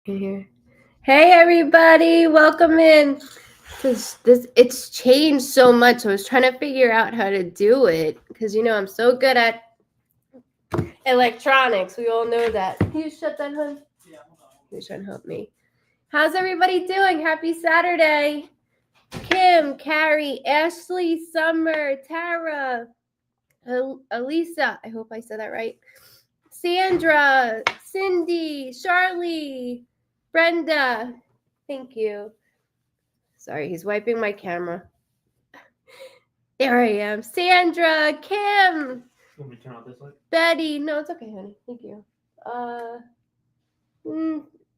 Here. Hey everybody, welcome in. It's changed so much. I was trying to figure out how to do it because I'm so good at electronics. We all know that. Can you shut that, hon? Yeah, hold on. You're trying to help me. How's everybody doing? Happy Saturday. Kim, Carrie, Ashley, Summer, Tara, Elisa. I hope I said that right. Sandra, Cindy, Charlie, Brenda. Thank you. Sorry, he's wiping my camera. There I am. Sandra, Kim. Want me to turn off this light? Betty. No, it's okay, honey. Thank you.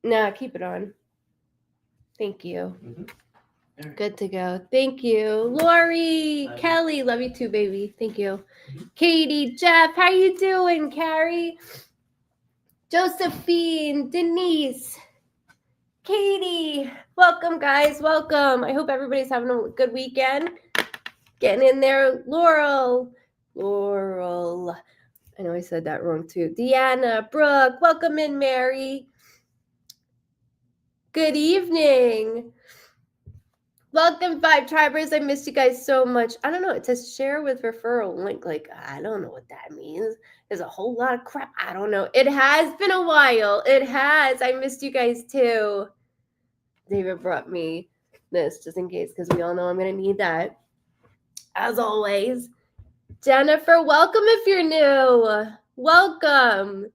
Nah, keep it on. Thank you. Mm-hmm. Good to go. Thank you. Lori, Kelly, love you too, baby. Thank you. Katie, Jeff, how you doing, Carrie? Josephine, Denise, Katie, welcome, guys. Welcome. I hope everybody's having a good weekend. Getting in there. Laurel. I know I said that wrong too. Deanna, Brooke, welcome in, Mary. Good evening. Welcome, Vibe Tribers. I missed you guys so much. I don't know. It says share with referral link. Like, I don't know what that means. There's a whole lot of crap. I don't know. It has been a while. It has. I missed you guys too. David brought me this just in case because we all know I'm going to need that. As always. Jennifer, welcome if you're new. Welcome.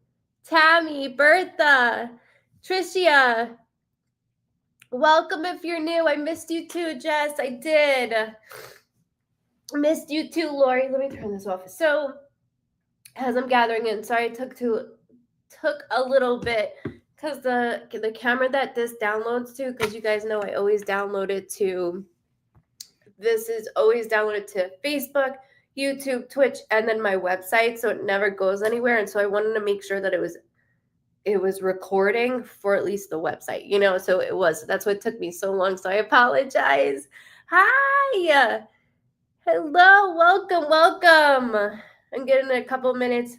Tammy, Bertha, Tricia. Welcome if you're new. I missed you too, Jess. I did. Missed you too, Lori. Let me turn this off. So, as I'm gathering in, sorry it took a little bit because the camera that this downloads to, because you guys know I always download it to. This is always downloaded to Facebook, YouTube, Twitch, and then my website, so it never goes anywhere. And so I wanted to make sure that it was recording for at least the website, so it was. That's what took me so long, so I apologize. Hi. Hello, welcome. I'm getting a couple minutes.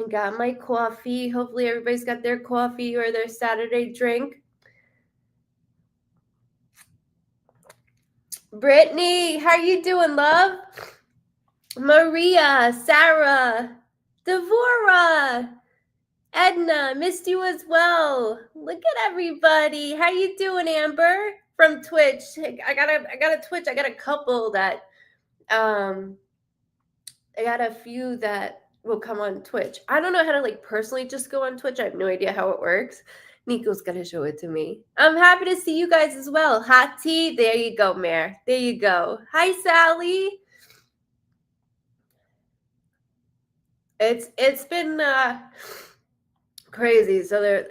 I got my coffee. Hopefully everybody's got their coffee or their Saturday drink. Brittany, how you doing, love? Maria, Sarah, Devora, Edna, missed you as well. Look at everybody. How you doing, Amber? From Twitch. I got a Twitch. I got a couple that I got a few that will come on Twitch. I don't know how to personally just go on Twitch. I have no idea how it works. Nico's gonna show it to me. I'm happy to see you guys as well. Hot tea. There you go, Mare. There you go. Hi, Sally. It's been crazy. So there's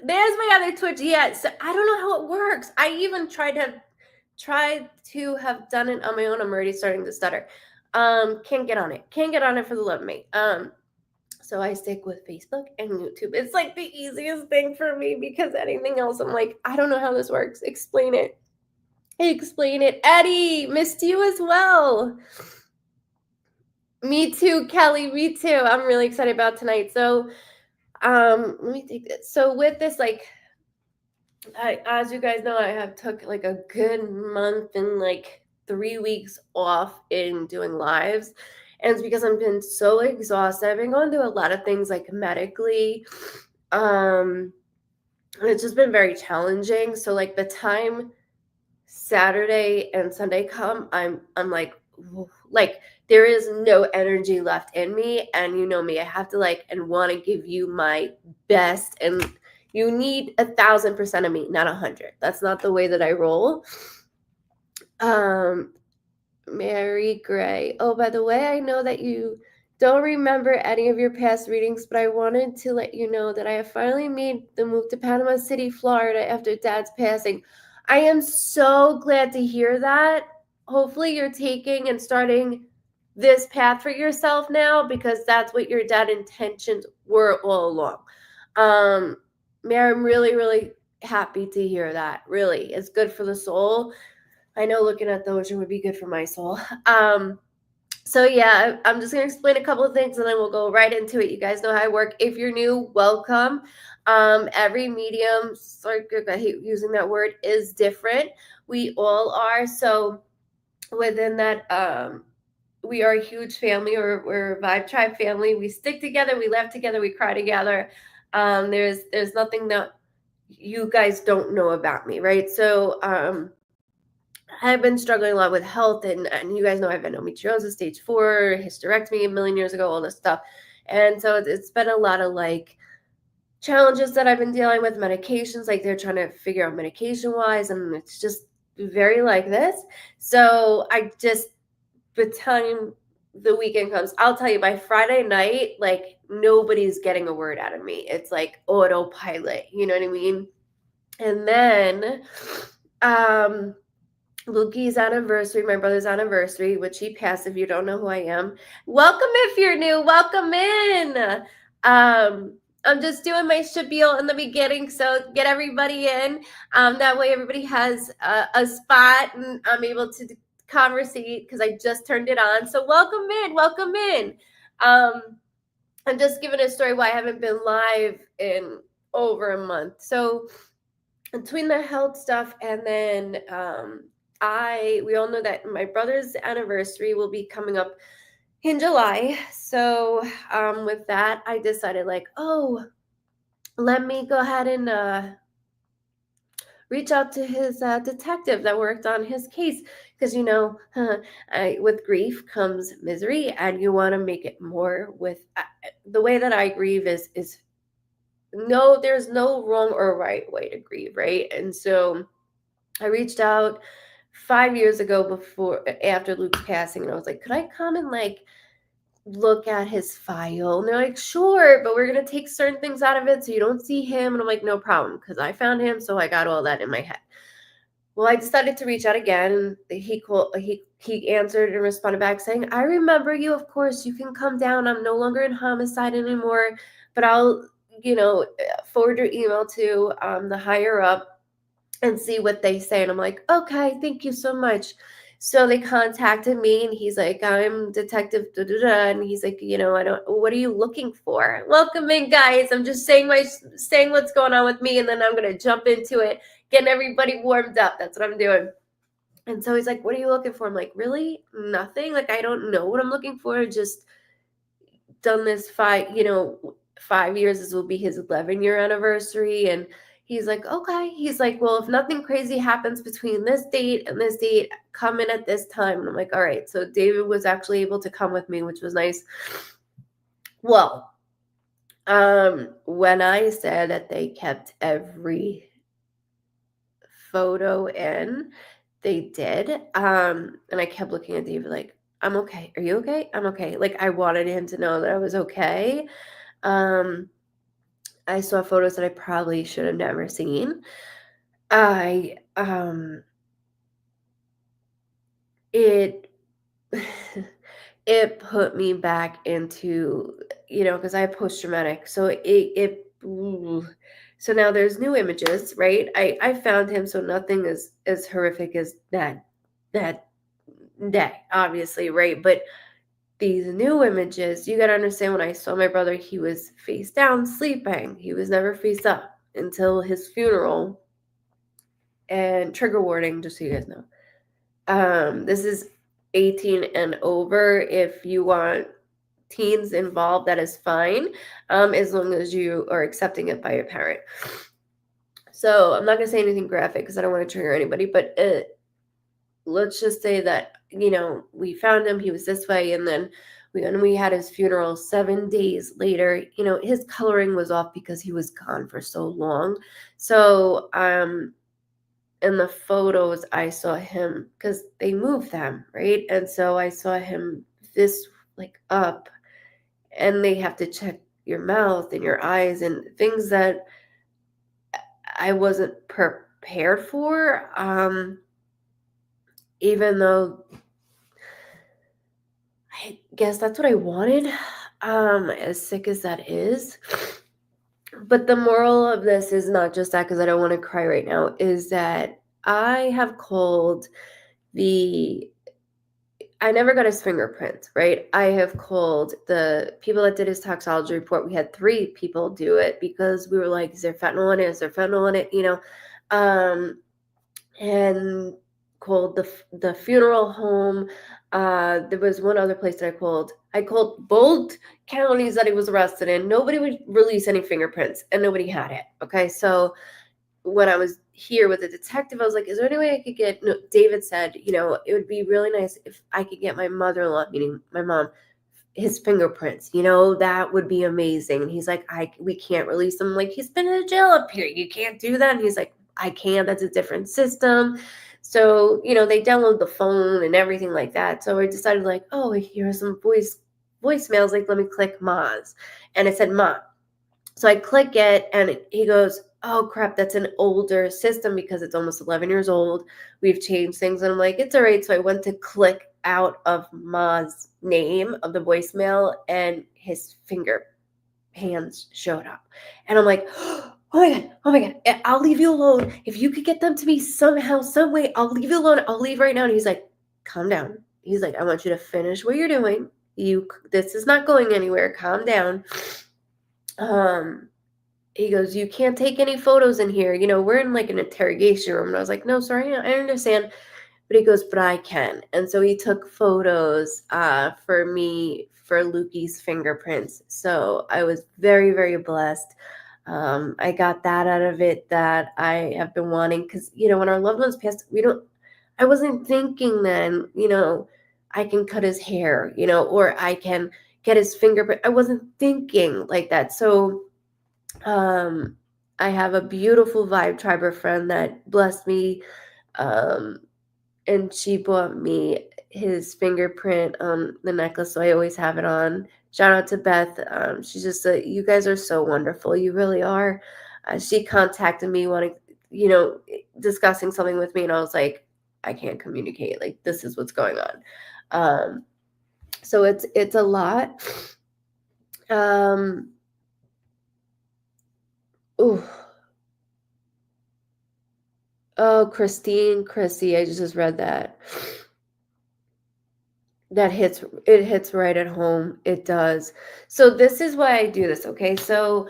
my other Twitch. Yeah, so I don't know how it works. I even tried to have done it on my own. I'm already starting to stutter. Can't get on it. Can't get on it for the love of me. So I stick with Facebook and YouTube. It's like the easiest thing for me because anything else, I'm like, I don't know how this works. Explain it. Eddie, missed you as well. Me too, Kelly. Me too. I'm really excited about tonight. So, let me take this. So with this, as you guys know, I have took a good month and 3 weeks off in doing lives. And it's because I've been so exhausted. I've been going through a lot of things medically. It's just been very challenging. So the time Saturday and Sunday come, I'm like there is no energy left in me. And you know me, I have to and want to give you my best. And you need 1,000% of me, not 100. That's not the way that I roll. Mary Gray. Oh, by the way, I know that you don't remember any of your past readings, but I wanted to let you know that I have finally made the move to Panama City, Florida after Dad's passing. I am so glad to hear that. Hopefully you're taking and starting this path for yourself now because that's what your dad's intentions were all along. Mary, I'm really, really happy to hear that. Really, it's good for the soul. I know looking at the ocean would be good for my soul. So yeah, I'm just gonna explain a couple of things and then we'll go right into it. You guys know how I work. If you're new, welcome. Every medium, sorry, I hate using that word, is different. We all are. So within that, we are a huge family. We're a Vibe Tribe family. We stick together, we laugh together, we cry together. There's nothing that you guys don't know about me, right? So I've been struggling a lot with health, and you guys know I've had endometriosis, stage 4, hysterectomy a million years ago, all this stuff. And so it's been a lot of like challenges that I've been dealing with, medications, like they're trying to figure out medication wise, and it's just very like this. So I just, the time the weekend comes, I'll tell you, by Friday night, like nobody's getting a word out of me. It's like autopilot, you know what I mean? And then, Lukey's anniversary, my brother's anniversary, which he passed. If you don't know who I am, welcome. If you're new, welcome in. I'm just doing my spiel in the beginning, so get everybody in. That way, everybody has a spot, and I'm able to conversate because I just turned it on. So welcome in, welcome in. I'm just giving a story why I haven't been live in over a month. So between the health stuff and then we all know that my brother's anniversary will be coming up in July. So with that, I decided like, oh, let me go ahead and reach out to his detective that worked on his case, because with grief comes misery, and you want to make it more with the way that I grieve is no, there's no wrong or right way to grieve, right? And so I reached out 5 years ago after Luke's passing, and I was like, could I come and like look at his file? And they're like, sure, but we're gonna take certain things out of it so you don't see him. And I'm like, no problem, because I found him, so I got all that in my head. Well, I decided to reach out again. He answered and responded back saying, I remember you, of course, you can come down. I'm no longer in homicide anymore, but I'll, forward your email to the higher up and see what they say. And I'm like, okay, thank you so much. So they contacted me, and he's like, I'm Detective da, da, da. And he's like, what are you looking for? Welcome in, guys. I'm just saying what's going on with me, and then I'm gonna jump into it, getting everybody warmed up. That's what I'm doing. And so he's like, what are you looking for? I'm like, really? Nothing. Like, I don't know what I'm looking for. Just done this 5 years. This will be his 11-year anniversary. And he's like, okay. He's like, well, if nothing crazy happens between this date and this date, come in at this time. And I'm like, all right. So David was actually able to come with me, which was nice. Well, when I said that they kept every photo in, they did. And I kept looking at David like, I'm okay. Are you okay? I'm okay. Like, I wanted him to know that I was okay. I saw photos that I probably should have never seen. I it it put me back into, because I have post-traumatic. So so now there's new images, right? I found him, so nothing is as horrific as that day, obviously, right? But these new images, you got to understand, when I saw my brother, he was face down sleeping. He was never face up until his funeral. And trigger warning, just so you guys know. This is 18 and over. If you want teens involved, that is fine, as long as you are accepting it by your parent. So I'm not going to say anything graphic because I don't want to trigger anybody, but let's just say that, we found him, he was this way, and then when we had his funeral 7 days later, his coloring was off because he was gone for so long. So in the photos, I saw him, because they moved them, right? And so I saw him this like up, and they have to check your mouth and your eyes and things that I wasn't prepared for. Even though I guess that's what I wanted, as sick as that is. But the moral of this is not just that, because I don't want to cry right now, is that I have called I never got his fingerprints, right? I have called the people that did his toxology report. We had 3 people do it because we were like, is there fentanyl in it? Is there fentanyl in it? And called the funeral home. There was one other place that I called. I called both counties that he was arrested in. Nobody would release any fingerprints, and nobody had it. Okay, so when I was here with the detective, I was like, is there any way I could get, no, David said, it would be really nice if I could get my mother-in-law, meaning my mom, his fingerprints, that would be amazing. And he's like, we can't release him. Like, he's been in jail up here. You can't do that. And he's like, I can't, that's a different system. So, they download the phone and everything like that. So I decided like, oh, here's some voicemails. Like, let me click Ma's. And it said Ma. So I click it and he goes, oh crap, that's an older system because it's almost 11 years old. We've changed things. And I'm like, it's all right. So I went to click out of Ma's name of the voicemail and his finger hands showed up. And I'm like, oh my God, I'll leave you alone. If you could get them to me somehow, some way, I'll leave you alone. I'll leave right now. And he's like, calm down. He's like, I want you to finish what you're doing. This is not going anywhere. Calm down. He goes, you can't take any photos in here. We're in like an interrogation room. And I was like, no, sorry, I understand. But he goes, but I can. And so he took photos for me for Lukey's fingerprints. So I was very, very blessed. I got that out of it that I have been wanting. Because, when our loved ones passed, I wasn't thinking then, I can cut his hair, or I can get his fingerprint. I wasn't thinking like that. So I have a beautiful Vibe Triber friend that blessed me, and she bought me his fingerprint on the necklace, so I always have it on. Shout out to Beth. She's just you guys are so wonderful. You really are. She contacted me wanting, discussing something with me, and I was like, I can't communicate. Like, this is what's going on. So it's a lot. Ooh. Oh, Chrissy, I just read that. It hits right at home. It does. So this is why I do this, okay? So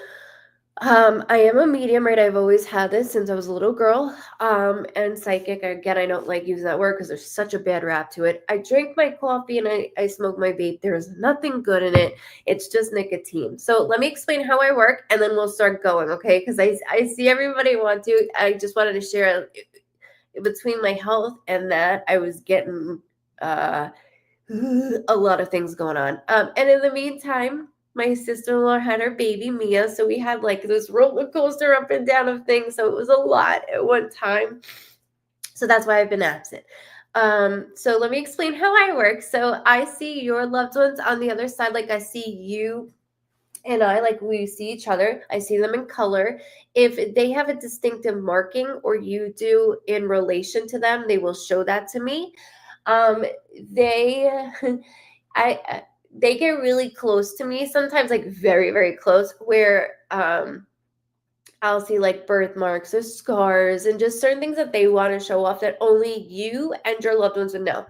I am a medium, right? I've always had this since I was a little girl. And psychic, again, I don't like using that word because there's such a bad rap to it. I drink my coffee and I smoke my vape. There is nothing good in it. It's just nicotine. So let me explain how I work and then we'll start going, okay? Because I see everybody want to. I just wanted to share between my health and that I was getting a lot of things going on. And in the meantime, my sister-in-law had her baby Mia, so we had like this roller coaster up and down of things. So it was a lot at one time. So that's why I've been absent. So let me explain how I work. So I see your loved ones on the other side, like I see you and I, like we see each other. I see them in color. If they have a distinctive marking or you do in relation to them, they will show that to me. They they get really close to me sometimes, like very, very close, where I'll see like birthmarks or scars and just certain things that they want to show off that only you and your loved ones would know.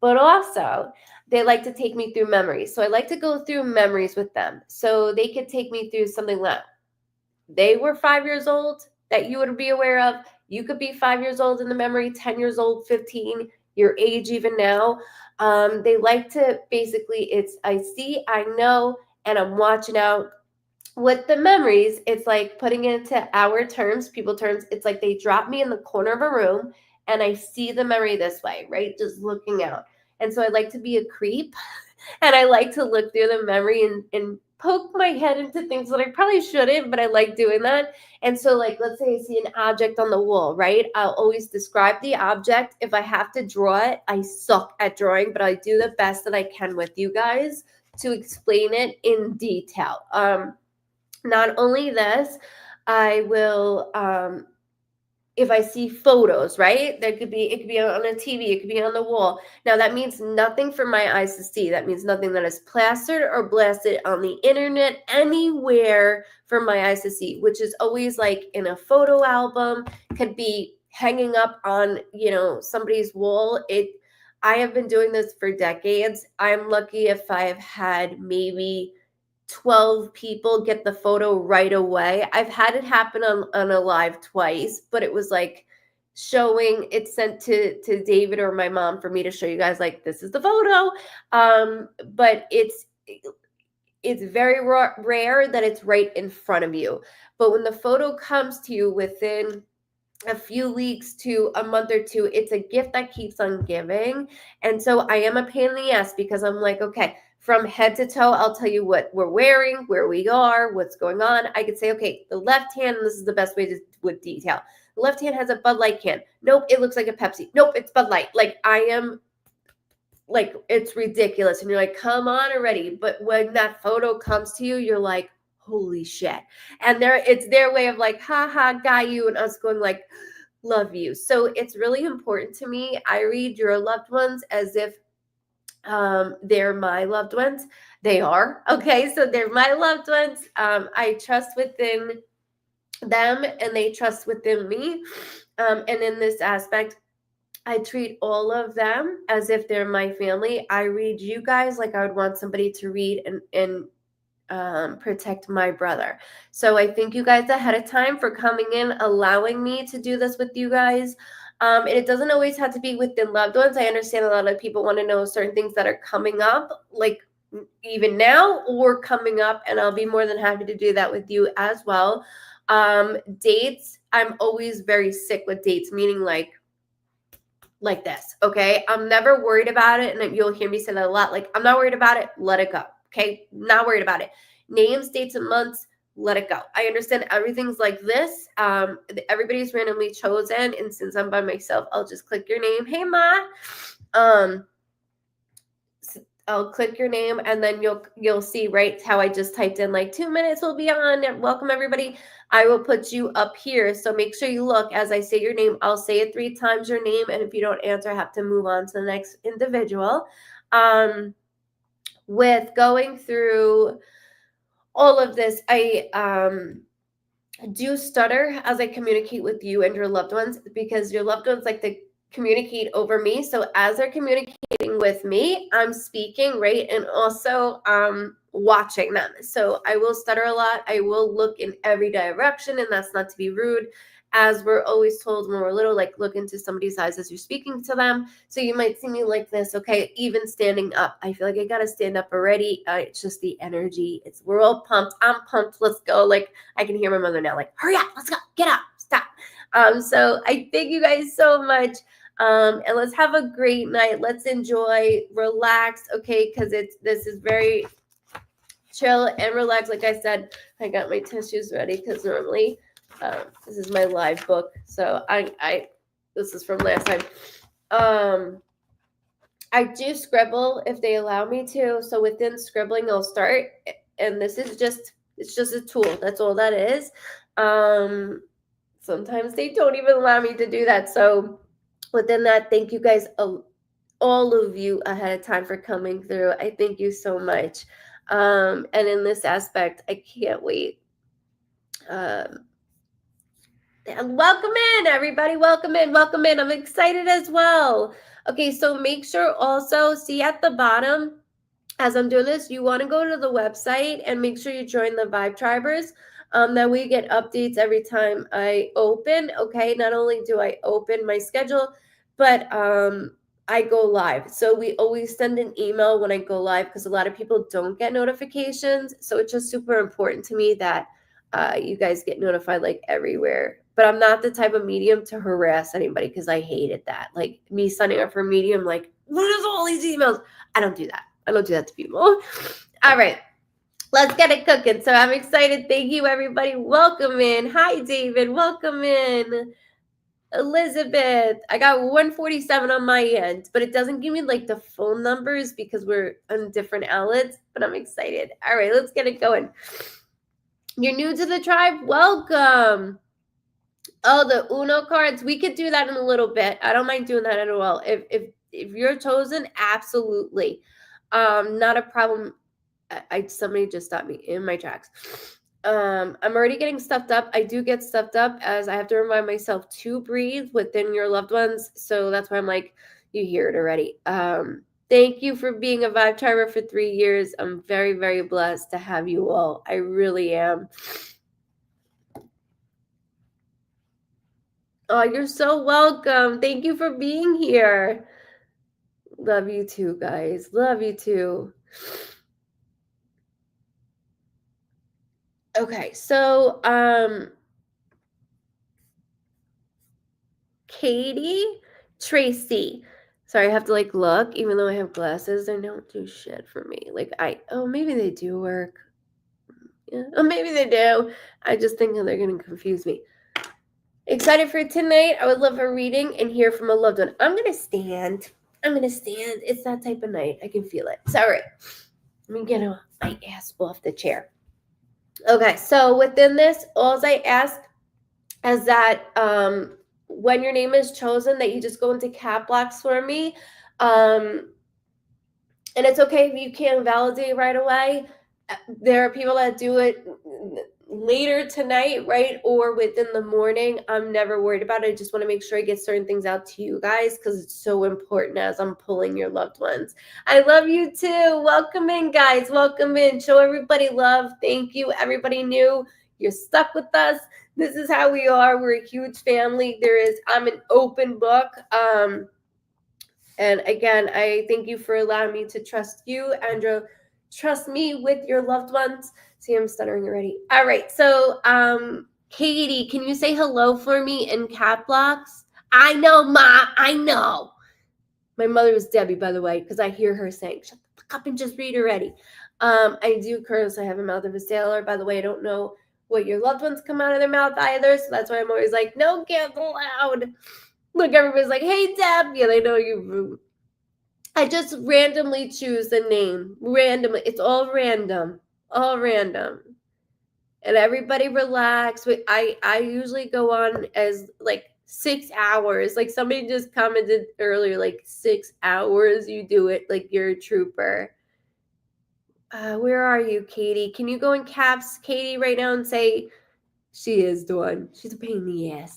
But also, they like to take me through memories. So I like to go through memories with them. So they could take me through something that they were 5 years old that you would be aware of. You could be 5 years old in the memory, 10 years old, 15, your age even now. They like to basically, it's I see, I know, and I'm watching out. With the memories, it's like putting it into our terms, people terms. It's like they drop me in the corner of a room and I see the memory this way, right? Just looking out. And so I like to be a creep and I like to look through the memory and poke my head into things that I probably shouldn't, but I like doing that. And so, like, let's say I see an object on the wall, right? I'll always describe the object. If I have to draw it, I suck at drawing, but I do the best that I can with you guys to explain it in detail. Not only this, I will if I see photos, right? It could be on a TV, it could be on the wall. Now that means nothing for my eyes to see. That means nothing that is plastered or blasted on the internet anywhere for my eyes to see, which is always like in a photo album, could be hanging up on, somebody's wall. I have been doing this for decades. I'm lucky if I've had maybe 12 people get the photo right away. I've had it happen on a live twice, but it was like showing it sent to David or my mom for me to show you guys, like, this is the photo. But it's very rare that it's right in front of you. But when the photo comes to you within a few weeks to a month or two, it's a gift that keeps on giving. And so I am a pain in the ass because I'm like, okay, from head to toe, I'll tell you what we're wearing, where we are, what's going on. I could say, okay, the left hand, this is the best way to with detail. The left hand has a Bud Light can. Nope, it looks like a Pepsi. Nope, it's Bud Light. Like, I am, like, it's ridiculous. And you're like, come on already. But when that photo comes to you, you're like, holy shit. And it's their way of like, haha, got you. And us going like, love you. So it's really important to me. I read your loved ones as if they're my loved ones. They are. Okay. So they're my loved ones. I trust within them and they trust within me. And in this aspect, I treat all of them as if they're my family. I read you guys like I would want somebody to read and protect my brother. So I thank you guys ahead of time for coming in, allowing me to do this with you guys. And it doesn't always have to be within loved ones. I understand a lot of people want to know certain things that are coming up, like even now or coming up, and I'll be more than happy to do that with you as well. Dates, I'm always very sick with dates, meaning like this, okay? I'm never worried about it, and you'll hear me say that a lot. Like, I'm not worried about it, let it go, okay? Not worried about it. Names, dates, and months, let it go. I understand everything's like this. Everybody's randomly chosen, and since I'm by myself, I'll just click your name. Hey, Ma. I'll click your name, and then you'll see right how I just typed in like 2 minutes will be on. Welcome everybody. I will put you up here. So make sure you look as I say your name. I'll say it 3 times your name. And if you don't answer, I have to move on to the next individual. With going through all of this, I do stutter as I communicate with you and your loved ones, because your loved ones like to communicate over me. So as they're communicating with me, I'm speaking, right? And also watching them. So I will stutter a lot. I will look in every direction, and that's not to be rude. As we're always told when we're little, like, look into somebody's eyes as you're speaking to them. So you might see me like this, okay? Even standing up. I feel like I gotta stand up already. It's just the energy. We're all pumped. I'm pumped. Let's go. Like, I can hear my mother now, like, hurry up, let's go, get up, stop. So I thank you guys so much. And let's have a great night. Let's enjoy, relax, okay? Because this is very chill and relax. Like I said, I got my tissues ready because normally this is my live book. So this is from last time. I do scribble if they allow me to. So within scribbling, I'll start. And this is it's just a tool. That's all that is. Sometimes they don't even allow me to do that. So within that, thank you guys, all of you ahead of time for coming through. I thank you so much. And in this aspect, I can't wait. Welcome in, everybody. Welcome in. Welcome in. I'm excited as well. Okay, so make sure also, see at the bottom, as I'm doing this, you want to go to the website and make sure you join the Vibe Tribers. That we get updates every time I open. Okay, not only do I open my schedule, but I go live. So we always send an email when I go live, because a lot of people don't get notifications. So it's just super important to me that you guys get notified like everywhere. But I'm not the type of medium to harass anybody, because I hated that. Like, me signing up for Medium, like, what is all these emails? I don't do that. I don't do that to people. All right. Let's get it cooking. So I'm excited. Thank you, everybody. Welcome in. Hi, David. Welcome in. Elizabeth. I got 147 on my end, but it doesn't give me like the phone numbers because we're on different outlets, but I'm excited. All right, let's get it going. You're new to the tribe? Welcome. Oh, the Uno cards. We could do that in a little bit. I don't mind doing that at all. If you're chosen, absolutely. Not a problem. Somebody just stopped me in my tracks. I'm already getting stuffed up. I do get stuffed up as I have to remind myself to breathe within your loved ones. So that's why I'm like, You hear it already. Thank you for being a Vibe Triber for 3 years. I'm very, very blessed to have you all. I really am. Oh, you're so welcome. Thank you for being here. Love you too, guys. Love you too. Okay, so Katie, Tracy. Sorry, I have to like look, even though I have glasses, they don't do shit for me. Like maybe they do work. Yeah, oh, maybe they do. I just think they're gonna confuse me. Excited for tonight. I would love a reading and hear from a loved one. I'm gonna stand. It's that type of night. I can feel it. It's all right. Let me get my ass off the chair. Okay, so within this, all I ask is that when your name is chosen, that you just go into cap locks for me. And it's okay if you can't validate right away. There are people that do it later tonight, right? Or within the morning. I'm never worried about it. I just want to make sure I get certain things out to you guys because it's so important as I'm pulling your loved ones. I love you too. Welcome in, guys. Welcome in. Show everybody love. Thank you. Everybody new. You're stuck with us. This is how we are. We're a huge family. I'm an open book. And again, I thank you for allowing me to trust you, Andrew. Trust me with your loved ones. See, I'm stuttering already. All right, so Katie, can you say hello for me in cap locks? I know, Ma. I know. My mother was Debbie, by the way, because I hear her saying, "Shut the fuck up and just read already." I do curse. I have a mouth of a sailor. By the way, I don't know what your loved ones come out of their mouth either, so that's why I'm always like, "No, get loud." Look, everybody's like, "Hey, Deb." Yeah, they know you. I just randomly choose a name. Randomly. It's all random. All random. And everybody relax. I usually go on as like 6 hours. Like somebody just commented earlier, like 6 hours you do it. Like you're a trooper. Where are you, Katie? Can you go in caps, Katie, right now and say she is the one? She's a pain in the ass.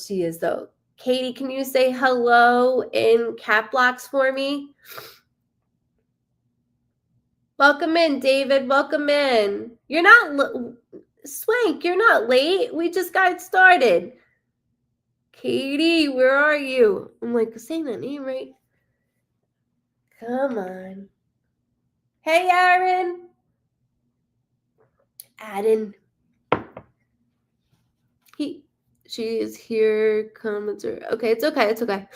She is though. Katie, can you say hello in cap locks for me? Welcome in, David. Welcome in. You're not Swank, you're not late. We just got started. Katie, where are you? I'm like saying that name right. Come on. Hey, Aaron. Adam. She is here. Comments are okay. It's okay. It's okay.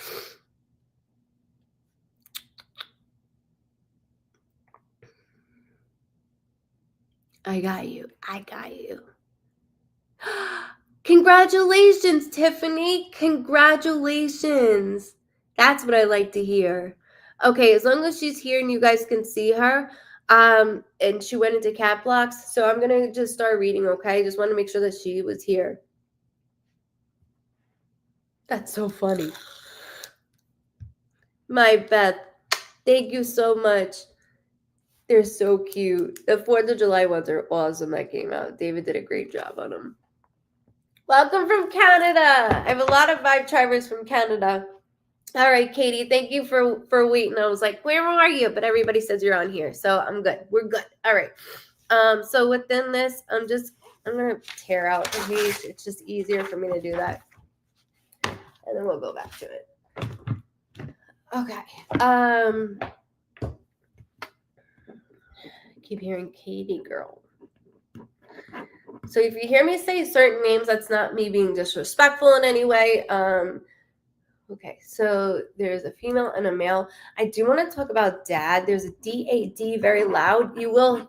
I got you. I got you. Congratulations, Tiffany. Congratulations. That's what I like to hear. Okay, as long as she's here and you guys can see her, and she went into cap locks, so I'm gonna just start reading, okay? Just want to make sure that she was here. That's so funny. My Beth, thank you so much. They're so cute. The 4th of July ones are awesome that came out. David did a great job on them. Welcome from Canada. I have a lot of Vibe Tribers from Canada. All right, Katie, thank you for waiting. I was like, where are you? But everybody says you're on here, so I'm good. We're good. All right. So within this, I'm gonna tear out the page. It's just easier for me to do that. And then we'll go back to it. Okay. I keep hearing Katie girl. So if you hear me say certain names, that's not me being disrespectful in any way. Okay, so there's a female and a male. I do want to talk about dad. There's a DAD, very loud.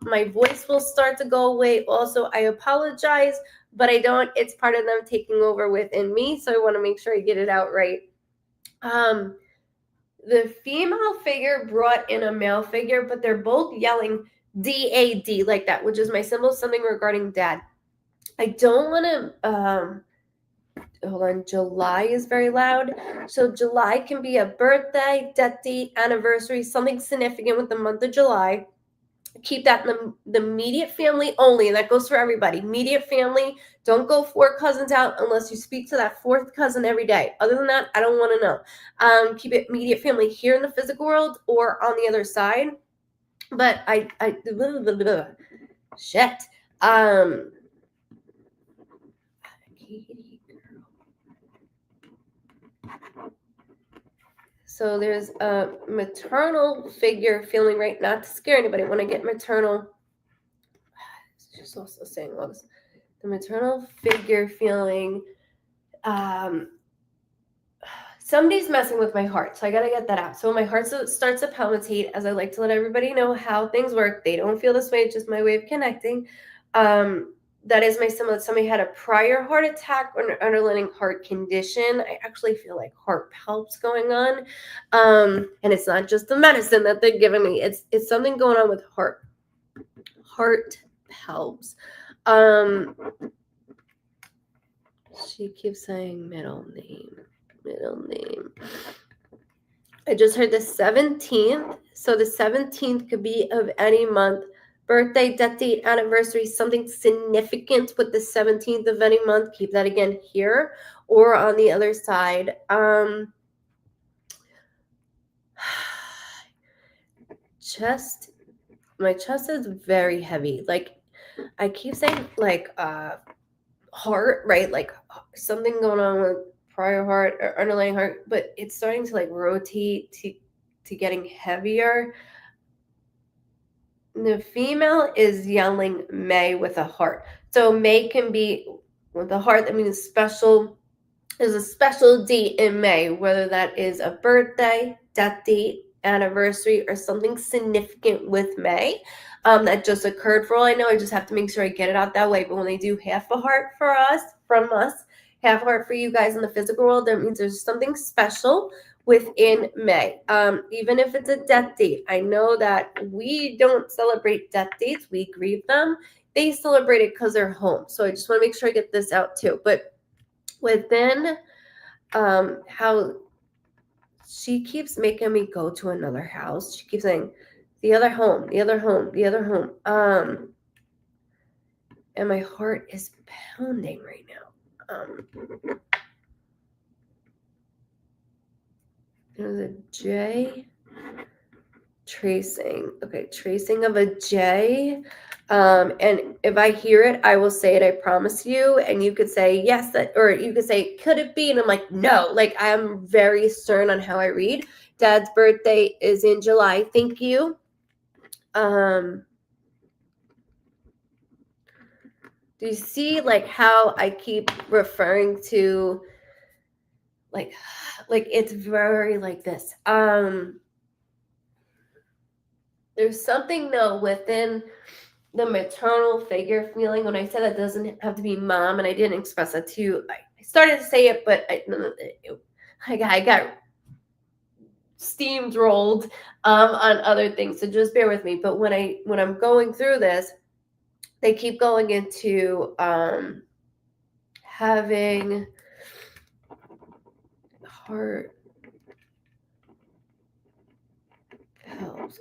My voice will start to go away. Also, I apologize, but I don't. It's part of them taking over within me, so I want to make sure I get it out right. The female figure brought in a male figure, but they're both yelling DAD like that, which is my symbol, something regarding dad. I don't want to, hold on, July is very loud. So July can be a birthday, death date, anniversary, something significant with the month of July. keep that in the immediate family only, and that goes for everybody. Immediate family, don't go 4 cousins out unless you speak to that 4th cousin every day. Other than that, I don't want to know. Keep it immediate family here in the physical world or on the other side. But shit. So there's a maternal figure feeling, right? Not to scare anybody. When I get maternal, she's also saying was the maternal figure feeling. Somebody's messing with my heart, so I gotta get that out. So when my heart starts to palpitate, as I like to let everybody know how things work, they don't feel this way. It's just my way of connecting. That is my symbol. Somebody had a prior heart attack or an underlying heart condition. I actually feel like heart palps going on. And it's not just the medicine that they're giving me. It's something going on with heart palps. She keeps saying middle name. I just heard the 17th. So the 17th could be of any month. Birthday, death date, anniversary, something significant with the 17th of any month. Keep that again here or on the other side. My chest is very heavy. Like I keep saying like heart, right? Like something going on with prior heart or underlying heart, but it's starting to like rotate to getting heavier. The female is yelling May with a heart. So May can be with a heart. That means special. There's a special date in May, whether that is a birthday, death date, anniversary, or something significant with May that just occurred. For all I know, I just have to make sure I get it out that way. But when they do half a heart for us, from us, half a heart for you guys in the physical world, that means there's something special within May. Even if it's a death date, I know that we don't celebrate death dates, we grieve them. They celebrate it because they're home. So I just want to make sure I get this out too. But within how she keeps making me go to another house, she keeps saying the other home. And my heart is pounding right now. There's a J. Tracing. Okay, tracing of a J. And if I hear it, I will say it, I promise you. And you could say yes, or you could say, could it be? And I'm like, no. Like I'm very stern on how I read. Dad's birthday is in July. Thank you. Do you see like how I keep referring to like it's very like this. There's something though within the maternal figure feeling. When I said that doesn't have to be mom, and I didn't express that to you, I started to say it, but I got steamed rolled on other things. So just bear with me. But when I'm going through this, they keep going into having heart helps.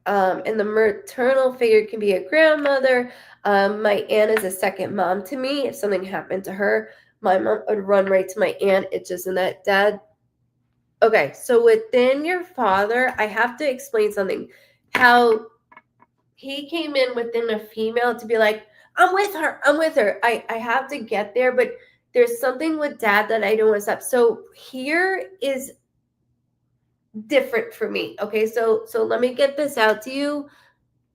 And the maternal figure can be a grandmother. My aunt is a second mom to me. If something happened to her, my mom would run right to my aunt. It's just in that dad. Okay, so within your father, I have to explain something. How he came in within a female to be like, I'm with her. I have to get there, but there's something with dad that I don't want to stop. So here is different for me. Okay, so let me get this out to you.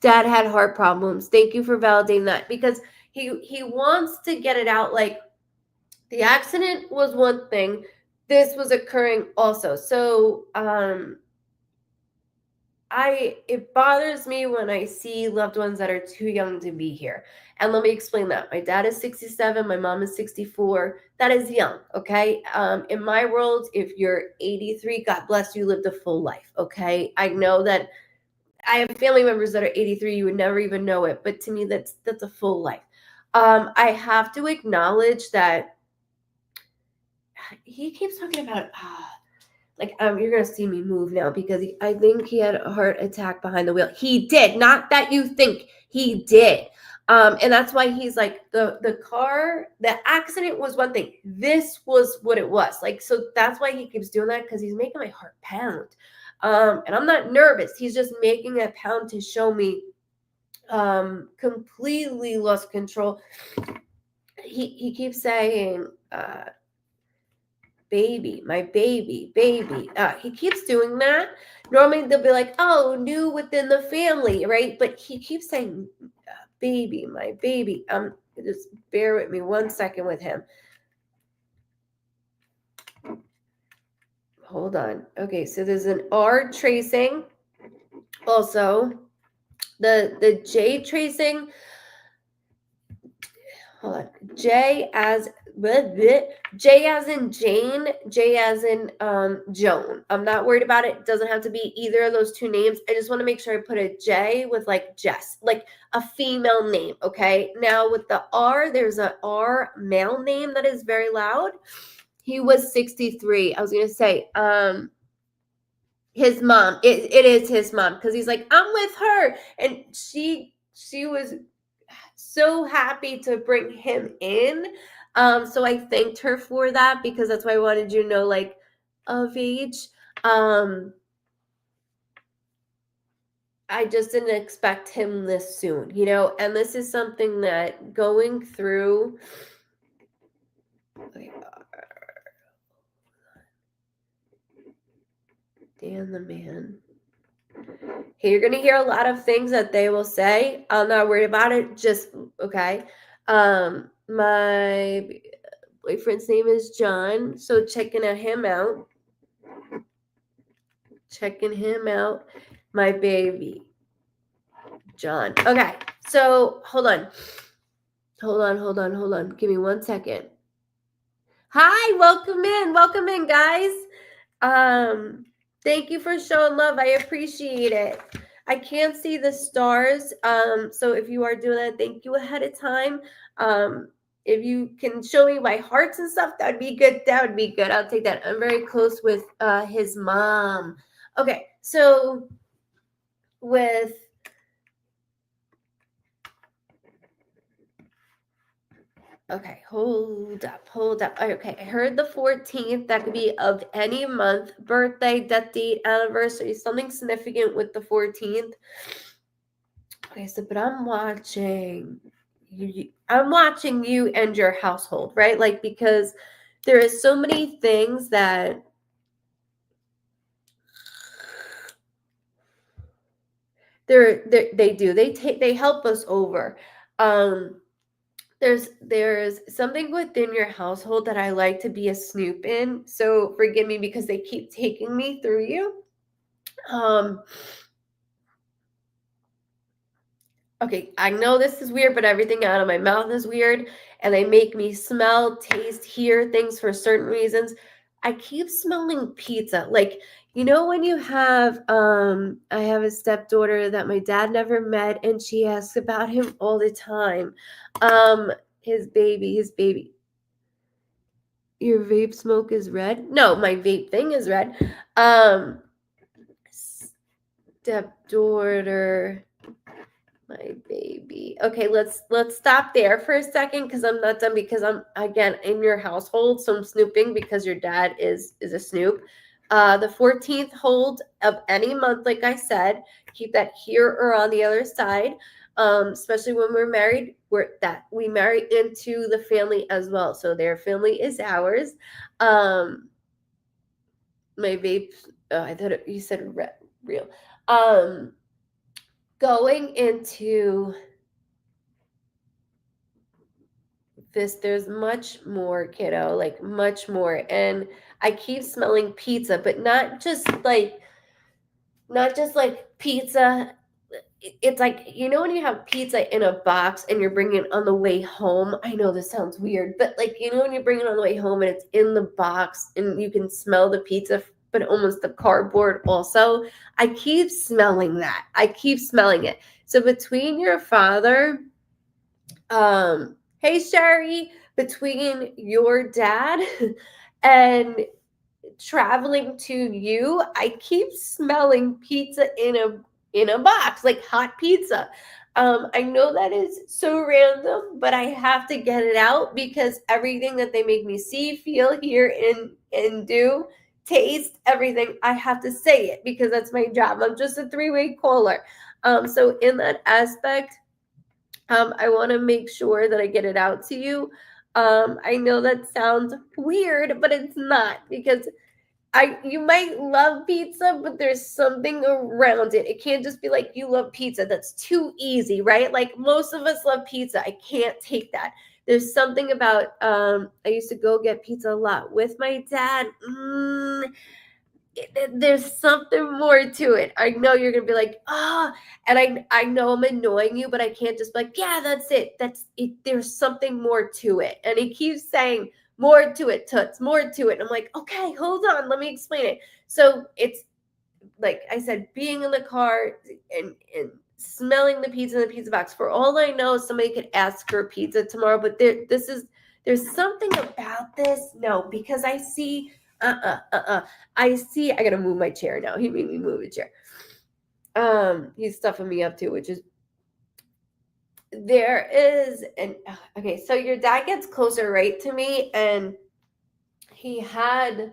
Dad had heart problems. Thank you for validating that, because he wants to get it out. Like the accident was one thing, this was occurring also. So it bothers me when I see loved ones that are too young to be here. And let me explain that. My dad is 67, my mom is 64. That is young, okay? In my world, if you're 83, God bless you, lived a full life, okay? I know that I have family members that are 83, you would never even know it, but to me, that's a full life. I have to acknowledge that he keeps talking about Like, you're gonna see me move now because I think he had a heart attack behind the wheel. He did, not that you think, he did. And that's why he's like, the car, the accident was one thing. This was what it was. Like, so that's why he keeps doing that, because he's making my heart pound. And I'm not nervous. He's just making it pound to show me completely lost control. He keeps saying, baby, my baby, baby. He keeps doing that. Normally they'll be like, oh, new within the family, right? But he keeps saying, baby, my baby. Just bear with me 1 second with him. Hold on. Okay, so there's an R tracing. Also, the J tracing. Hold on. J as in Jane, J as in Joan. I'm not worried about it. It doesn't have to be either of those two names. I just want to make sure I put a J with like Jess, like a female name. Okay. Now with the R, there's an R male name that is very loud. He was 63. I was gonna say, his mom. It is his mom, because he's like, I'm with her, and she was so happy to bring him in. So I thanked her for that, because that's why I wanted you to know, like, of age. I just didn't expect him this soon, and this is something that going through. Dan the man. Hey, you're gonna hear a lot of things that they will say. I'm not worried about it. Just okay. My boyfriend's name is John, so checking him out. My baby, John. Okay, so hold on. Give me 1 second. Hi, welcome in, guys. Thank you for showing love. I appreciate it. I can't see the stars. So if you are doing that, thank you ahead of time. If you can show me my hearts and stuff, that would be good. I'll take that. I'm very close with his mom. Okay, so with okay, hold up. Okay, I heard the 14th. That could be of any month, birthday, death date, anniversary, something significant with the 14th. Okay, so but I'm watching you and your household, right? Like, because there is so many things that they help us over. There's something within your household that I like to be a snoop in. So forgive me, because they keep taking me through you. Okay, I know this is weird, but everything out of my mouth is weird, and they make me smell, taste, hear things for certain reasons. I keep smelling pizza. Like, when you have I have a stepdaughter that my dad never met, and she asks about him all the time. His baby. Your vape smoke is red? No, my vape thing is red. Stepdaughter, my baby. Okay, let's stop there for a second, because I'm not done, because I'm again in your household, so I'm snooping because your dad is a snoop. The 14th hold of any month, like I said, keep that here or on the other side. Especially when we're married, we marry into the family as well. So their family is ours. My vape. Oh, I thought you said real. Going into this, there's much more, kiddo, like much more. And I keep smelling pizza, but not just like pizza. It's like, when you have pizza in a box and you're bringing it on the way home. I know this sounds weird, but like, when you bring it on the way home and it's in the box and you can smell the pizza, but almost the cardboard also. I keep smelling that. I keep smelling it. So between your father, hey Sherry, between your dad and traveling to you, I keep smelling pizza in a box, like hot pizza. I know that is so random, but I have to get it out because everything that they make me see, feel, hear, and do, taste, everything, I have to say it because that's my job. I'm just a three-way caller. So in that aspect, I want to make sure that I get it out to you. I know that sounds weird, but it's not because you might love pizza, but there's something around it. It can't just be like you love pizza. That's too easy, right? Like most of us love pizza. I can't take that. There's something about I used to go get pizza a lot with my dad. There's something more to it. I know you're gonna be like, and I know I'm annoying you, but I can't just be like, yeah, that's it. That's it. There's something more to it. And he keeps saying more to it, Toots, more to it. And I'm like, okay, hold on, let me explain it. So it's like I said, being in the car and smelling the pizza in the pizza box. For all I know, somebody could ask for a pizza tomorrow, but there's something about this. No, because I see I gotta move my chair now. He made me move a chair. He's stuffing me up too, which is there is an okay, so your dad gets closer right to me, and he had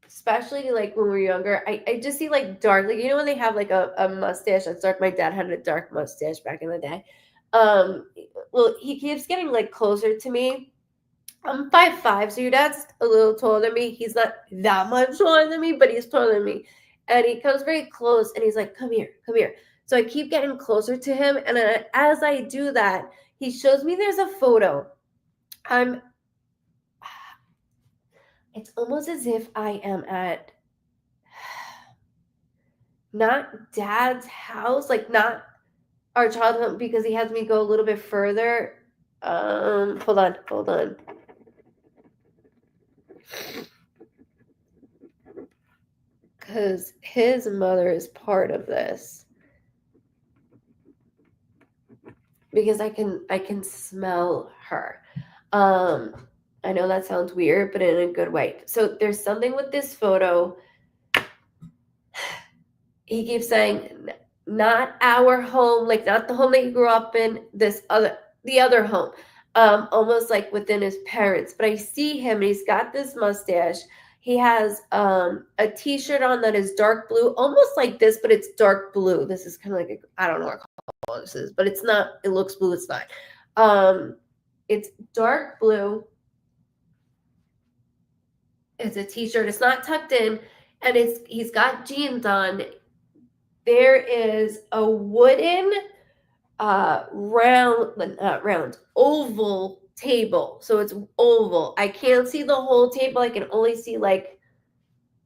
especially like when we were younger, I just see like dark, like when they have like a mustache that's dark. My dad had a dark mustache back in the day. Well, he keeps getting like closer to me. I'm 5'5", so your dad's a little taller than me. He's not that much taller than me, but he's taller than me. And he comes very close and he's like, come here, come here. So I keep getting closer to him. And as I do that, he shows me there's a photo. It's almost as if I am at not dad's house, like not our childhood, because he has me go a little bit further. Hold on. Because his mother is part of this. Because I can smell her. I know that sounds weird, but in a good way. So there's something with this photo. He keeps saying, not our home, like not the home that you grew up in, the other home. Almost like within his parents. But I see him and he's got this mustache. He has a t-shirt on that is dark blue, almost like this, but it's dark blue. This is kind of like I don't know what color this is, but it's not, it looks blue, it's not. It's dark blue. It's a t-shirt, it's not tucked in, and he's got jeans on. There is a wooden oval table. So it's oval. I can't see the whole table. I can only see like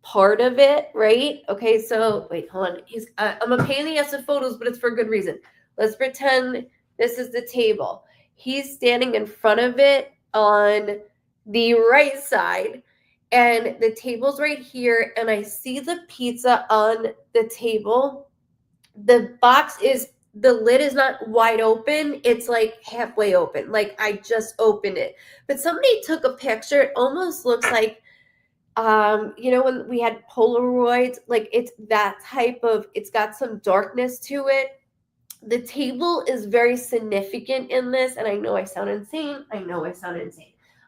part of it, right? Okay, so wait, hold on. I'm a pain in the ass of photos, but it's for a good reason. Let's pretend this is the table. He's standing in front of it on the right side, and the table's right here, and I see the pizza on the table. The lid is not wide open. It's like halfway open. Like I just opened it. But somebody took a picture. It almost looks like when we had Polaroids, like it's that type of, it's got some darkness to it. The table is very significant in this, and I know I sound insane.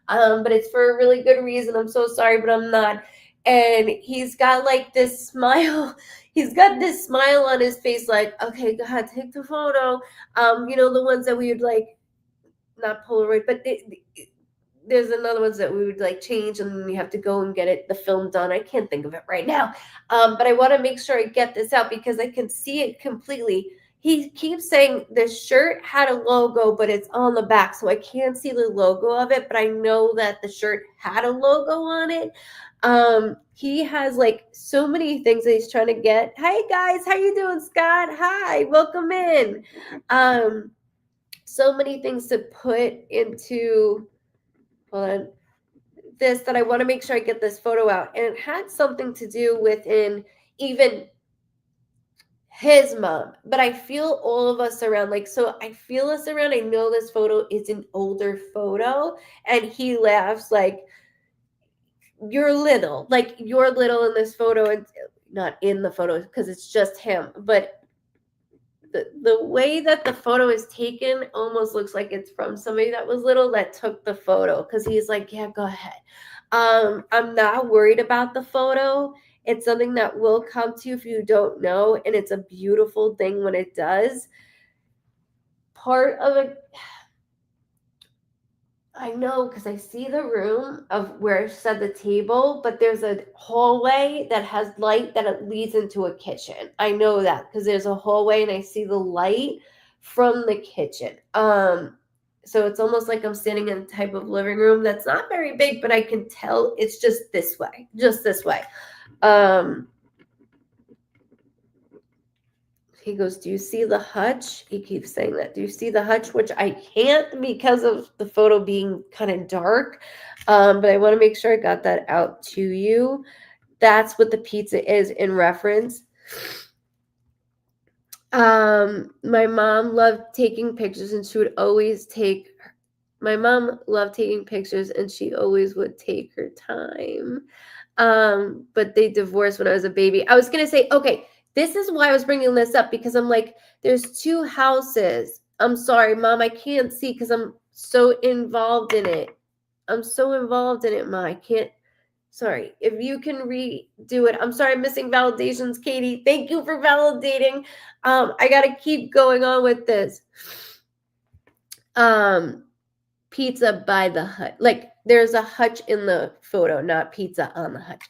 But it's for a really good reason. I'm so sorry, but I'm not. And he's got like this smile. He's got this smile on his face, like, okay, go ahead, take the photo. The ones that we would like, not Polaroid, but there's another ones that we would like change, and then you have to go and get the film done. I can't think of it right now. But I want to make sure I get this out because I can see it completely. He keeps saying the shirt had a logo, but it's on the back, so I can't see the logo of it, but I know that the shirt had a logo on it. He has like so many things that he's trying to get. Hey guys, how you doing, Scott? Hi, welcome in. So many things to put into this that I want to make sure I get this photo out. And it had something to do with even his mom, but I feel all of us around, like, so I feel us around. I know this photo is an older photo, and he laughs like you're little, like you're little in this photo, and not in the photo because it's just him, but the way that the photo is taken almost looks like it's from somebody that was little that took the photo, because he's like, yeah, go ahead. I'm not worried about the photo. It's something that will come to you if you don't know, and it's a beautiful thing when it does. Part of it, I know, because I see the room of where I said the table, but there's a hallway that has light that it leads into a kitchen. I know that because there's a hallway and I see the light from the kitchen. So it's almost like I'm standing in a type of living room that's not very big, but I can tell it's just this way, just this way. He goes, do you see the hutch? He keeps saying that. Do you see the hutch? Which I can't because of the photo being kind of dark. But I want to make sure I got that out to you. That's what the pizza is in reference. My mom loved taking pictures, and she would always take, my mom loved taking pictures, and she always would take her time. But they divorced when I was a baby. I was going to say, okay, this is why I was bringing this up, because I'm like, there's two houses. I'm sorry, Mom, I can't see because I'm so involved in it. I'm so involved in it, Ma. I can't. Sorry. If you can redo it. I'm sorry, I'm missing validations, Katie. Thank you for validating. I got to keep going on with this. Pizza by the hut. Like, there's a hutch in the photo, not pizza on the hutch.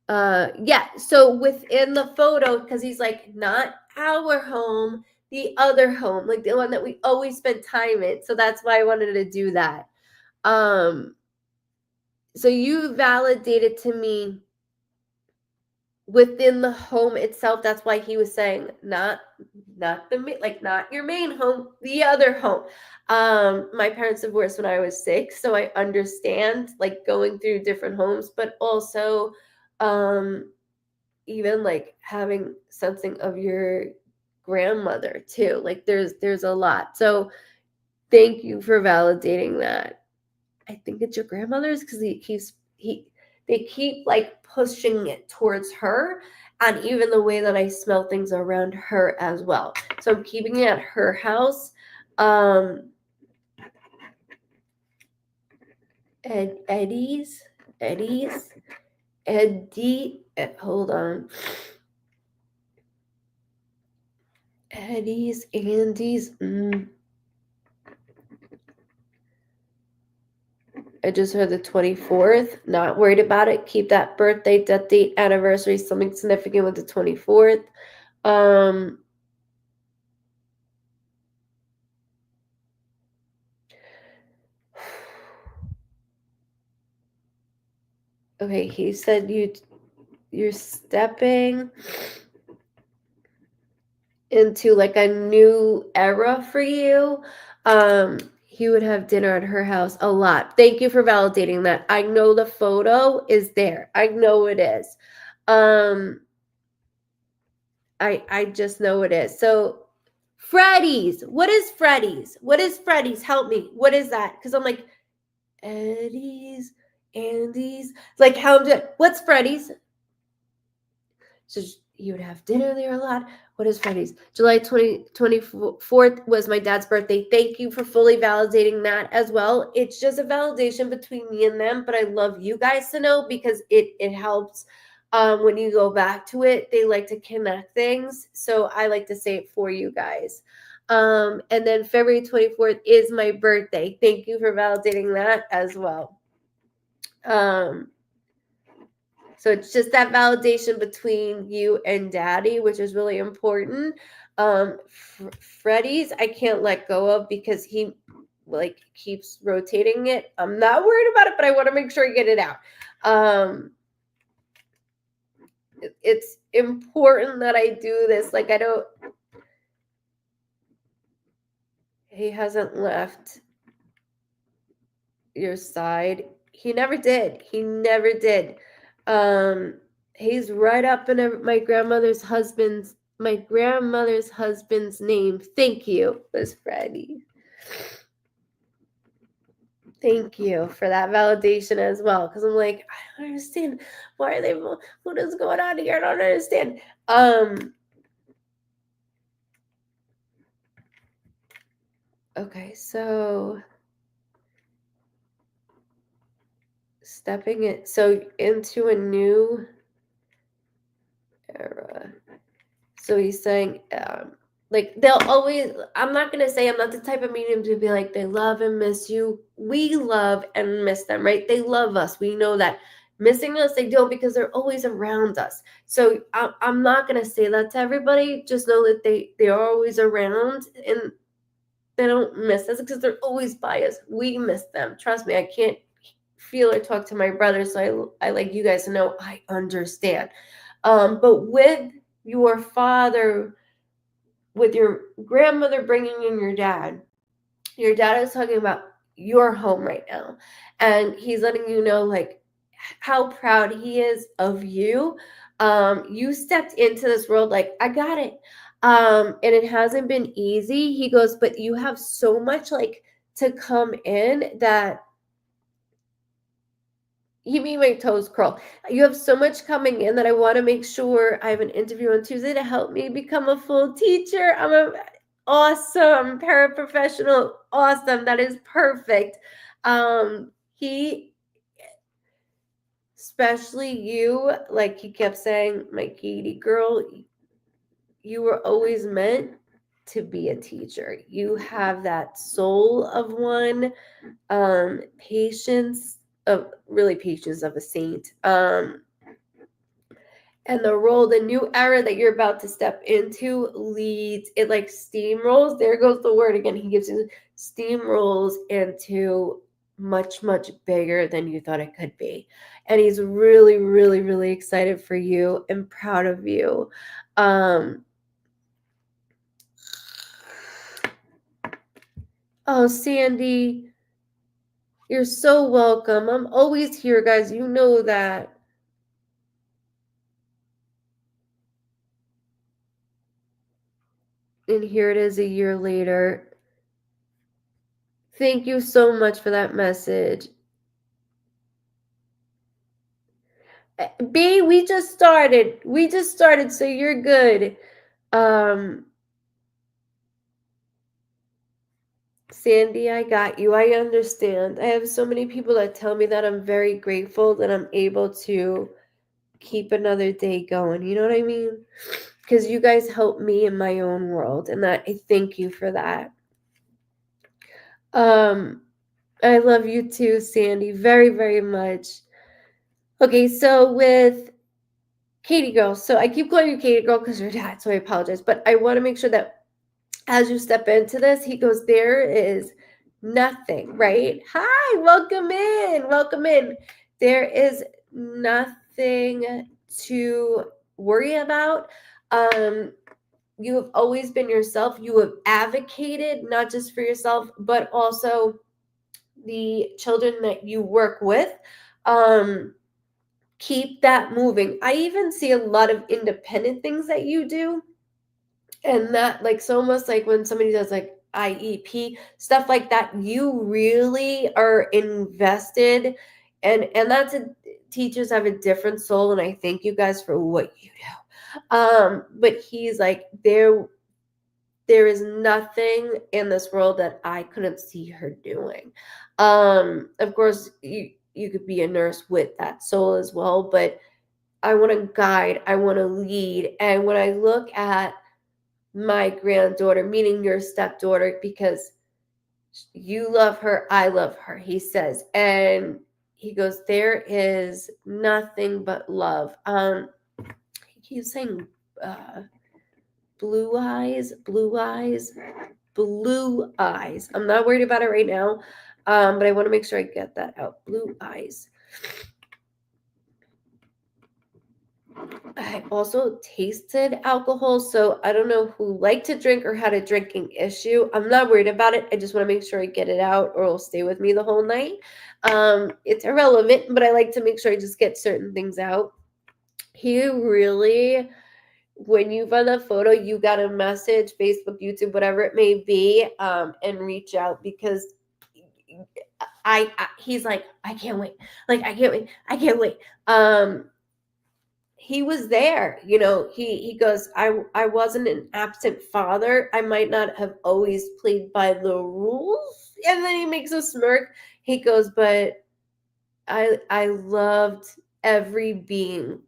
Yeah, so within the photo, because he's like, not our home, the other home, like the one that we always spend time in. So that's why I wanted to do that. So you validated to me within the home itself. That's why he was saying not your main home, the other home. My parents divorced when I was 6, so I understand like going through different homes, but also even like having something of your grandmother too. Like there's a lot. So thank you for validating that. I think it's your grandmother's, because they keep like pushing it towards her, and even the way that I smell things around her as well. So I'm keeping it at her house. Eddie's, hold on. Andy's. I just heard the 24th. Not worried about it. Keep that birthday, death date, anniversary, something significant with the 24th. Okay, he said you're stepping into like a new era for you. He would have dinner at her house a lot. Thank you for validating that. I know the photo is there. I know it is. I just know it is. So Freddy's. What is Freddy's? What is Freddy's? Help me. What is that? Because I'm like, Eddie's, Andy's. Like how I'm doing. What's Freddy's? So you would have dinner there a lot. What is Freddy's? July 24th was my dad's birthday. Thank you for fully validating that as well. It's just a validation between me and them, but I love you guys to know, because it helps. When you go back to it, they like to connect things. So I like to say it for you guys. And then February 24th is my birthday. Thank you for validating that as well. So it's just that validation between you and Daddy, which is really important. Freddy's, I can't let go of because he like keeps rotating it. I'm not worried about it, but I want to make sure I get it out. It's important that I do this. Like he hasn't left your side. He never did. He's right up in my grandmother's husband's name. Thank you, was Freddie. Thank you for that validation as well. Because I'm like, I don't understand. Why are they, what is going on here? I don't understand. Okay, so stepping it so into a new era. So he's saying, like they'll always. I'm not gonna say I'm not the type of medium to be like they love and miss you. We love and miss them, right? They love us. We know that. Missing us, they don't because they're always around us. So I'm not gonna say that to everybody. Just know that they are always around and they don't miss us because they're always by us. We miss them. Trust me, I can't feel or talk to my brother, so I like you guys to know I understand. But with your father, with your grandmother bringing in your dad is talking about your home right now, and he's letting you know like how proud he is of you. You stepped into this world like I got it, and it hasn't been easy. He goes, but you have so much like to come in that you made my toes curl. You have so much coming in that I want to make sure. I have an interview on Tuesday to help me become a full teacher. I'm a awesome paraprofessional. Awesome. That is perfect. He, especially you, like he kept saying, my Katie girl, you were always meant to be a teacher. You have that soul of one, patience of really patience of a saint. And the new era that you're about to step into leads, it like steamrolls. There goes the word again. He gives you steamrolls into much, much bigger than you thought it could be. And he's really, really, really excited for you and proud of you. Oh, Sandy, you're so welcome. I'm always here, guys. You know that. And here it is a year later. Thank you so much for that message. B, we just started. So you're good. Sandy, I got you. I understand. I have so many people that tell me that. I'm very grateful that I'm able to keep another day going. You know what I mean? Because you guys help me in my own world, and that I thank you for that. I love you too, Sandy, very, very much. Okay, so with Katie girl, so I keep calling you Katie girl because you're dad, so I apologize, but I want to make sure that as you step into this, he goes, there is nothing, right? Hi, welcome in. There is nothing to worry about. You have always been yourself. You have advocated not just for yourself, but also the children that you work with. Keep that moving. I even see a lot of independent things that you do, and that like so almost like when somebody does like IEP stuff like that, you really are invested, and that's a teachers have a different soul, and I thank you guys for what you do. But he's like there is nothing in this world that I couldn't see her doing. Of course, you could be a nurse with that soul as well, but I want to guide, I want to lead. And when I look at my granddaughter, meaning your stepdaughter, because you love her, I love her, he says. And he goes, there is nothing but love. He keeps saying blue eyes. I'm not worried about it right now, but I want to make sure I get that out. Blue eyes. I also tasted alcohol, so I don't know who liked to drink or had a drinking issue. I'm not worried about it. I just want to make sure I get it out or it'll stay with me the whole night. It's irrelevant, but I like to make sure I just get certain things out. He really, when you find that photo, you got a message, Facebook, YouTube, whatever it may be, and reach out because he's like, I can't wait. Like, I can't wait. I can't wait. He was there, he goes, I wasn't an absent father. I might not have always played by the rules. And then he makes a smirk. He goes, but I loved every being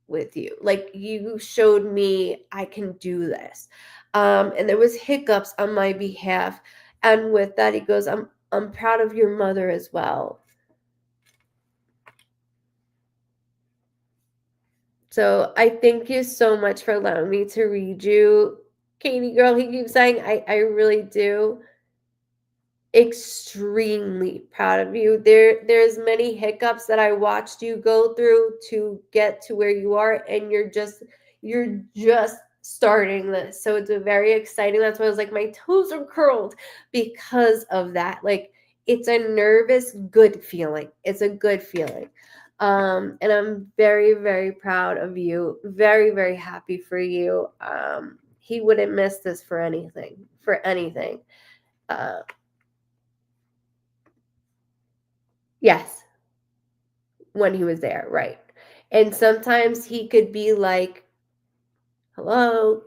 with you. Like, you showed me I can do this. And there was hiccups on my behalf. And with that, he goes, I'm proud of your mother as well. So I thank you so much for allowing me to read you. Katie girl, he keeps saying, I really do. Extremely proud of you. There's many hiccups that I watched you go through to get to where you are, and you're just starting this. So it's a very exciting. That's why I was like, my toes are curled because of that. Like, it's a nervous, good feeling. It's a good feeling. And I'm very, very proud of you. Very, very happy for you. He wouldn't miss this for anything. For anything. Yes, when he was there, right. And sometimes he could be like, hello,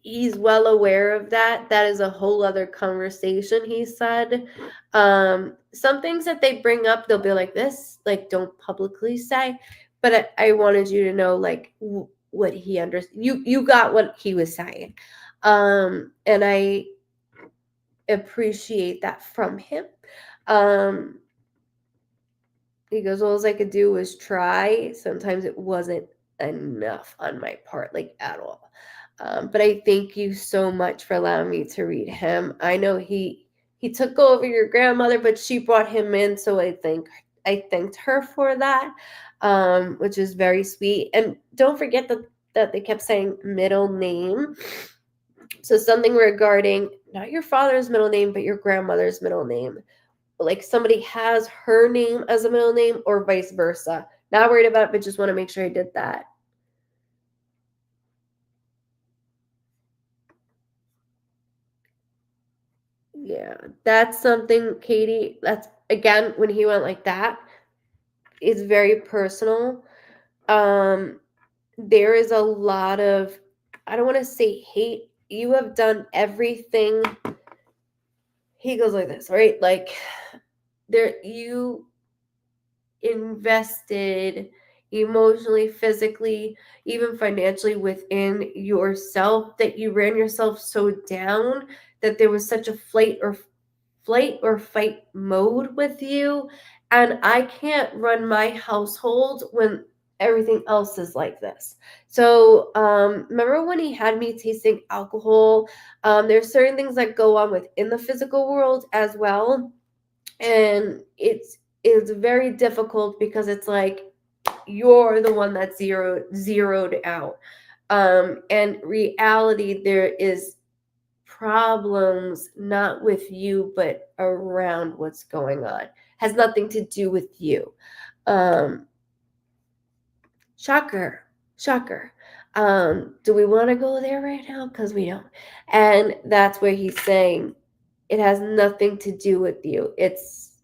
he's well aware of that. That is a whole other conversation, he said. Some things that they bring up, they'll be like this, like, don't publicly say. But I wanted you to know, like, what he understood. You got what he was saying. And I appreciate that from him. He goes, all I could do was try. Sometimes it wasn't enough on my part, like, at all. But I thank you so much for allowing me to read him. I know he took over your grandmother, but she brought him in, so I thanked her for that, which is very sweet. And don't forget that they kept saying middle name. So something regarding not your father's middle name, but your grandmother's middle name. Like, somebody has her name as a middle name or vice versa. Not worried about it, but just want to make sure I did that. Yeah, that's something, Katie, that's, again, when he went like that, it's very personal. There is a lot of, I don't want to say hate. You have done everything. He goes like this, right? Like, you invested emotionally, physically, even financially within yourself, that you ran yourself so down that there was such a flight or fight mode with you. And I can't run my household when everything else is like this. So remember when he had me tasting alcohol? There's certain things that go on within the physical world as well. And it's very difficult because it's like you're the one that's zeroed out. And reality, there is problems not with you but around what's going on. Has nothing to do with you. Shocker. Do we want to go there right now? Because we don't. And that's where he's saying it has nothing to do with you. It's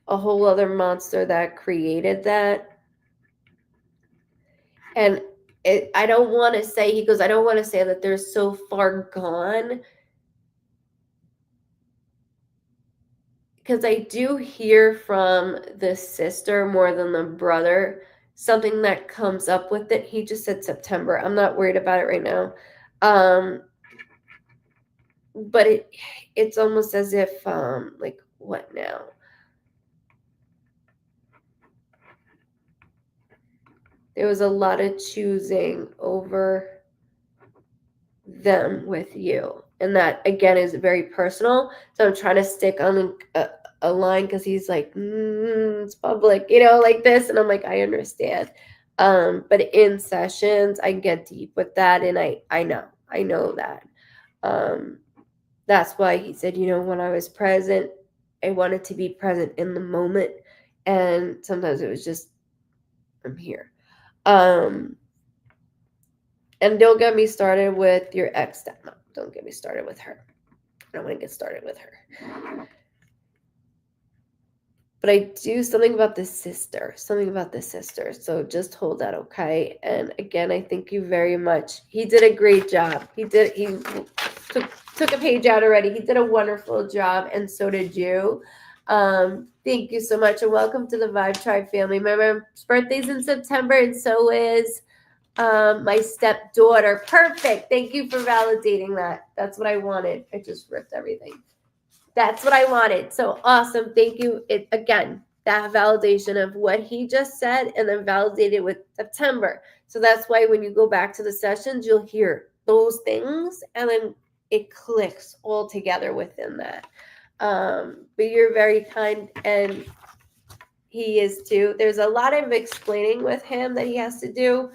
a whole other monster that created that. And I don't want to say, he goes, I don't want to say that they're so far gone, because I do hear from the sister more than the brother something that comes up with it. He just said September. I'm not worried about it right now. But it's almost as if like, what now? There was a lot of choosing over them with you, and that again is very personal. So I'm trying to stick on a line because he's like, it's public, like this, and I'm like, I understand. But in sessions I get deep with that, and I know that. That's why he said, when I was present, I wanted to be present in the moment, and sometimes it was just, I'm here. And don't get me started with your ex stepmom. Don't get me started with her. I don't want to get started with her. But I do something about the sister. So just hold that, okay? And again, I thank you very much. He did a great job. He took a page out already. He did a wonderful job, and so did you. Thank you so much, and welcome to the Vibe Tribe family. My mom's birthday's in September, and so is my stepdaughter. Perfect. Thank you for validating that. That's what I wanted. I just ripped everything. That's what I wanted. So awesome. Thank you. It again, that validation of what he just said and then validated with September. So that's why when you go back to the sessions, you'll hear those things and then it clicks all together within that. But you're very kind and he is too. There's a lot of explaining with him that he has to do,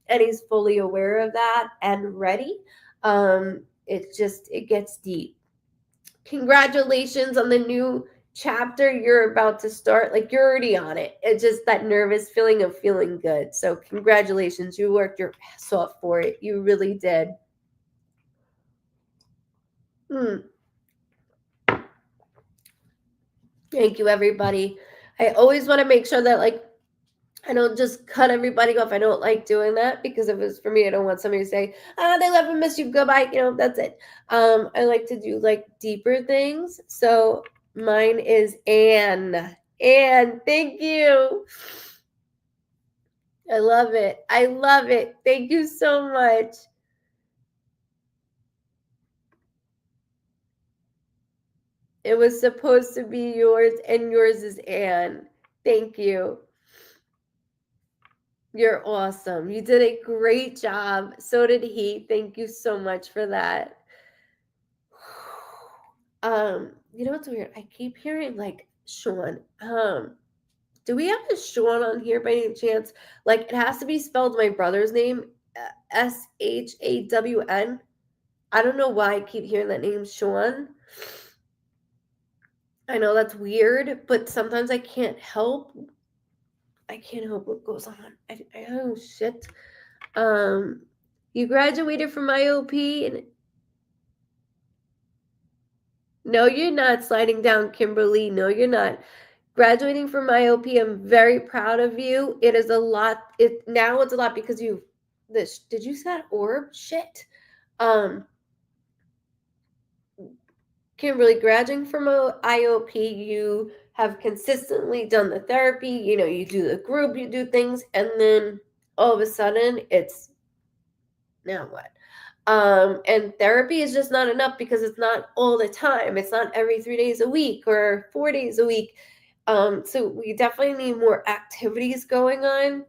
and he's fully aware of that and ready. It gets deep. Congratulations on the new chapter you're about to start. Like you're already on it. It's just that nervous feeling of feeling good. So congratulations. You worked your ass off for it. You really did. Thank you, everybody. I always want to make sure that like I don't just cut everybody off. I don't like doing that because if it's for me, I don't want somebody to say, they love and miss you, goodbye. That's it. I like to do like deeper things. So mine is Anne. Anne, thank you. I love it. I love it. Thank you so much. It was supposed to be yours, and yours is Anne. Thank you. You're awesome. You did a great job. So did he. Thank you so much for that. You know what's weird? I keep hearing like Sean. Do we have a Sean on here by any chance? Like it has to be spelled my brother's name, Shawn. I don't know why I keep hearing that name, Sean. I know that's weird, but sometimes I can't help. What goes on. Oh shit. You graduated from IOP and no, you're not sliding down, Kimberly. No, you're not. Graduating from IOP, I'm very proud of you. It is a lot. It's a lot because did you say that orb? Shit. Kimberly, graduating from IOP, you have consistently done the therapy, you do the group, you do things, and then all of a sudden it's now what? And therapy is just not enough because it's not all the time. It's not every 3 days a week or 4 days a week. So we definitely need more activities going on.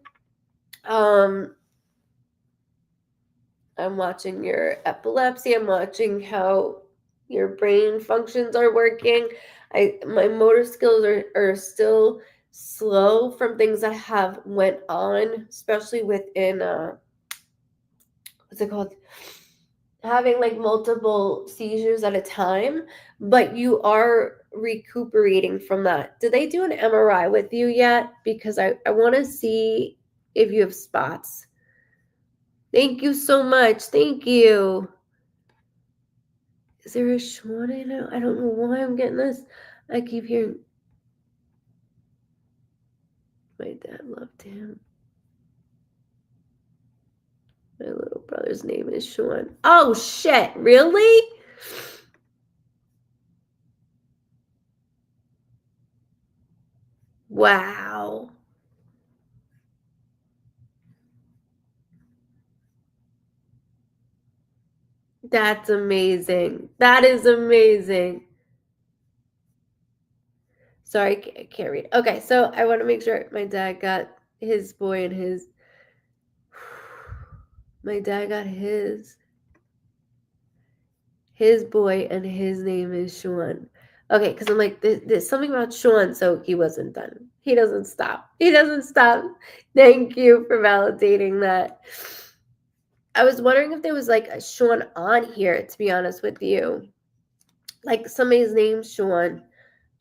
I'm watching your epilepsy. I'm watching how your brain functions are working. My motor skills are still slow from things that have went on, especially within what's it called? Having like multiple seizures at a time, but you are recuperating from that. Did they do an MRI with you yet? Because I want to see if you have spots. Thank you so much. Thank you. Is there a Sean I know? I don't know why I'm getting this. I keep hearing my dad loved him. My little brother's name is Sean. Oh shit, really? Wow. That's amazing. That is amazing. Sorry, I can't read. Okay, so I want to make sure my dad got his boy and his. My dad got his boy and his name is Sean. Okay, because I'm like, there's something about Sean, so he wasn't done. He doesn't stop. He doesn't stop. Thank you for validating that. I was wondering if there was like a Sean on here, to be honest with you. Like somebody's name's Sean.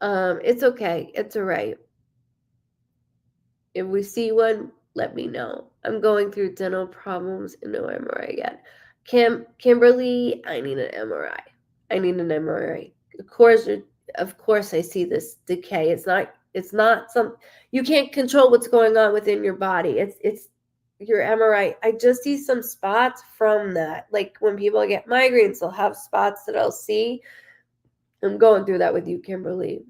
It's okay. It's all right. If we see one, let me know. I'm going through dental problems and no MRI yet. Kimberly, I need an MRI. Of course I see this decay. It's It's not you can't control what's going on within your body. It's your MRI. I just see some spots from that. Like when people get migraines, they'll have spots that I'll see. I'm going through that with you, Kimberly.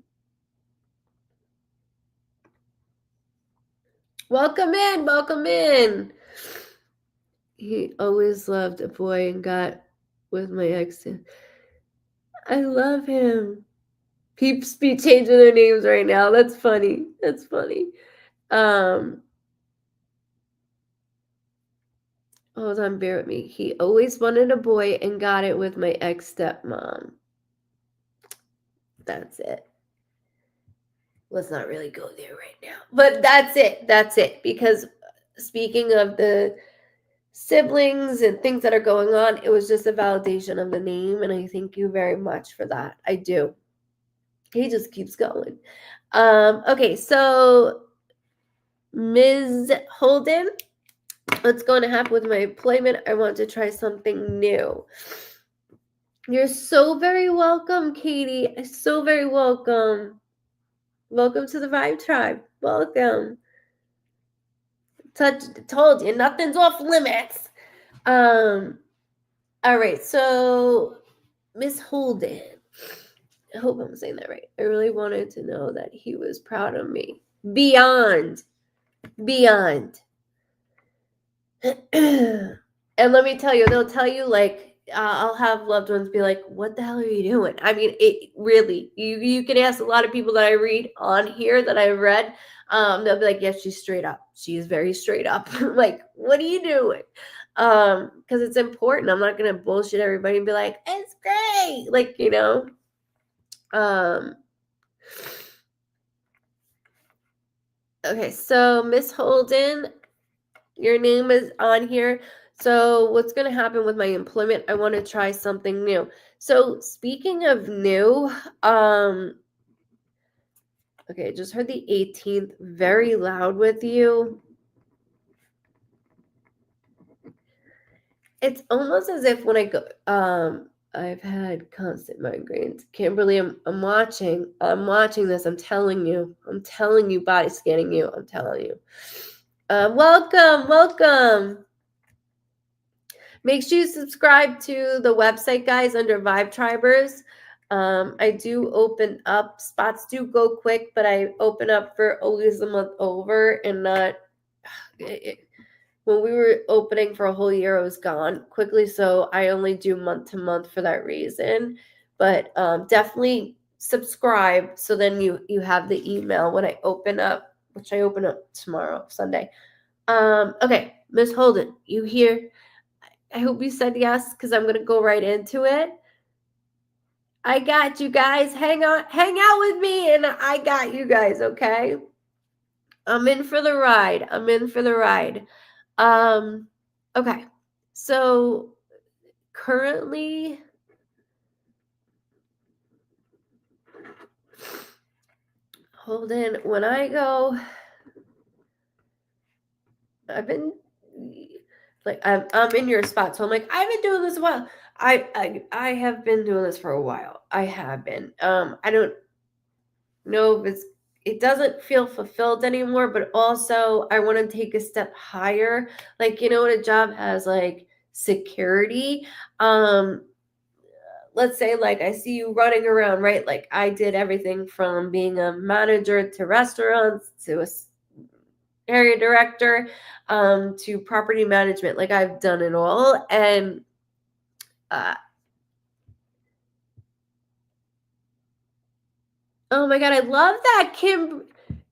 Welcome in, welcome in. He always loved a boy and got with my ex. I love him. Peeps be changing their names right now. That's funny. That's funny. Hold on, bear with me. He always wanted a boy and got it with my ex-stepmom. That's it. Let's not really go there right now. But that's it. That's it. Because speaking of the siblings and things that are going on, it was just a validation of the name, and I thank you very much for that. I do. He just keeps going. Okay, so Ms. Holden, what's going to happen with my employment? I want to try something new. You're so very welcome, Katie. So very welcome. Welcome to the Vibe Tribe. Welcome. Told you, nothing's off limits. All right, so Miss Holden. I hope I'm saying that right. I really wanted to know that he was proud of me. Beyond. And let me tell you, they'll tell you like, I'll have loved ones be like, what the hell are you doing? I mean, it really, you can ask a lot of people that I read on here that I've read. They'll be like, yes, she's straight up. She is very straight up. Like, what are you doing? Because it's important. I'm not going to bullshit everybody and be like, it's great. Like, you know, okay. So Miss Holden, your name is on here. So what's going to happen with my employment? I want to try something new. So speaking of new, okay, just heard the 18th very loud with you. It's almost as if when I go, I've had constant migraines. Kimberly, I'm watching this. I'm telling you, body scanning you. I'm telling you. Welcome. Make sure you subscribe to the website, guys, under Vibe Tribers. I do open up. Spots do go quick, but I open up for always a month over and not. When we were opening for a whole year, it was gone quickly. So I only do month to month for that reason. But definitely subscribe so then you have the email when I open up, which I open up tomorrow, Sunday. Okay, Miss Holden, you here? I hope you said yes, because I'm going to go right into it. I got you guys. Hang out with me, and I got you guys, okay? I'm in for the ride. Okay. So currently, Holden, when I go, I've been like I'm in your spot, so I'm like I've been doing this a while. I have been doing this for a while. I have been. I don't know if it doesn't feel fulfilled anymore, but also I want to take a step higher. Like, you know, when a job has like security, let's say like I see you running around, right? Like I did everything from being a manager to restaurants to a area director to property management. Like I've done it all. And oh my God, I love that,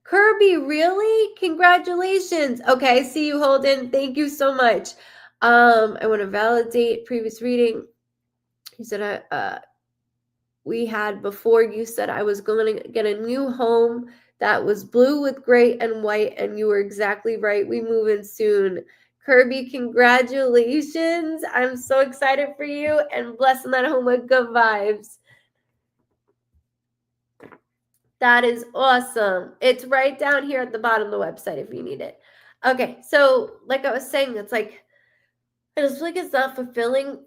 Kirby, really? Congratulations. Okay, see you, Holden. Thank you so much. I want to validate previous reading. You said we had before, you said I was going to get a new home that was blue with gray and white, and you were exactly right. We move in soon. Kirby, congratulations. I'm so excited for you, and blessing that home with good vibes. That is awesome. It's right down here at the bottom of the website if you need it. Okay, so like I was saying, it's like, I just feel like it's not fulfilling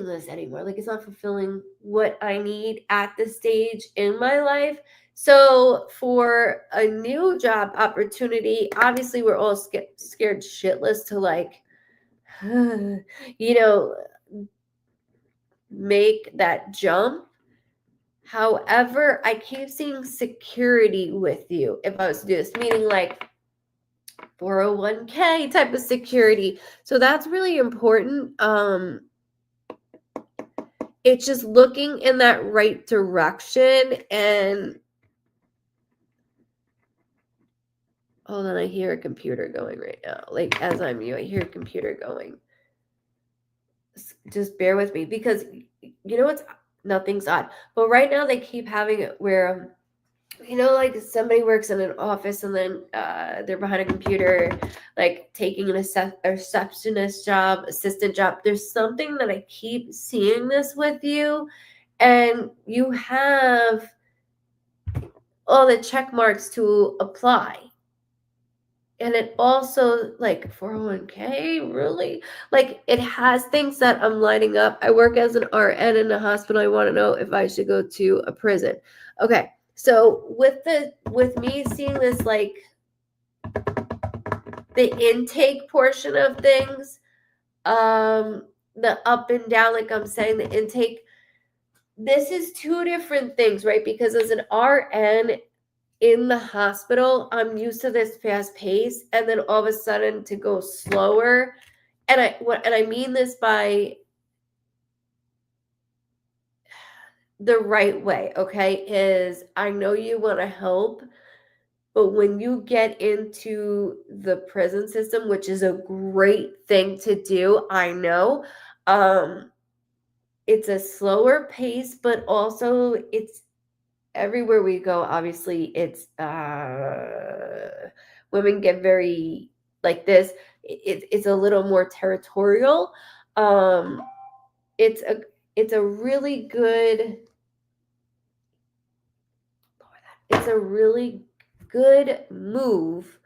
this anymore. Like it's not fulfilling what I need at this stage in my life. So for a new job opportunity, obviously we're all scared shitless to like, you know, make that jump. However, I keep seeing security with you if I was to do this, meaning like 401k type of security. So that's really important. It's just looking in that right direction. And hold on, I hear a computer going right now. Like as I'm you, I hear a computer going. Just bear with me because you know what's nothing's odd. But right now they keep having it where like somebody works in an office and then they're behind a computer, like taking a receptionist job, assistant job. There's something that I keep seeing this with you, and you have all the check marks to apply. And it also, like, 401k, really? Like, it has things that I'm lining up. I work as an RN in a hospital. I want to know if I should go to a prison. Okay, so with me seeing this, like, the intake portion of things, the up and down, like I'm saying, the intake, this is two different things, right? Because as an RN, in the hospital, I'm used to this fast pace, and then all of a sudden to go slower. And I mean this by the right way, okay? Is I know you want to help, but when you get into the prison system, which is a great thing to do, I know, it's a slower pace, but also it's everywhere we go, obviously it's women get very like this. It's a little more territorial. It's a really good move.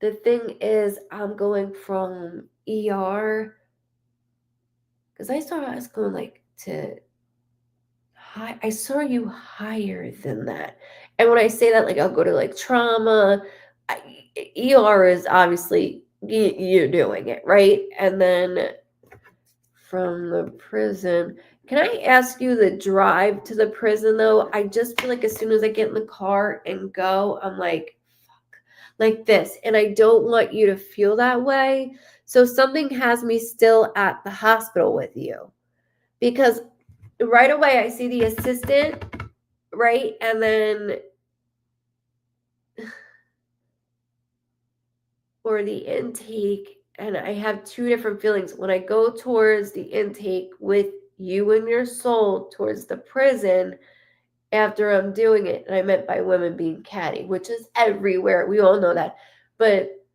The thing is, I'm going from ER because I was going like to I saw you higher than that. And when I say that, like, I'll go to like trauma. ER is obviously you're doing it, right? And then from the prison, can I ask you the drive to the prison though? I just feel like as soon as I get in the car and go, I'm like, fuck, like this. And I don't want you to feel that way. So something has me still at the hospital with you because right away I see the assistant, right? And then or the intake, and I have two different feelings. When I go towards the intake with you and your soul towards the prison after I'm doing it, and I meant by women being catty, which is everywhere. We all know that. But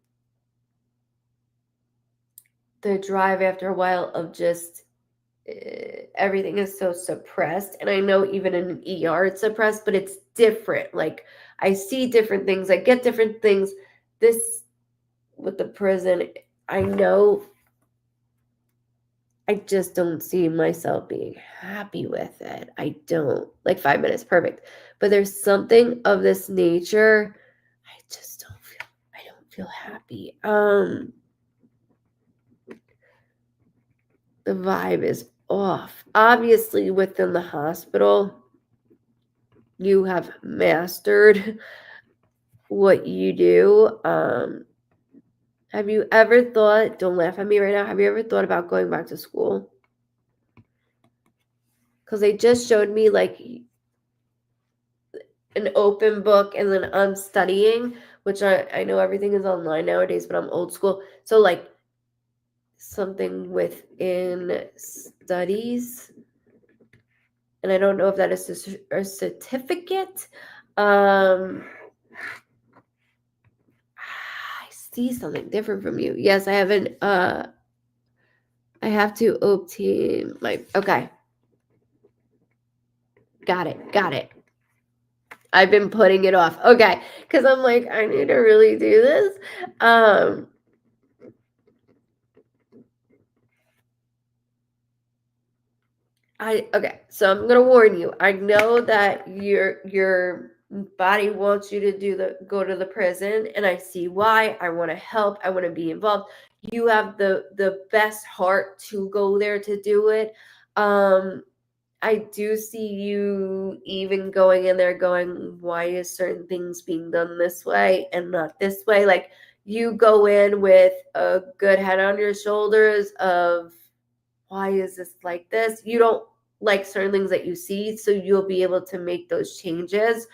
the drive after a while of just everything is so suppressed, and I know even in an ER it's suppressed, but it's different. Like I see different things, I get different things. This with the prison, I know I just don't see myself being happy with it. I don't. Like 5 minutes, perfect. But there's something of this nature. I don't feel happy. The vibe is off. Obviously, within the hospital, you have mastered what you do. Have you ever thought, don't laugh at me right now, have you ever thought about going back to school? Because they just showed me like an open book and then I'm studying, which I know everything is online nowadays, but I'm old school. So like something within studies. And I don't know if that is a certificate. I see something different from you. Yes, I haven't I have to obtain my okay. Got it. I've been putting it off. Okay. Because I'm like, I need to really do this. Okay, so I'm gonna warn you. I know that you're body wants you to go to the prison, and I see why. I want to help. I want to be involved. You have the best heart to go there to do it. I do see you even going in there going, why is certain things being done this way and not this way? Like, you go in with a good head on your shoulders of, why is this like this? You don't like certain things that you see, so you'll be able to make those changes.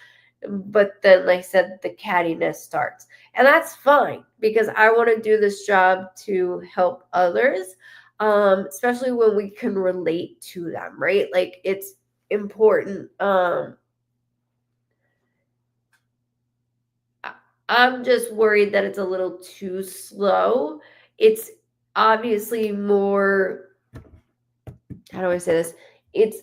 But then, like I said, the cattiness starts. And that's fine, because I want to do this job to help others, especially when we can relate to them, right? Like, it's important. I'm just worried that it's a little too slow. It's obviously more, how do I say this? It's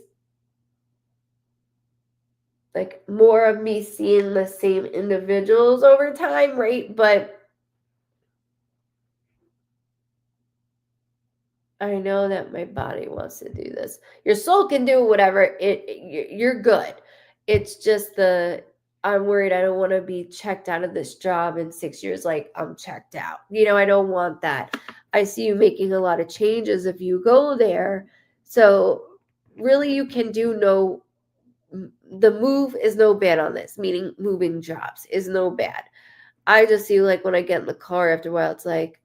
like more of me seeing the same individuals over time, right? But I know that my body wants to do this. Your soul can do whatever. You're good. It's just I'm worried I don't want to be checked out of this job in 6 years. Like, I'm checked out. I don't want that. I see you making a lot of changes if you go there. So really, you can do the move is no bad on this, meaning moving jobs is no bad. I just see, like, when I get in the car after a while, it's like,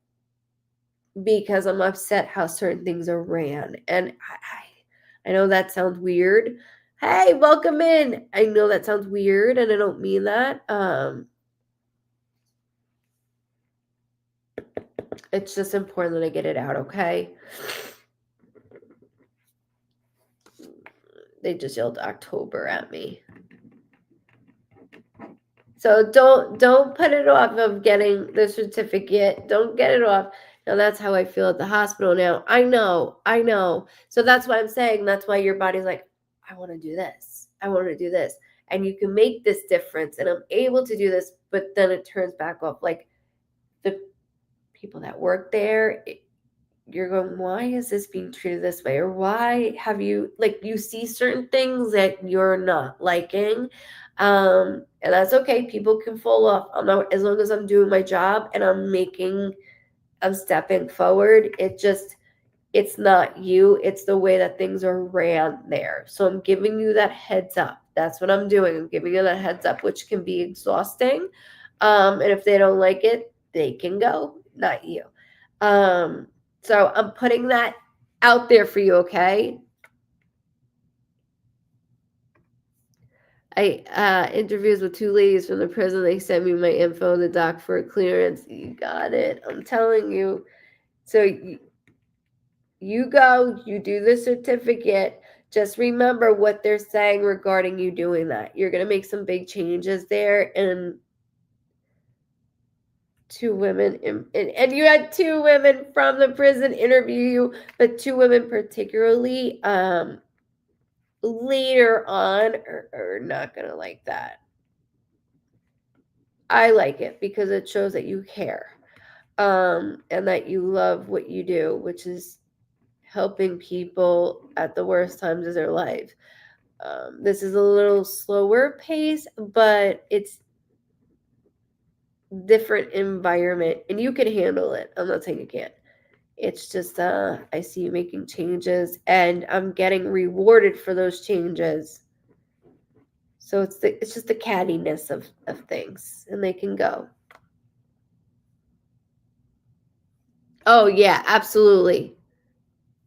because I'm upset how certain things are ran. And I know that sounds weird. Hey, welcome in. I know that sounds weird, and I don't mean that. It's just important that I get it out, okay? They just yelled October at me. So don't put it off of getting the certificate. Don't get it off. Now, that's how I feel at the hospital now. I know. So that's why I'm saying, that's why your body's like, I want to do this. I want to do this. And you can make this difference, and I'm able to do this, but then it turns back off. Like, the people that work there, you're going, why is this being treated this way? Or why have you, like, you see certain things that you're not liking. And that's okay. People can fall off. I'm not, as long as I'm doing my job and I'm stepping forward. It's not you. It's the way that things are ran there. So I'm giving you that heads up. That's what I'm doing. I'm giving you that heads up, which can be exhausting. And if they don't like it, they can go, not you. So I'm putting that out there for you, okay? I interviews with 2 ladies from the prison. They sent me my info, the doc for clearance. You got it. I'm telling you. So you go, you do the certificate. Just remember what they're saying regarding you doing that. You're going to make some big changes there. And 2 women, and you had 2 women from the prison interview you, but 2 women particularly, later on are not going to like that. I like it because it shows that you care, and that you love what you do, which is helping people at the worst times of their life. This is a little slower pace, but it's different environment, and you can handle it. I'm not saying you can't. It's just I see you making changes, and I'm getting rewarded for those changes. So it's just the cattiness of things, and they can go. Oh yeah, absolutely.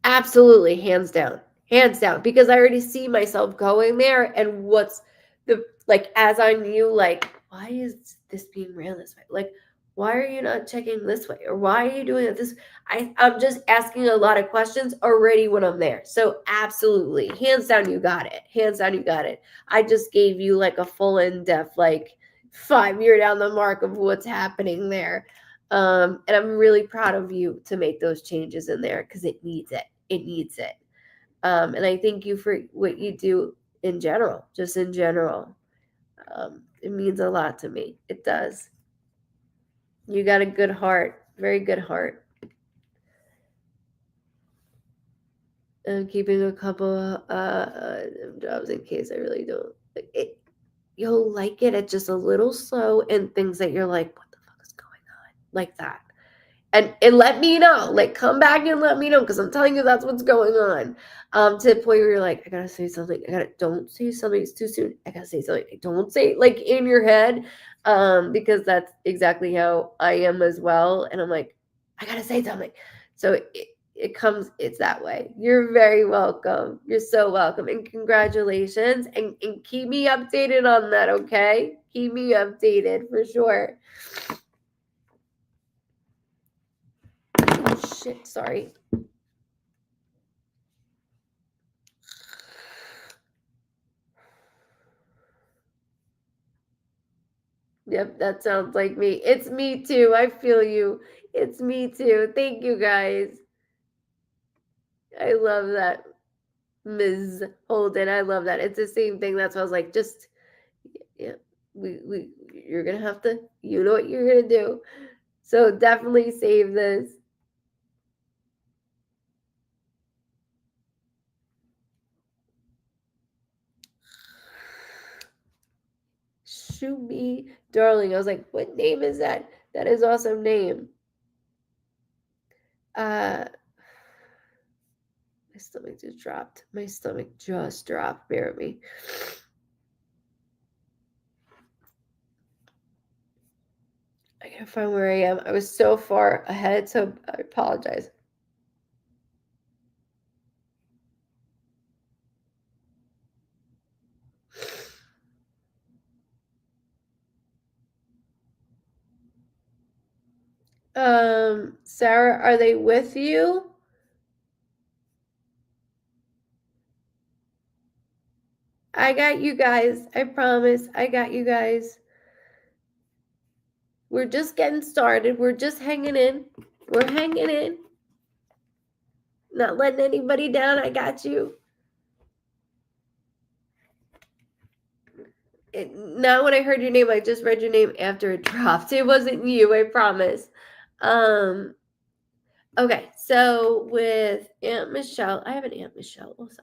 Absolutely, hands down. Hands down. Because I already see myself going there, and what's the, like, as I knew, like, why is this being ran this way? Like, why are you not checking this way? Or why are you doing it this? I'm just asking a lot of questions already when I'm there. So absolutely. Hands down, you got it. Hands down, you got it. I just gave you like a full in-depth, like 5-year down the mark of what's happening there. And I'm really proud of you to make those changes in there, because it needs it. It needs it. And I thank you for what you do in general, just in general. It means a lot to me. It does. You got a good heart, very good heart. I'm keeping a couple jobs in case I really don't. you'll like it. It's just a little slow and things that you're like, what the fuck is going on? Like that. And let me know. Like, come back and let me know, because I'm telling you that's what's going on. To the point where you're like, I gotta say something. Don't say something. It's too soon. I gotta say something. Don't say it, like, in your head. Because that's exactly how I am as well. And I'm like, I gotta say something. So it's that way. You're very welcome. You're so welcome. And congratulations. And keep me updated on that, okay? Keep me updated for sure. Oh, shit, sorry. Yep, that sounds like me. It's me too. I feel you. It's me too. Thank you guys. I love that, Ms. Holden. I love that. It's the same thing. That's why I was like, just yeah, you're gonna have to, you know what you're gonna do. So definitely save this. Shoot me, darling. I was like, what name is that? That is awesome name. My stomach just dropped. My stomach just dropped. Bear with me. I gotta find where I am. I was so far ahead, so I apologize. Sarah, are they with you? I got you guys. I promise. I got you guys. We're just getting started. We're just hanging in. We're hanging in. Not letting anybody down. I got you. Now when I heard your name, I just read your name after it dropped. It wasn't you, I promise. Okay, so with Aunt Michelle, I have an Aunt Michelle also.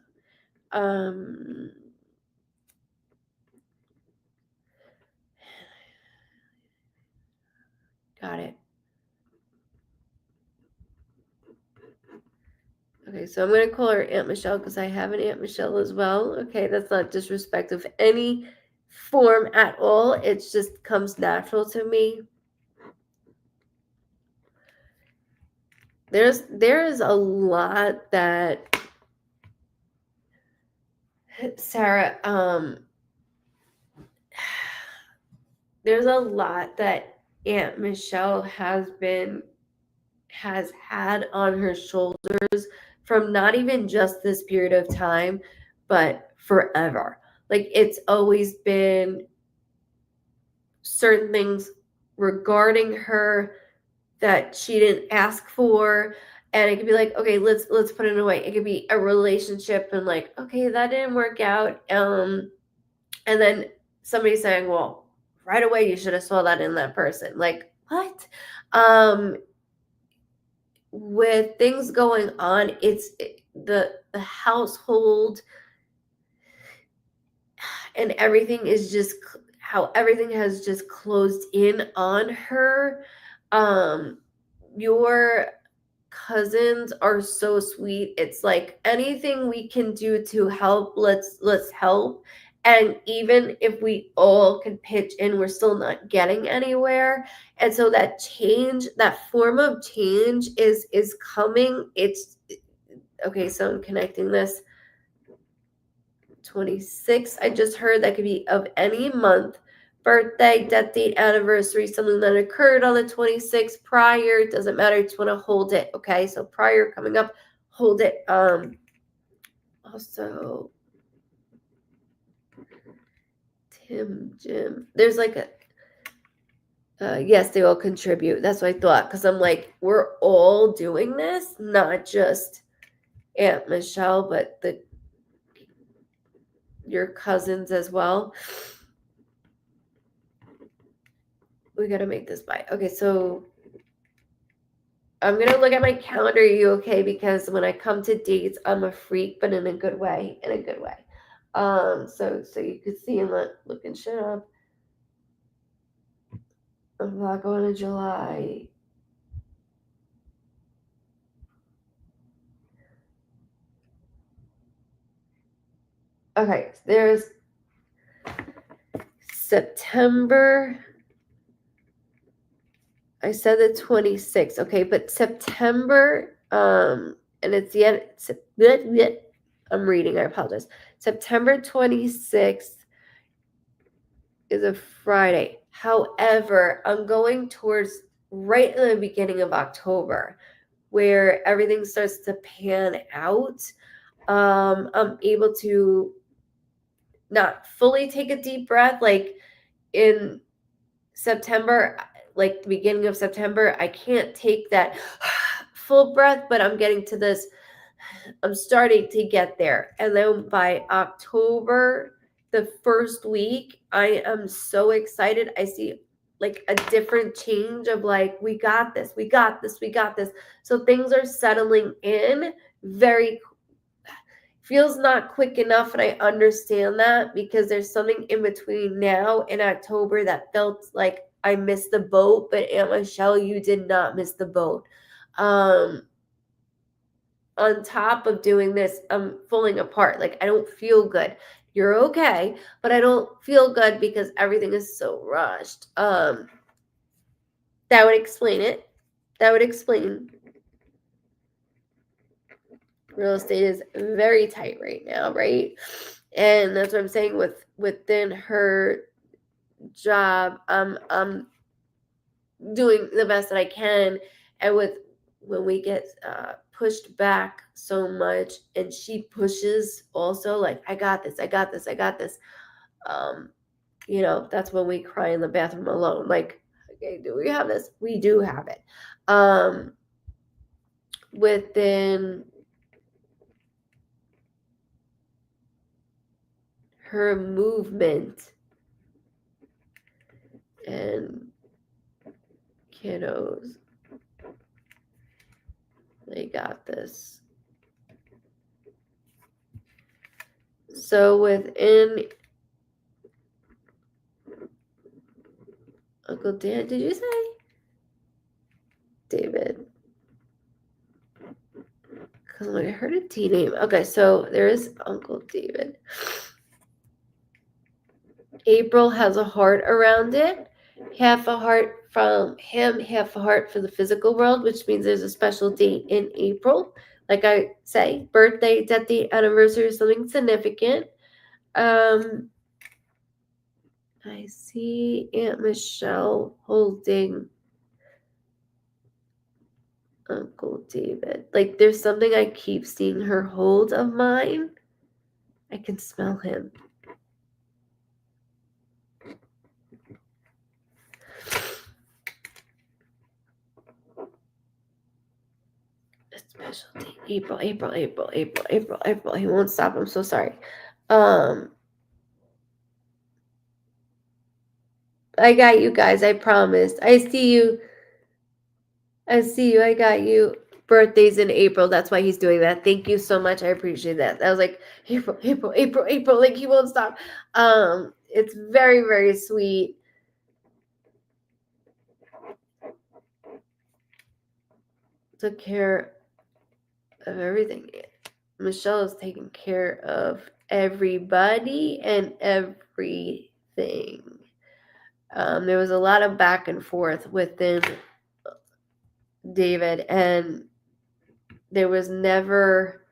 Got it. Okay, so I'm going to call her Aunt Michelle because I have an Aunt Michelle as well. Okay, that's not disrespect of any form at all. It just comes natural to me. There is a lot that Sarah, there's a lot that Aunt Michelle has had on her shoulders from not even just this period of time, but forever. Like, it's always been certain things regarding her that she didn't ask for, and it could be like, okay, let's put it away. It could be a relationship and like, okay, that didn't work out, and then somebody saying, well, right away you should have saw that in that person. Like, what? With things going on, it's the household and everything is just how everything has just closed in on her. Your cousins are so sweet. It's like, anything we can do to help, let's help. And even if we all can pitch in, we're still not getting anywhere. And so that change, that form of change is coming. It's okay. So I'm connecting this 26. I just heard that could be of any month, birthday, death date, anniversary, something that occurred on the 26th, prior, doesn't matter. Just want to hold it. Okay, so prior coming up, hold it. Also, Jim, there's like a yes, they all contribute. That's what I thought, because I'm like, we're all doing this, not just Aunt Michelle, but your cousins as well. We got to make this by. Okay, so I'm going to look at my calendar. Are you okay? Because when I come to dates, I'm a freak, but in a good way. In a good way. So you could see him looking shit up. I'm not going to July. Okay, there's September. I said the 26th. Okay, but September, and it's the end. I'm reading. I apologize. September 26th is a Friday. However, I'm going towards right in the beginning of October, where everything starts to pan out. I'm able to not fully take a deep breath, like in September, like the beginning of September, I can't take that full breath, but I'm getting to this. I'm starting to get there. And then by October, the first week, I am so excited. I see like a different change of like, we got this, we got this, we got this. So things are settling in very feels not quick enough, and I understand that because there's something in between now and October that felt like I missed the boat, but Aunt Michelle, you did not miss the boat. On top of doing this, I'm falling apart. Like I don't feel good. You're okay, but I don't feel good because everything is so rushed. That would explain it. That would explain real estate is very tight right now, right? And that's what I'm saying within her job, I'm doing the best that I can, and when we get pushed back so much, and she pushes also, like I got this, I got this, I got this. That's when we cry in the bathroom alone. Like, okay, do we have this? We do have it. Within her movement and kiddos, they got this. So within Uncle Dan, did you say? David. Because I heard a T name. Okay, so there is Uncle David. April has a heart around it. Half a heart from him, half a heart for the physical world, which means there's a special date in April. Like I say, birthday, death date, anniversary, something significant. I see Aunt Michelle holding Uncle David. Like there's something I keep seeing her hold of mine. I can smell him. Specialty. April. He won't stop. I'm so sorry. I got you guys. I promised. I see you. I got you. Birthdays in April. That's why he's doing that. Thank you so much. I appreciate that. I was like, April. Like he won't stop. It's very, very sweet. Took care of everything. Michelle is taking care of everybody and everything. There was a lot of back and forth within David, and there was never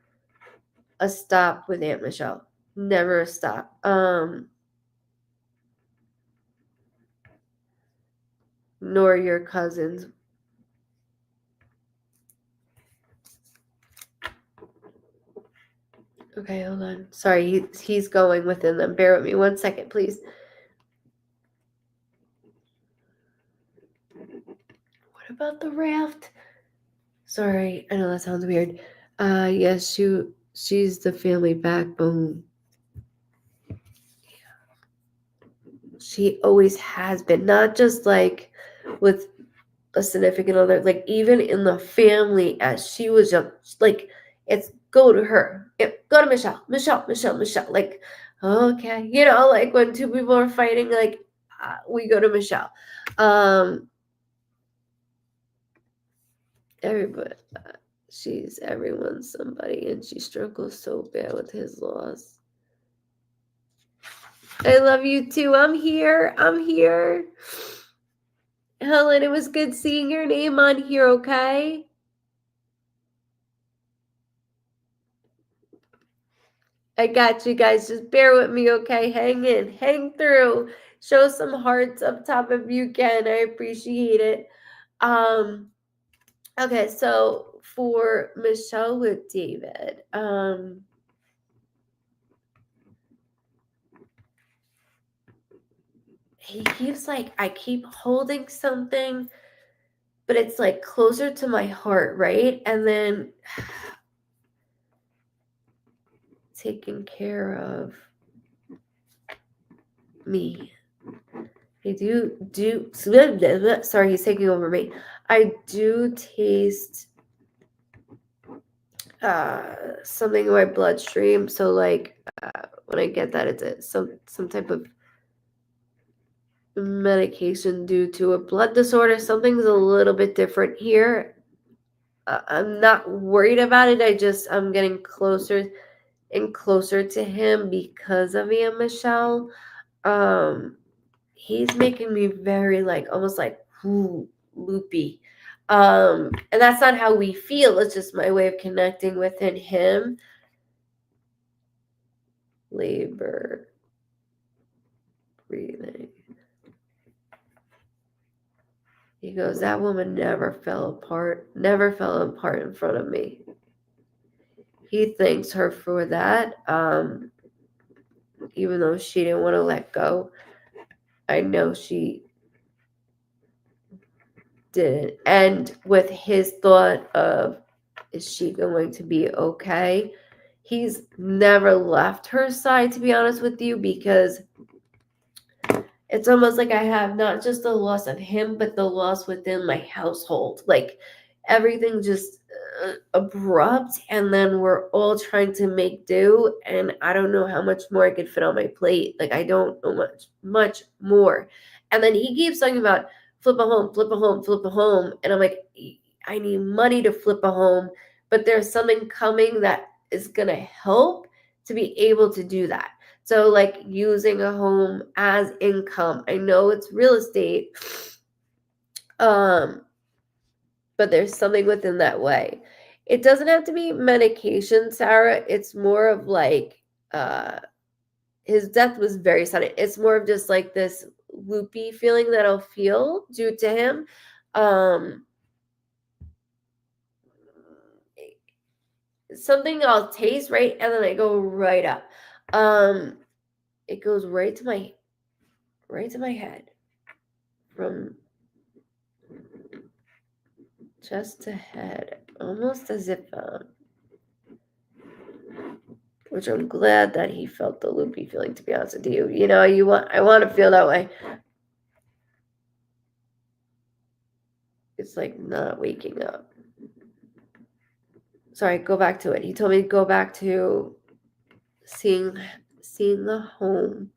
a stop with Aunt Michelle. Never a stop. Nor your cousins. Okay, hold on. Sorry, he's going within them. Bear with me 1 second, please. What about the raft? Sorry, I know that sounds weird. Yes, she's the family backbone. She always has been, not just like with a significant other, like even in the family as she was young, like it's go to her, go to Michelle. Like Okay. Like when two people are fighting, like we go to Michelle. Everybody, she's everyone's somebody, and she struggles so bad with his loss. I love you too. I'm here. Helen, it was good seeing your name on here, okay? I got you guys. Just bear with me, okay? Hang in. Hang through. Show some hearts up top if you can. I appreciate it. Okay, so for Michelle with David, he keeps I keep holding something, but it's like closer to my heart, right? And then taking care of me. I do sorry, he's taking over me. I do taste something in my bloodstream. So when I get that, it's some type of medication due to a blood disorder. Something's a little bit different here. I'm not worried about it. I'm getting closer and closer to him because of Aunt Michelle. He's making me very almost loopy. And that's not how we feel. It's just my way of connecting within him. Labor, breathing. He goes, that woman never fell apart in front of me. He thanks her for that. Even though she didn't want to let go, I know she did. And with his thought of, is she going to be okay? He's never left her side, to be honest with you, because it's almost like I have not just the loss of him, but the loss within my household. Everything just abrupt, and then we're all trying to make do, and I don't know how much more I could fit on my plate. I don't know much more. And then he keeps talking about flip a home, and I'm like, I need money to flip a home, but there's something coming that is gonna help to be able to do that. So using a home as income. I know it's real estate, but there's something within that way. It doesn't have to be medication, Sarah. It's more of his death was very sudden. It's more of just this loopy feeling that I'll feel due to him. Something I'll taste, right? And then I go right up. It goes right to my head, from chest to head, almost as if which I'm glad that he felt the loopy feeling, to be honest with you. I want to feel that way. It's not waking up. Sorry, go back to it. He told me to go back to seeing the home.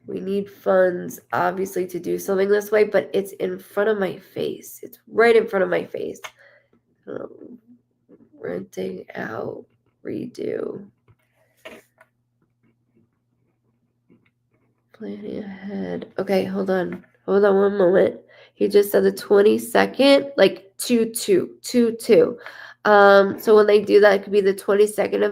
We need funds, obviously, to do something this way, but it's in front of my face. It's right in front of my face. Renting out, redo. Planning ahead. Okay, hold on one moment. He just said the 22nd, 2/2. So when they do that, it could be the 22nd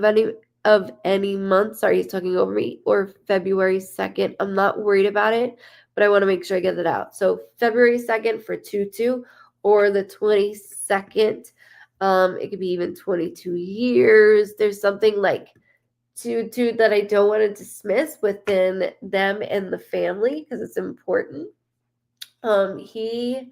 of any month. Sorry, he's talking over me. Or February 2nd. I'm not worried about it, but I want to make sure I get it out. So February 2nd for 2/2, or the 22nd. It could be even 22 years. There's something 2/2 that I don't want to dismiss within them and the family, because it's important. He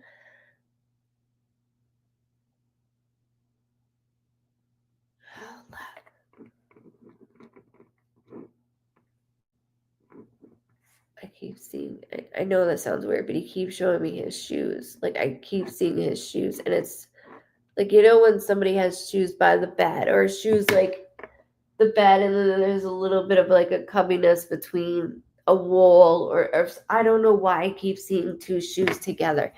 I keep seeing, I know that sounds weird, but he keeps showing me his shoes. I keep seeing his shoes, and it's when somebody has shoes by the bed, or shoes the bed, and then there's a little bit of like a cubbiness between a wall, or I don't know why I keep seeing two shoes together.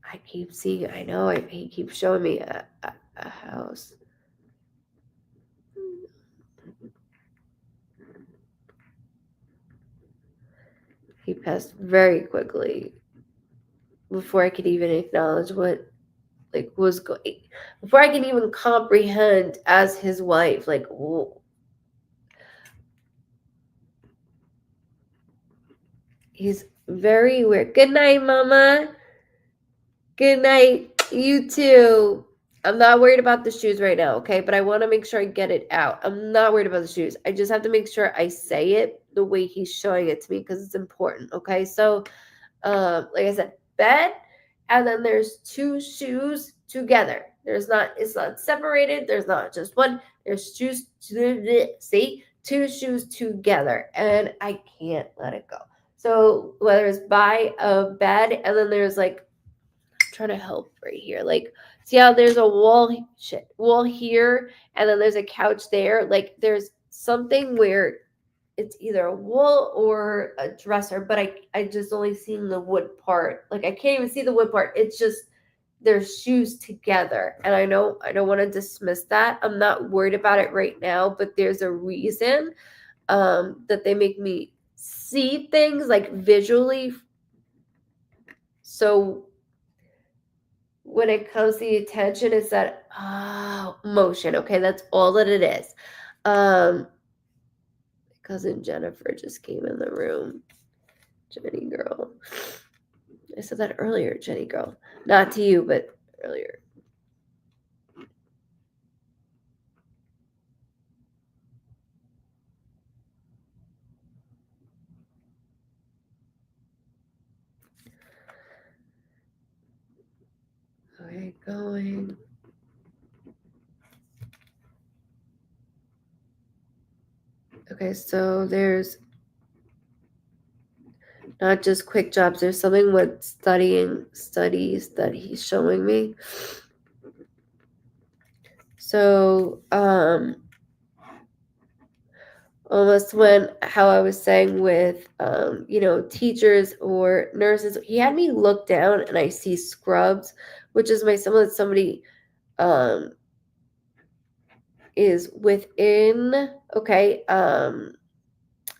I keep seeing, I know, he keeps showing me a house. He passed very quickly before I could even acknowledge what like was going, before I can even comprehend as his wife, like, he's very weird. Good night, Mama. Good night. You too. I'm not worried about the shoes right now, okay? But I want to make sure I get it out. I'm not worried about the shoes. I just have to make sure I say it the way he's showing it to me because it's important, okay? So, like I said, bed, and then there's two shoes together. It's not separated. There's not just one. There's shoes, see? Two shoes together, and I can't let it go. So whether it's by a bed, and then there's like, trying to help right here. Like, see how there's a wall here, and then there's a couch there. Like, there's something where it's either a wall or a dresser, but I just only seen the wood part. Like, I can't even see the wood part. It's just there's shoes together, and I know I don't want to dismiss that. I'm not worried about it right now, but there's a reason that they make me see things like visually. So when it comes to the attention, it's that motion. Okay, that's all that it is. Cousin Jennifer just came in the room. Jenny girl. I said that earlier, Jenny girl. Not to you, but earlier. Okay, going. Okay, so there's not just quick jobs. There's something with studies that he's showing me. So, almost when how I was saying with teachers or nurses, he had me look down and I see scrubs, which is my symbol that somebody is within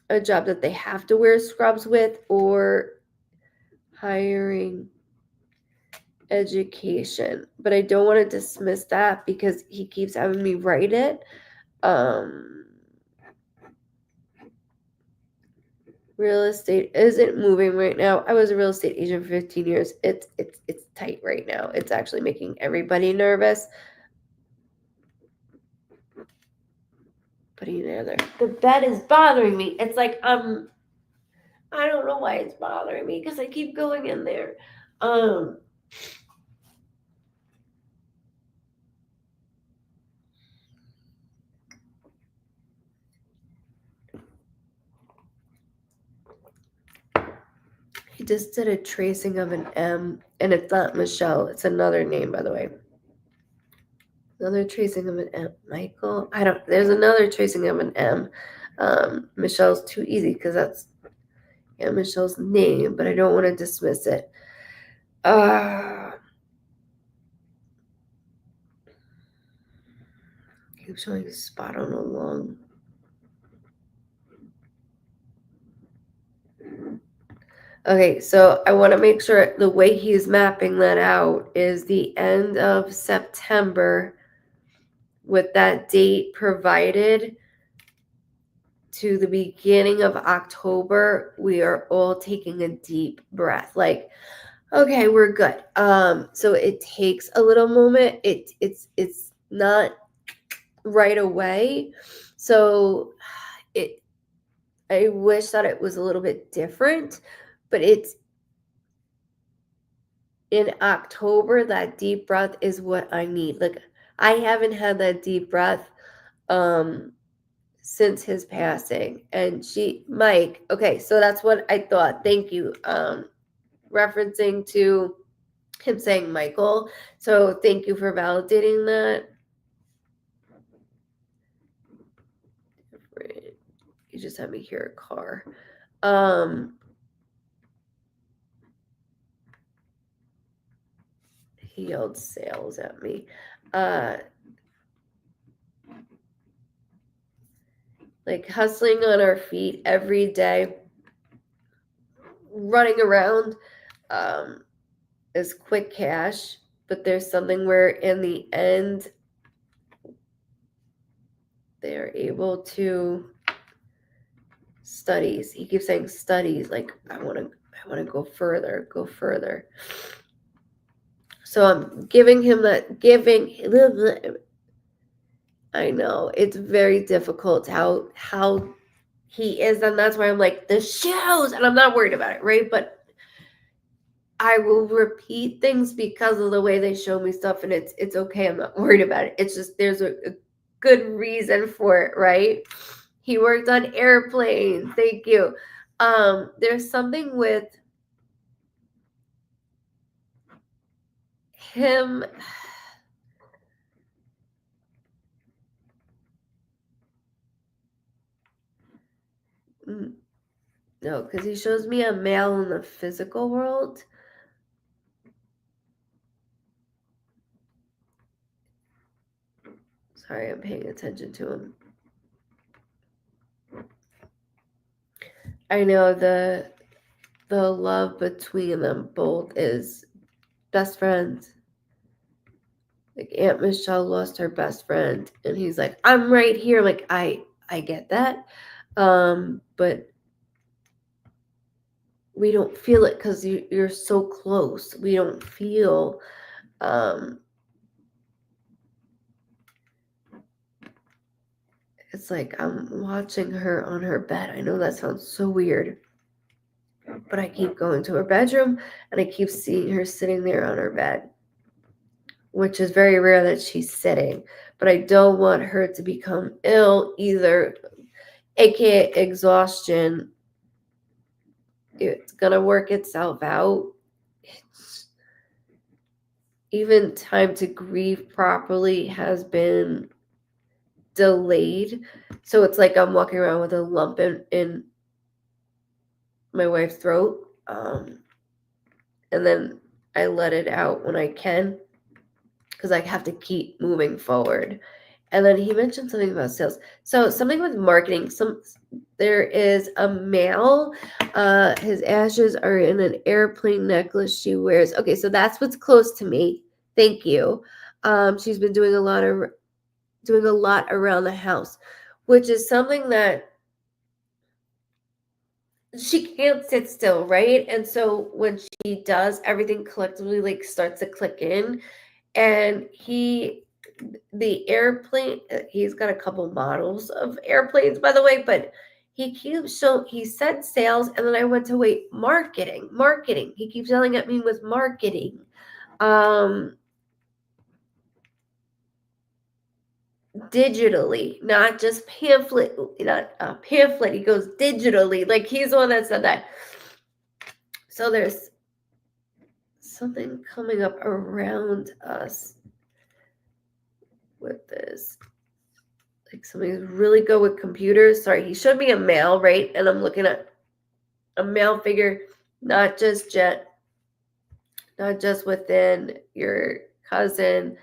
a job that they have to wear scrubs with, or hiring education. But I don't want to dismiss that because he keeps having me write it. Real estate isn't moving right now. I was a real estate agent for 15 years. It's tight right now. It's actually making everybody nervous. Putting it in there. The bed is bothering me. It's like I don't know why it's bothering me because I keep going in there. He just did a tracing of an M, and it's not Michelle. It's another name, by the way. Another tracing of an M. Michael? There's another tracing of an M. Michelle's too easy because that's Michelle's name, but I don't want to dismiss it. Keep showing a spot on a lung. Okay, so I want to make sure the way he's mapping that out is the end of September with that date provided to the beginning of October. We are all taking a deep breath. Like, okay, we're good. So it takes a little moment. It's not right away. So I wish that it was a little bit different, but it's in October. That deep breath is what I need. Like, I haven't had that deep breath since his passing. And Mike, okay, so that's what I thought. Thank you. Referencing to him saying Michael. So thank you for validating that. You just had me hear a car. He yelled sales at me. Like hustling on our feet every day, running around, is quick cash, but there's something where in the end they're able to studies. He keeps saying studies, like I want to go further. So I'm giving him that I know it's very difficult how he is, and that's why I'm like the shows, and I'm not worried about it, right? But I will repeat things because of the way they show me stuff, and it's okay. I'm not worried about it. It's just there's a good reason for it, right? He worked on airplanes. Thank you. There's something with him. No, because he shows me a male in the physical world. Sorry, I'm paying attention to him. I know the love between them both is best friends. Like Aunt Michelle lost her best friend, and he's like, I'm right here. Like I get that, but we don't feel it because you're so close. We don't feel. It's like I'm watching her on her bed. I know that sounds so weird, but I keep going to her bedroom and I keep seeing her sitting there on her bed, which is very rare that she's sitting. But I don't want her to become ill either, aka exhaustion. It's gonna work itself out. It's, even time to grieve properly has been delayed. So it's like I'm walking around with a lump in my wife's throat. And then I let it out when I can because I have to keep moving forward. And then he mentioned something about sales. So something with marketing. There is a male. His ashes are in an airplane necklace she wears. Okay, so that's what's close to me. Thank you. She's been doing a lot around the house, which is something that she can't sit still, right? And so when she does, everything collectively like starts to click in. And the airplane, he's got a couple models of airplanes, by the way, but he said sales, and then I went to wait, marketing. He keeps yelling at me with marketing. Digitally, not just pamphlet, not pamphlet. He goes digitally, like he's the one that said that. So there's something coming up around us with this. Like somebody's really good with computers. Sorry, he showed me a male, right? And I'm looking at a male figure, not just within your cousin.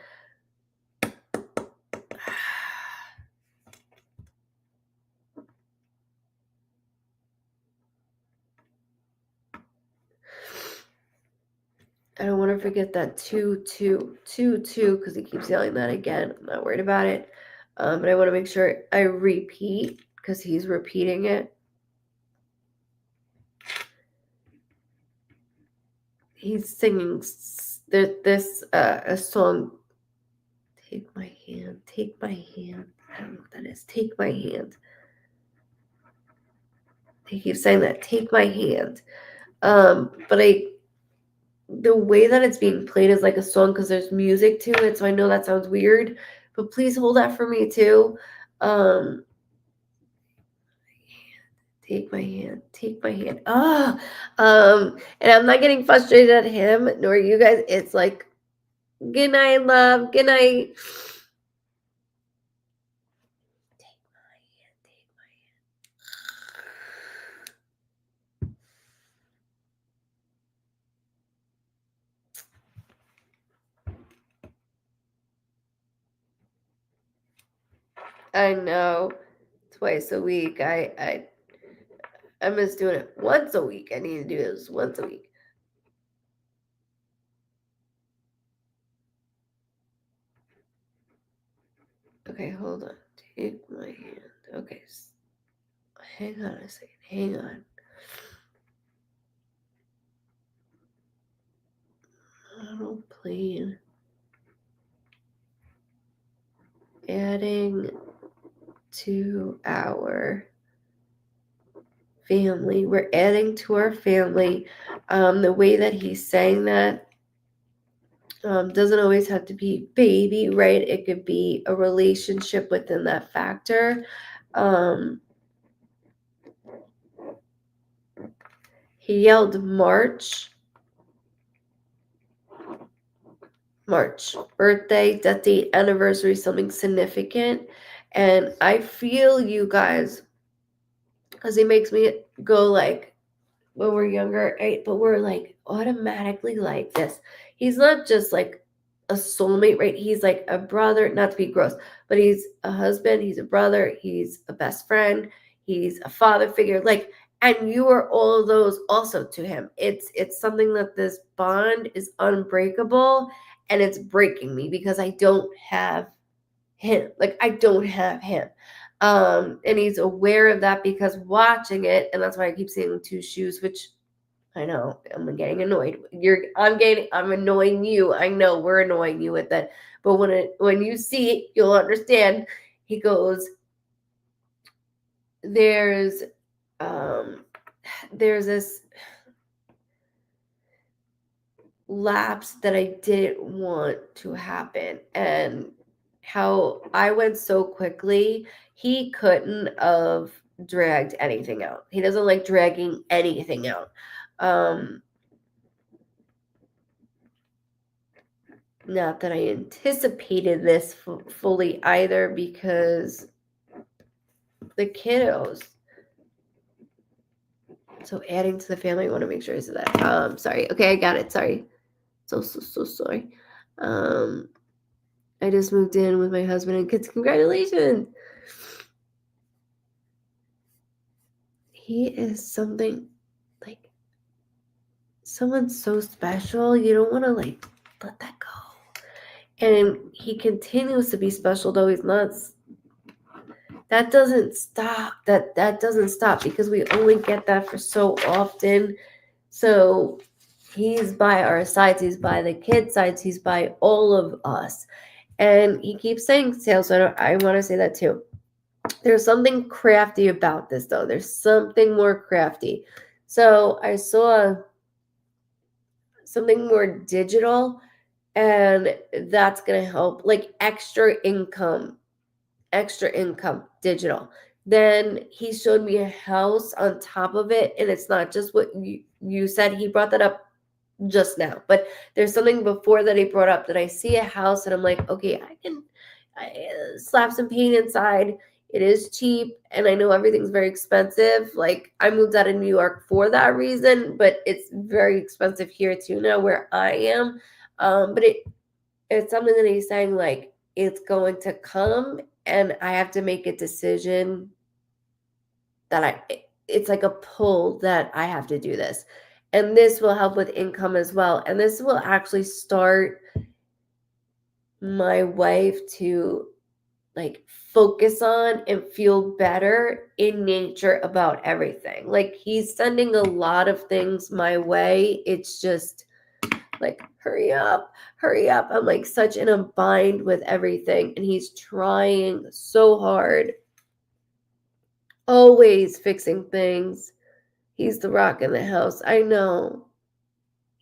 I don't want to forget that 2 because he keeps yelling that again. I'm not worried about it. But I want to make sure I repeat because he's repeating it. He's singing a song. Take my hand. I don't know what that is. Take my hand. He keeps saying that. Take my hand. But the way that it's being played is like a song because there's music to it. So I know that sounds weird, but please hold that for me too. Take my hand. Take my hand. Ah, and I'm not getting frustrated at him nor you guys. It's like, good night, love. Good night. Take my hand. Take my hand. I know. Twice a week. I miss doing it once a week. I need to do this once a week. Okay, hold on. Take my hand. Okay. Hang on a second. Hang on. Model plane. Adding to our family. We're adding to our family. The way that he's saying that doesn't always have to be baby, right? It could be a relationship within that factor. He yelled March, birthday, death date, anniversary, something significant. And I feel you guys, because he makes me go like, when we're younger, right? But we're like automatically like this. He's not just like a soulmate, right? He's like a brother, not to be gross, but he's a husband, he's a brother, he's a best friend, he's a father figure. Like, and you are all of those also to him. It's something that this bond is unbreakable, and it's breaking me because I don't have him. Like, I don't have him. And he's aware of that because watching it, and that's why I keep saying two shoes, which I know I'm getting annoyed. I'm annoying you. I know we're annoying you with it. But when you see it, you'll understand. He goes, there's this lapse that I didn't want to happen, and how I went so quickly, he couldn't have dragged anything out. He doesn't like dragging anything out. Not that I anticipated this fully either, because the kiddos. So adding to the family, I want to make sure I said that. Sorry. Okay, I got it. Sorry. So sorry. I just moved in with my husband and kids. Congratulations. He is something like someone so special. You don't want to like let that go. And he continues to be special, though he's not. That doesn't stop. That doesn't stop, because we only get that for so often. So he's by our sides. He's by the kids' sides. He's by all of us. And he keeps saying sales. So I want to say that too. There's something crafty about this, though. There's something more crafty. So I saw something more digital, and that's going to help. Like extra income, digital. Then he showed me a house on top of it, and it's not just what you said. He brought that up just now, but there's something before that he brought up that I see a house and I'm like, okay, I slap some paint inside. It is cheap, and I know everything's very expensive. Like, I moved out of New York for that reason, but it's very expensive here too now where I am. But it's something that he's saying, like, it's going to come, and I have to make a decision that it's like a pull that I have to do this. And this will help with income as well. And this will actually start my wife to like focus on and feel better in nature about everything. Like, he's sending a lot of things my way. It's just like, hurry up. I'm like such in a bind with everything. And he's trying so hard, always fixing things. He's the rock in the house. I know.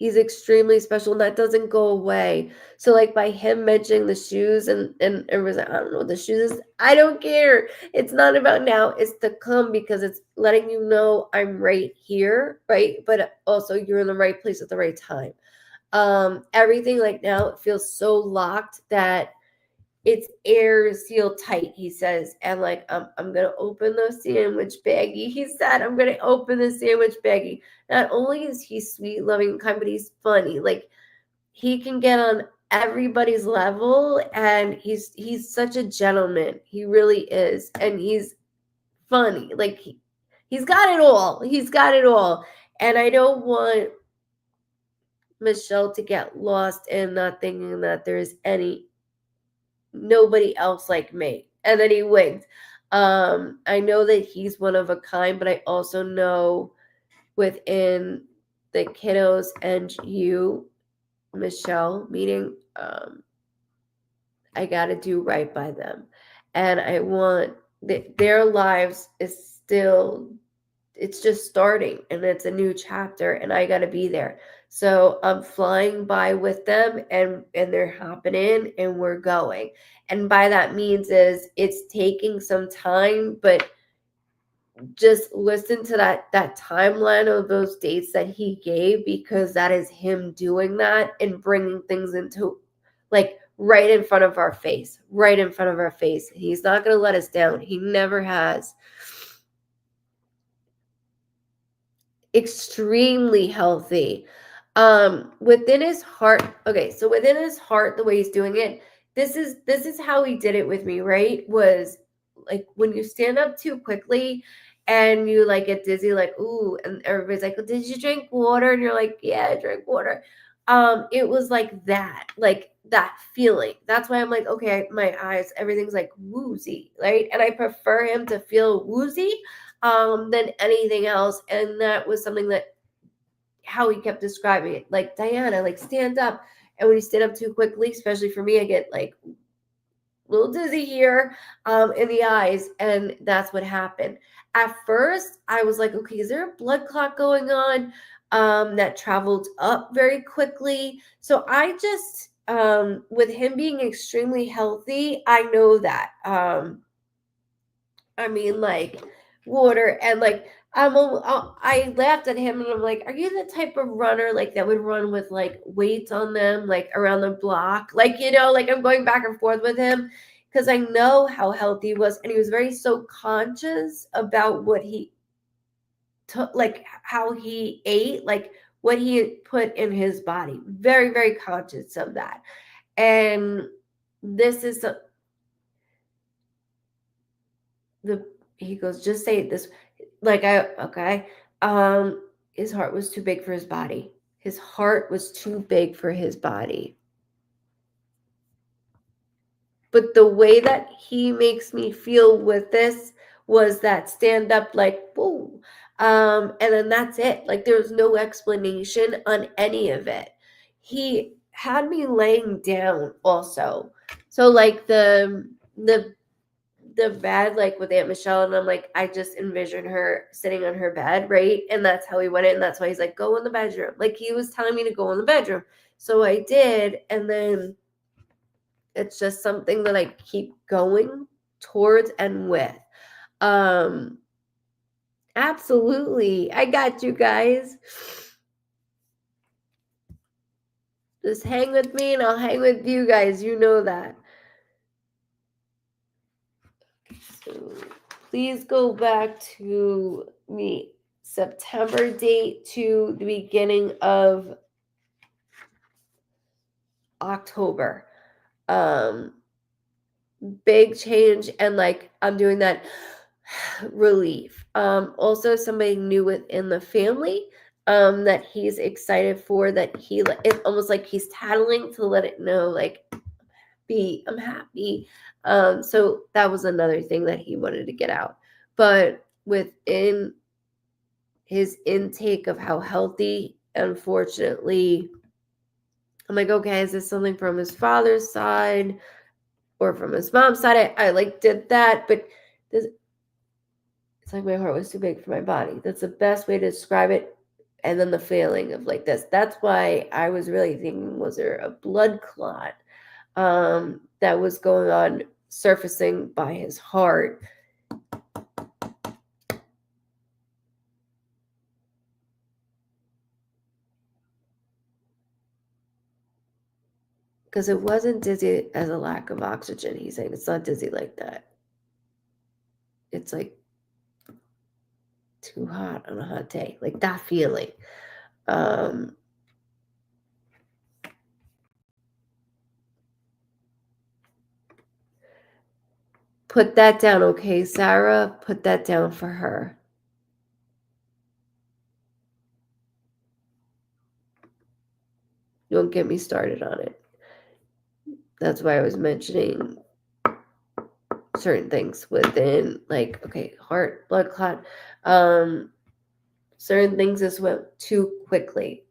He's extremely special, and that doesn't go away. So like by him mentioning the shoes and everyone's like, I don't know what the shoes is. I don't care. It's not about now. It's to come, because it's letting you know I'm right here, right? But also you're in the right place at the right time. Everything like now it feels so locked that it's air sealed tight, he says. And like, I'm gonna open the sandwich baggie. He said, I'm gonna open the sandwich baggie. Not only is he sweet, loving, kind, but he's funny. Like, he can get on everybody's level, and he's such a gentleman. He really is. And he's funny. Like, he's got it all. He's got it all. And I don't want Michelle to get lost in not thinking that there's nobody else like me. And then he winked. I know that he's one of a kind, but I also know within the kiddos and you, Michelle, meaning I got to do right by them. And I want their lives is still, it's just starting, and it's a new chapter, and I got to be there. So I'm flying by with them, and they're hopping in, and we're going. And by that means is it's taking some time, but just listen to that timeline of those dates that he gave, because that is him doing that and bringing things into, like, right in front of our face, right in front of our face. He's not going to let us down. He never has. Extremely healthy. Within his heart, okay, so within his heart, the way he's doing it, this is how he did it with me, right? Was like when you stand up too quickly and you like get dizzy, like, ooh, and everybody's like, did you drink water? And you're like, yeah, I drank water. It was like that feeling. That's why I'm like, okay, my eyes, everything's like woozy, right? And I prefer him to feel woozy than anything else. And that was something that how he kept describing it. Like, Diana, like, stand up. And when you stand up too quickly, especially for me, I get like a little dizzy here in the eyes. And that's what happened. At first, I was like, okay, is there a blood clot going on that traveled up very quickly? So I just, with him being extremely healthy, I know that. I mean, like, water, and like I laughed at him, and I'm like, are you the type of runner like that would run with like weights on them, like around the block, like, like I'm going back and forth with him because I know how healthy he was, and he was very so conscious about what he took, like how he ate, like what he put in his body, very very conscious of that. And this is the he goes, just say this, like, okay, his heart was too big for his body. His heart was too big for his body. But the way that he makes me feel with this was that stand up, like, whoa, and then that's it. Like, there was no explanation on any of it. He had me laying down also, so like the bed, like with Aunt Michelle, and I'm like, I just envisioned her sitting on her bed, right? And that's how he went in. And that's why he's like, go in the bedroom. Like, he was telling me to go in the bedroom. So I did. And then it's just something that I keep going towards and with. Absolutely. I got you guys. Just hang with me and I'll hang with you guys. You know that. So please go back to me September date to the beginning of October. Big change, and like I'm doing that relief. Also somebody new within the family that he's excited for, that it's almost like he's tattling to let it know, like, I'm happy. So that was another thing that he wanted to get out. But within his intake of how healthy, unfortunately, I'm like, okay, is this something from his father's side or from his mom's side? I like did that, but it's like my heart was too big for my body. That's the best way to describe it. and then the feeling of like this. That's why I was really thinking, was there a blood clot that was going on, surfacing by his heart? Because it wasn't dizzy as a lack of oxygen. He's saying it's not dizzy like that. It's like too hot on a hot day, like that feeling. Put that down, okay, Sarah? Put that down for her. Don't get me started on it. That's why I was mentioning certain things within, like, okay, heart, blood clot. Certain things just went too quickly.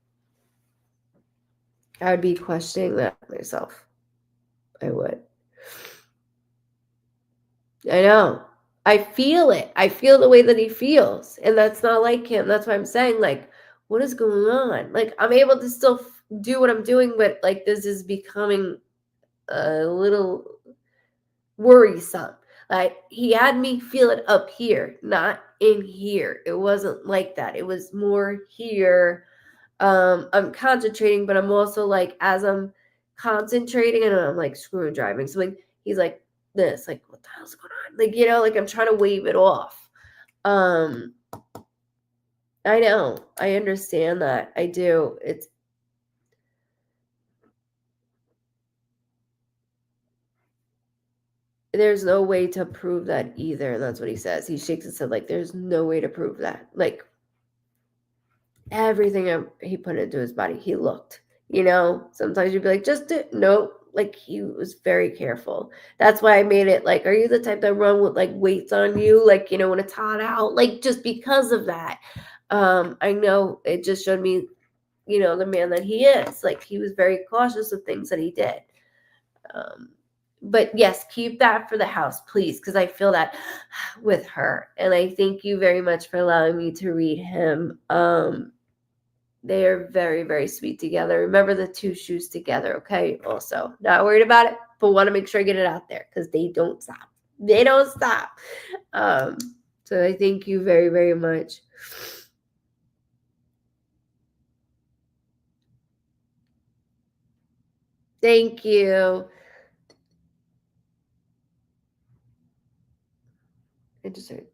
I would be questioning that myself. I would. I know. I feel it. I feel the way that he feels. And that's not like him. That's why I'm saying, like, what is going on? Like, I'm able to still do what I'm doing, but, like, this is becoming a little worrisome. Like, he had me feel it up here, not in here. It wasn't like that. It was more here. I'm concentrating, but I'm also like, as I'm concentrating and I'm like screw driving. So like he's like this, like, what the hell's going on? Like, you know, like I'm trying to wave it off. I know. I understand that. I do. There's no way to prove that either. And that's what he says. He shakes his head like there's no way to prove that. Like everything he put into his body, he looked. You know, sometimes you'd be like, just do no. Like he was very careful. That's why I made it like, are you the type that run with like weights on you? Like, you know, when it's hot out, like just because of that. I know it just showed me, you know, the man that he is. Like he was very cautious of things that he did. But yes, keep that for the house, please, because I feel that with her. And I thank you very much for allowing me to read him. They are very, very sweet together. Remember the 2 shoes together, okay? Also, not worried about it, but want to make sure I get it out there because they don't stop. They don't stop. So I thank you very, very much. Thank you. I just heard.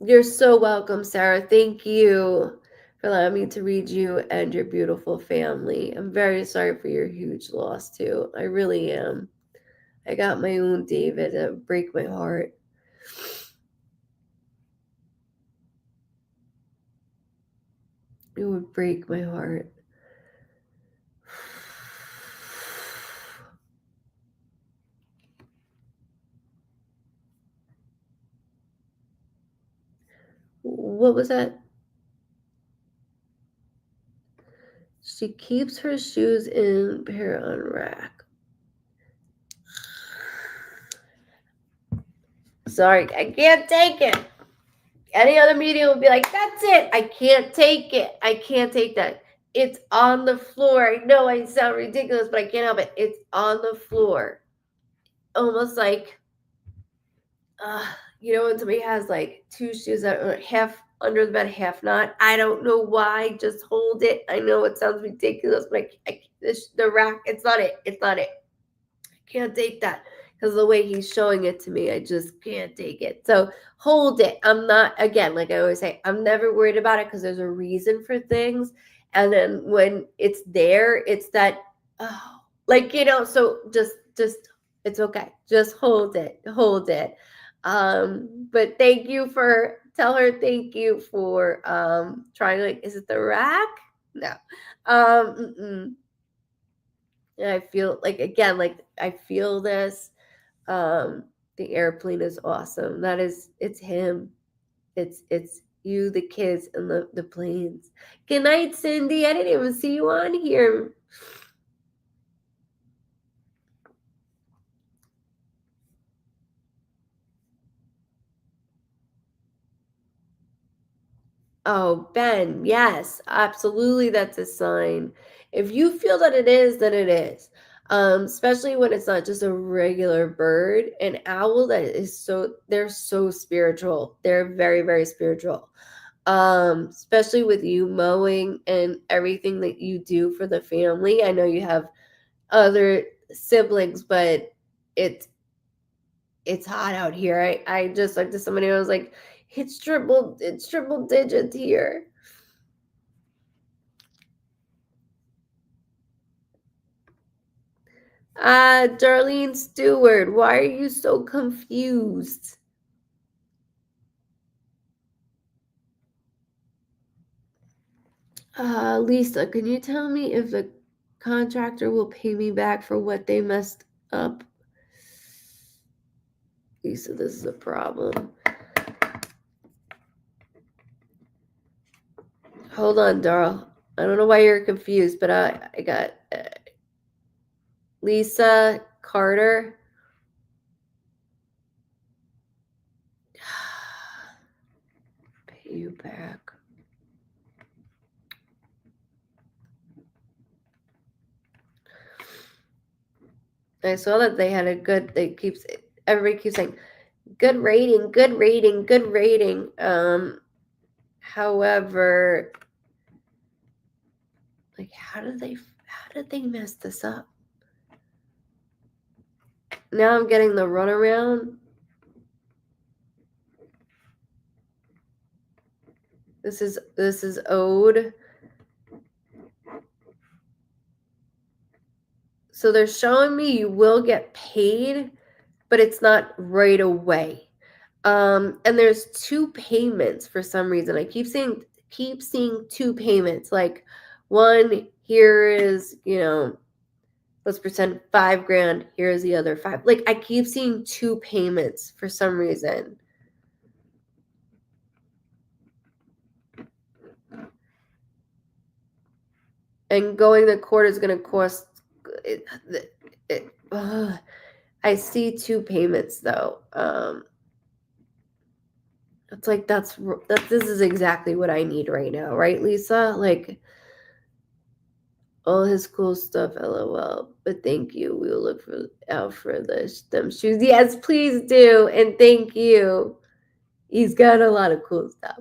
You're so welcome, Sarah. Thank you for allowing me to read you and your beautiful family. I'm very sorry for your huge loss, too. I really am. I got my own David. It would break my heart. It would break my heart. What was that? She keeps her shoes in pair on rack. Sorry, I can't take it. Any other medium would be like, that's it. I can't take it. I can't take that. It's on the floor. I know I sound ridiculous, but I can't help it. It's on the floor. Almost like, you know, when somebody has like 2 shoes that are half under the bed, half not. I don't know why. Just hold it. I know it sounds ridiculous, but the rack, it's not it. It's not it. I can't take that because the way he's showing it to me, I just can't take it. So hold it. I'm not, again, like I always say, I'm never worried about it because there's a reason for things. And then when it's there, it's that, oh, like, you know, so just, it's okay. Just hold it. Hold it. But thank you for, tell her thank you for trying, like, is it the rack? No. And I feel like, again, like I feel this. The airplane is awesome. That is, it's him. It's you, the kids, and the planes. Good night, Cindy. I didn't even see you on here. Oh, Ben, yes, absolutely, that's a sign. If you feel that it is, then it is. Especially when it's not just a regular bird. An owl that is they're so spiritual. They're very, very spiritual. Especially with you mowing and everything that you do for the family. I know you have other siblings, but it's it's hot out here. I just like to somebody, I was like, it's triple digits here. Darlene Stewart, why are you so confused? Lisa, can you tell me if the contractor will pay me back for what they messed up? Lisa, this is a problem. Hold on, Darl. I don't know why you're confused, but I got Lisa Carter. Pay you back. I saw that they had a good. Everybody keeps saying, good rating, good rating, good rating. However, like, how did they mess this up? Now I'm getting the runaround. This is owed. So they're showing me you will get paid, but it's not right away. And there's 2 payments for some reason. I keep seeing 2 payments. Like, one here is, let's pretend 5 grand. Here's the other 5. Like, I keep seeing 2 payments for some reason. And going to court is going to cost. I see 2 payments though. It's like this is exactly what I need right now, right, Lisa? Like, all his cool stuff, lol. But thank you. We will look out for them shoes. Yes, please do, and thank you. He's got a lot of cool stuff.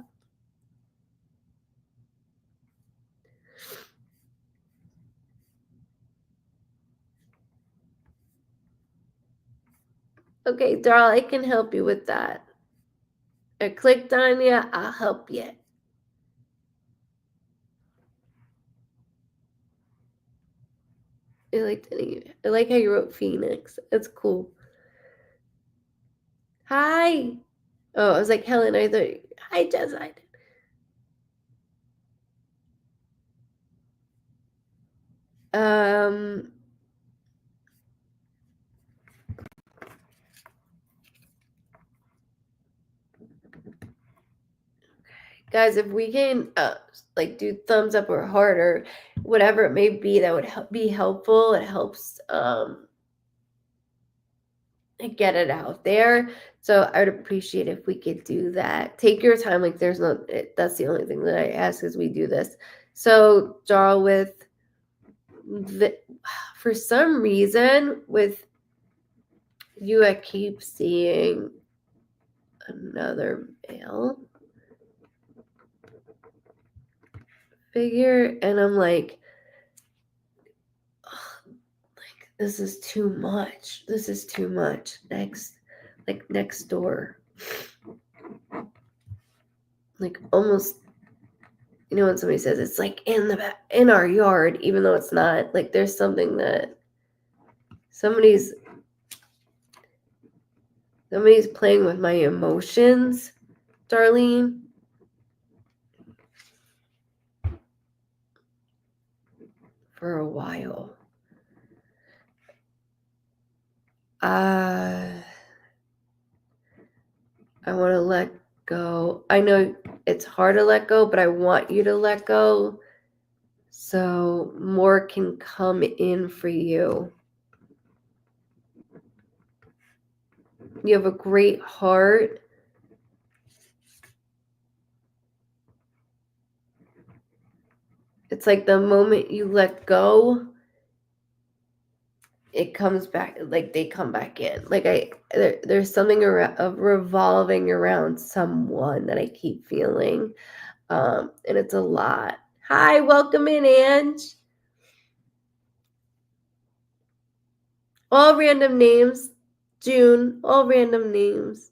Okay, Darl, I can help you with that. I clicked on you. I'll help you. I like how you wrote Phoenix. That's cool. Hi. Oh, I was like, Helen, I thought, hi, Jess. Guys, if we can like do thumbs up or heart or whatever it may be, that would be helpful. It helps get it out there. So I would appreciate if we could do that. Take your time. Like, there's no, that's the only thing that I ask as we do this. So, Jarl, for some reason, with you, I keep seeing another male figure, and I'm like, this is too much. This is too much. Next door. Like, almost, when somebody says it's like in our yard, even though it's not. Like, there's something that somebody's playing with my emotions, Darlene. For a while. I want to let go. I know it's hard to let go, but I want you to let go so more can come in for you. You have a great heart. It's like the moment you let go, it comes back, like they come back in. Like there's something of revolving around someone that I keep feeling. And it's a lot. Hi, welcome in, Ange. All random names. June, all random names.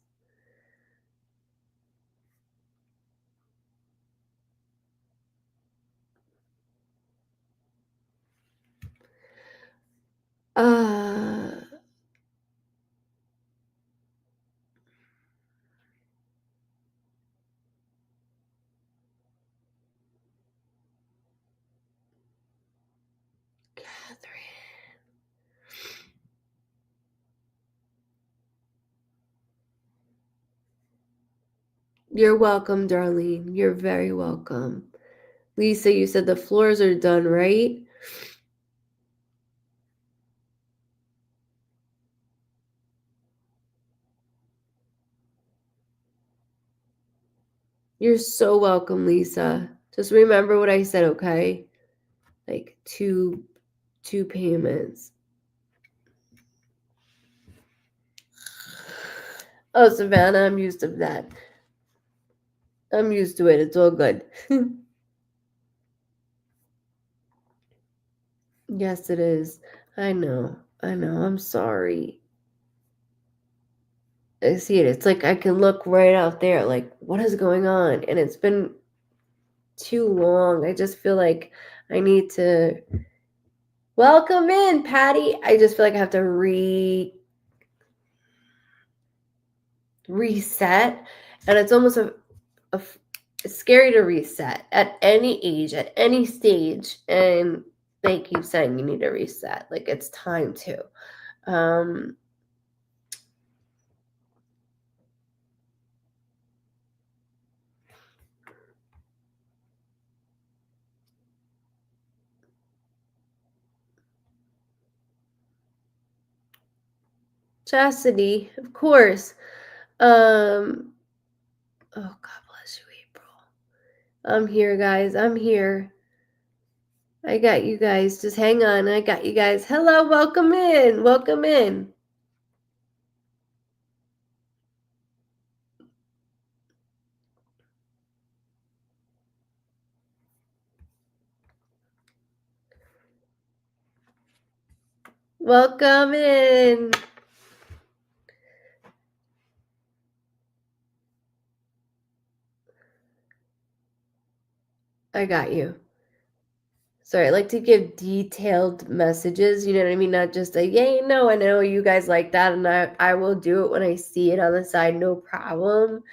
You're welcome, Darlene. You're very welcome. Lisa, you said the floors are done, right? You're so welcome, Lisa. Just remember what I said, okay? Like two payments. Oh, Savannah, I'm used to that. I'm used to it. It's all good. Yes, it is. I know. I'm sorry. I see it. It's like I can look right out there, like, what is going on? And it's been too long. I just feel like I need to welcome in, Patty. I just feel like I have to reset. And it's almost it's scary to reset at any age, at any stage. And they keep saying you need to reset. Like it's time to. Chastity, of course. Oh, God bless you, April. I'm here, guys. I'm here. I got you guys. Just hang on. I got you guys. Hello, welcome in. Welcome in. Welcome in. I got you. Sorry, I like to give detailed messages, you know what I mean? Not just a yay, no, I know you guys like that, and I will do it when I see it on the side, no problem.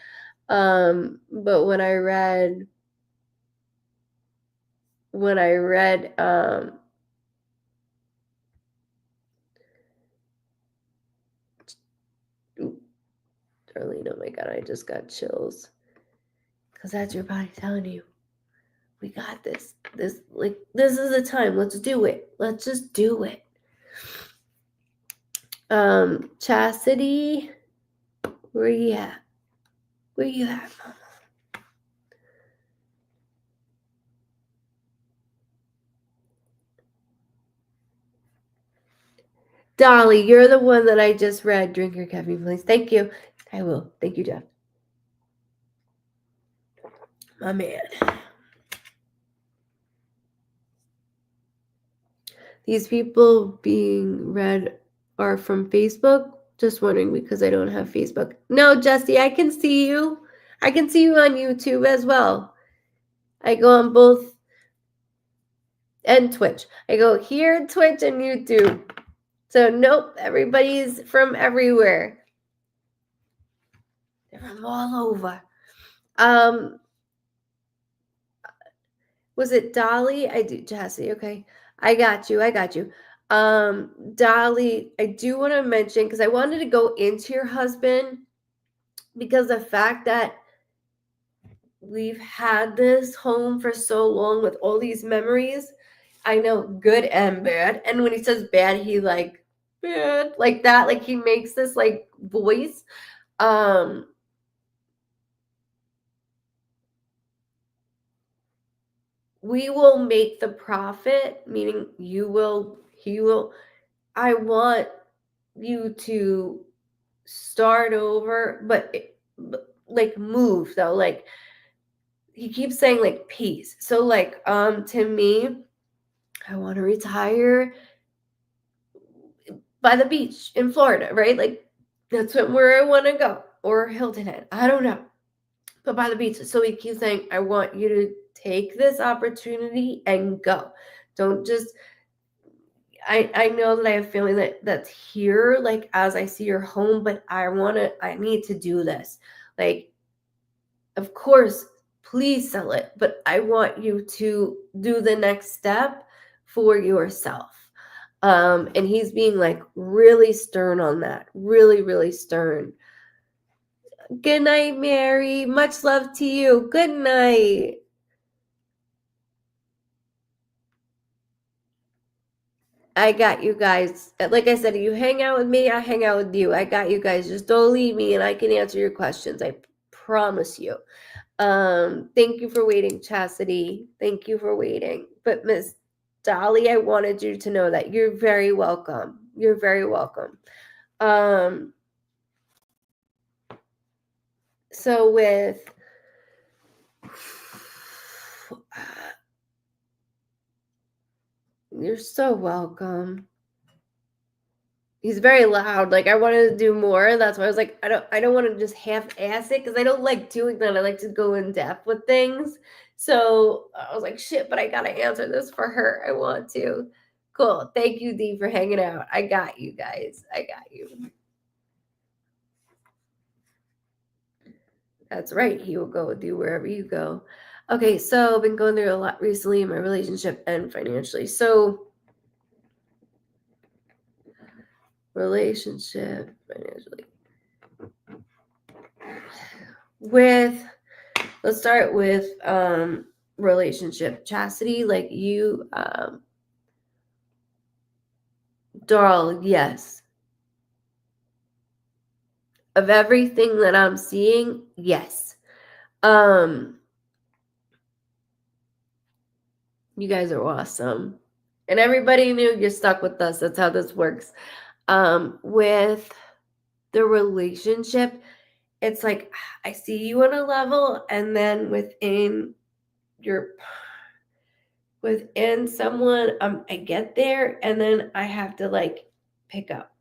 But when I read Darlene, oh my God, I just got chills. Because that's your body telling you, we got this. This is the time. Let's do it. Let's just do it. Chastity, where you at? Where you at, Mama? Dolly, you're the one that I just read. Drink your caffeine, please. Thank you. I will. Thank you, Jeff. My man. These people being read are from Facebook. Just wondering because I don't have Facebook. No, Jesse, I can see you. I can see you on YouTube as well. I go on both and Twitch. I go here, Twitch, and YouTube. So nope, everybody's from everywhere. They're from all over. Was it Dolly? I do, Jesse. Okay, I got you. Dolly, I do want to mention because I wanted to go into your husband because the fact that we've had this home for so long with all these memories. I know, good and bad. And when he says bad, he like bad like that, like he makes this like voice. We will make the profit, meaning he will. I want you to start over, but like move though. Like he keeps saying like peace. So like to me, I want to retire by the beach in Florida, right? Like that's where I want to go, or Hilton Head. I don't know, but by the beach. So he keeps saying, I want you to take this opportunity and go. Don't just. I know that I have family that's here, like as I see your home, but I need to do this. Like, of course, please sell it, but I want you to do the next step for yourself. And he's being like really stern on that, really, really stern. Good night, Mary. Much love to you. Good night. I got you guys. Like I said, you hang out with me, I hang out with you. I got you guys. Just don't leave me and I can answer your questions. I promise you. Thank you for waiting, Chastity. Thank you for waiting. But Miss Dolly, I wanted you to know that you're very welcome. You're very welcome. So with you're so welcome. He's very loud. Like I wanted to do more. That's why I was like, I don't want to just half-ass it because I don't like doing that. I like to go in depth with things. So I was like, shit, but I gotta answer this for her. I want to. Cool. Thank you, Dee, for hanging out. I got you guys. I got you. That's right. He will go with you wherever you go. Okay, so I've been going through a lot recently in my relationship and financially. So relationship, financially. Let's start with relationship. Chastity, like you, Darl, yes. Of everything that I'm seeing, yes. You guys are awesome. And everybody knew you're stuck with us. That's how this works. With the relationship, it's like I see you on a level, and then within someone, I get there, and then I have to like pick up,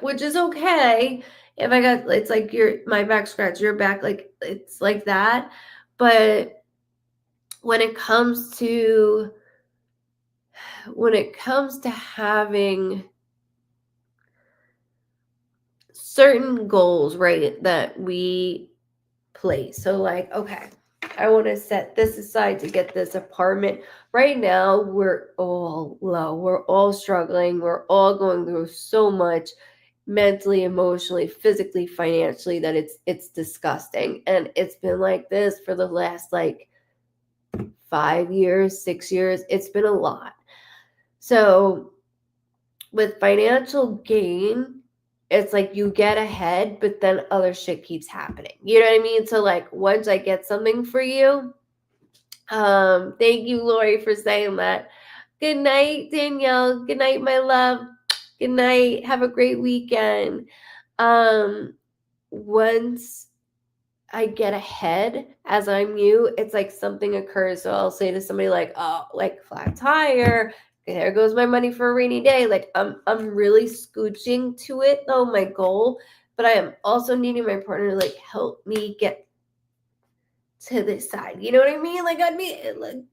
which is okay. If I got, it's like my back scratch, your back, like it's like that. But when it comes to having certain goals, right, that we place. So like, okay, I want to set this aside to get this apartment. Right now, we're all low. We're all struggling. We're all going through so much mentally, emotionally, physically, financially that it's disgusting. And it's been like this for the last like 5 years, 6 years. It's been a lot. So with financial gain, it's like you get ahead, but then other shit keeps happening. You know what I mean? So like once I get something for you, thank you, Lori, for saying that. Good night, Danielle. Good night, my love. Good night. Have a great weekend. Once I get ahead as I'm you, it's like something occurs. So I'll say to somebody like, oh, like flat tire. There goes my money for a rainy day. Like I'm really scooching to it though, my goal. But I am also needing my partner to like help me get to this side. You know what I mean? Like I'd be like,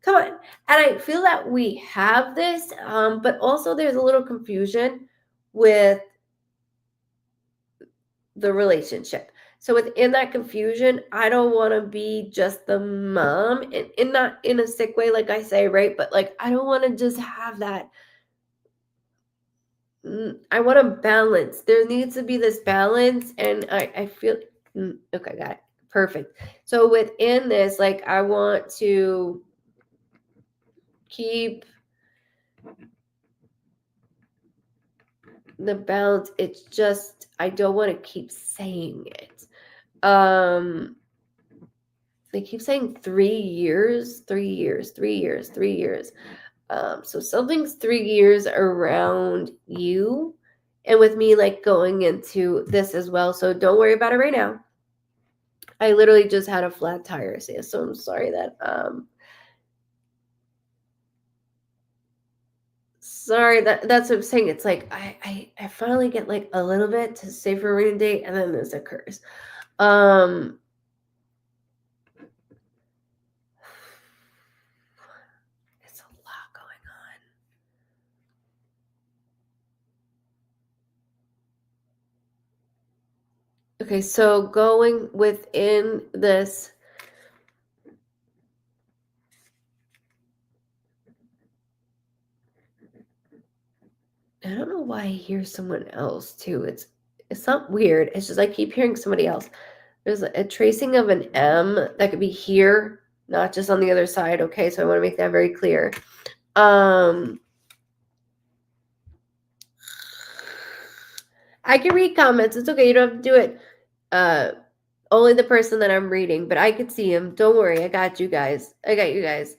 come on. And I feel that we have this, but also there's a little confusion with the relationship. So within that confusion, I don't want to be just the mom, and not in a sick way, like I say, right? But like I don't want to just have that. I want to balance. There needs to be this balance, and I feel okay, got it. Perfect. So within this, like, I want to keep the balance. It's just, I don't want to keep saying it. They keep saying 3 years, 3 years, 3 years, 3 years. So something's 3 years around you, and with me, like, going into this as well. So don't worry about it right now. I literally just had a flat tire, so I'm sorry that that's what I'm saying. It's like I finally get like a little bit to save for a rainy day, and then this occurs. It's a lot going on. Okay, so going within this, I don't know why I hear someone else too. It's not weird. It's just I keep hearing somebody else. There's a tracing of an M that could be here, not just on the other side. Okay, so I want to make that very clear. I can read comments. It's okay. You don't have to do it. Only the person that I'm reading, but I could see him. Don't worry. I got you guys. I got you guys.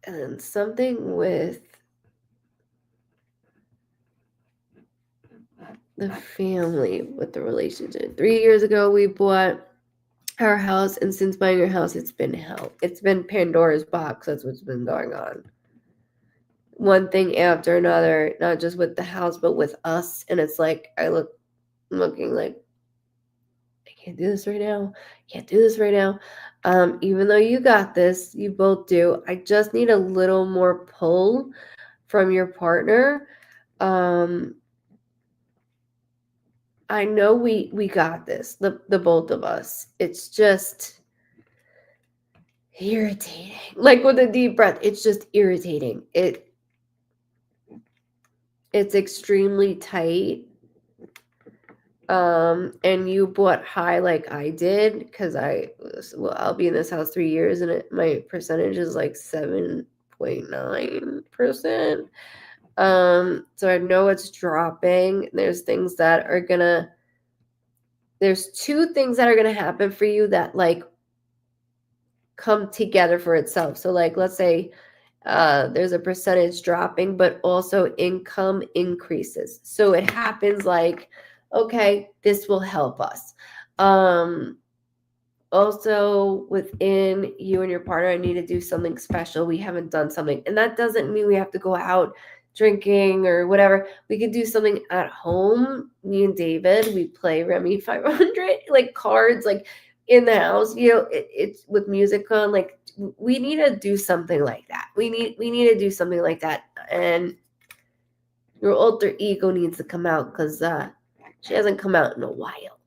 And then something with the family, with the relationship. 3 years ago, we bought our house, and since buying our house, it's been hell. It's been Pandora's box. That's what's been going on. One thing after another, not just with the house, but with us. And it's like, I'm looking like, I can't do this right now. Can't do this right now. Even though you got this, you both do. I just need a little more pull from your partner. I know we got this, the both of us. It's just irritating. Like with a deep breath, it's just irritating. It's extremely tight. And you bought high like I did, because I'll be in this house 3 years, and my percentage is like 7.9%. So I know it's dropping. There's two things that are gonna happen for you that like come together for itself. So like, let's say there's a percentage dropping, but also income increases. So it happens like, okay, this will help us. Also within you and your partner, I need to do something special. We haven't done something, and that doesn't mean we have to go out drinking or whatever. We could do something at home. Me and David, we play Remy 500, like cards, like in the house, it's with music on. Like, we need to do something like that. We need to do something like that. And your alter ego needs to come out, because she hasn't come out in a while.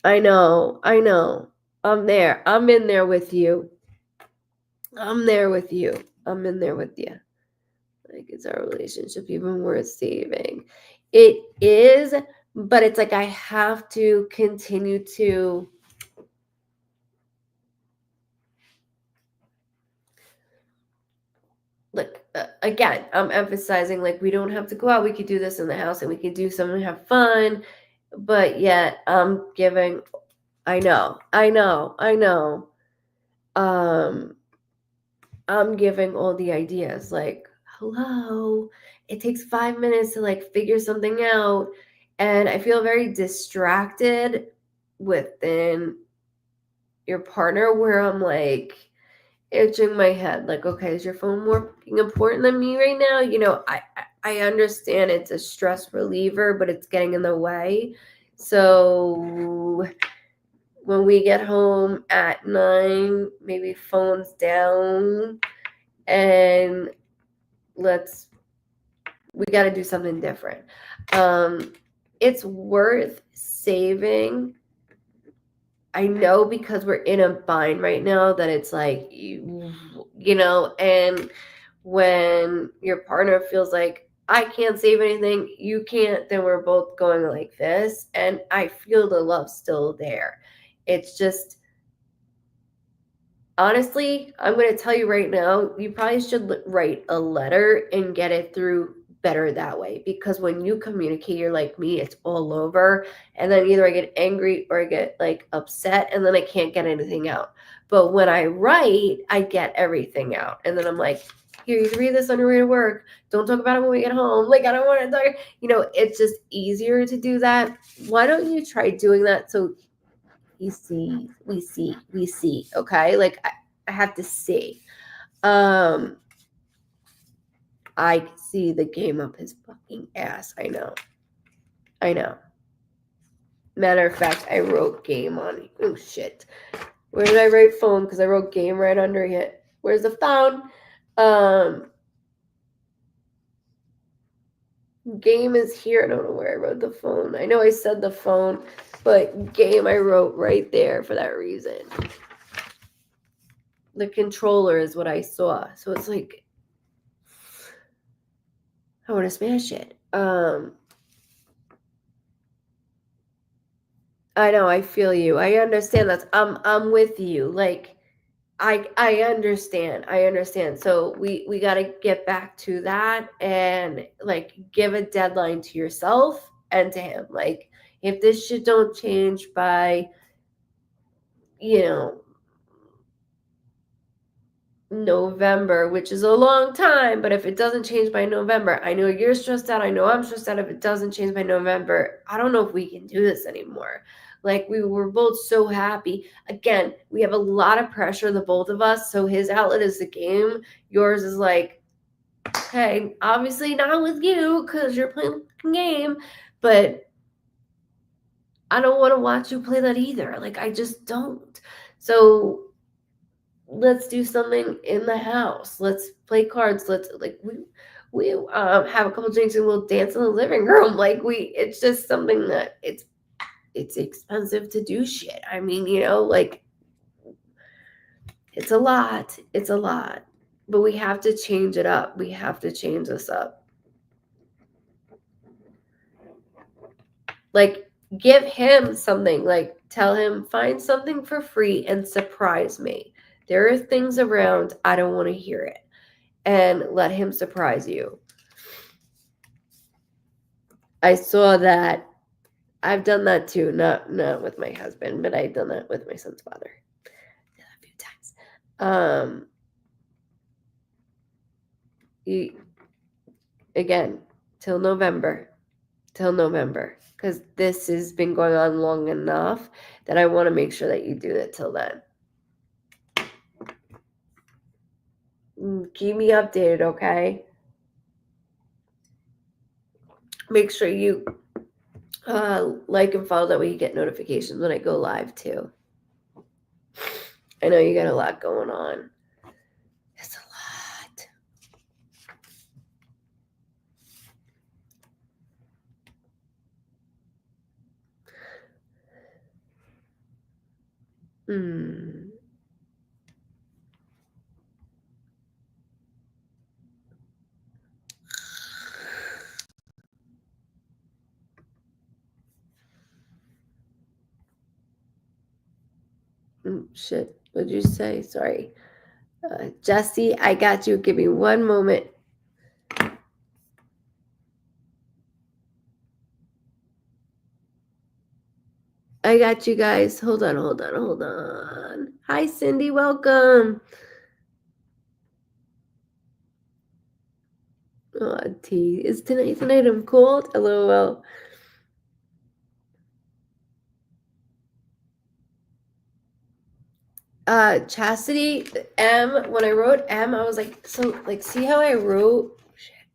I know. I'm there. I'm in there with you. Like, is our relationship even worth saving? It is, but it's like I have to continue to like, again, I'm emphasizing, like, we don't have to go out. We could do this in the house, and we could do something, have fun, but yet I'm giving, I know. I'm giving all the ideas, like, hello, it takes 5 minutes to like figure something out, and I feel very distracted within your partner, where I'm like itching my head, like, okay, is your phone more important than me right now? I understand it's a stress reliever, but it's getting in the way. So when we get home at 9, maybe phones down, and we got to do something different. It's worth saving. I know, because we're in a bind right now, that it's like, and when your partner feels like, I can't save anything, you can't, then we're both going like this. And I feel the love still there. It's just, honestly, I'm going to tell you right now, you probably should write a letter and get it through better that way, because when you communicate, you're like me, it's all over, and then either I get angry or I get like upset, and then I can't get anything out. But when I write, I get everything out, and then I'm like, here, you can read this on your way to work, don't talk about it when we get home, like I don't want to talk, it's just easier to do that. Why don't you try doing that? So we see, okay? Like I have to see. I see the game up his fucking ass. I know. Matter of fact, I wrote game on it. Oh shit. Where did I write phone? Because I wrote game right under it. Where's the phone? Game is here. I don't know where I wrote the phone. I know I said the phone, but game I wrote right there for that reason. The controller is what I saw. So it's like, I want to smash it. I know, I feel you. I understand that. I'm with you. Like I understand. So we got to get back to that and like give a deadline to yourself and to him. Like if this shit don't change by November, which is a long time, but if it doesn't change by November, I know you're stressed out, I know I'm stressed out. If it doesn't change by November, I don't know if we can do this anymore. Like we were both so happy. Again, we have a lot of pressure, the both of us. So his outlet is the game. Yours is like, okay, obviously not with you because you're playing the game, but I don't want to watch you play that either. Like I just don't. So let's do something in the house. Let's play cards. Let's like we have a couple drinks and we'll dance in the living room. Like it's just something that it's expensive to do shit. I mean, like it's a lot. It's a lot. But we have to change it up. We have to change this up. Like give him something. Like tell him find something for free and surprise me. There are things around, I don't want to hear it. And let him surprise you. I saw that. I've done that too. Not with my husband, but I've done that with my son's father a few times. Again, till November, because this has been going on long enough that I want to make sure that you do it till then. Keep me updated, okay? Make sure you like and follow, that way you get notifications when I go live too. I know you got a lot going on. It's a lot. Shit, what'd you say? Sorry. Jesse, I got you. Give me one moment. I got you guys. Hold on. Hi, Cindy. Welcome. Oh, T. Is tonight I'm cold? LOL. Chastity, M, when I wrote M, I was like, so, like, see how I wrote?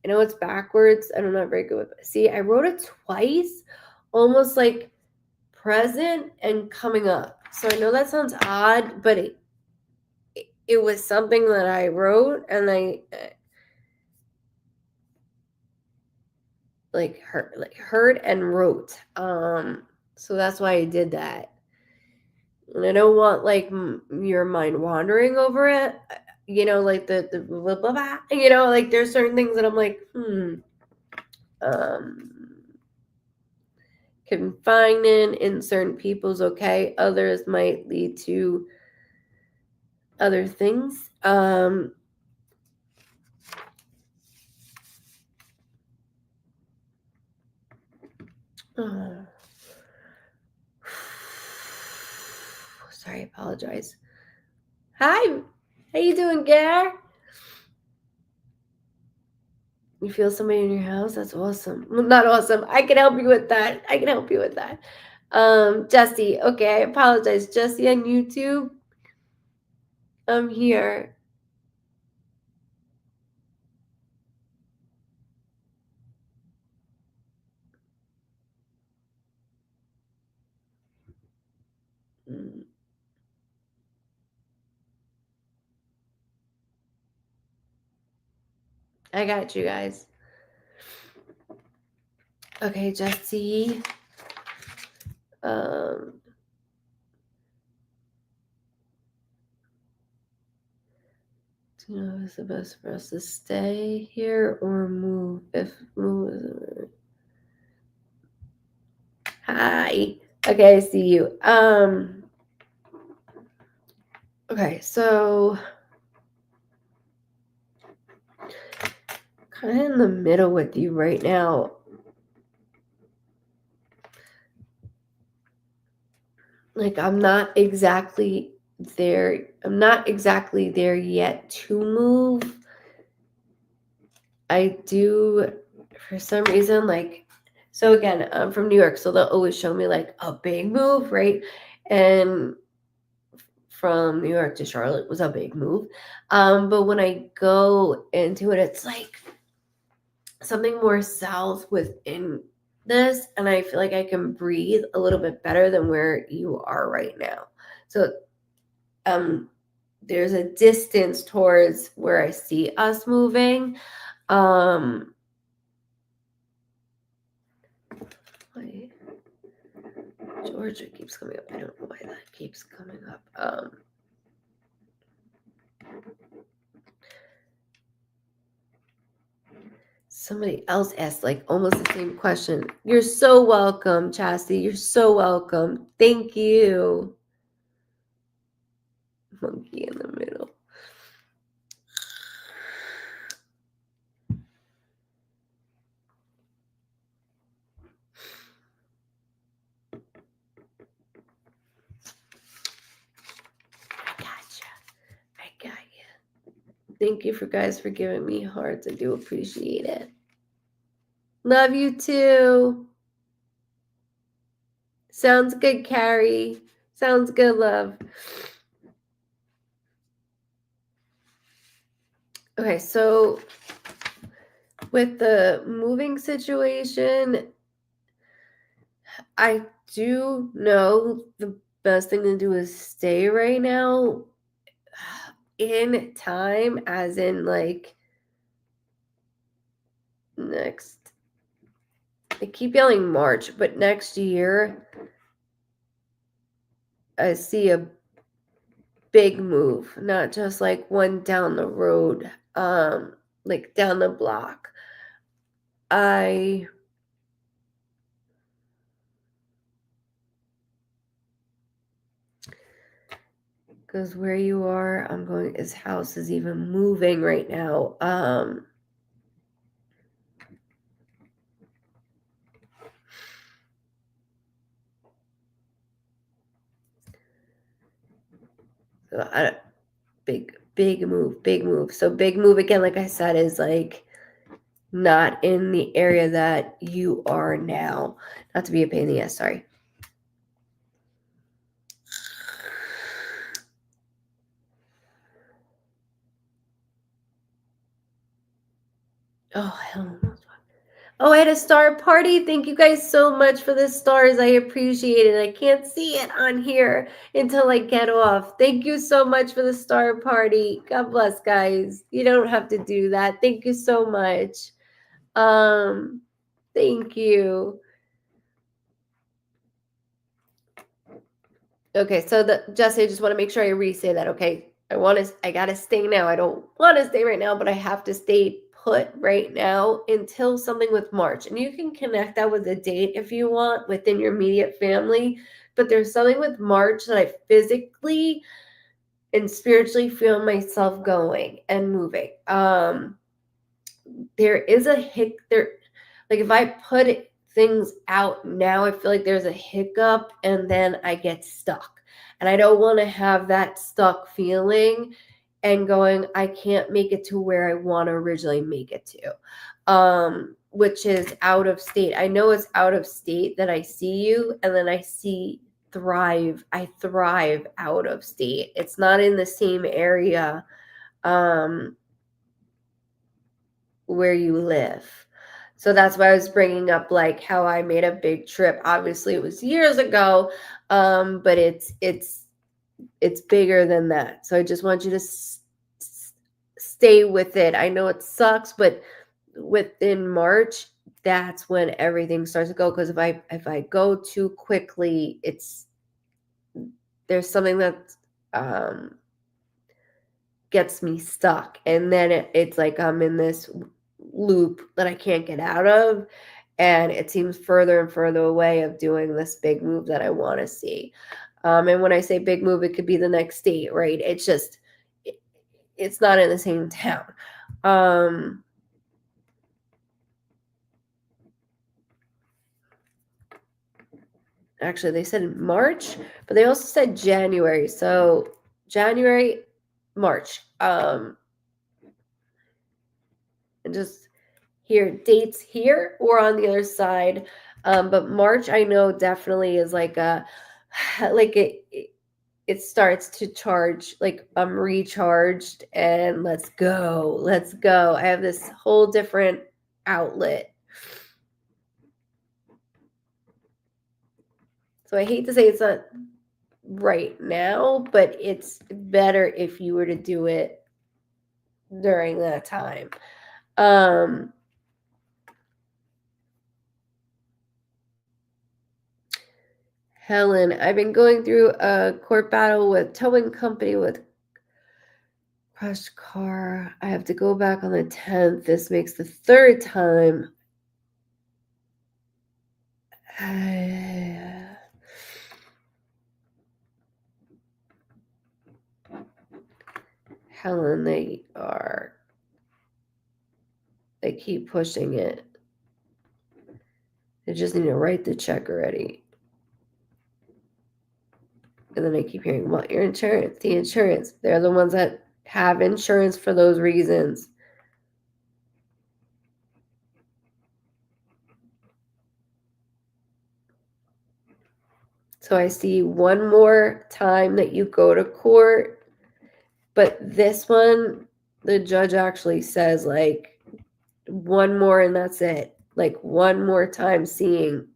I know it's backwards. I'm not very good with it. See, I wrote it twice, almost like present and coming up. So I know that sounds odd, but it was something that I wrote, and I heard and wrote. So that's why I did that. And I don't want like your mind wandering over it. you know, like the blah, blah, blah, like there's certain things that I'm like, confinement in certain people's okay. Others might lead to other things. Sorry, I apologize. Hi, how you doing, Gare? You feel somebody in your house? That's awesome. Well, not awesome. I can help you with that. Jesse. Okay, I apologize. Jesse on YouTube. I'm here. I got you guys. Okay, Jesse. Do you know if it's the best for us to stay here or move? If move is hi. Okay, I see you. Okay, so kind of in the middle with you right now. Like I'm not exactly there yet to move. I do for some reason, like, so again, I'm from New York, so they'll always show me like a big move, right? And from New York to Charlotte was a big move. But when I go into it, it's like something more south within this, and I feel like I can breathe a little bit better than where you are right now. So there's a distance towards where I see us moving. Wait, Georgia keeps coming up. I don't know why that keeps coming up. Somebody else asked like almost the same question. You're so welcome, Chastity. You're so welcome. Thank you. Monkey in the middle. I got you. Thank you guys for giving me hearts. I do appreciate it. Love you too. Sounds good, Carrie. Sounds good, love. Okay, so with the moving situation, I do know the best thing to do is stay right now in time, as in like next. I keep yelling March, but next year I see a big move, not just like one down the road, like down the block. Because where you are, I'm going, his house is even moving right now. So big move. So big move again, like I said, is like not in the area that you are now. Not to be a pain in the ass, sorry. Oh, hell no. Oh, I had a star party. Thank you guys so much for the stars. I appreciate it. I can't see it on here until I get off. Thank you so much for the star party. God bless, guys. You don't have to do that. Thank you so much. Thank you. Okay, so Jesse, I just want to make sure I re-say that, okay? I gotta stay now. I don't want to stay right now, but I have to stay put right now until something with March. And you can connect that with a date if you want within your immediate family. But there's something with March that I physically and spiritually feel myself going and moving. There is a hic there, like if I put things out now, I feel like there's a hiccup and then I get stuck. And I don't want to have that stuck feeling and going, I can't make it to where I want to originally make it to. Which is out of state. I know it's out of state that I see you, and then I see I thrive out of state. It's not in the same area where you live. So that's why I was bringing up like how I made a big trip. Obviously it was years ago, but it's bigger than that. So I just want you to stay with it. I know it sucks, but within March, that's when everything starts to go. Because if I go too quickly, there's something that gets me stuck, and then it's like I'm in this loop that I can't get out of, and it seems further and further away of doing this big move that I want to see. And when I say big move, it could be the next state, right? It's just it's not in the same town. Actually, they said March, but they also said January. So January, March. And just here, dates here or on the other side. But March, I know definitely is like like it starts to charge, like I'm recharged and let's go. Let's go. I have this whole different outlet. So I hate to say it's not right now, but it's better if you were to do it during that time. Helen, I've been going through a court battle with towing company with crushed car. I have to go back on the 10th. This makes the third time. Helen, they keep pushing it. They just need to write the check already. And then I keep hearing, well, your insurance, the insurance. They're the ones that have insurance for those reasons. So I see one more time that you go to court, but this one, the judge actually says like one more and that's it. Like one more time seeing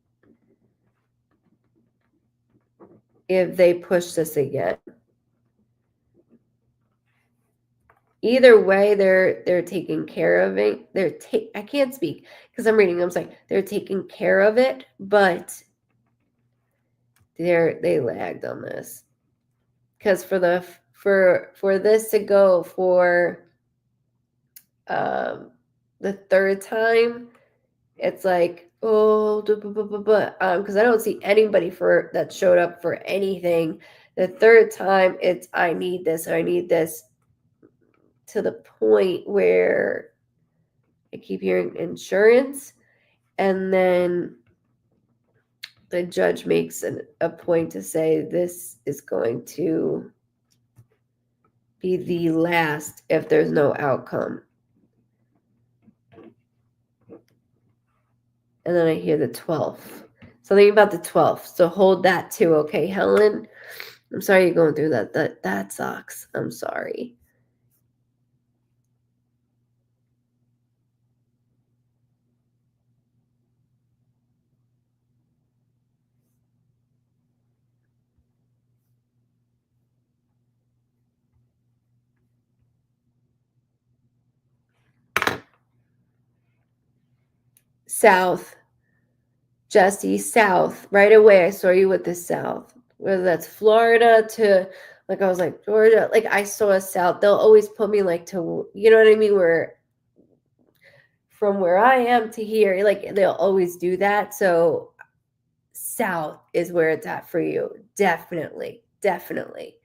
if they push this again. Either way, they're taking care of it. I can't speak because I'm reading. I'm sorry. They're taking care of it, but they lagged on this. Because for this to go for the third time, it's like, oh, because I don't see anybody that showed up for anything. The third time, it's I need this, to the point where I keep hearing insurance, and then the judge makes a point to say this is going to be the last if there's no outcome. And then I hear the 12th. Something about the 12th. So hold that too, okay, Helen? I'm sorry you're going through that. That sucks. I'm sorry. South. Jesse, South. Right away, I saw you with the South. Whether that's Florida to Like, I was like, Georgia, like, I saw South. They'll always put me, like, to, you know what I mean? Where, from where I am to here, like, they'll always do that. So, South is where it's at for you. Definitely. Definitely.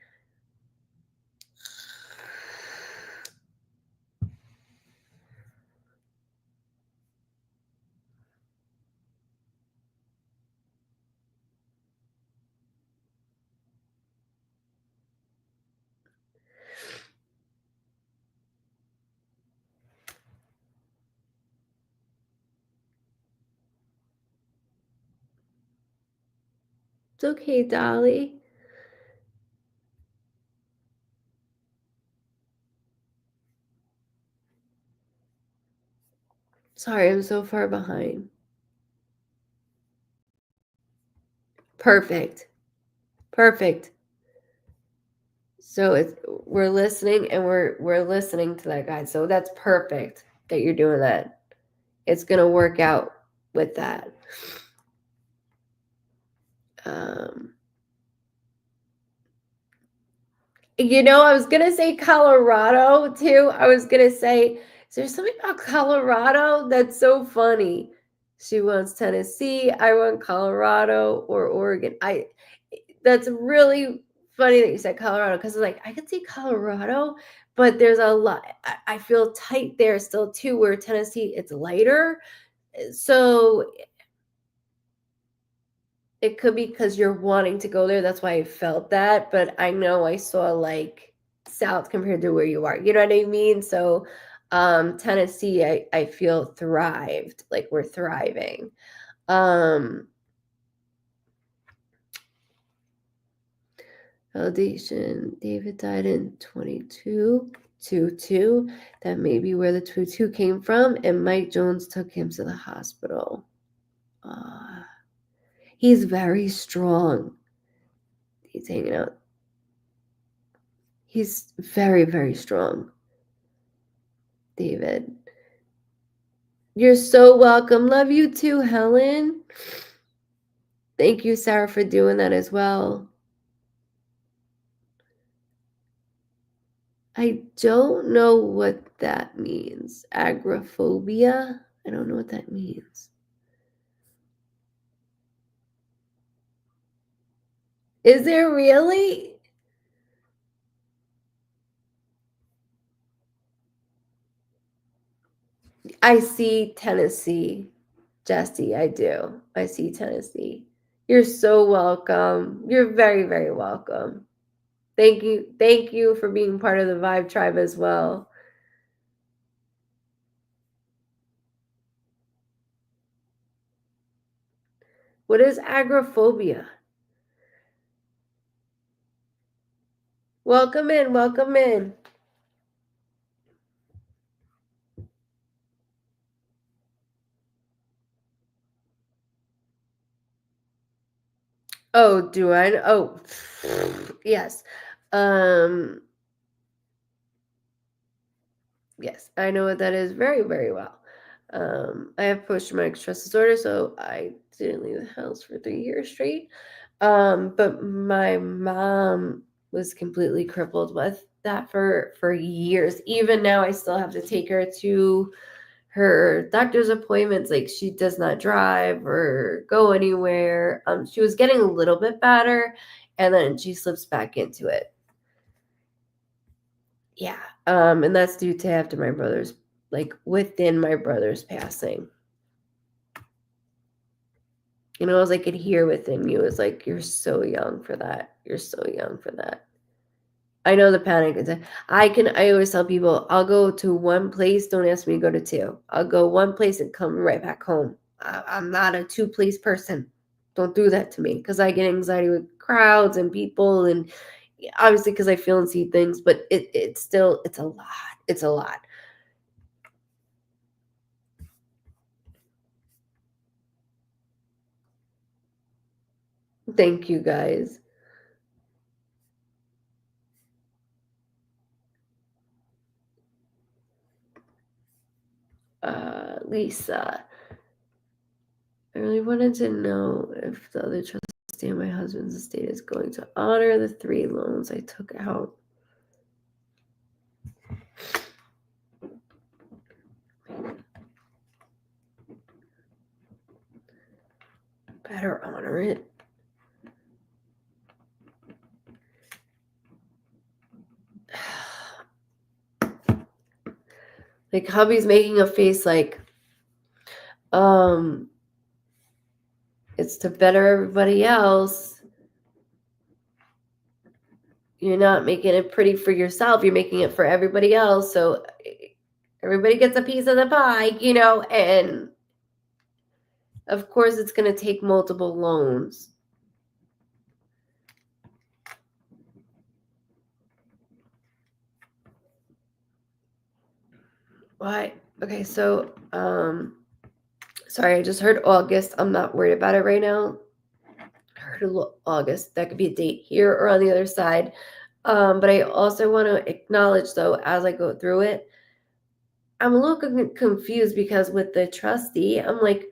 It's okay, Dolly. Sorry, I'm so far behind. Perfect. Perfect. So we're listening, and we're listening to that guy. So that's perfect that you're doing that. It's gonna work out with that. I was gonna say Colorado too. I was gonna say, is there something about Colorado that's so funny? She wants Tennessee. I want Colorado or Oregon. That's really funny that you said Colorado, because like I could see Colorado, but there's a lot. I feel tight there still too. Where Tennessee, it's lighter, so it could be because you're wanting to go there. That's why I felt that. But I know I saw like South compared to where you are. You know what I mean? So Tennessee, I feel thrived. Like we're thriving. Validation. David died in 22. That may be where the 22 came from. And Mike Jones took him to the hospital. He's very strong. He's hanging out. He's very, very strong. David. You're so welcome. Love you too, Helen. Thank you, Sarah, for doing that as well. I don't know what that means. Agoraphobia? I don't know what that means. Is there really? I see Tennessee, Jesse. I do. I see Tennessee. You're so welcome. You're very, very welcome. Thank you. Thank you for being part of the Vibe Tribe as well. What is agoraphobia? Welcome in. Welcome in. Oh, do I? Oh, yes. Yes, I know what that is very, very well. I have post-traumatic stress disorder, so I didn't leave the house for 3 years straight. But my mom was completely crippled with that for years. Even now, I still have to take her to her doctor's appointments. Like, she does not drive or go anywhere. She was getting a little bit better, and then she slips back into it. Yeah. And that's due to after my brother's, like, within my brother's passing. I was like, I could hear within you. It's like, you're so young for that. You're so young for that. I know the panic. I always tell people, I'll go to one place. Don't ask me to go to two. I'll go one place and come right back home. I'm not a 2-place person. Don't do that to me, because I get anxiety with crowds and people, and obviously because I feel and see things, but it's a lot. It's a lot. Thank you, guys. Lisa, I really wanted to know if the other trustee understand my husband's estate is going to honor the 3 loans I took out. Better honor it. Like, hubby's making a face like, it's to better everybody else. You're not making it pretty for yourself. You're making it for everybody else. So everybody gets a piece of the pie, and of course it's going to take multiple loans. Why? Okay, so, sorry, I just heard August. I'm not worried about it right now. I heard August. That could be a date here or on the other side. But I also want to acknowledge, though, as I go through it, I'm a little confused because with the trustee, I'm like,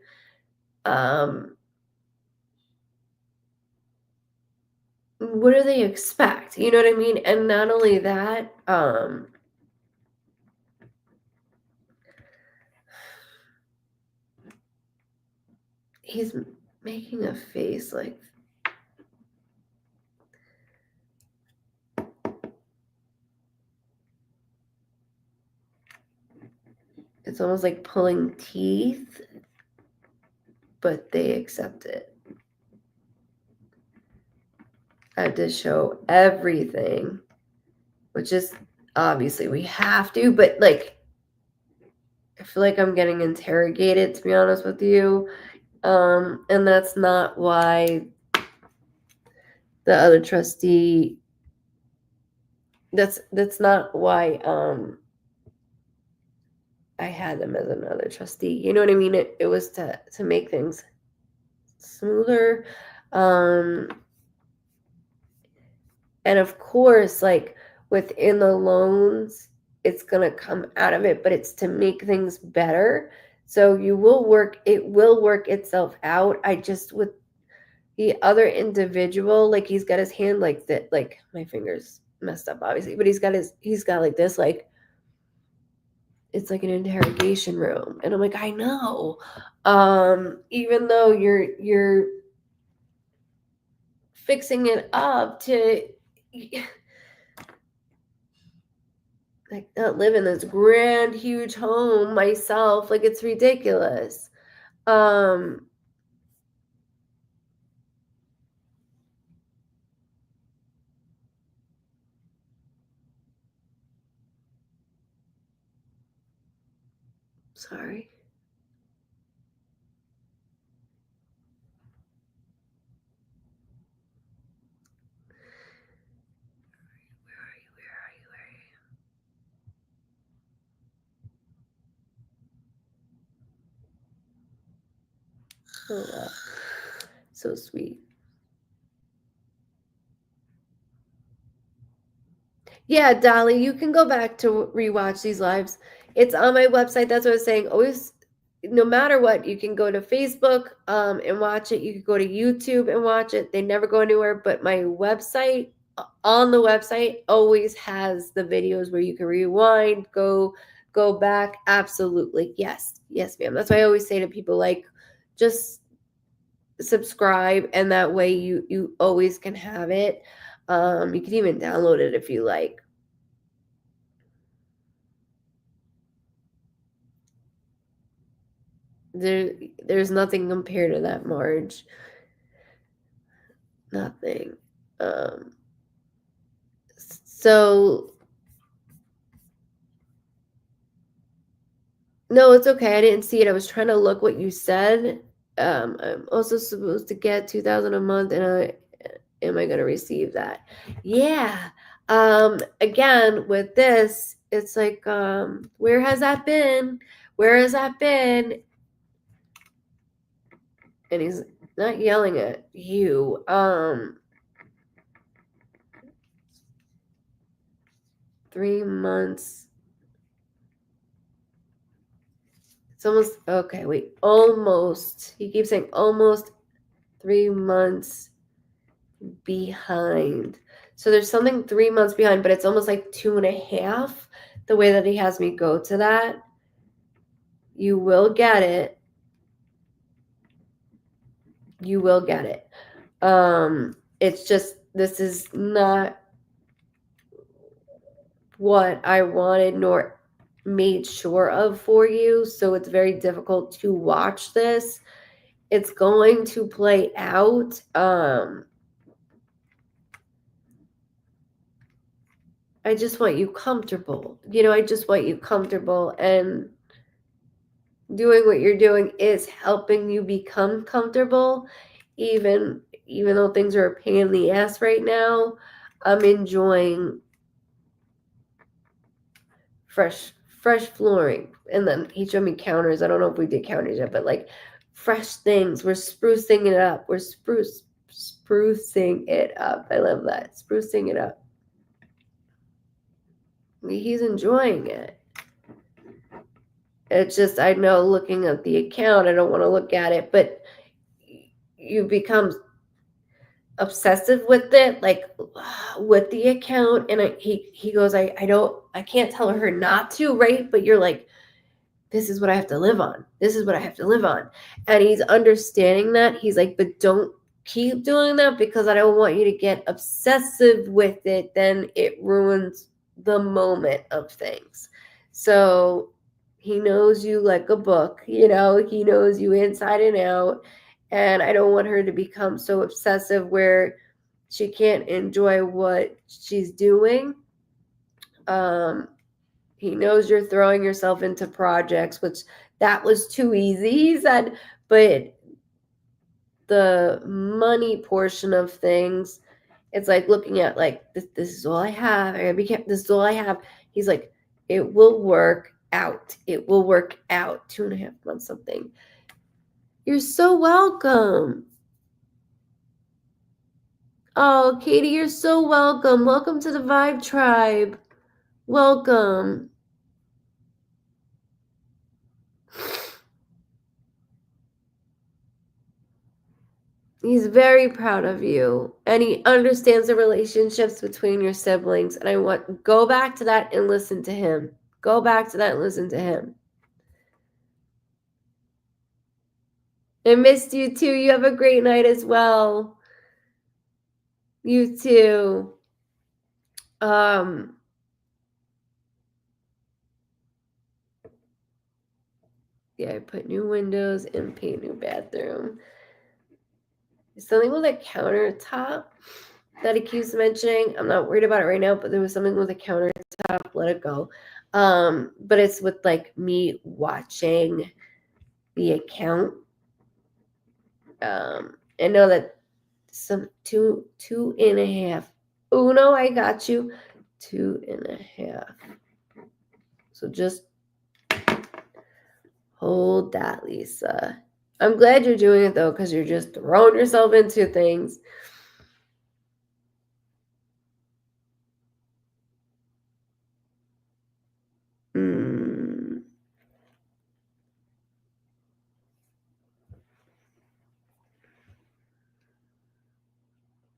what do they expect? You know what I mean? And not only that, he's making a face like, it's almost like pulling teeth, but they accept it. I have to show everything, which is obviously we have to, but like, I feel like I'm getting interrogated, to be honest with you. And that's not why the other trustee, that's not why I had them as another trustee. You know what I mean? It was to make things smoother. And of course, like within the loans, it's going to come out of it, but it's to make things better. So it will work itself out. I just, with the other individual, like he's got his hand like that, like my fingers messed up obviously, but he's got like this, like it's like an interrogation room. And I'm like, I know. Even though you're fixing it up to like not live in this grand huge home myself, like it's ridiculous. Sorry. Oh, wow. So sweet. Yeah, Dolly, you can go back to rewatch these lives. It's on my website. That's what I was saying. Always, no matter what, you can go to Facebook and watch it. You can go to YouTube and watch it. They never go anywhere. But my website, on the website, always has the videos where you can rewind, go back. Absolutely. Yes, ma'am. That's why I always say to people, like, just subscribe, and that way you always can have it. You can even download it if you like. There's nothing compared to that, Marge. Nothing. So no, it's okay. I didn't see it. I was trying to look what you said. I'm also supposed to get 2,000 a month, and am I going to receive that? Yeah. Again, with this, it's like, where has that been? Where has that been? And he's not yelling at you. 3 months. It's almost, okay, wait, almost. He keeps saying almost 3 months behind. So there's something 3 months behind, but it's almost like 2.5, the way that he has me go to that. You will get it. You will get it. It's just, this is not what I wanted nor made sure of for you. So it's very difficult to watch this. It's going to play out. I just want you comfortable. I just want you comfortable, and doing what you're doing is helping you become comfortable, even though things are a pain in the ass right now. I'm enjoying fresh flooring. And then he showed me counters. I don't know if we did counters yet, but like fresh things. We're sprucing it up. We're sprucing it up. I love that. Sprucing it up. He's enjoying it. It's just, I know, looking at the account, I don't want to look at it, but you become obsessive with it, like with the account. And he goes, I can't tell her not to, right? But you're like, this is what I have to live on. This is what I have to live on. And he's understanding that. He's like, but don't keep doing that, because I don't want you to get obsessive with it. Then it ruins the moment of things. So he knows you like a book, he knows you inside and out. And I don't want her to become so obsessive where she can't enjoy what she's doing. He knows you're throwing yourself into projects, which that was too easy, he said. But the money portion of things, it's like looking at like, this is all I have. This is all I have. He's like, it will work out. It will work out. 2.5 months something. You're so welcome. Oh, Katie, you're so welcome. Welcome to the Vibe Tribe. Welcome. He's very proud of you, and he understands the relationships between your siblings. And I want, go back to that and listen to him. Go back to that and listen to him. I missed you too. You have a great night as well. You too. Yeah, I put new windows and paint new bathroom. Something with a countertop that he keeps mentioning. I'm not worried about it right now, but there was something with a countertop. Let it go. But it's with like me watching the account. I know that some 2.5. Oh no, I got you. 2.5. So just hold that, Lisa. I'm glad you're doing it though, because you're just throwing yourself into things.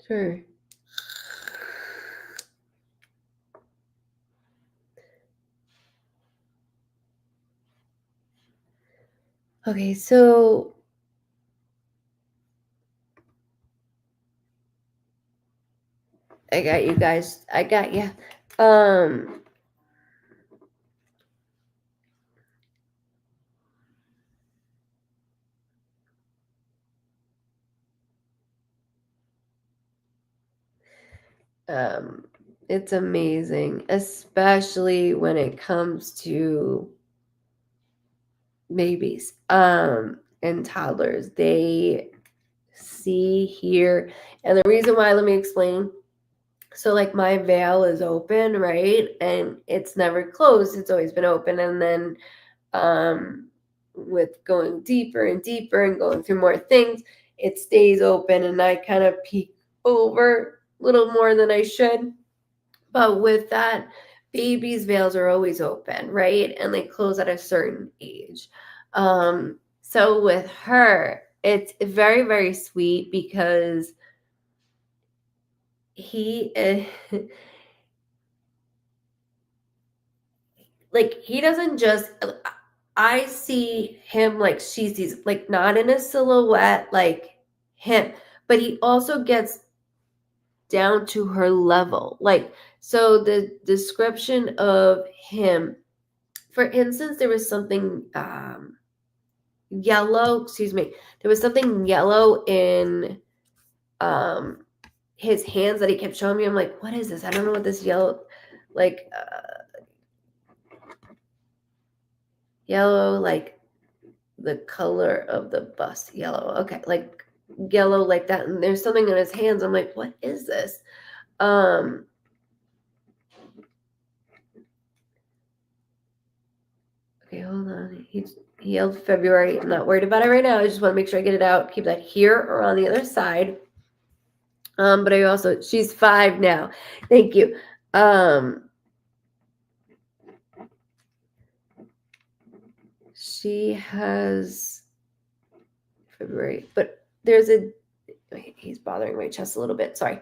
Sure. Okay, so I got you guys. I got you. It's amazing, especially when it comes to babies and toddlers. They see, hear, and the reason why, let me explain. So like my veil is open, right? And it's never closed. It's always been open. And then with going deeper and deeper and going through more things, it stays open, and I kind of peek over a little more than I should. But with that, babies' veils are always open, right? And they close at a certain age. So with her, it's very, very sweet, because he like he doesn't just I see him like she sees, like not in a silhouette like him, but he also gets down to her level. Like, so the description of him, for instance, there was something yellow, excuse me, there was something yellow in um his hands that he kept showing me. I'm like, what is this? I don't know what this yellow, like yellow, like the color of the bus yellow. Okay, like yellow like that. And there's something in his hands. I'm like, what is this? Um okay, hold on. He yelled February. I'm not worried about it right now. I just want to make sure I get it out. Keep that here or on the other side. But I also, she's 5 now. Thank you. She has February, but there's a, he's bothering my chest a little bit. Sorry.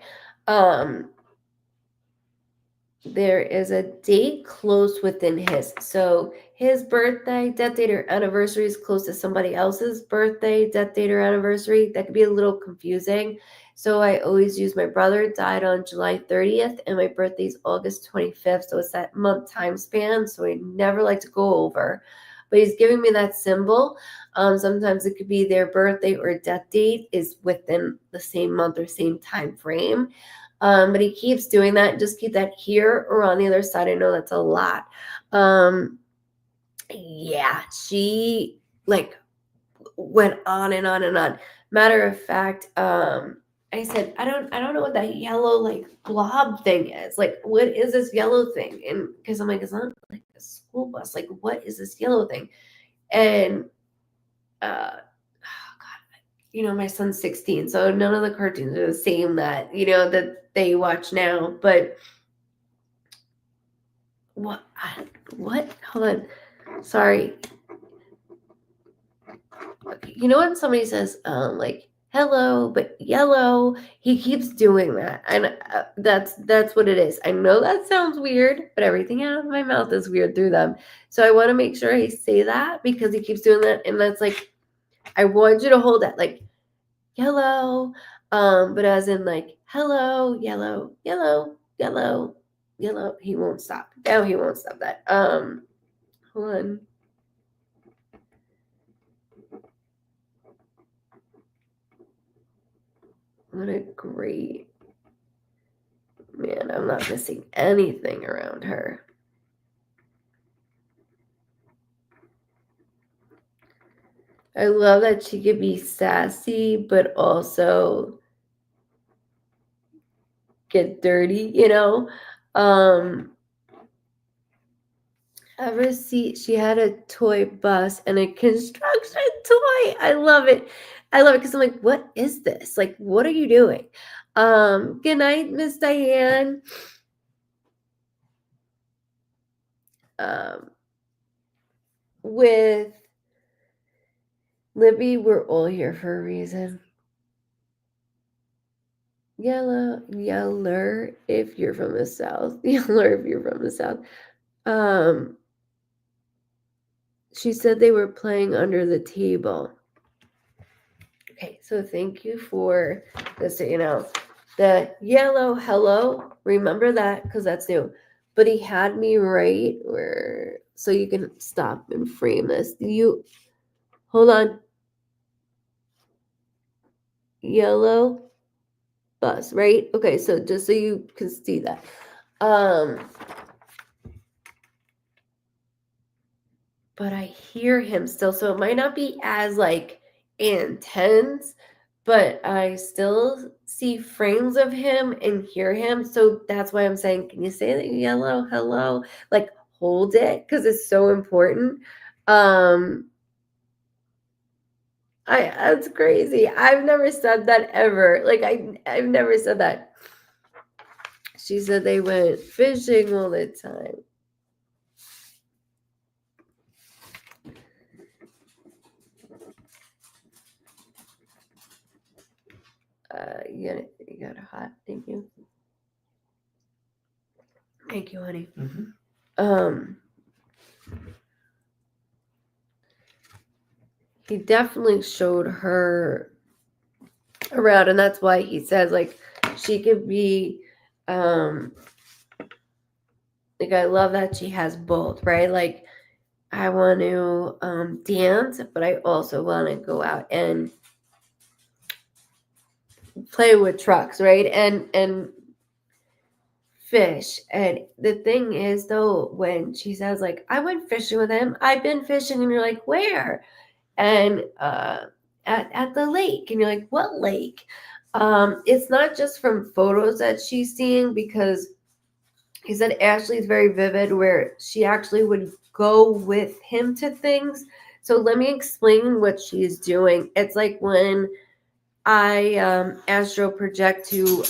There is a date close within his. So his birthday, death date, or anniversary is close to somebody else's birthday, death date, or anniversary. That could be a little confusing. So I always use my brother died on July 30th and my birthday's August 25th. So it's that month time span. So I never like to go over. But he's giving me that symbol. Sometimes it could be their birthday or death date is within the same month or same time frame. But he keeps doing that. Just keep that here or on the other side. I know that's a lot. Yeah, she like went on and on and on. Matter of fact, I said, I don't know what that yellow like blob thing is. Like, what is this yellow thing? And because I'm like, it's not like a school bus. Like, what is this yellow thing? And my son's 16, so none of the cartoons are the same that they watch now. But what? Hold on. Sorry. Okay. You know when somebody says like hello but yellow, he keeps doing that, and that's what it is. I know that sounds weird, but everything out of my mouth is weird through them. So I want to make sure I say that because he keeps doing that, and that's like, I want you to hold that like yellow, but as in like hello, yellow, yellow, yellow, yellow. He won't stop. Now he won't stop that. Hold on. What a great man. I'm not missing anything around her. I love that she could be sassy, but also get dirty, Ever see, she had a toy bus and a construction toy. I love it. I love it because I'm like, what is this? Like, what are you doing? Good night, Miss Diane. With Libby, we're all here for a reason. Yeller if you're from the South. Yeller if you're from the South. She said they were playing under the table. Okay, so thank you for this. The yellow hello. Remember that because that's new. But he had me right where, so you can stop and frame this. You hold on. Yellow bus, right? Okay, so just so you can see that. But I hear him still, so it might not be as like intense, but I still see frames of him and hear him. So that's why I'm saying, can you say the yellow hello? Like hold it because it's so important. That's crazy. I've never said that ever. Like I've never said that. She said they went fishing all the time. You got it hot. Thank you. Thank you, honey. Mhm. He definitely showed her around, and that's why he says, like, she could be, like, I love that she has both, right? Like, I want to dance, but I also want to go out and play with trucks, right? And fish. And the thing is, though, when she says, like, I went fishing with him, I've been fishing, and you're like, where? And at the lake, and you're like, what lake? It's not just from photos that she's seeing, because he said Ashley's very vivid, where she actually would go with him to things. So let me explain what she's doing. It's like when I astro project to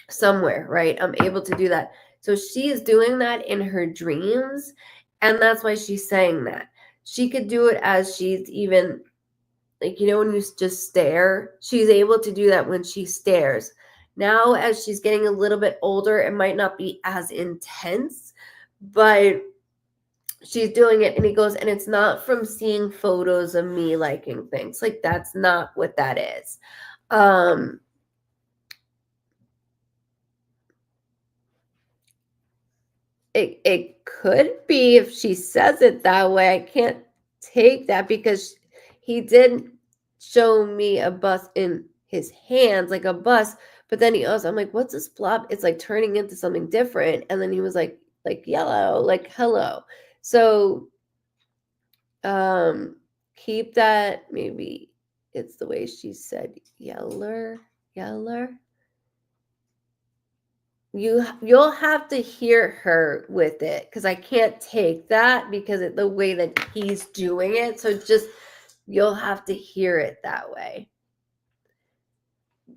somewhere, right? I'm able to do that. So she's doing that in her dreams, and that's why she's saying that. She could do it as she's even, like, when you just stare, she's able to do that when she stares. Now, as she's getting a little bit older, it might not be as intense, but she's doing it. And he goes, and it's not from seeing photos of me liking things. Like, that's not what that is. It could be if she says it that way. I can't take that, because he did show me a bus in his hands, like a bus, but then he also, I'm like, what's this blob? It's like turning into something different. And then he was like yellow, like hello. So keep that, maybe it's the way she said yeller. You'll have to hear her with it, because I can't take that, because the way that he's doing it. So just, you'll have to hear it that way.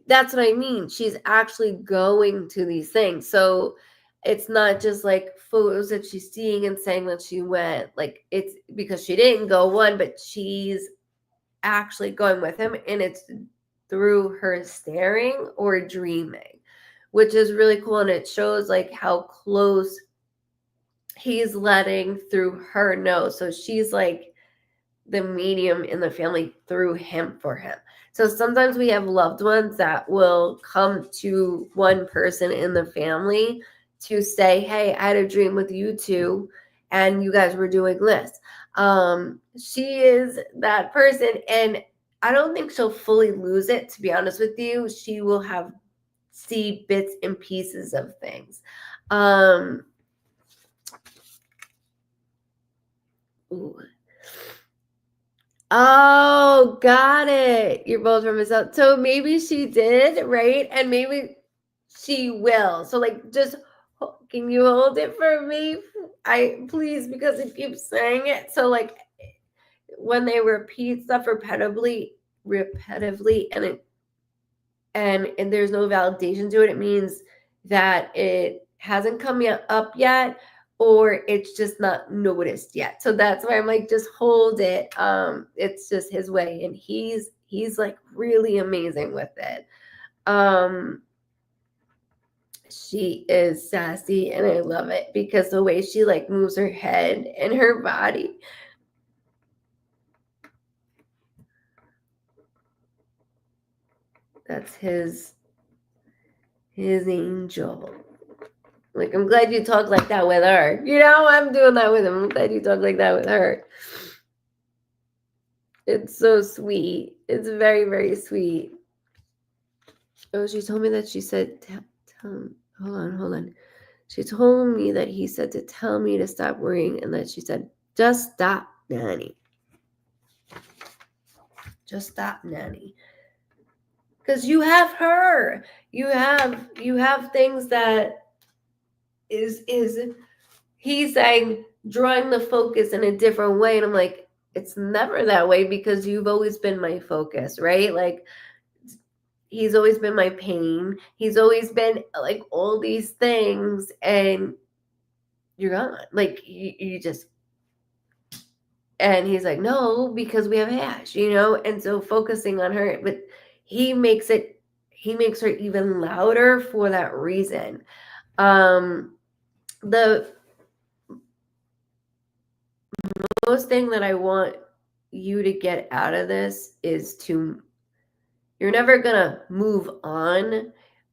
That's what I mean. She's actually going to these things. So it's not just like photos that she's seeing and saying that she went. Like, it's because she didn't go one, but she's actually going with him, and it's through her staring or dreaming, which is really cool. And it shows like how close he's letting through her know. So she's like the medium in the family through him for him. So sometimes we have loved ones that will come to one person in the family to say, hey, I had a dream with you two, and you guys were doing this. She is that person, and I don't think she'll fully lose it, to be honest with you. She will see bits and pieces of things. Ooh. Oh, got it. You're both from South. So maybe she did, right? And maybe she will. So, like, just can you hold it for me? Please, because it keeps saying it. So, like, when they repeat stuff repetitively, and there's no validation to it, it means that it hasn't come up yet, or it's just not noticed yet. So that's why I'm like, just hold it. It's just his way, and he's like really amazing with it. She is sassy, and I love it, because the way she like moves her head and her body. That's his angel. Like, I'm glad you talk like that with her. I'm doing that with him. I'm glad you talk like that with her. It's so sweet. It's very, very sweet. Oh, she told me that she said, hold on. She told me that he said to tell me to stop worrying, and that she said, just stop, Nanny. Just stop, Nanny. Because you have her. You have things that is he's saying, drawing the focus in a different way. And I'm like, it's never that way, because you've always been my focus, right? Like, he's always been my pain. He's always been like all these things, and you're gone. Like, you just, and he's like, no, because we have Ash, and so focusing on her, but he makes her even louder for that reason. The most thing that I want you to get out of this is you're never gonna move on.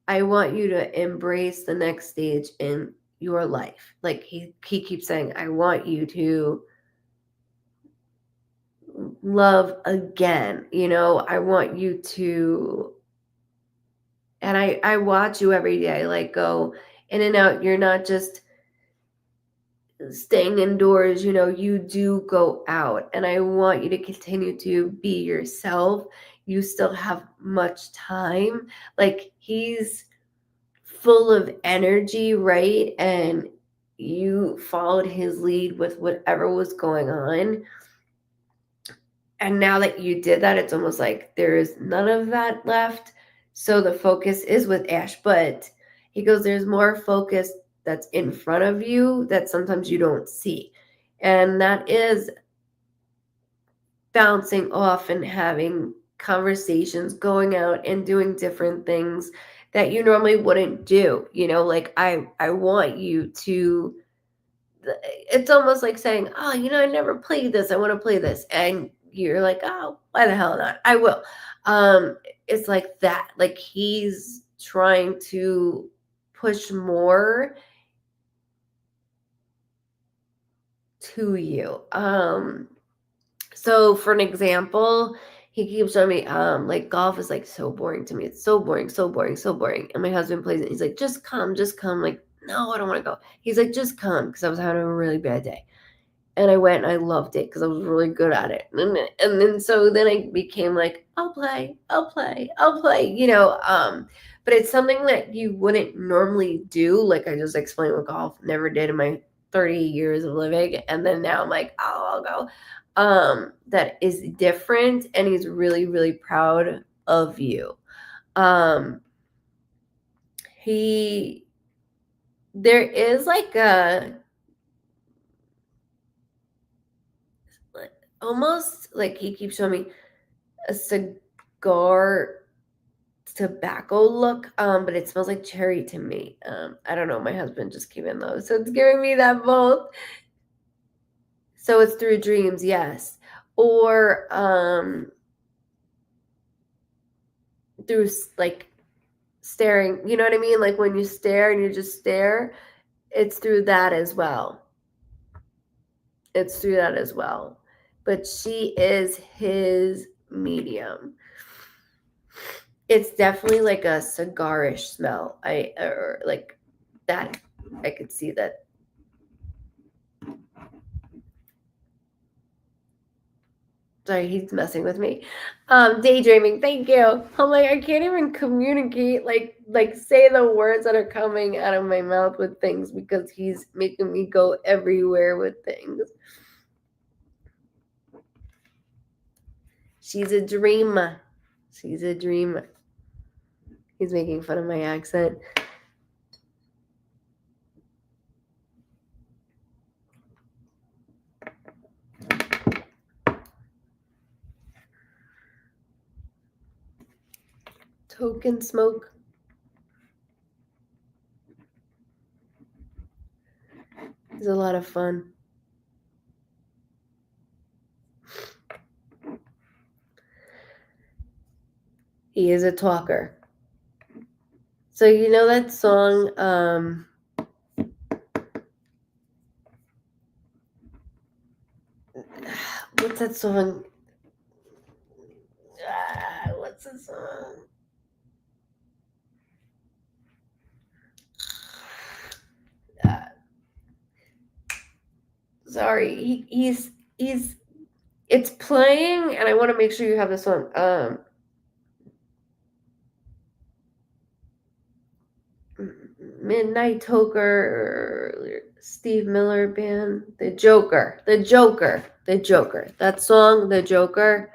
I want you to embrace the next stage in your life. Like he keeps saying, I want you to love again. I want you to, and I watch you every day, like go in and out. You're not just staying indoors, you do go out, and I want you to continue to be yourself. You still have much time. Like he's full of energy, right? And you followed his lead with whatever was going on. And now that you did that, it's almost like there is none of that left. So the focus is with Ash, but he goes, there's more focus that's in front of you that sometimes you don't see. And that is bouncing off and having conversations, going out and doing different things that you normally wouldn't do. Like I want you to, it's almost like saying, oh, I never played this, I want to play this, and you're like, oh, why the hell not, I will. It's like that, like he's trying to push more to you. So for an example, he keeps showing me, like golf is like so boring to me. It's so boring, so boring, so boring. And my husband plays it. He's like, just come. Like, no, I don't want to go. He's like, just come, because I was having a really bad day. And I went and I loved it because I was really good at it. And then so then I became like, I'll play. But it's something that you wouldn't normally do. Like I just explained with golf, never did in my 30 years of living. And then now I'm like, oh, I'll go. That is different, and he's really, really proud of you. There is like almost like he keeps showing me a cigar tobacco look, but it smells like cherry to me. I don't know, my husband just came in though, so it's giving me that both. So it's through dreams, yes. Or through like staring, you know what I mean? Like when you stare and you just stare, it's through that as well. But she is his medium. It's definitely like a cigarish smell. Or like that. I could see that. Sorry, he's messing with me. Daydreaming, thank you. I'm like, I can't even communicate, like say the words that are coming out of my mouth with things, because he's making me go everywhere with things. She's a dreamer. He's making fun of my accent. Token smoke. It's a lot of fun. He is a talker. So you know that song, what's that song? What's the song? Sorry, he's it's playing, and I want to make sure you have this one. Midnight Toker, Steve Miller Band, The Joker. That song, The Joker.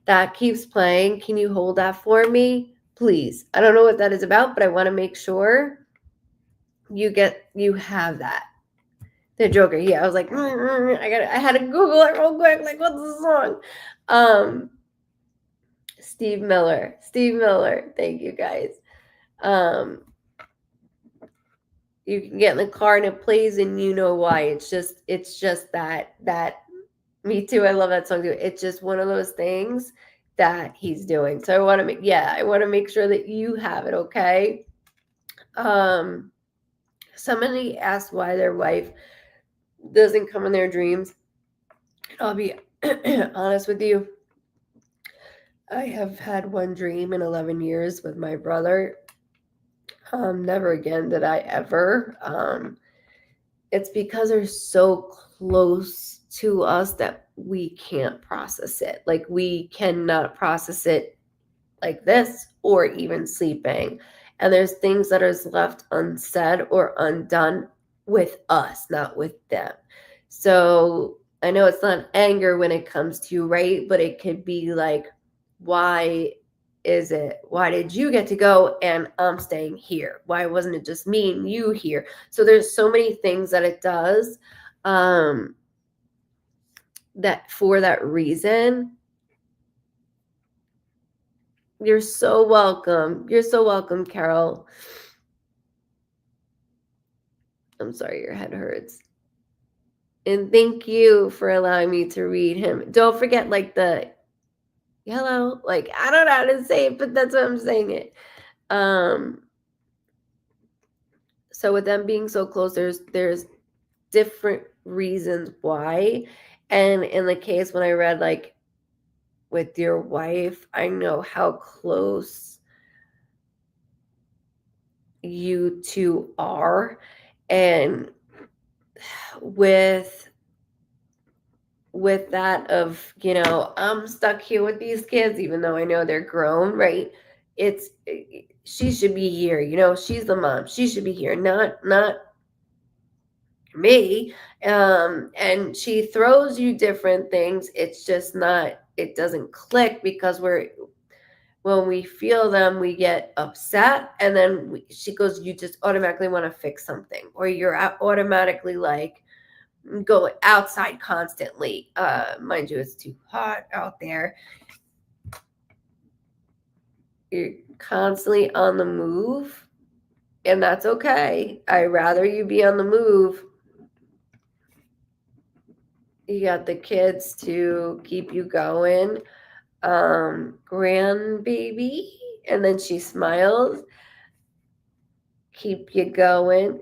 That keeps playing. Can you hold that for me, please? I don't know what that is about, but I want to make sure you have that. The Joker. Yeah, I was like, I had to Google it real quick. Like, what's the song? Steve Miller. Thank you, guys. You can get in the car and it plays and you know why. It's just that me too. I love that song too. It's just one of those things that he's doing. So I want to make sure that you have it, okay? Somebody asked why their wife doesn't come in their dreams. I'll be honest with you. I have had one dream in 11 years with my brother. Never again did I ever. It's because they're so close to us that we can't process it. Like, we cannot process it like this or even sleeping. And there's things that is left unsaid or undone with us, not with them. So I know it's not anger when it comes to you, right? But it could be like, why did you get to go and I'm staying here? Why wasn't it just me and you here? So there's so many things that it does that for that reason. You're so welcome. You're so welcome, Carol. I'm sorry your head hurts. And thank you for allowing me to read him. Don't forget, like, the hello. Like, I don't know how to say it, but that's what I'm saying it. So with them being so close, there's different reasons why. And in the case when I read, like, with your wife, I know how close you two are. And with that of, I'm stuck here with these kids, even though I know they're grown, right? It's she should be here, she's the mom. She should be here, not me. And she throws you different things. It's just not, it doesn't click because when we feel them, we get upset. And then she goes, you just automatically want to fix something, or you're automatically like, go outside constantly. Mind you, it's too hot out there. You're constantly on the move, and that's okay. I'd rather you be on the move. You got the kids to keep you going. Grandbaby, and then she smiles. Keep you going.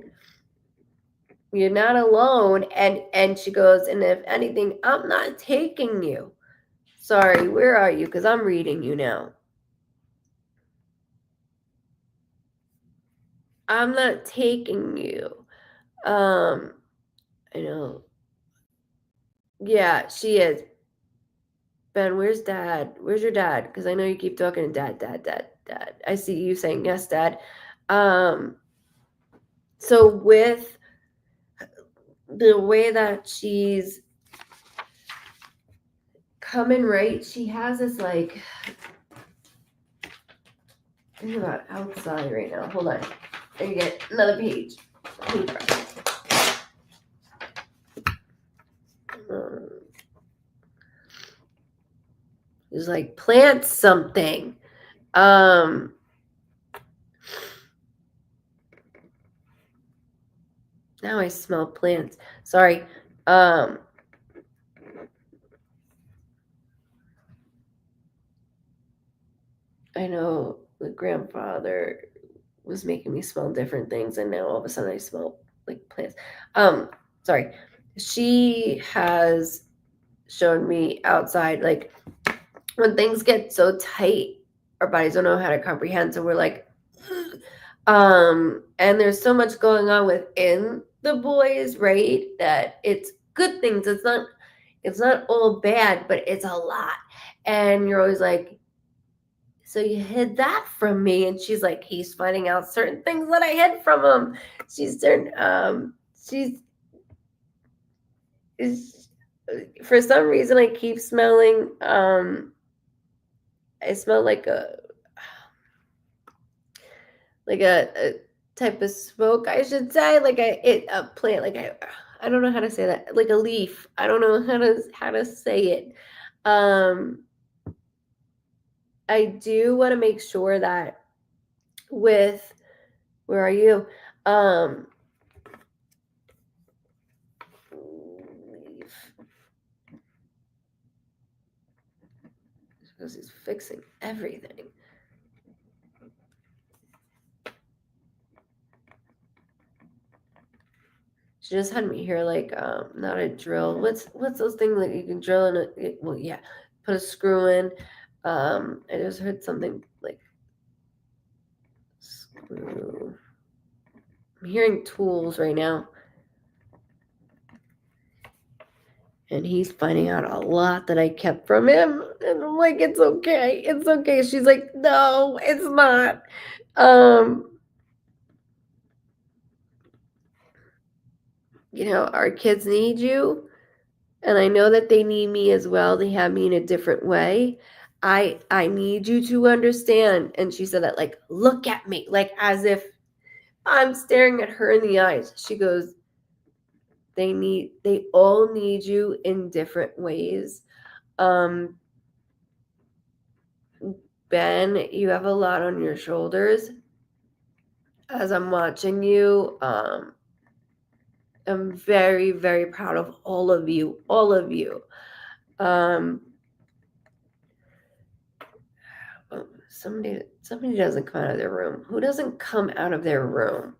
You're not alone. And she goes, and if anything, I'm not taking you. Sorry, where are you? Because I'm reading you now. I'm not taking you. I know. Yeah, she is. Ben, where's Dad? Where's your dad? Because I know you keep talking to Dad. I see you saying yes, Dad. So with the way that she's coming, right, she has this, like, think about outside right now. Hold on. I can get another page. Just like plant something. Now I smell plants. Sorry. I know the grandfather was making me smell different things, and now all of a sudden I smell like plants. Sorry. She has shown me outside, like, when things get so tight, our bodies don't know how to comprehend. So we're like, and there's so much going on within the boys, right? That it's good things. It's not all bad, but it's a lot. And you're always like, so you hid that from me. And she's like, he's finding out certain things that I hid from him. For some reason I keep smelling, I smell like a type of smoke, I should say, like a plant, like I don't know how to say that, like a leaf. I don't know how to say it. I do want to make sure that with, where are you? Leave. Because he's fixing everything. She just had me here like not a drill. What's those things that you can drill in well, yeah, put a screw in. I just heard something like screw. I'm hearing tools right now. And he's finding out a lot that I kept from him. And I'm like, it's okay. It's okay. She's like, no, it's not. Our kids need you. And I know that they need me as well. They have me in a different way. I need you to understand. And she said that, like, look at me, like as if I'm staring at her in the eyes. She goes, they all need you in different ways. Ben, you have a lot on your shoulders. As I'm watching you, I'm very, very proud of all of you. Somebody doesn't come out of their room. Who doesn't come out of their room?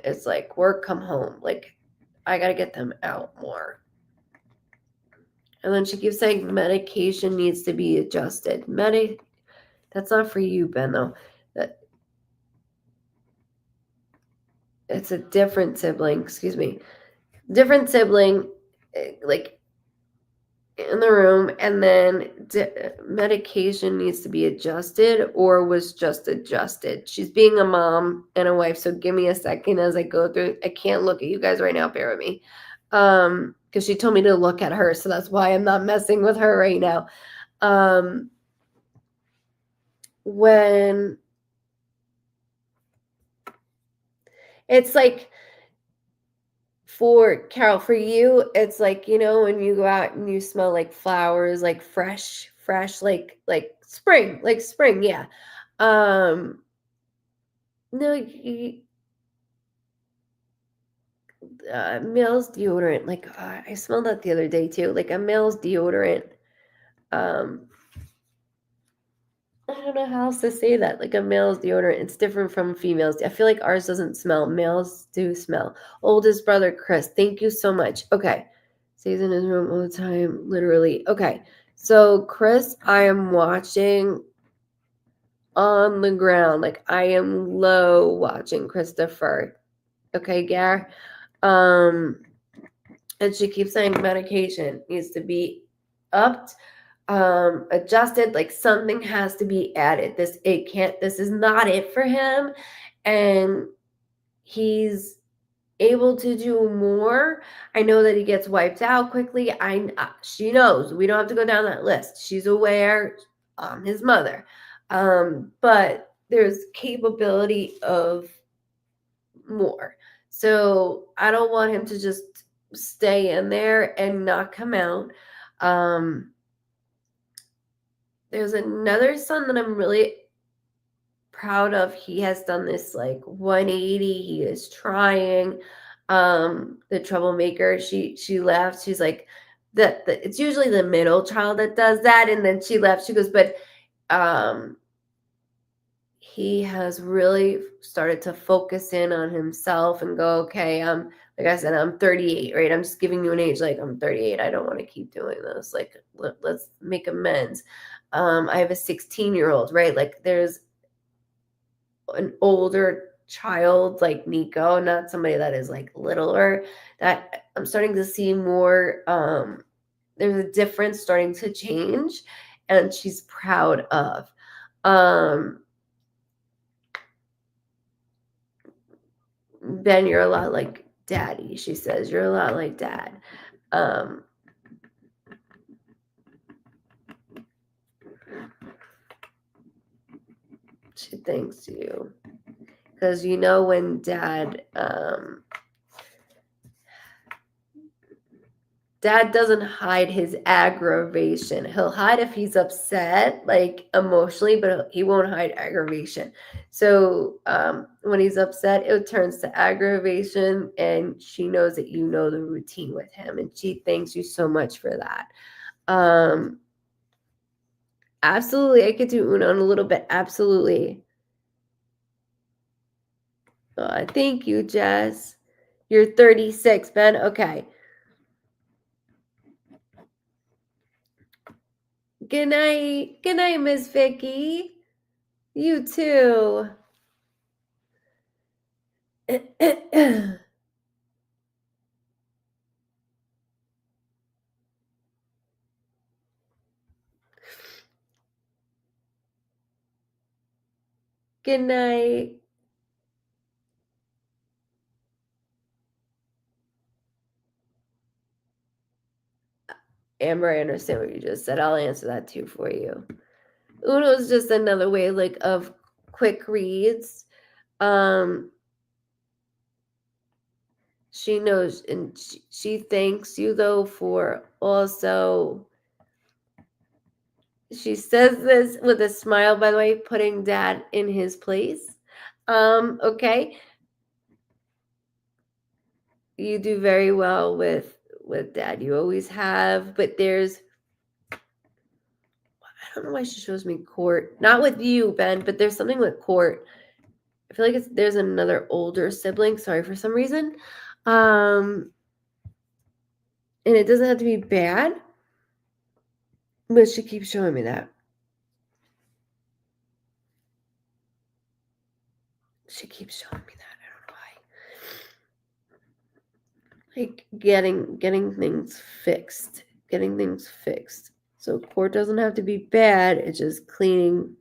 It's like work, come home. Like, I gotta get them out more. And then she keeps saying medication needs to be adjusted. That's not for you, Ben, though. It's a different sibling. Excuse me. Different sibling, like in the room, and then medication needs to be adjusted or was just adjusted. She's being a mom and a wife, so give me a second as I go through. I can't look at you guys right now. Bear with me. Because she told me to look at her, so that's why I'm not messing with her right now. When it's like, for Carol, for you, it's like, when you go out and you smell like flowers, like fresh, like spring, yeah. No, male's deodorant, like I smelled that the other day too, like a male's deodorant. I don't know how else to say that. Like a male's deodorant, it's different from females. I feel like ours doesn't smell. Males do smell. Oldest brother, Chris. Thank you so much. Okay. Stays in his room all the time, literally. Okay. So, Chris, I am watching on the ground. Like, I am low watching Christopher. Okay, Gar? And she keeps saying medication needs to be upped, adjusted, like something has to be added. This is not it for him, and he's able to do more. I know that he gets wiped out quickly. She knows we don't have to go down that list. She's aware. His mother, but there's capability of more. So I don't want him to just stay in there and not come out. There's another son that I'm really proud of. He has done this like 180. He is trying. The troublemaker, she left. She's like, it's usually the middle child that does that, and then she left. She goes, but he has really started to focus in on himself and go, okay, like I said, I'm 38, right? I'm just giving you an age, like I'm 38. I don't want to keep doing this. Like, let's make amends. I have a 16-year-old, right? Like there's an older child like Nico, not somebody that is like littler, that I'm starting to see more. There's a difference starting to change, and she's proud of. Ben, you're a lot like daddy, she says. You're a lot like dad. She thanks you. Because when dad Dad doesn't hide his aggravation. He'll hide if he's upset, like emotionally, but he won't hide aggravation. So when he's upset, it turns to aggravation, and she knows that you know the routine with him, and she thanks you so much for that. Absolutely, I could do Uno in a little bit. Absolutely. Thank you, Jess. You're 36, Ben. Okay. Good night. Good night, Miss Vicky. You too. Good night. Amber, I understand what you just said. I'll answer that too for you. Uno is just another way, like, of quick reads. She knows, and she thanks you though for also. She says this with a smile, by the way, putting Dad in his place. Okay. You do very well with Dad. You always have, but there's, I don't know why she shows me Court. Not with you, Ben, but there's something with Court. I feel like there's another older sibling. Sorry, for some reason. And it doesn't have to be bad, but she keeps showing me that. She keeps showing me that. I don't know why. Like getting things fixed. Getting things fixed. So Court doesn't have to be bad. It's just cleaning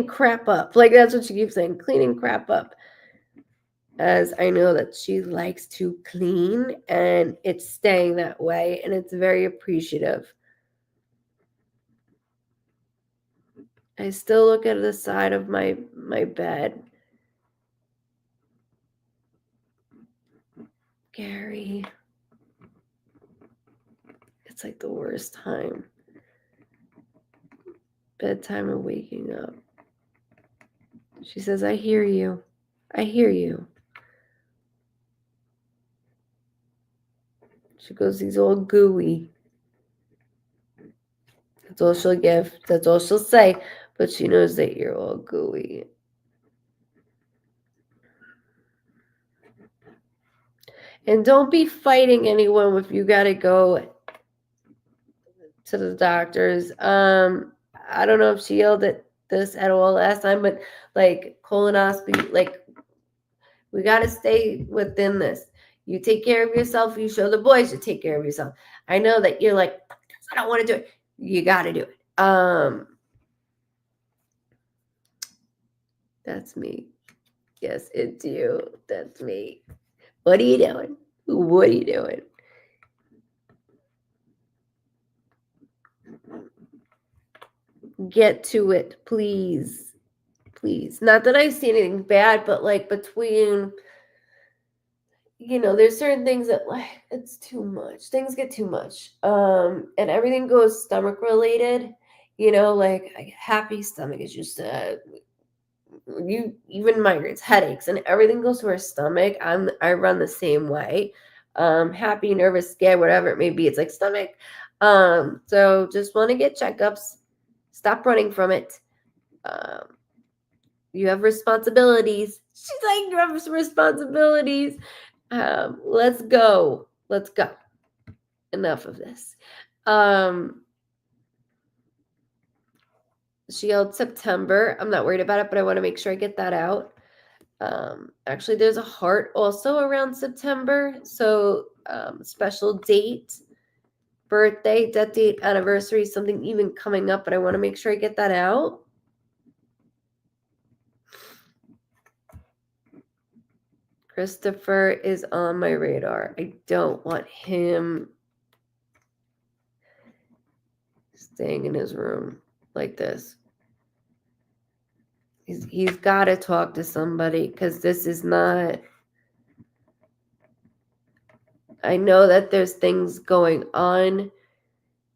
crap up. Like, that's what she keeps saying, cleaning crap up. As I know that she likes to clean, and it's staying that way, and it's very appreciative. I still look at the side of my bed. Gary. It's like the worst time. Bedtime and waking up. She says, I hear you. I hear you. She goes, he's all gooey. That's all she'll give. That's all she'll say. But she knows that you're all gooey. And don't be fighting anyone if you got to go to the doctors. I don't know if she yelled at this at all last time, but like colonoscopy, like, we got to stay within this. You take care of yourself. You show the boys you take care of yourself. I know that you're like, I don't want to do it. You got to do it. That's me. Yes, it's you. That's me. What are you doing? What are you doing? Get to it, please. Please. Not that I see anything bad, but like between, there's certain things that, like, it's too much. Things get too much. And everything goes stomach related. Like a happy stomach is just even migraines, headaches, and everything goes to our stomach. I run the same way. Happy, nervous, scared, whatever it may be. It's like stomach. So just want to get checkups. Stop running from it. You have responsibilities. She's like, you have responsibilities. Let's go. Let's go. Enough of this. She yelled September. I'm not worried about it, but I want to make sure I get that out. Actually, there's a heart also around September. So special date, birthday, death date, anniversary, something even coming up, but I want to make sure I get that out. Christopher is on my radar. I don't want him staying in his room like this. He's got to talk to somebody, because this is not. I know that there's things going on,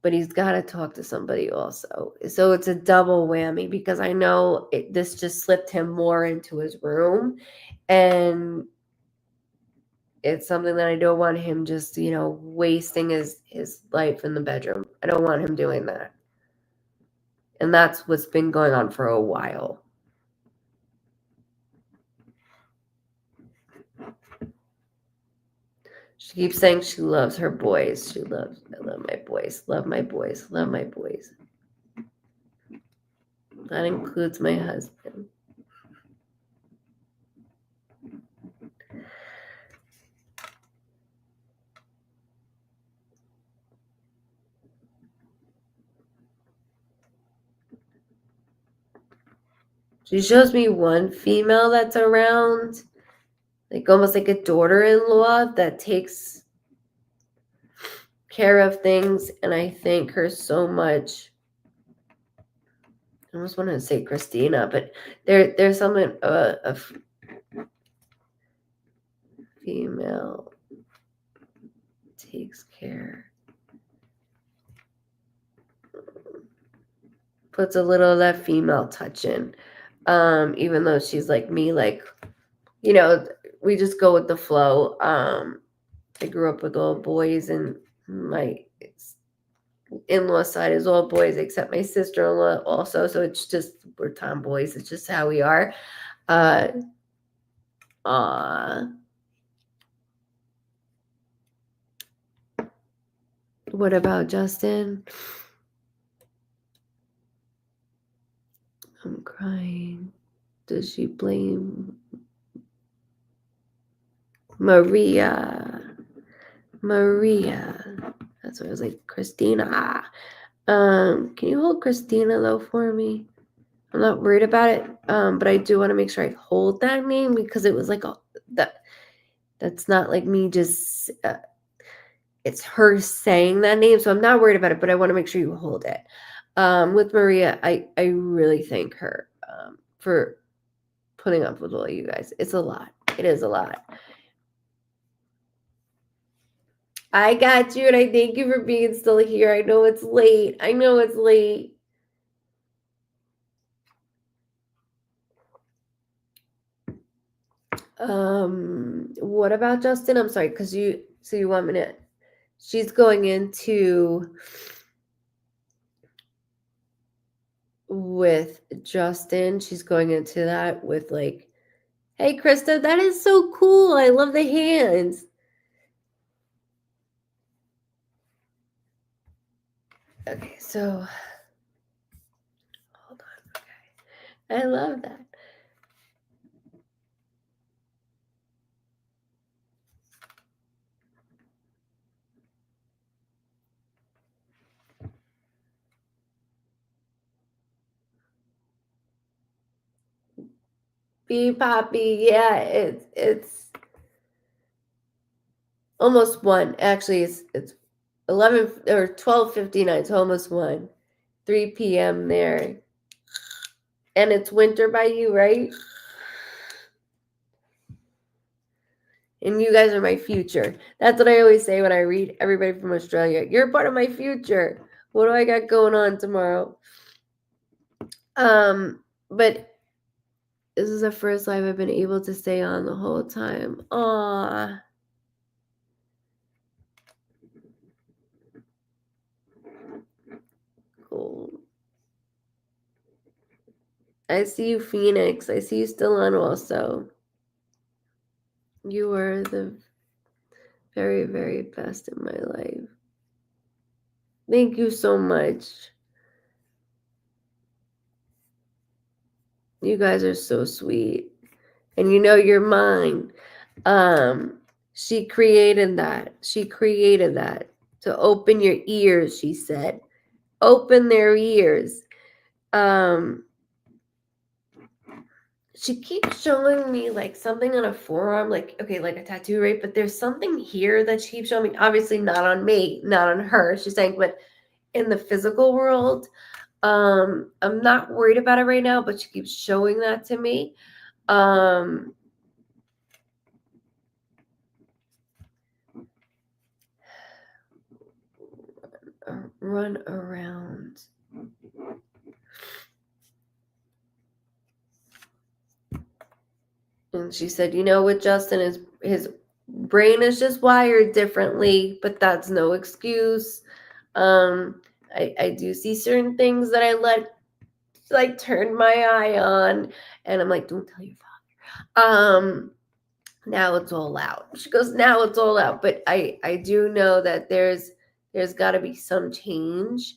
but he's got to talk to somebody also. So it's a double whammy because I know this just slipped him more into his room, and it's something that I don't want him just, wasting his life in the bedroom. I don't want him doing that. And that's what's been going on for a while. She keeps saying she loves her boys. I love my boys, love my boys, love my boys. That includes my husband. She shows me one female that's around, like almost like a daughter-in-law that takes care of things, and I thank her so much. I almost want to say Christina, but there's someone a female takes care, puts a little of that female touch in, even though she's like me, like, we just go with the flow. I grew up with all boys, and my in-law side is all boys except my sister-in-law also, so it's just, we're tomboys. It's just how we are. What about Justin? I'm crying. Does she blame Maria? That's what I was like. Christina. Can you hold Christina though for me? I'm not worried about it. But I do want to make sure I hold that name because it was like that's not like me just it's her saying that name, so I'm not worried about it, but I want to make sure you hold it. With Maria, I really thank her for putting up with all you guys. It's a lot. It is a lot. I got you, and I thank you for being still here. I know it's late. What about Justin? I'm sorry, because you want me to, she's going into with Justin. She's going into that with like, hey, Krista, that is so cool. I love the hands. Okay, so hold on. Okay. I love that. Be Poppy, yeah, it's almost 1. Actually, it's 11 or 12:59, so almost 1. 3 p.m. there. And it's winter by you, right? And you guys are my future. That's what I always say when I read everybody from Australia. You're part of my future. What do I got going on tomorrow? But this is the first live I've been able to stay on the whole time. Aww. Cool. I see you, Phoenix. I see you still on also. You are the very, very best in my life. Thank you so much. You guys are so sweet. And you're mine. She created that. To open your ears, she said. Open their ears. She keeps showing me like something on a forearm, like, okay, like a tattoo, right? But there's something here that she keeps showing me. Obviously not on me, not on her. She's saying, but in the physical world, I'm not worried about it right now, but she keeps showing that to me. run around. And she said, you know, with Justin, his brain is just wired differently, but that's no excuse. I do see certain things that I like turn my eye on, and I'm like, don't tell your father. Now it's all out. She goes, now it's all out. But I do know that there's got to be some change,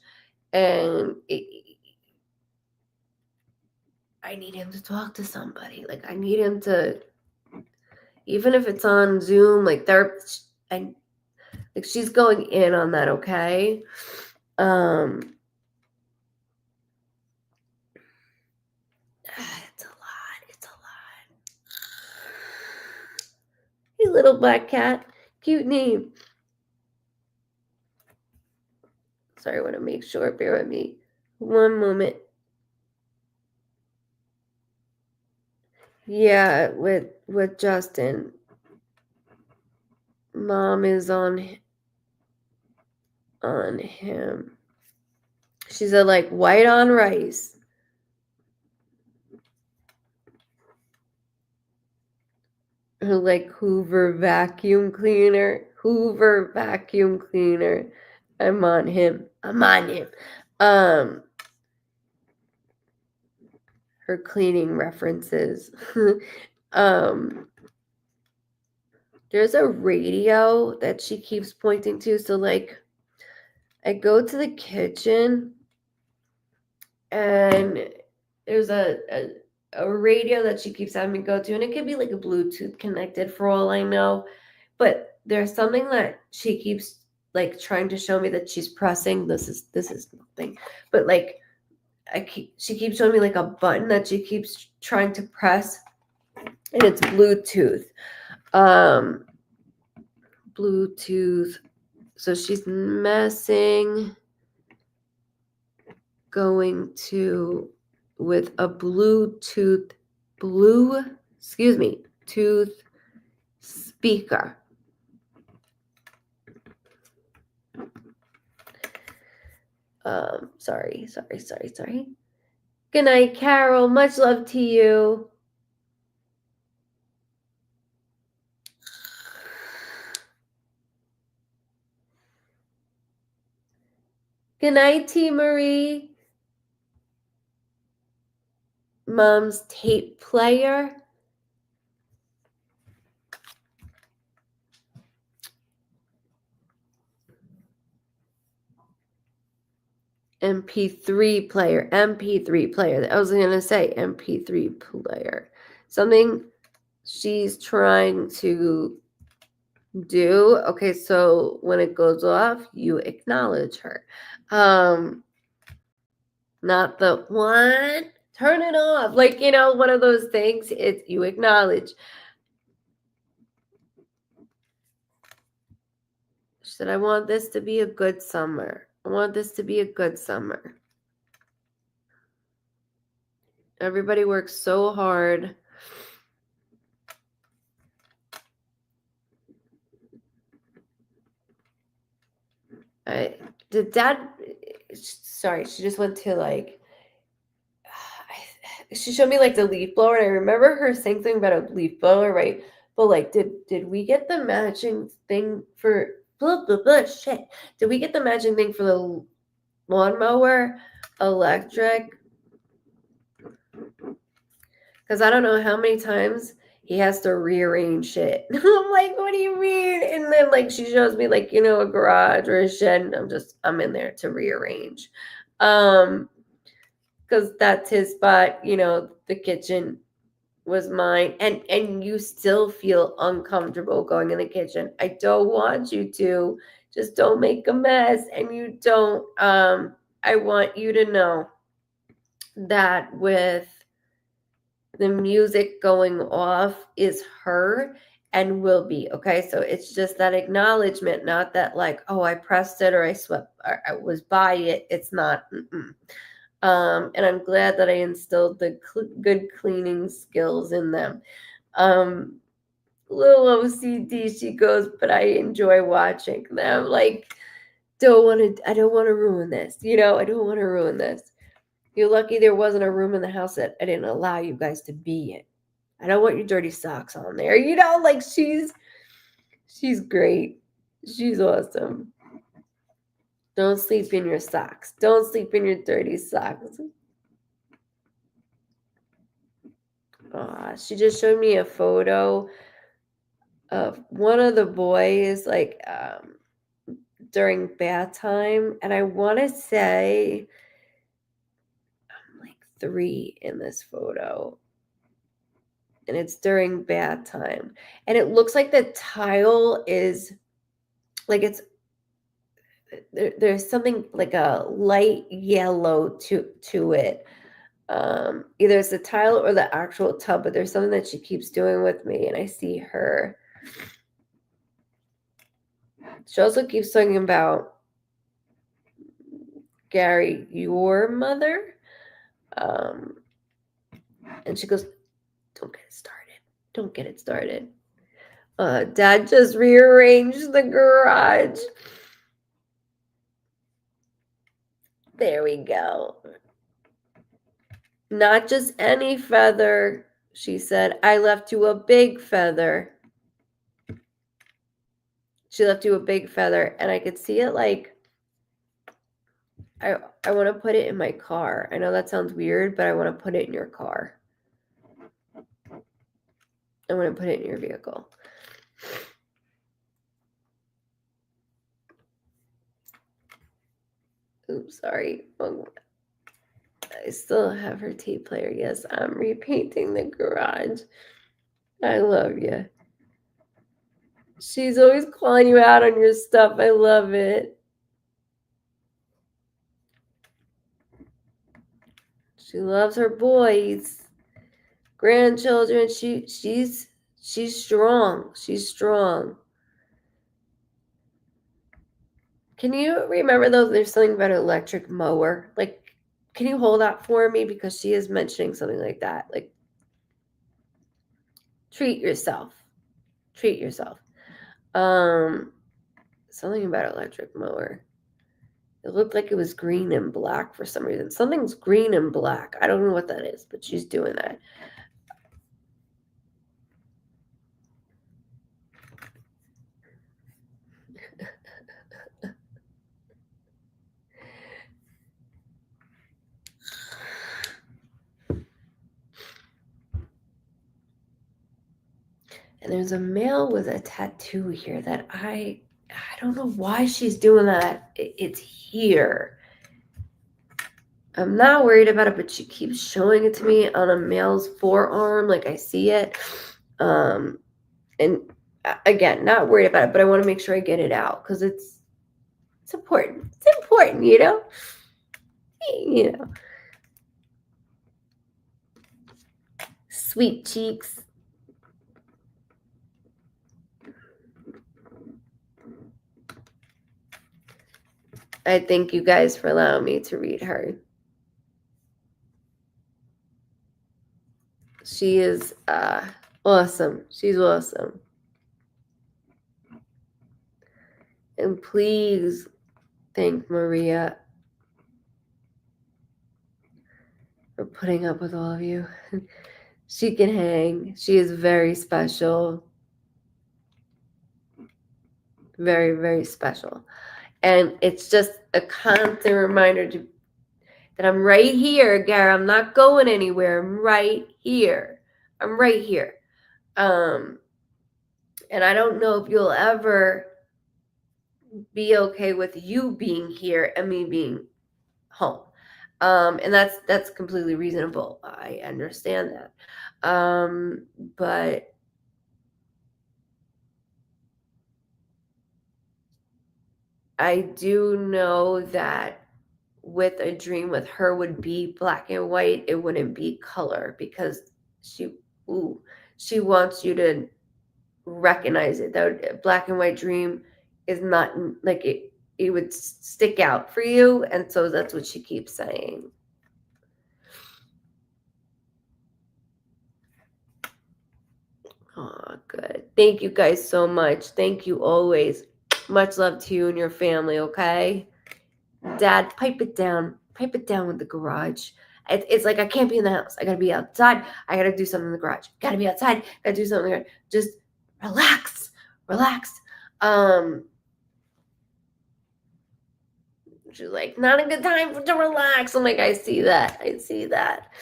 and I need him to talk to somebody. Like, I need him to, even if it's on Zoom, like like she's going in on that, okay? It's a lot. It's a lot. Hey, little black cat. Cute name. Sorry, I want to make sure. Bear with me. One moment. Yeah, with Justin. Mom is on him. She said, like, white on rice. Like Hoover vacuum cleaner. Hoover vacuum cleaner. I'm on him. Her cleaning references. There's a radio that she keeps pointing to. So, like, I go to the kitchen and there's a radio that she keeps having me go to, and it could be like a Bluetooth connected for all I know. But there's something that she keeps like trying to show me that she's pressing. This is nothing. But like she keeps showing me like a button that she keeps trying to press, and it's Bluetooth. Bluetooth. So she's messing going to with a tooth speaker. Sorry. Good night, Carol. Much love to you. Good night, T. Marie. Mom's tape player. MP3 player. I was going to say MP3 player. Something she's trying to do. Okay, so when it goes off, you acknowledge her. Not the what? Turn it off. Like, you know, one of those things. It's you acknowledge. She said, I want this to be a good summer. Everybody works so hard. Sorry, she just went to like, she showed me like the leaf blower, and I remember her saying something about a leaf blower, right? But like, did we get the matching thing for shit? Did we get the matching thing for the lawnmower electric? Because I don't know how many times he has to rearrange shit. I'm like, what do you mean? And then like she shows me like, you know, a garage or a shed, and I'm in there to rearrange. Because that's his spot, you know, the kitchen was mine. And you still feel uncomfortable going in the kitchen. I don't want you to. Just don't make a mess. And you don't, I want you to know that with the music going off is her and will be, okay? So it's just that acknowledgement, not that like, oh, I pressed it or I swept or I was by it. It's not. And I'm glad that I instilled the good cleaning skills in them. Little OCD, she goes, but I enjoy watching them. Like, I don't want to ruin this. I don't want to ruin this. You're lucky there wasn't a room in the house that I didn't allow you guys to be in. I don't want your dirty socks on there. Like she's great. She's awesome. Don't sleep in your socks. Don't sleep in your dirty socks. She just showed me a photo of one of the boys, like during bath time, and I want to say I'm like 3 in this photo, and it's during bath time, and it looks like the tile is like there's something like a light yellow to it. Either it's the tile or the actual tub, but there's something that she keeps doing with me, and I see her. She also keeps talking about Gary, your mother. And she goes, don't get it started. Don't get it started. Dad just rearranged the garage. There we go. Not just any feather, she said. I left you a big feather. She left you a big feather, and I could see it like I want to put it in my car. I know that sounds weird, but I want to put it in your car. I want to put it in your vehicle. Oops, sorry. I still have her tape player. Yes, I'm repainting the garage. I love you. She's always calling you out on your stuff. I love it. She loves her boys, grandchildren. She's strong. She's strong. Can you remember though? There's something about an electric mower. Like, can you hold that for me? Because she is mentioning something like that. Like, treat yourself. Treat yourself. Something about electric mower. It looked like it was green and black for some reason. Something's green and black. I don't know what that is, but she's doing that. And there's a male with a tattoo here that I don't know why she's doing that. It's here. I'm not worried about it, but she keeps showing it to me on a male's forearm. Like I see it. And again, not worried about it, but I want to make sure I get it out because it's important. It's important, you know? Sweet cheeks. I thank you guys for allowing me to read her. She is awesome. She's awesome. And please thank Maria for putting up with all of you. She can hang. She is very special. Very, very special. And it's just a constant reminder that I'm right here, Gara. I'm not going anywhere. I'm right here. I'm right here. And I don't know if you'll ever be okay with you being here and me being home. And that's completely reasonable. I understand that. But I do know that with a dream with her would be black and white, it wouldn't be color because she wants you to recognize it. That black and white dream is not like it would stick out for you, and so that's what she keeps saying. Oh, good. Thank you guys so much. Thank you always. Much love to you and your family, okay? Dad, pipe it down. Pipe it down with the garage. It's like I can't be in the house. I gotta be outside. I gotta do something in the garage. Gotta be outside. Gotta do something in the garage. Just relax. Relax. She's like, not a good time to relax. I'm like, I see that. I see that.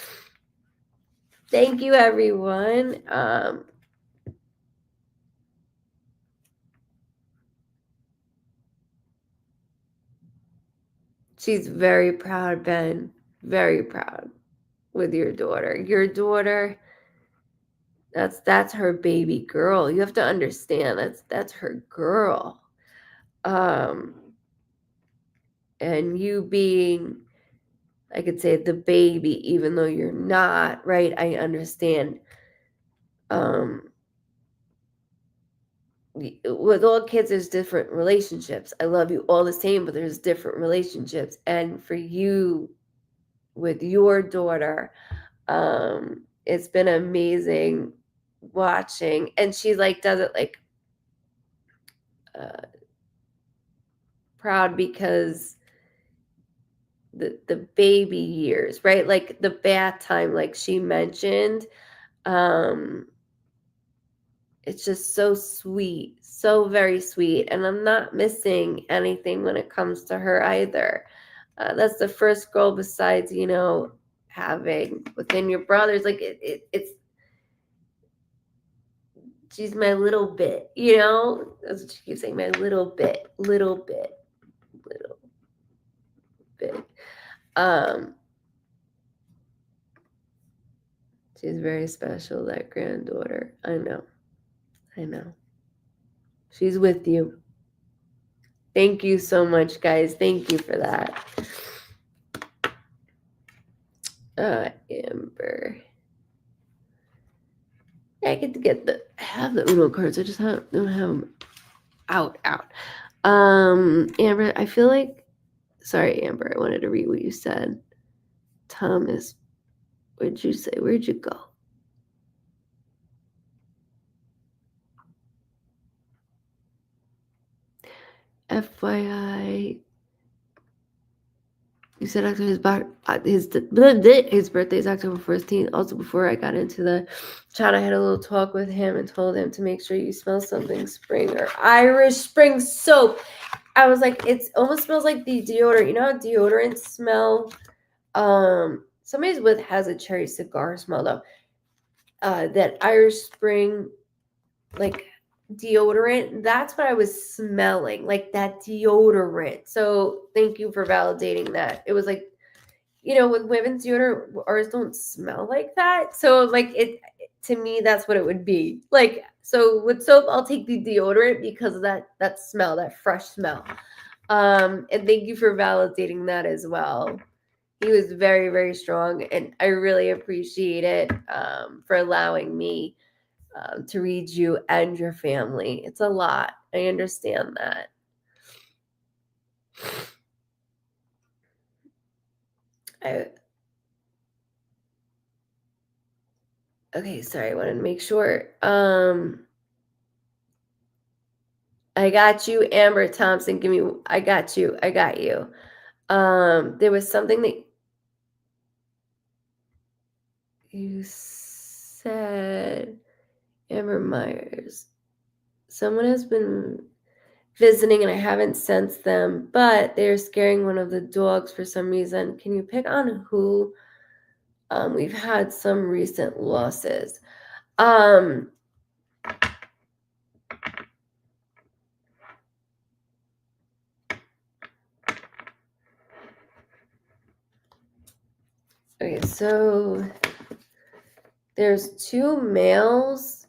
Thank you, everyone. She's very proud, Ben. Very proud with your daughter. Your daughter, that's her baby girl. You have to understand that's her girl. And you being, I could say, the baby, even though you're not, right? I understand. With all kids, there's different relationships. I love you all the same, but there's different relationships. And for you, with your daughter, it's been amazing watching. And she like does it like proud because the baby years, right? Like the bath time, like she mentioned. It's just so sweet, so very sweet. And I'm not missing anything when it comes to her either. That's the first girl besides, having within your brothers. Like it's, she's my little bit, That's what she keeps saying, my little bit, little bit, little bit. She's very special, that granddaughter. I know. She's with you. Thank you so much, guys. Thank you for that. Amber. I get to have the Uno cards. I just don't have them out. Amber, I feel like, sorry, Amber, I wanted to read what you said. Thomas, what did you say? Where'd you go? FYI, you said his birthday is October 14th. Also, before I got into the chat, I had a little talk with him and told him to make sure you smell something spring or Irish spring soap. I was like, it almost smells like the deodorant. You know how deodorants smell? Somebody's with has a cherry cigar smell though. That Irish Spring, like deodorant, that's what I was smelling, like that deodorant. So thank you for validating that. It was like, with women's deodorant, ours don't smell like that. So like it, to me, that's what it would be. Like, so with soap, I'll take the deodorant because of that smell, that fresh smell. And thank you for validating that as well. He was very, very strong, and I really appreciate it for allowing me to read you and your family. It's a lot. I understand that. Okay, sorry, I wanted to make sure. I got you, Amber Thompson. I got you. There was something that you said, Amber Myers. Someone has been visiting and I haven't sensed them, but they're scaring one of the dogs for some reason. Can you pick on who? We've had some recent losses. Okay, so there's 2 males.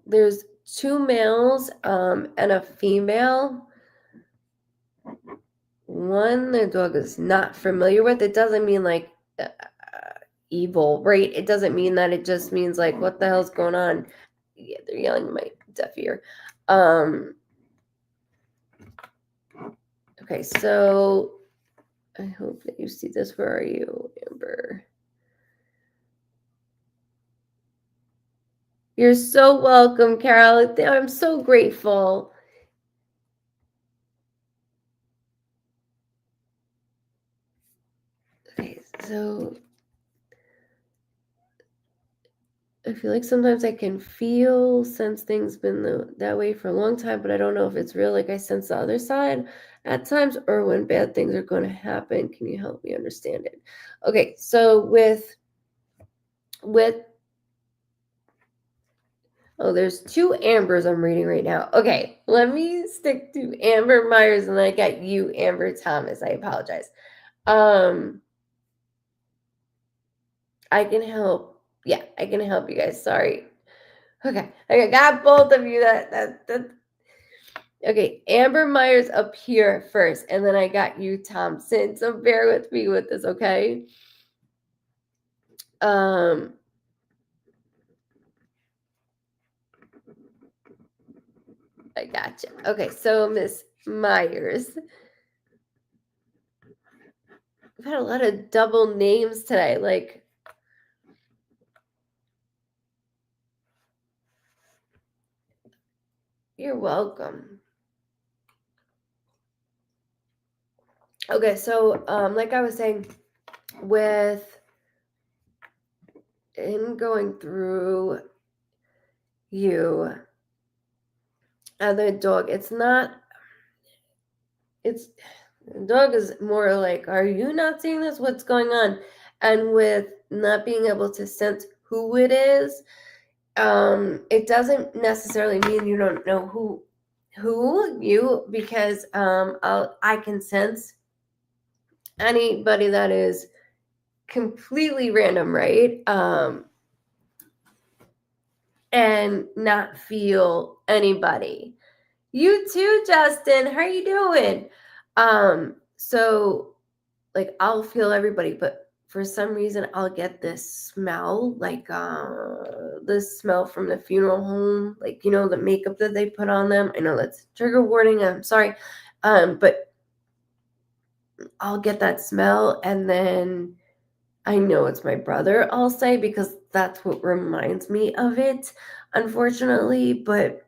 There's 2 males and a female. One the dog is not familiar with. It doesn't mean like evil, right? It doesn't mean that. It just means like, what the hell's going on? Yeah, they're yelling in my deaf ear. Okay, so I hope that you see this. Where are you, Amber? You're so welcome, Carol. I'm so grateful. Okay, so I feel like sometimes I can sense things been that way for a long time, but I don't know if it's real. Like I sense the other side at times, or when bad things are going to happen. Can you help me understand it? Okay, so with oh, there's two Ambers I'm reading right now. Okay, let me stick to Amber Myers, and then I got you, Amber Thomas. I apologize. I can help. Yeah, I can help you guys. Sorry. Okay, I got both of you. That. Okay, Amber Myers up here first, and then I got you, Thompson. So bear with me with this, okay? I gotcha. Okay, so Miss Myers. I've had a lot of double names today. Like, you're welcome. Okay, so like I was saying, with him going through you and the dog, it's dog is more like, are you not seeing this? What's going on? And with not being able to sense who it is, it doesn't necessarily mean you don't know who you, because I can sense anybody that is completely random, right? And not feel anybody. You too, Justin. How are you doing? So like I'll feel everybody, but for some reason I'll get this smell, like this smell from the funeral home, like the makeup that they put on them. I know that's trigger warning, I'm sorry. But I'll get that smell, and then I know it's my brother, I'll say, because that's what reminds me of it, unfortunately. But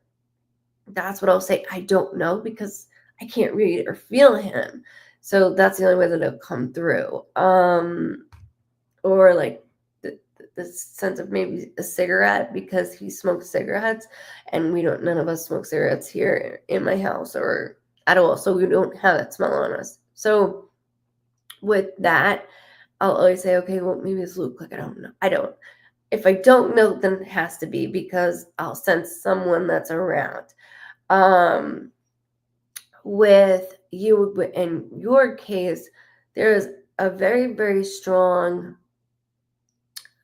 that's what I'll say. I don't know because I can't read or feel him. So that's the only way that it'll come through. Or like the sense of maybe a cigarette, because he smokes cigarettes, and none of us smoke cigarettes here in my house or at all. So we don't have that smell on us. So with that, I'll always say, okay, well, maybe it's Luke. Like, I don't know. I don't. If I don't know, then it has to be, because I'll sense someone that's around. With you, in your case, there is a very, very strong,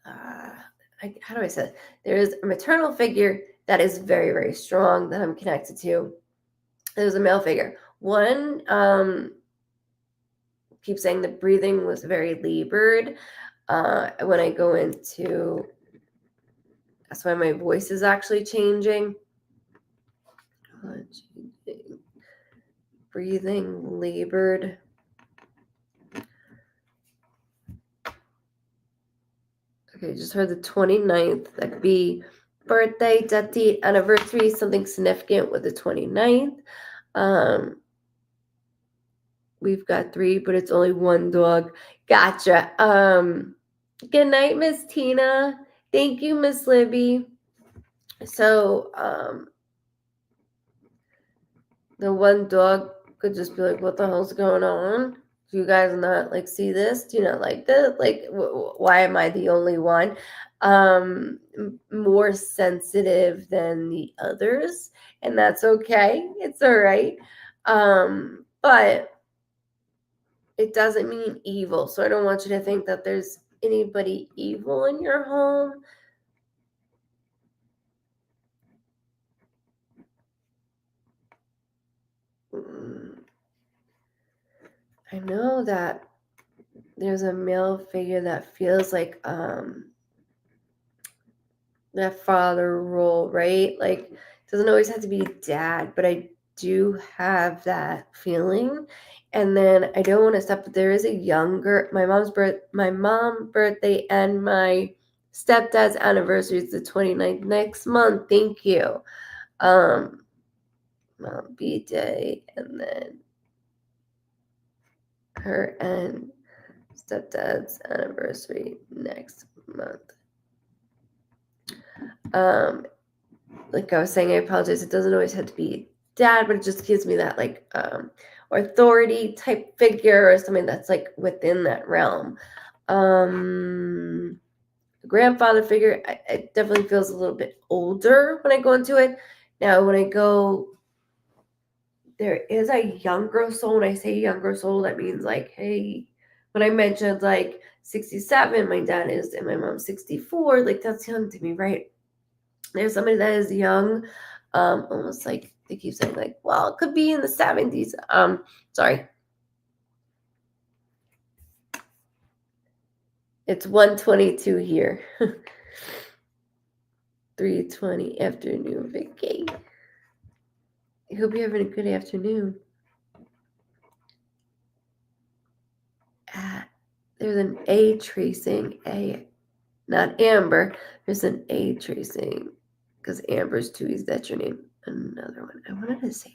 how do I say it? There is a maternal figure that is very, very strong that I'm connected to. There's a male figure. One, keep saying the breathing was very labored. When I go into, that's why my voice is actually changing. Breathing labored. Okay, just heard the 29th. That could be birthday, death date, anniversary, something significant with the 29th. We've got 3, but it's only one dog. Gotcha. Good night, Miss Tina. Thank you, Miss Libby. So, the one dog could just be like, what the hell's going on? Do you guys not like see this? Do you not like this? Like, why am I the only one? More sensitive than the others, and that's okay. It's all right. But it doesn't mean evil. So I don't want you to think that there's anybody evil in your home. I know that there's a male figure that feels like that father role, right? Like, it doesn't always have to be dad, but I do have that feeling. And then I don't want to stop, but there is a younger, my mom's birthday and my stepdad's anniversary is the 29th next month. Thank you. Mom B-Day, and then her and stepdad's anniversary next month. Like I was saying, I apologize. It doesn't always have to be dad, but it just gives me that like authority type figure or something that's like within that realm. Grandfather figure, it definitely feels a little bit older when I go into it. Now, when I go, there is a younger soul. When I say younger soul, that means like, hey, when I mentioned like 67, my dad is, and my mom's 64, like that's young to me, right? There's somebody that is young, almost like they keep saying like, well, it could be in the 70s. Sorry. It's 1:22 here. 3:20 afternoon vacation. I hope you're having a good afternoon. There's an A tracing, not Amber. There's an A tracing because Amber's two E's. That's your name. Another one. I wanted to say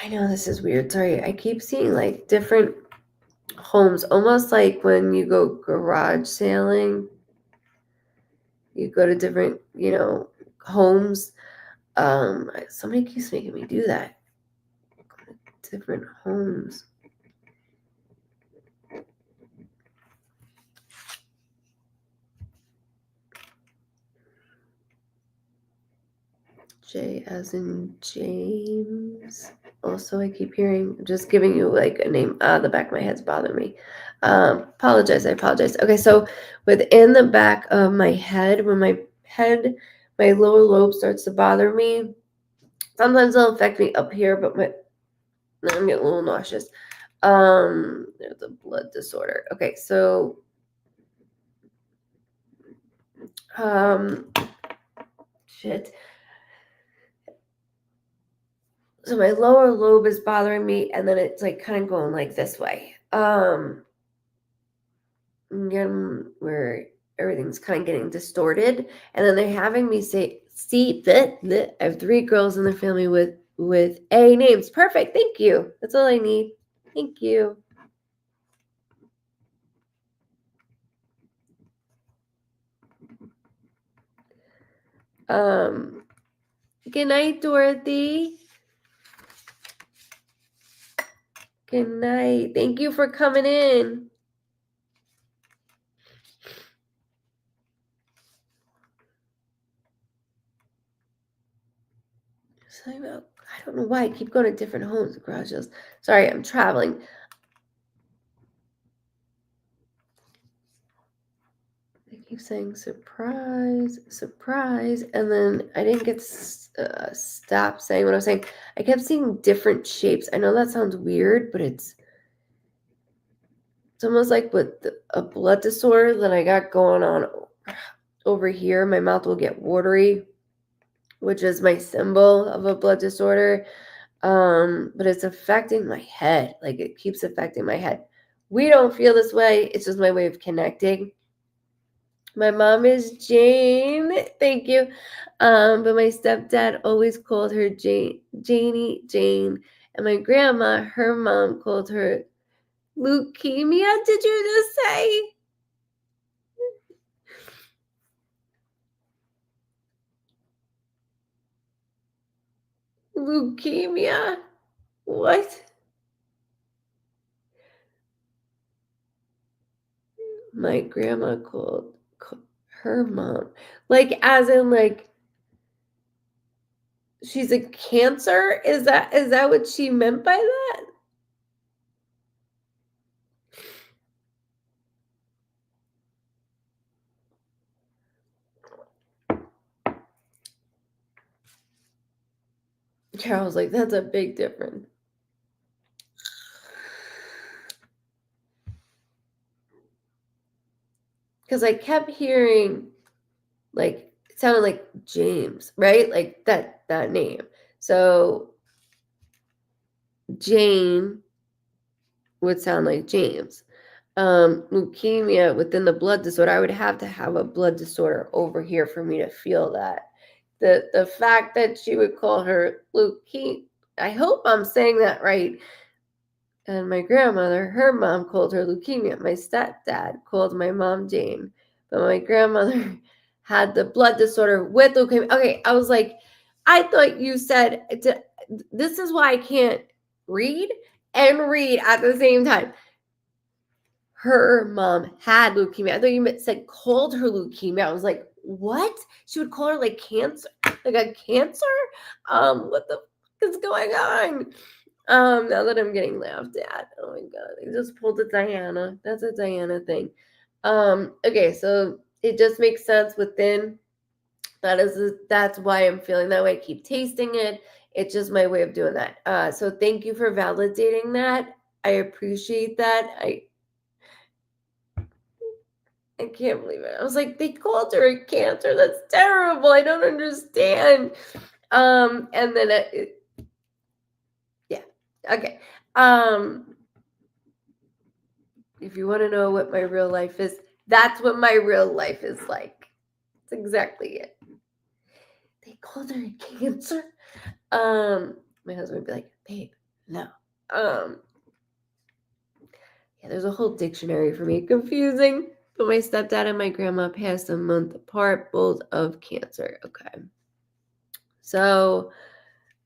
I know this is weird. Sorry. I keep seeing like different homes, almost like when you go garage sailing. You go to different, homes. Somebody keeps making me do that. Different homes. J as in James. Also, I keep hearing, I'm just giving you like a name. The back of my head's bothering me. I apologize. Okay, so within the back of my head, when my lower lobe starts to bother me, sometimes it'll affect me up here, but I'm getting a little nauseous. There's a blood disorder. Okay, so shit. So my lower lobe is bothering me, and then it's like kind of going like this way. Again, where everything's kind of getting distorted, and then they're having me see that I have 3 girls in the family with A names. Perfect. Thank you. That's all I need. Thank you. Good night, Dorothy. Good night. Thank you for coming in. I don't know why I keep going to different homes and garages. Sorry, I'm traveling. I keep saying surprise, and then I didn't get to stop saying what I was saying. I kept seeing different shapes. I know that sounds weird, but it's almost like with a blood disorder that I got going on over here. My mouth will get watery, which is my symbol of a blood disorder. But it's affecting my head. Like it keeps affecting my head. We don't feel this way. It's just my way of connecting. My mom is Jane. Thank you. But my stepdad always called her Jane. And my grandma, her mom called her leukemia. Did you just say? Leukemia? What? My grandma called her mom. Like, as in, like, she's a cancer? Is that what she meant by that? Carol's like, that's a big difference. Because I kept hearing, like, it sounded like James, right? Like that name. So Jane would sound like James. Leukemia within the blood disorder, I would have to have a blood disorder over here for me to feel that. The fact that she would call her leukemia, I hope I'm saying that right. And my grandmother, her mom called her leukemia. My stepdad called my mom Jane. But my grandmother had the blood disorder with leukemia. Okay, I was like, I thought you said, this is why I can't read and read at the same time. Her mom had leukemia. I thought you said called her leukemia. I was like, what? She would call her like cancer, like a cancer? What the fuck is going on? Now that I'm getting laughed at. Oh my god, I just pulled a Diana. That's a Diana thing. Okay, so it just makes sense within. That's why I'm feeling that way. I keep tasting it. It's just my way of doing that. So thank you for validating that. I appreciate that. I can't believe it. I was like, they called her a cancer. That's terrible. I don't understand. And then yeah. Okay. If you want to know what my real life is, that's what my real life is like. That's exactly it. They called her a cancer. My husband would be like, babe, no. Yeah, there's a whole dictionary for me. Confusing. But my stepdad and my grandma passed a month apart, both of cancer. Okay. So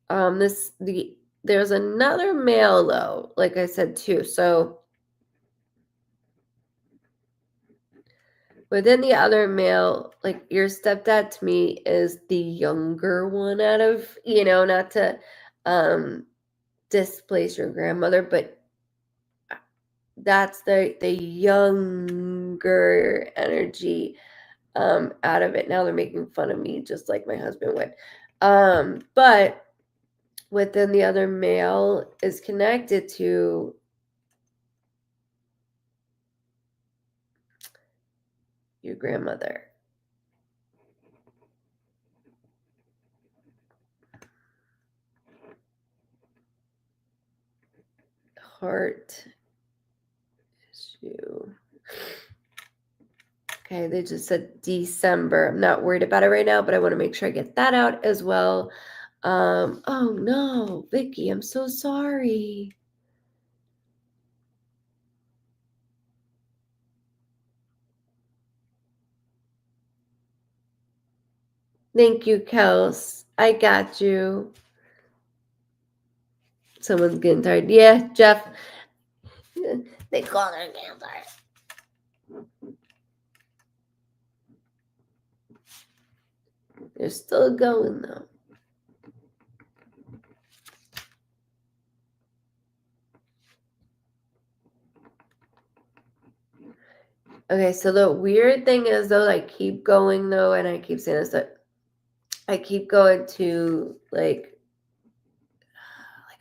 there's another male though, like I said too. So within the other male, like your stepdad to me is the younger one out of, not to displace your grandmother, but that's the younger energy out of it. Now they're making fun of me just like my husband would. But within the other male is connected to your grandmother. Heart issue. Okay, they just said December. I'm not worried about it right now, but I want to make sure I get that out as well. Oh no, Vicky, I'm so sorry. Thank you, Kels. I got you. Someone's getting tired. Yeah, Jeff. They call her cancer. They're still going though. Okay, so the weird thing is though, I keep going though, and I keep saying this, that I keep going to like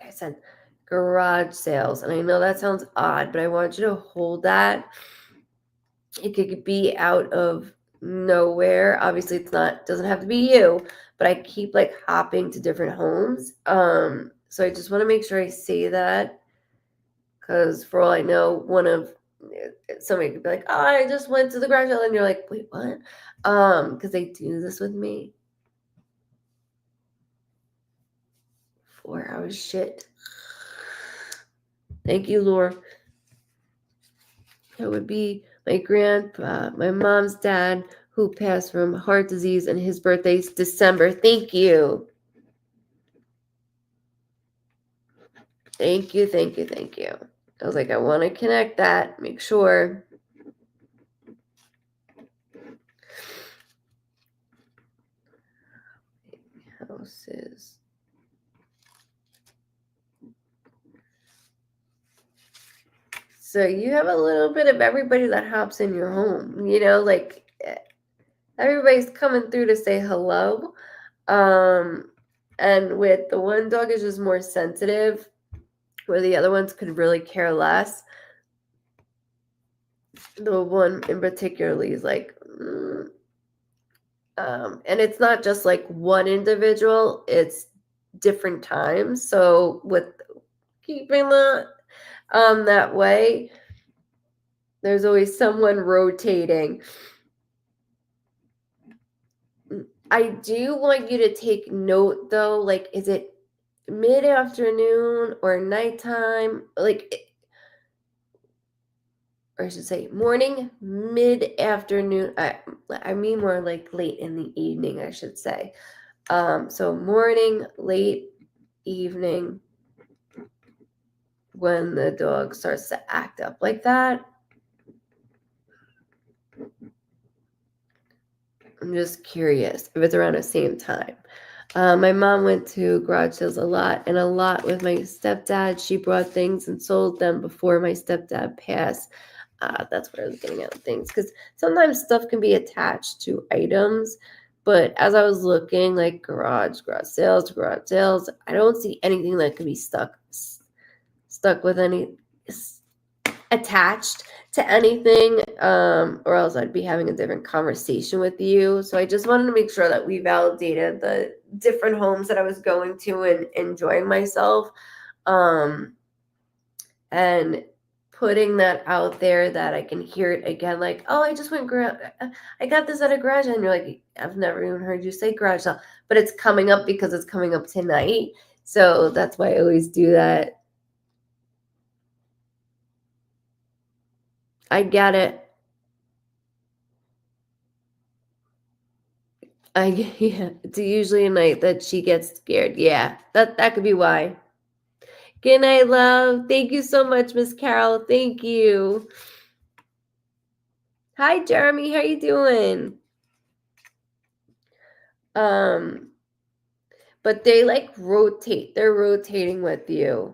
I said, garage sales. And I know that sounds odd, but I want you to hold that. It could be out of nowhere. Obviously, doesn't have to be you, but I keep like hopping to different homes. So I just want to make sure I say that because for all I know, somebody could be like, "Oh, I just went to the garage sale," and you're like, "Wait, what?" Because they do this with me. 4 hours shit. Thank you, Laura. It would be my grandpa, my mom's dad, who passed from heart disease, and his birthday's December. Thank you. Thank you, thank you, thank you. I was like, I want to connect that, make sure. Houses. So you have a little bit of everybody that hops in your home, like everybody's coming through to say hello. And with the one dog is just more sensitive, where the other ones could really care less. The one in particularly is like, and it's not just like one individual, it's different times. So with keeping that way, there's always someone rotating. I do want you to take note though, like, is it mid-afternoon or nighttime? Like, or I should say morning, mid-afternoon. I mean more like late in the evening, I should say. So morning, late evening, when the dog starts to act up like that. I'm just curious if it's around the same time. My mom went to garage sales a lot with my stepdad. She brought things and sold them before my stepdad passed. That's where I was getting at things, because sometimes stuff can be attached to items. But as I was looking, like garage sales, I don't see anything that could be stuck with any attached to anything, or else I'd be having a different conversation with you. So I just wanted to make sure that we validated the different homes that I was going to and enjoying myself, and putting that out there that I can hear it again, like, oh, I just went I got this at a garage, and you're like, I've never even heard you say garage sale, but it's coming up because it's coming up tonight. So that's why I always do that. I get it. Yeah, it's usually a night that she gets scared. Yeah, that could be why. Good night, love. Thank you so much, Miss Carol. Thank you. Hi, Jeremy. How you doing? But they like rotate. They're rotating with you.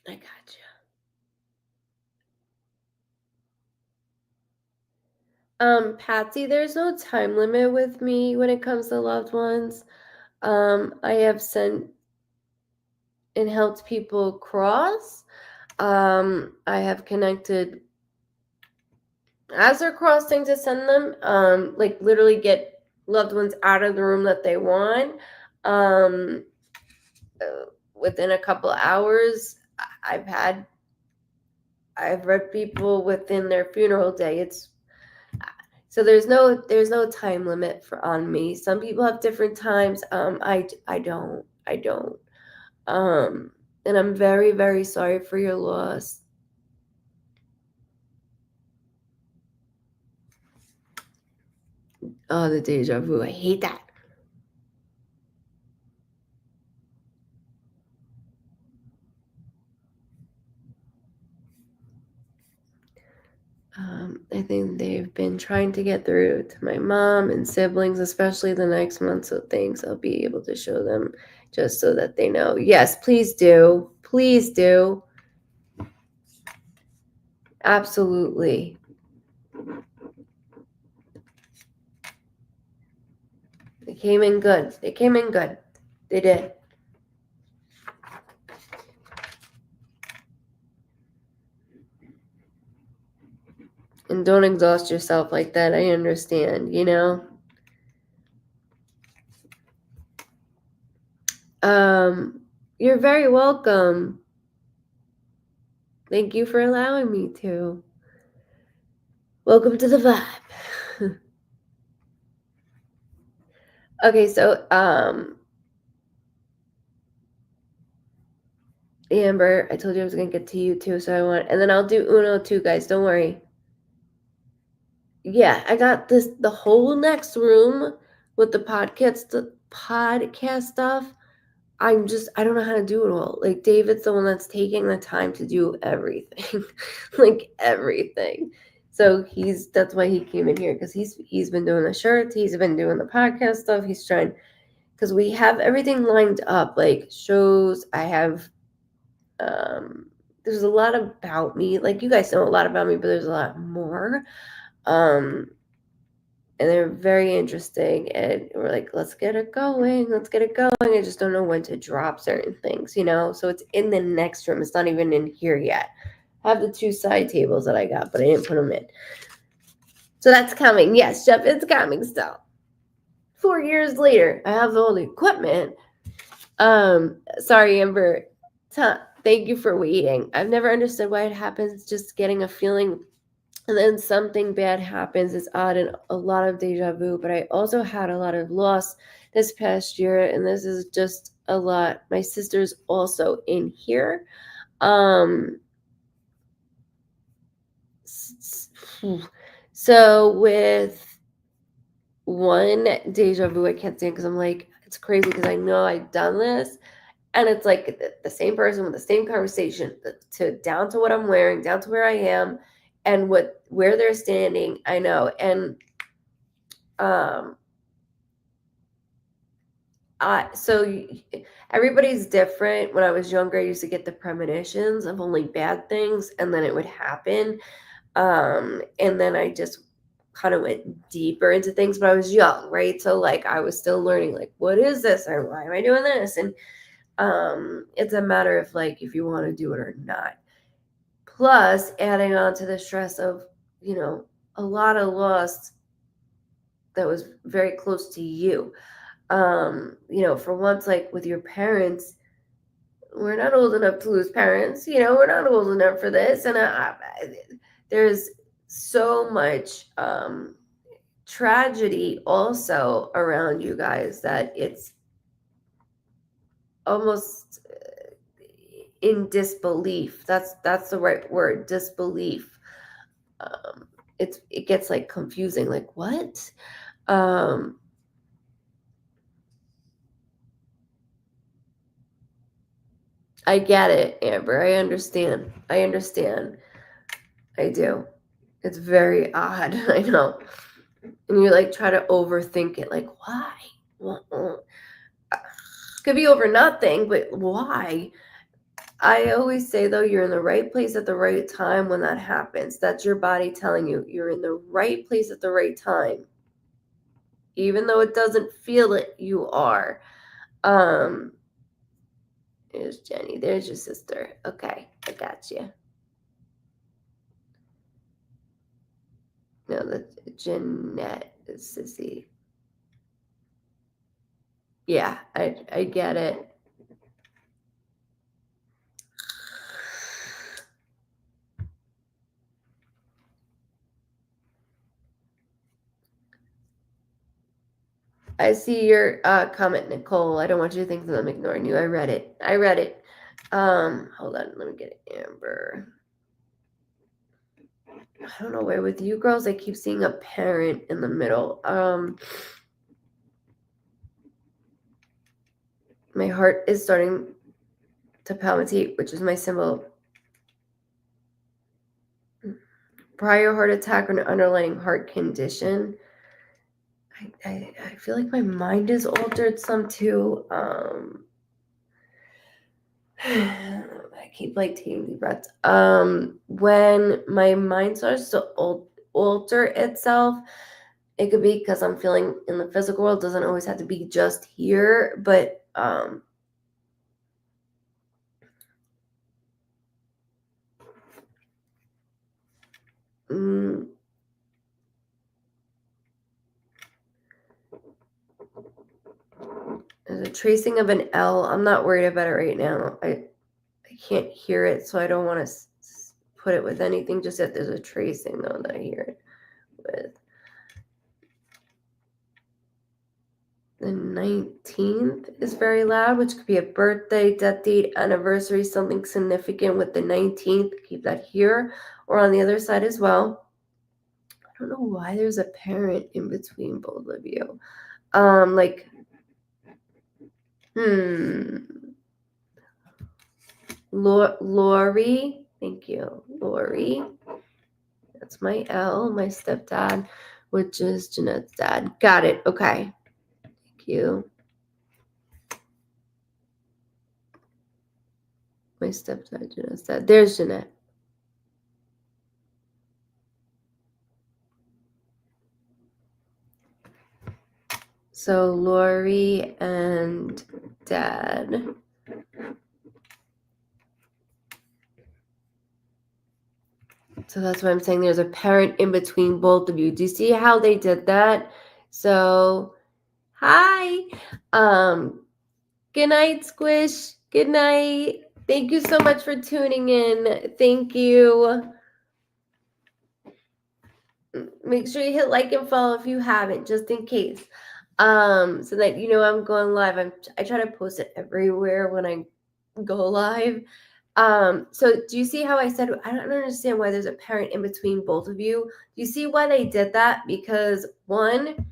I gotcha. Patsy, there's no time limit with me when it comes to loved ones. I have sent and helped people cross. I have connected as they're crossing to send them, like literally get loved ones out of the room that they want. Within a couple hours, I've read people within their funeral day. So there's no time limit on me. Some people have different times. I don't. And I'm very, very sorry for your loss. Oh, the deja vu. I hate that. I think they've been trying to get through to my mom and siblings, especially the next month. So things I'll be able to show them just so that they know. Yes, please do. Please do. Absolutely. They came in good. They did. And don't exhaust yourself like that. I understand, You're very welcome. Thank you for allowing me to. Welcome to the vibe. Okay, so Amber, I told you I was gonna get to you too, so and then I'll do Uno too, guys. Don't worry. Yeah, I got the whole next room with the podcast stuff. I don't know how to do it all. Like, David's the one that's taking the time to do everything, like everything. So that's why he came in here, because he's been doing the shirts, he's been doing the podcast stuff, he's trying, because we have everything lined up, like shows. I have there's a lot about me, like you guys know a lot about me, but there's a lot more. And they're very interesting, and we're like, let's get it going. I just don't know when to drop certain things, so it's in the next room. It's not even in here yet. I have the 2 side tables that I got, but I didn't put them in. So that's coming. Yes, Jeff, it's coming still. 4 years later, I have all the equipment. Sorry, Amber. Thank you for waiting. I've never understood why it happens, just getting a feeling, and then something bad happens. It's odd, and a lot of deja vu, but I also had a lot of loss this past year, and this is just a lot. My sister's also in here. So with one deja vu, I can't stand, because I'm like, it's crazy, because I know I've done this, and it's like the same person with the same conversation, down to what I'm wearing, down to where I am, and where they're standing. I know. And so everybody's different. When I was younger, I used to get the premonitions of only bad things, and then it would happen. And then I just kind of went deeper into things, but I was young, right? So like I was still learning, like, what is this, and why am I doing this? And it's a matter of like if you want to do it or not. Plus adding on to the stress of, a lot of loss that was very close to you. For once, like with your parents, we're not old enough to lose parents. We're not old enough for this. And there's so much tragedy also around you guys that it's almost in disbelief. That's the right word, disbelief. It gets like confusing, like what? I get it, Amber. I understand. I do. It's very odd. I know. And you like try to overthink it, like why? Could be over nothing, but why? I always say, though, you're in the right place at the right time when that happens. That's your body telling you you're in the right place at the right time. Even though it doesn't feel it, you are. There's Jenny. There's your sister. Okay, I got you. No, that's Jeanette is Sissy. Yeah, I get it. I see your comment, Nicole. I don't want you to think that I'm ignoring you. I read it. Hold on. Let me get it, Amber. I don't know where with you girls, I keep seeing a parent in the middle. My heart is starting to palpitate, which is my symbol. Prior heart attack or an underlying heart condition. I feel like my mind is altered some too. I keep like taking deep breaths. When my mind starts to alter itself, it could be because I'm feeling in the physical world. It doesn't always have to be just here, but there's a tracing of an L. I'm not worried about it right now. I can't hear it, so I don't want to put it with anything. Just that there's a tracing, though, that I hear it with. The 19th is very loud, which could be a birthday, death date, anniversary, something significant with the 19th. Keep that here or on the other side as well. I don't know why there's a parent in between both of you. Like Lori, thank you. Lori. That's my L, my stepdad, which is Jeanette's dad. Got it. Okay. Thank you. My stepdad, Jeanette's dad. There's Jeanette. So Lori and dad. So that's why I'm saying there's a parent in between both of you. Do you see how they did that? So, hi. Good night, Squish. Good night. Thank you so much for tuning in. Thank you. Make sure you hit like and follow if you haven't, just in case. So that you know I'm going live. I try to post it everywhere when I go live. So do you see how I said I don't understand why there's a parent in between both of you? Do you see why they did that? Because one,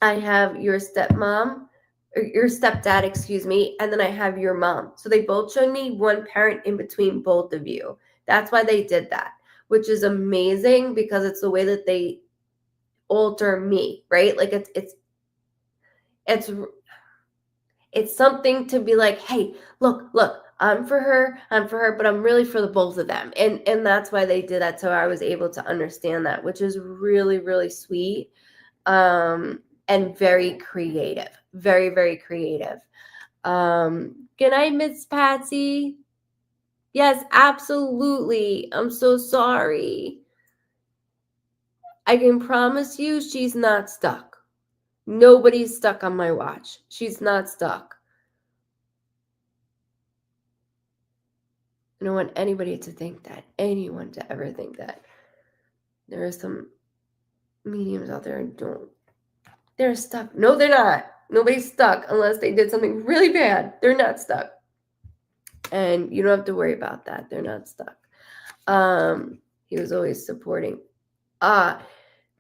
I have your stepmom or your stepdad, excuse me, and then I have your mom. So they both showed me one parent in between both of you. That's why they did that, which is amazing because it's the way that they alter me, right? Like it's something to be like, hey, look, I'm for her, but I'm really for the both of them. And that's why they did that. So I was able to understand that, which is really, really sweet. And very creative. Very, very creative. Good night, Miss Patsy. Yes, absolutely. I'm so sorry. I can promise you she's not stuck. Nobody's stuck on my watch. She's not stuck. I don't want anybody to think that. Anyone to ever think that. There are some mediums out there and don't. They're stuck. No, they're not. Nobody's stuck unless they did something really bad. They're not stuck. And you don't have to worry about that. They're not stuck. He was always supporting. I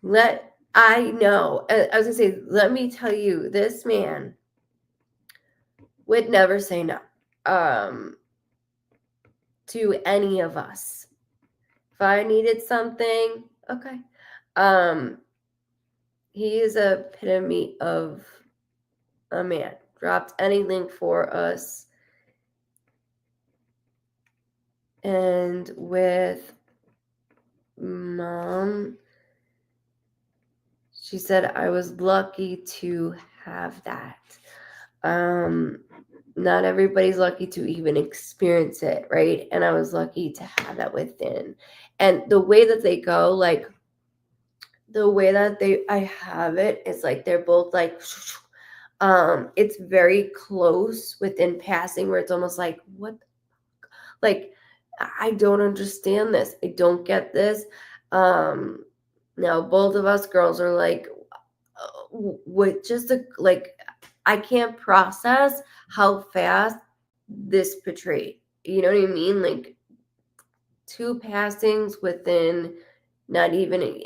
know. I was gonna say, let me tell you, this man would never say no. To any of us. If I needed something, okay. He is a epitome of a man. Dropped any link for us. And with mom, she said I was lucky to have that. Not everybody's lucky to even experience it, right? And I was lucky to have that within. And the way that they go, like the way that I have it is like they're both like it's very close within passing where it's almost like what, like I don't understand this, I don't get this. Now both of us girls are like what, just like I can't process how fast this portrayed, you know what I mean? Like 2 passings within not even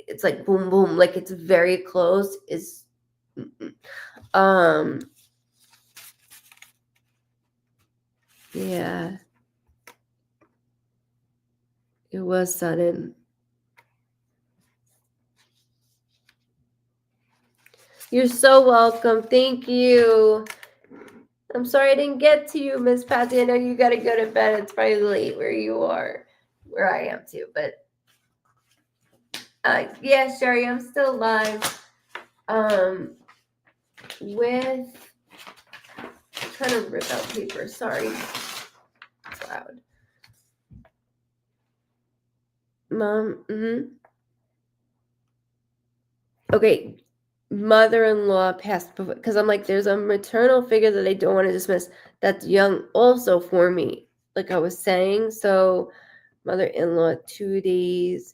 it's like boom boom, like it's very close. Is yeah, it was sudden. You're so welcome. Thank you. I'm sorry I didn't get to you, Miss Patsy. I know you got to go to bed. It's probably late where you are, where I am too. But yeah, Sherry, I'm still live. With trying to rip out paper. Sorry, it's loud. Mom. Okay. Mother-in-law passed because I'm like, there's a maternal figure that I don't want to dismiss that's young also for me, like I was saying. So mother-in-law 2 days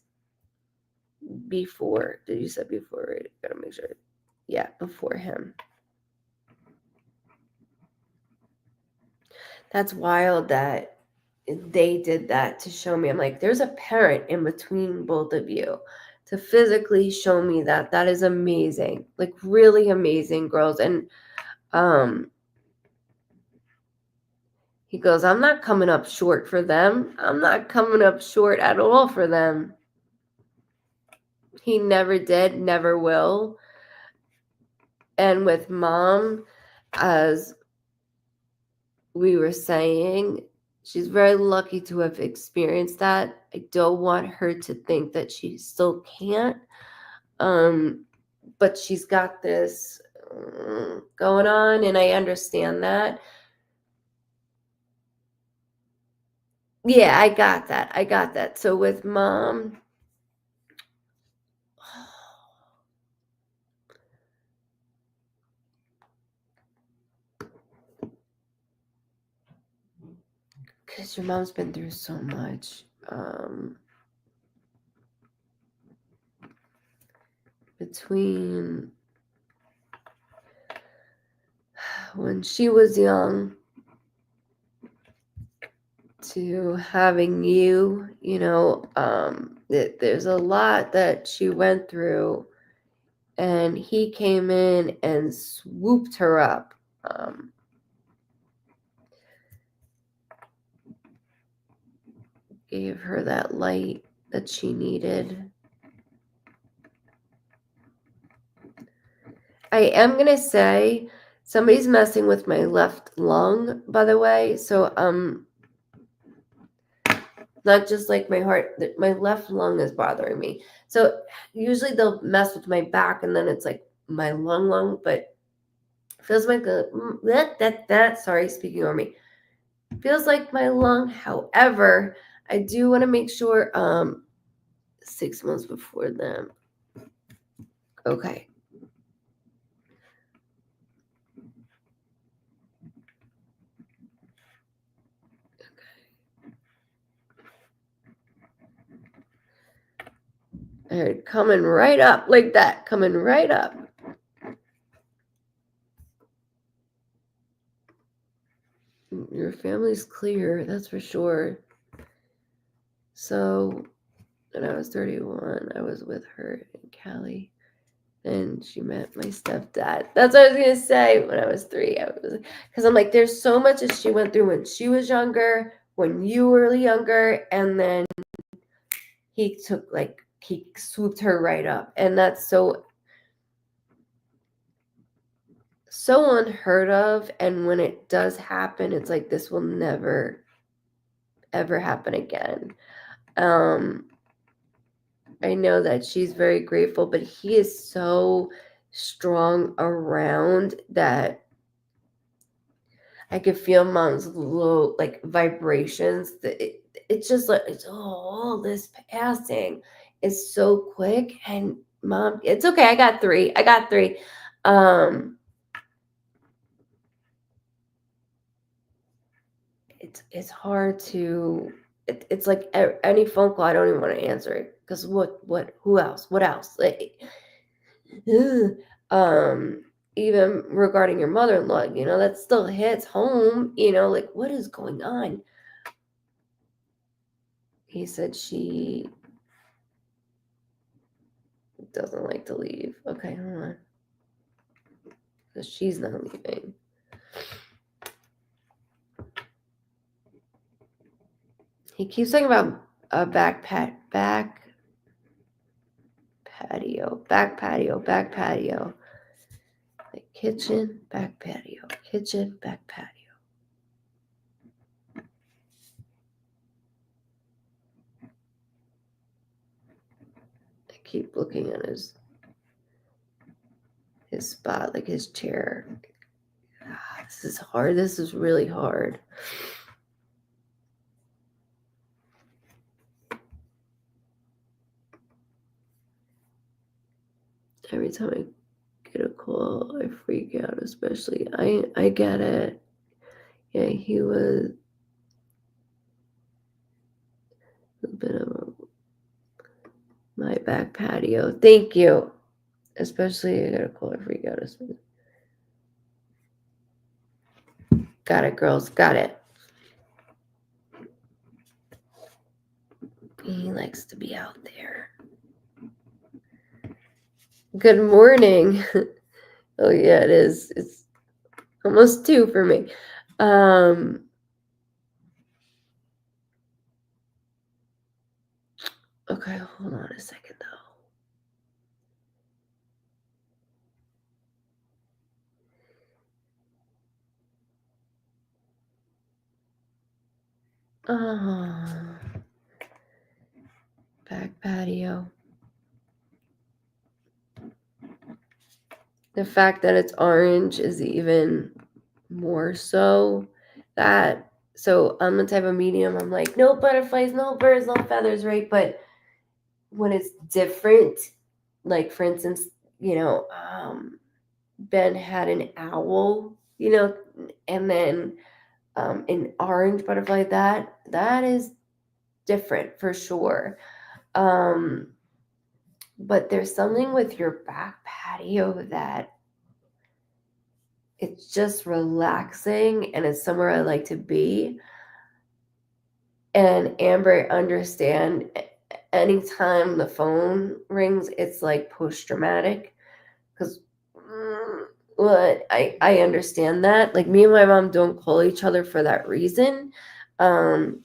before. Did you say before? Right? Gotta make sure. Yeah, before him. That's wild that they did that to show me. I'm like, there's a parent in between both of you to physically show me that. That is amazing. Like really amazing, girls. And He goes, I'm not coming up short for them. I'm not coming up short at all for them. He never did, never will. And with Mom, as we were saying, she's very lucky to have experienced that. I don't want her to think that she still can't. But she's got this going on, and I understand that. Yeah, I got that. So with Mom, because your mom's been through so much. Between when she was young to having you, there's a lot that she went through, and he came in and swooped her up. Gave her that light that she needed. I am going to say somebody's messing with my left lung, by the way. So, not just like my heart, my left lung is bothering me. So usually they'll mess with my back and then it's like my lung, but feels like sorry, speaking over me. Feels like my lung. However, I do want to make sure 6 months before them. Okay. All right, coming right up like that, coming right up. Your family's clear, that's for sure. So when I was 31, I was with her in Cali, and she met my stepdad. That's what I was gonna say. When I was 3, because I'm like, there's so much that she went through when she was younger, when you were younger, and then he swooped her right up, and that's so unheard of. And when it does happen, it's like, this will never ever happen again. I know that she's very grateful, but he is so strong around that I could feel Mom's low vibrations. It's just like, all this passing is so quick. And Mom, it's okay. I got 3. It's hard to. It's like any phone call, I don't even want to answer it because who else? What else? Even regarding your mother-in-law, that still hits home. What is going on? He said she doesn't like to leave. Okay, hold on. Because she's not leaving. He keeps talking about a back patio. Like kitchen, back patio. Kitchen, back patio. I keep looking at his spot, like his chair. This is hard. This is really hard. Every time I get a call, I freak out, especially. I get it. Yeah, he was a bit of my back patio. Thank you. Especially, I get a call, I freak out. Got it, girls. Got it. He likes to be out there. Good morning. Oh, yeah, it is. It's almost 2 for me. Okay, hold on a second though. Back patio. The fact that it's orange is even more so that. So I'm the type of medium, I'm like, no butterflies, no birds, no feathers, right? But when it's different, like for instance, Ben had an owl, and then an orange butterfly, that is different for sure. But there's something with your back patio that it's just relaxing and it's somewhere I like to be. And Amber, understand anytime the phone rings, it's like post dramatic because what I understand that. Like me and my mom don't call each other for that reason. Unless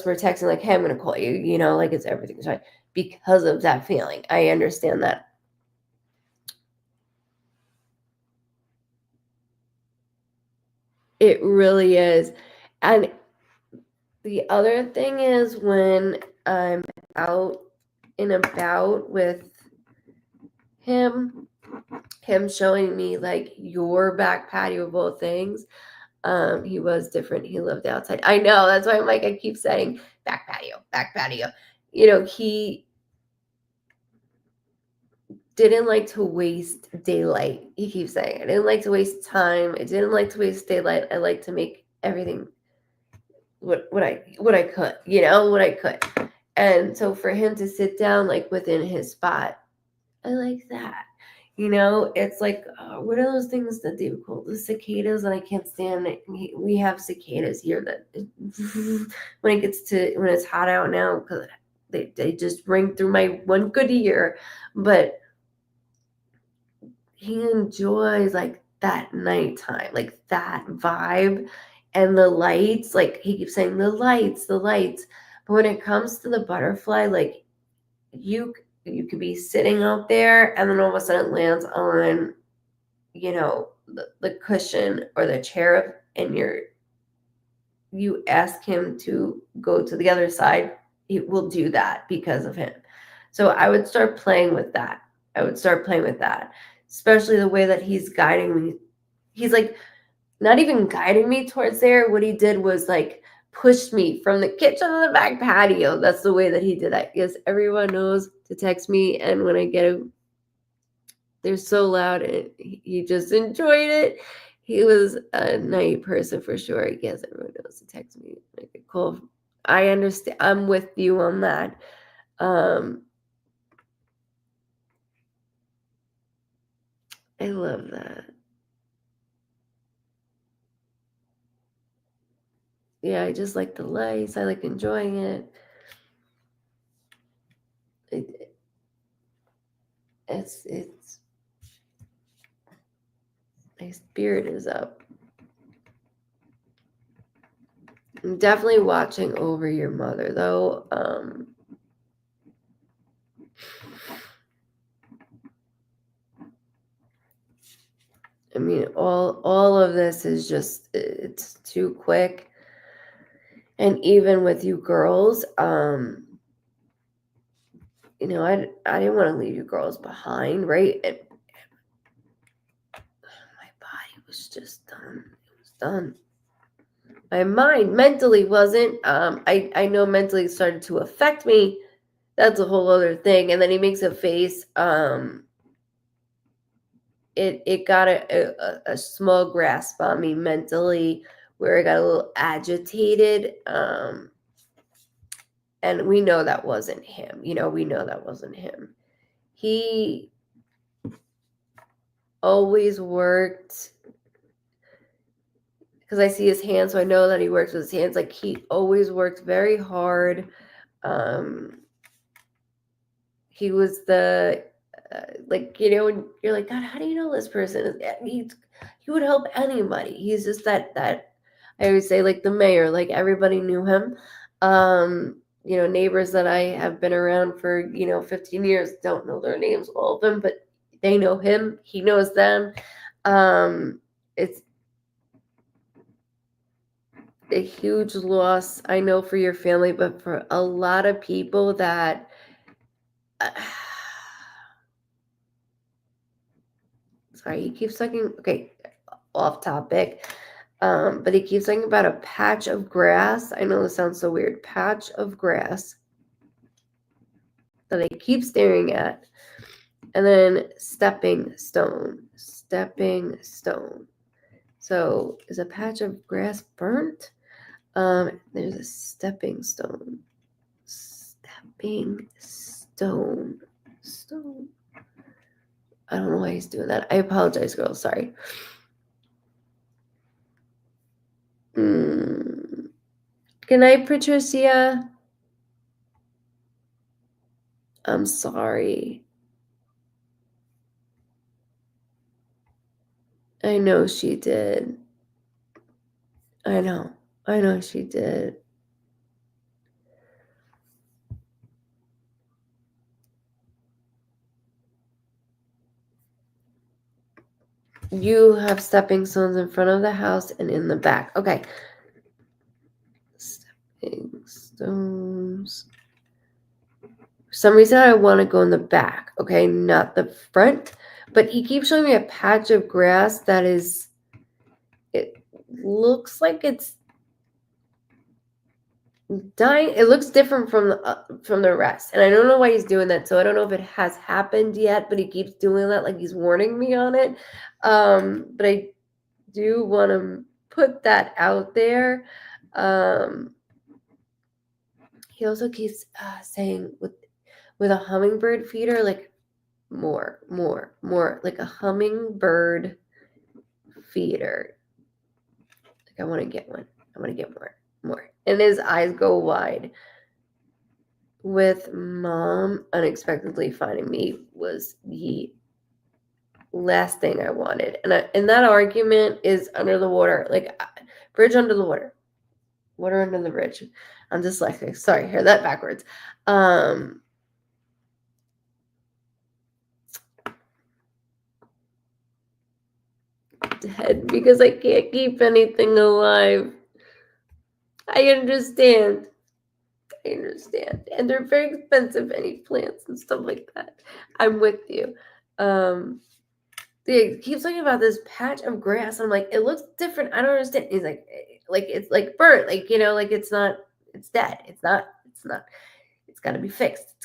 we're texting like, hey, I'm gonna call you, like it's everything's fine. Because of that feeling. I understand that. It really is. And the other thing is when I'm out and about with him showing me like your back patio of all things. He was different. He lived outside. I know. That's why I'm like, I keep saying back patio, back patio. He didn't like to waste daylight. He keeps saying, I didn't like to waste time. I didn't like to waste daylight. I like to make everything what I could, what I could. And so for him to sit down like within his spot, I like that. It's like, what are those things that they call the cicadas? And I can't stand it. We have cicadas here that when it's hot out now, because they just ring through my one good ear. But he enjoys like that nighttime, like that vibe and the lights. Like he keeps saying the lights, the lights. But when it comes to the butterfly, like you could be sitting out there and then all of a sudden it lands on the cushion or the chair and you ask him to go to the other side, he will do that because of him. So I would start playing with that. Especially the way that he's guiding me. He's like not even guiding me towards there. What he did was like pushed me from the kitchen to the back patio. That's the way that he did that. Yes, everyone knows to text me, and when I get it, they're so loud, and he just enjoyed it. He was a night person for sure. Yes, everyone knows to text me. Okay, cool. I understand. I'm with you on that. I love that. Yeah, I just like the lights. I like enjoying it. It's my spirit is up. I'm definitely watching over your mother though. I mean, all of this is just, it's too quick. And even with you girls, I didn't want to leave you girls behind, right? And my body was just done. It was done. My mind mentally wasn't. I know mentally it started to affect me. That's a whole other thing. And then he makes a face. It got a small grasp on me mentally, where I got a little agitated. And we know that wasn't him. We know that wasn't him. He always worked, because I see his hands, so I know that he works with his hands. Like he always worked very hard. He was the like, when you're like, God, how do you know this person? He would help anybody. He's just that I always say, like the mayor, like everybody knew him. neighbors that I have been around for 15 years, don't know their names, all of them, but they know him, he knows them. It's a huge loss, I know, for your family, but for a lot of people that sorry, he keeps talking, okay, off topic. But he keeps talking about a patch of grass. I know this sounds so weird. Patch of grass that I keep staring at. And then stepping stone. Stepping stone. So is a patch of grass burnt? There's a stepping stone. Stepping stone. Stone. I don't know why he's doing that. I apologize, girls. Sorry. Good night, Patricia. I'm sorry. I know she did. I know she did. You have stepping stones in front of the house and in the back. Okay. Stepping stones. For some reason, I want to go in the back, okay? Not the front. But he keeps showing me a patch of grass that is, it looks like it's dying. It looks different from the rest, and I don't know why he's doing that. So I don't know if it has happened yet, but he keeps doing that, like he's warning me on it. But I do want to put that out there. He also keeps saying with a hummingbird feeder, like more, like a hummingbird feeder. Like I want to get one. I want to get more. And his eyes go wide. With mom unexpectedly finding me was the last thing I wanted. And that argument is under the water, like bridge under the water. Water under the bridge. I'm dyslexic. Sorry, hear that backwards. Dead because I can't keep anything alive. I understand. And they're very expensive, any plants and stuff like that. I'm with you. He keeps talking about this patch of grass. I'm like, it looks different. I don't understand. He's like it's like burnt, like like it's not, it's dead. It's not. It's got to be fixed.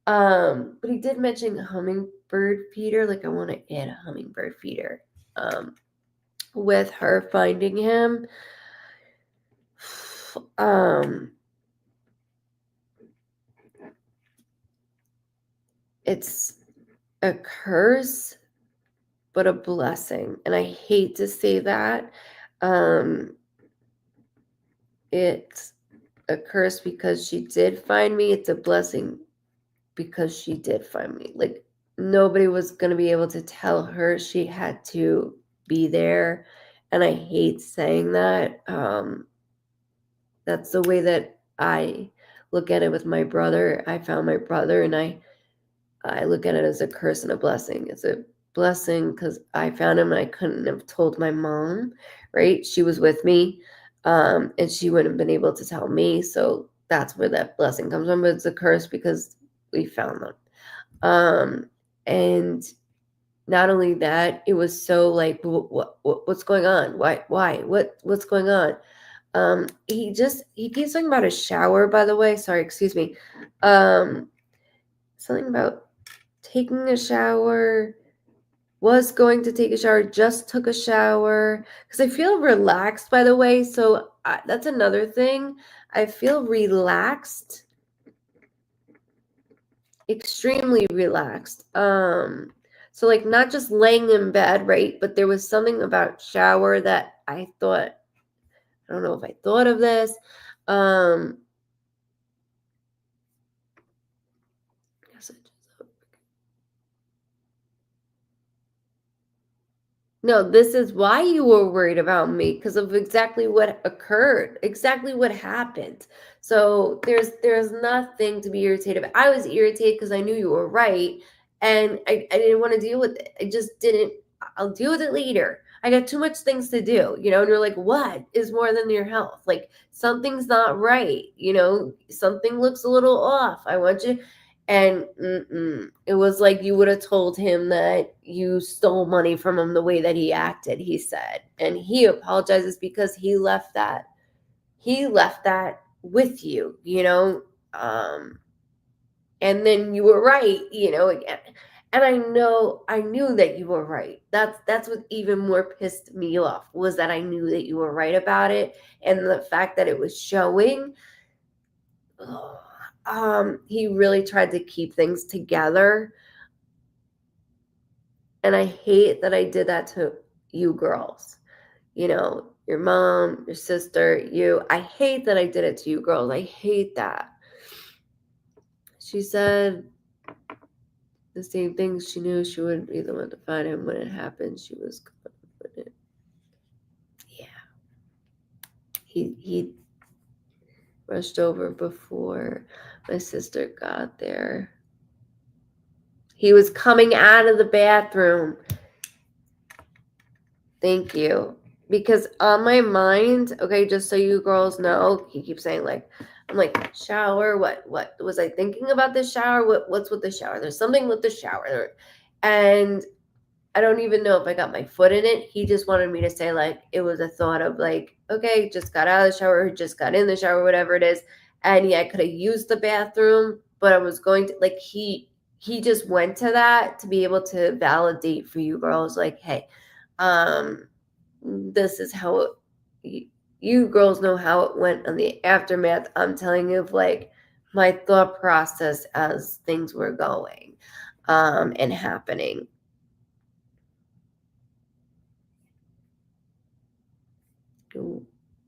But he did mention hummingbird feeder. Like I want to add a hummingbird feeder. With her finding him. It's a curse, but a blessing. And I hate to say that. It's a curse because she did find me. It's a blessing because she did find me. Like nobody was going to be able to tell her she had to be there. And I hate saying that. That's the way that I look at it with my brother. I found my brother and I look at it as a curse and a blessing. It's a blessing because I found him and I couldn't have told my mom, right? She was with me, and she wouldn't have been able to tell me. So that's where that blessing comes from. But it's a curse because we found them. And not only that, it was so like, what's going on? Why? What's going on? He keeps talking about a shower, by the way. Sorry, excuse me. Something about taking a shower, was going to take a shower, just took a shower. Because I feel relaxed, by the way. So that's another thing. I feel relaxed, extremely relaxed. So like not just laying in bed, right? But there was something about shower that I thought, I don't know if I thought of this. No, this is why you were worried about me, because of exactly what occurred, exactly what happened. So there's nothing to be irritated about. I was irritated because I knew you were right, and I didn't want to deal with it. I just didn't. I'll deal with it later. I got too much things to do, and you're like, what is more than your health? Like, something's not right, something looks a little off. I want you. And it was like you would have told him that you stole money from him the way that he acted, he said. And he apologizes because he left that with you. And then you were right, again. And I knew that you were right. That's what even more pissed me off, was that I knew that you were right about it, and the fact that it was showing. He really tried to keep things together. And I hate that I did that to you girls. Your mom, your sister, you. I hate that I did it to you girls. I hate that. She said the same things. She knew she wouldn't be the one to find him when it happened. She was confident. Yeah. He rushed over before my sister got there. He was coming out of the bathroom. Thank you. Because on my mind, okay, just so you girls know, he keeps saying, like, I'm like, shower, what was I thinking about the shower? What's with the shower? There's something with the shower. And I don't even know if I got my foot in it. He just wanted me to say, like, it was a thought of, like, okay, just got out of the shower, just got in the shower, whatever it is. And yeah, I could have used the bathroom, but I was going to, like, he just went to that to be able to validate for you girls, like, hey, this is how you girls know how it went on the aftermath. I'm telling you of, like, my thought process as things were going and happening.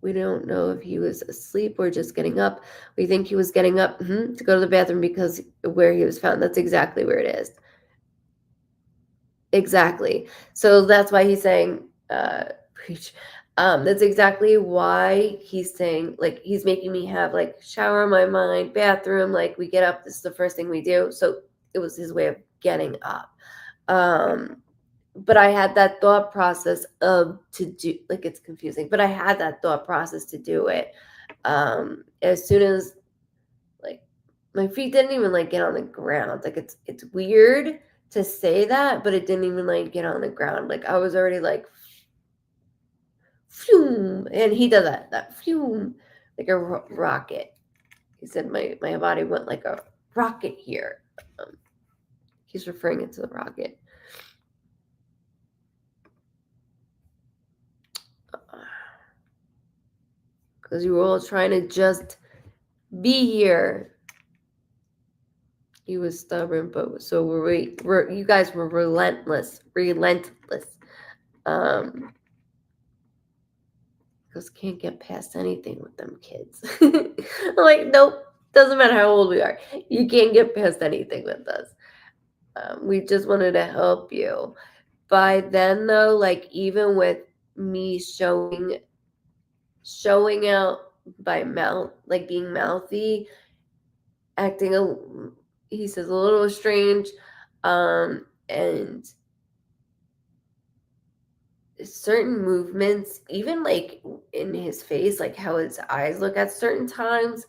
We don't know if he was asleep or just getting up. We think he was getting up to go to the bathroom because where he was found. That's exactly where it is. Exactly. So that's why he's saying, preach. That's exactly why he's saying, like, he's making me have, like, shower in my mind, bathroom, like, we get up, this is the first thing we do. So it was his way of getting up. But I had that thought process of to do, like, it's confusing, but I had that thought process to do it. As soon as, like, my feet didn't even, like, get on the ground. Like, it's weird to say that, but it didn't even, like, get on the ground. Like, I was already like, phew, and he does that phew, like a rocket. He said my body went like a rocket here. He's referring it to the rocket. Because you were all trying to just be here. He was stubborn, but so were we. You guys were relentless. Because can't get past anything with them kids. I'm like, nope, doesn't matter how old we are. You can't get past anything with us. We just wanted to help you. By then, though, like, even with me showing out by mouth, like being mouthy, acting he says a little strange, and certain movements, even like in his face, like how his eyes look at certain times,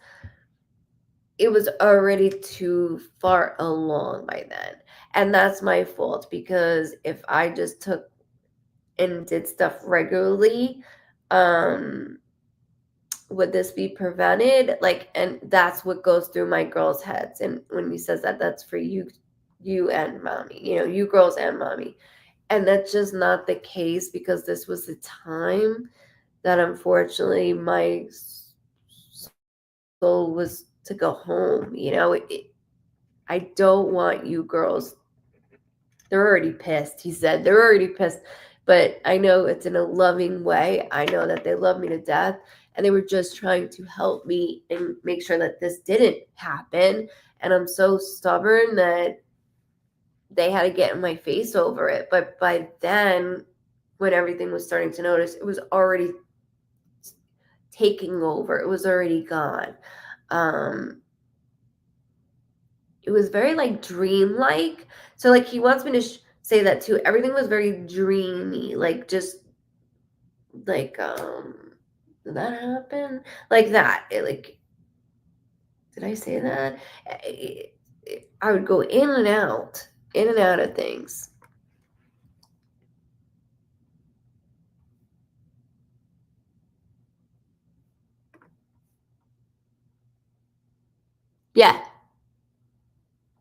it was already too far along by then. And that's my fault, because if I just took and did stuff regularly, would this be prevented? Like, and that's what goes through my girls' heads. And when he says that, that's for you and mommy, you girls and mommy. And that's just not the case, because this was the time that unfortunately my soul was to go home. I don't want you girls. They're already pissed. He said they're already pissed, but I know it's in a loving way. I know that they love me to death, and they were just trying to help me and make sure that this didn't happen. And I'm so stubborn that they had to get in my face over it. But by then, when everything was starting to notice, it was already taking over. It was already gone. It was very like dreamlike. So like he wants me to say that too. Everything was very dreamy, like just like did that happen? Like that. Like did I say that? I would go in and out of things. Yeah.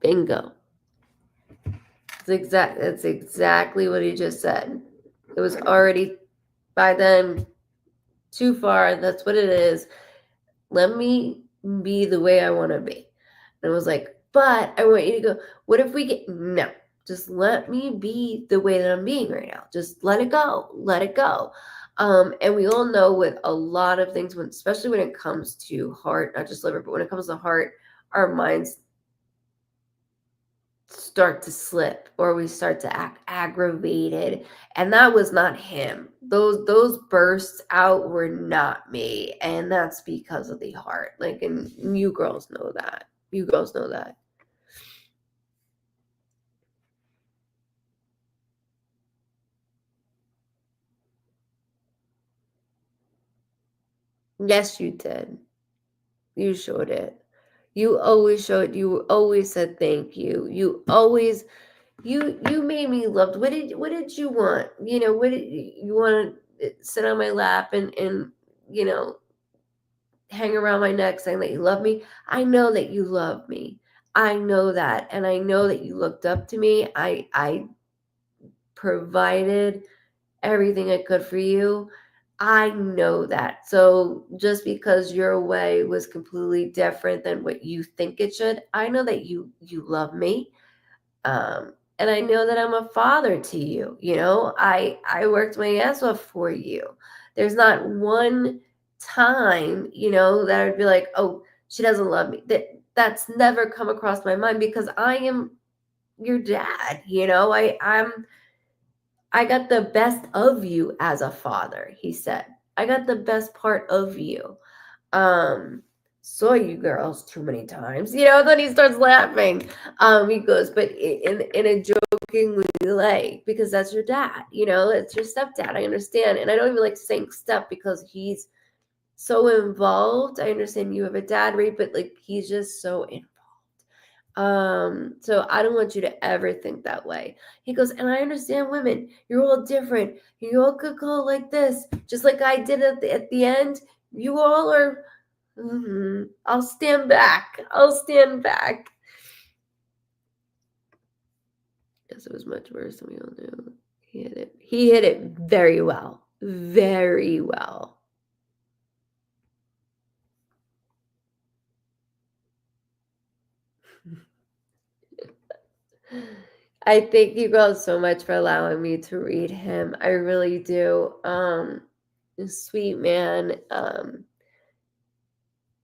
Bingo. That's exactly what he just said. It was already by then too far. That's what it is. Let me be the way I want to be. And I was like, but I want you to go, what if we get, no, just let me be the way that I'm being right now. Just let it go. Let it go. And we all know with a lot of things, especially when it comes to heart, not just liver, but when it comes to heart, our minds start to slip or we start to act aggravated, and that was not him. Those bursts out were not me, and that's because of the heart. Like, and you girls know that. Yes, you did. You showed it. You always showed. You always said thank you. You made me loved. What did you want? What did you want to sit on my lap and hang around my neck saying that you love me? I know that you love me. I know that, and I know that you looked up to me. I provided everything I could for you. I know that. So just because your way was completely different than what you think it should, I know that you love me. And I know that I'm a father to you. I worked my ass off for you. There's not one time, that I'd be like, oh, she doesn't love me. That's never come across my mind because I am your dad. I got the best of you as a father, he said. I got the best part of you. Saw you girls too many times. Then he starts laughing. He goes, but in a joking way, because that's your dad, it's your stepdad. I understand. And I don't even like saying step because he's so involved. I understand you have a dad, right? But like he's just so involved. So I don't want you to ever think that way. He goes, and I understand women, you're all different. You all could go like this, just like I did at the end. You all are, I'll stand back. Yes, it was much worse than we all knew. He hit it very well. Very well. I thank you girls so much for allowing me to read him. I really do. Sweet man.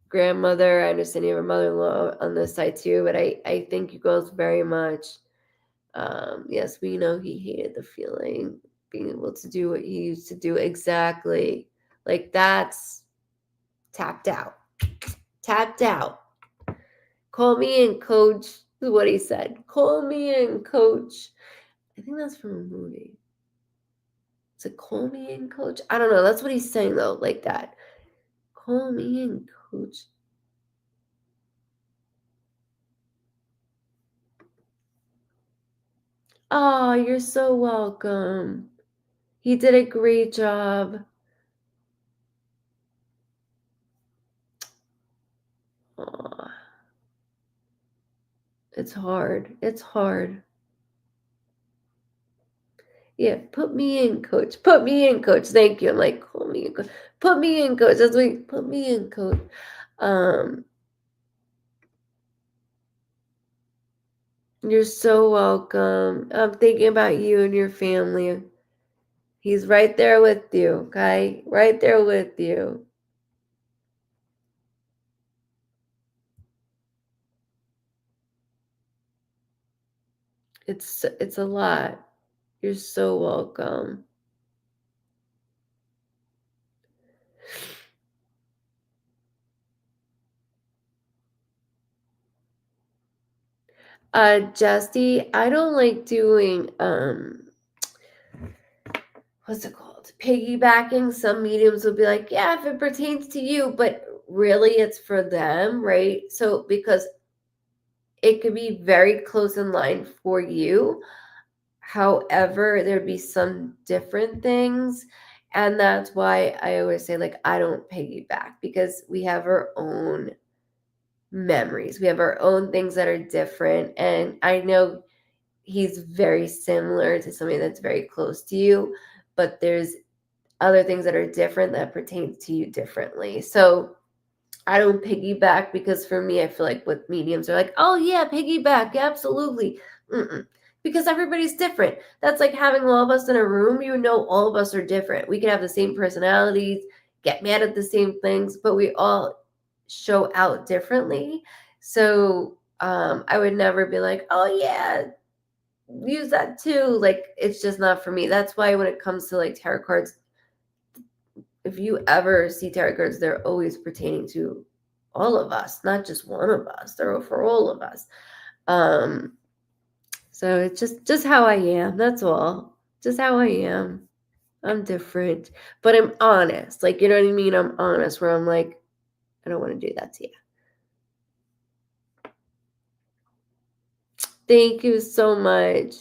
Grandmother. I understand you have a mother-in-law on this side too, but I thank you girls very much. Yes, we know he hated the feeling, being able to do what he used to do exactly. Like that's tapped out. Tapped out. Call me in, coach, is what he said. Call me in, coach. I think that's from a movie. Is it call me in, coach? I don't know. That's what he's saying though, like that. Call me in, coach. Oh, you're so welcome. He did a great job. Aw. It's hard. It's hard. Yeah, put me in, coach. Put me in, coach. Thank you. I'm like, call me in, coach. Put me in, coach. That's like, put me in, coach. You're so welcome. I'm thinking about you and your family. He's right there with you, okay? Right there with you. It's a lot. You're so welcome. Justy, I don't like doing what's it called? Piggybacking. Some mediums will be like, yeah, if it pertains to you, but really it's for them, right? So because it could be very close in line for you. However, there'd be some different things. And that's why I always say, like, I don't piggyback because we have our own memories. We have our own things that are different. And I know he's very similar to somebody that's very close to you, but there's other things that are different that pertain to you differently. So I don't piggyback because for me, I feel like with mediums, they're like, oh yeah, piggyback, absolutely. Mm-mm. Because everybody's different. That's like having all of us in a room. You know, all of us are different. We can have the same personalities, get mad at the same things, but we all show out differently. So I would never be like, oh yeah, use that too. Like, it's just not for me. That's why when it comes to like tarot cards, if you ever see tarot cards, they're always pertaining to all of us, not just one of us. They're for all of us. So it's just how I am. That's all. Just how I am. I'm different, but I'm honest. Like, you know what I mean? I'm honest where I'm like, I don't want to do that to you. Thank you so much.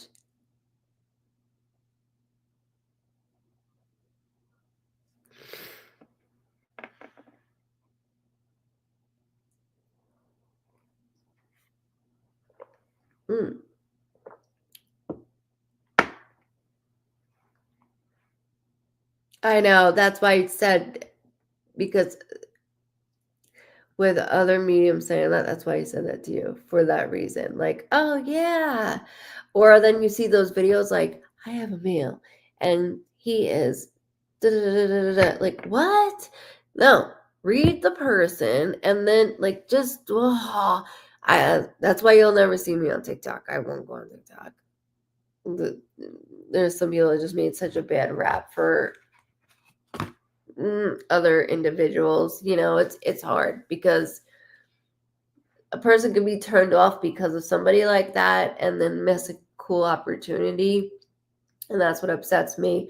Mm. I know. That's why I said, because with other mediums saying that, that's why I said that to you for that reason. Like, oh yeah. Or then you see those videos like, I have a male and he is like, what? No, read the person and then like just that's why you'll never see me on TikTok. I won't go on TikTok. There's some people that just made such a bad rap for other individuals. You know, it's hard because a person can be turned off because of somebody like that and then miss a cool opportunity, and that's what upsets me.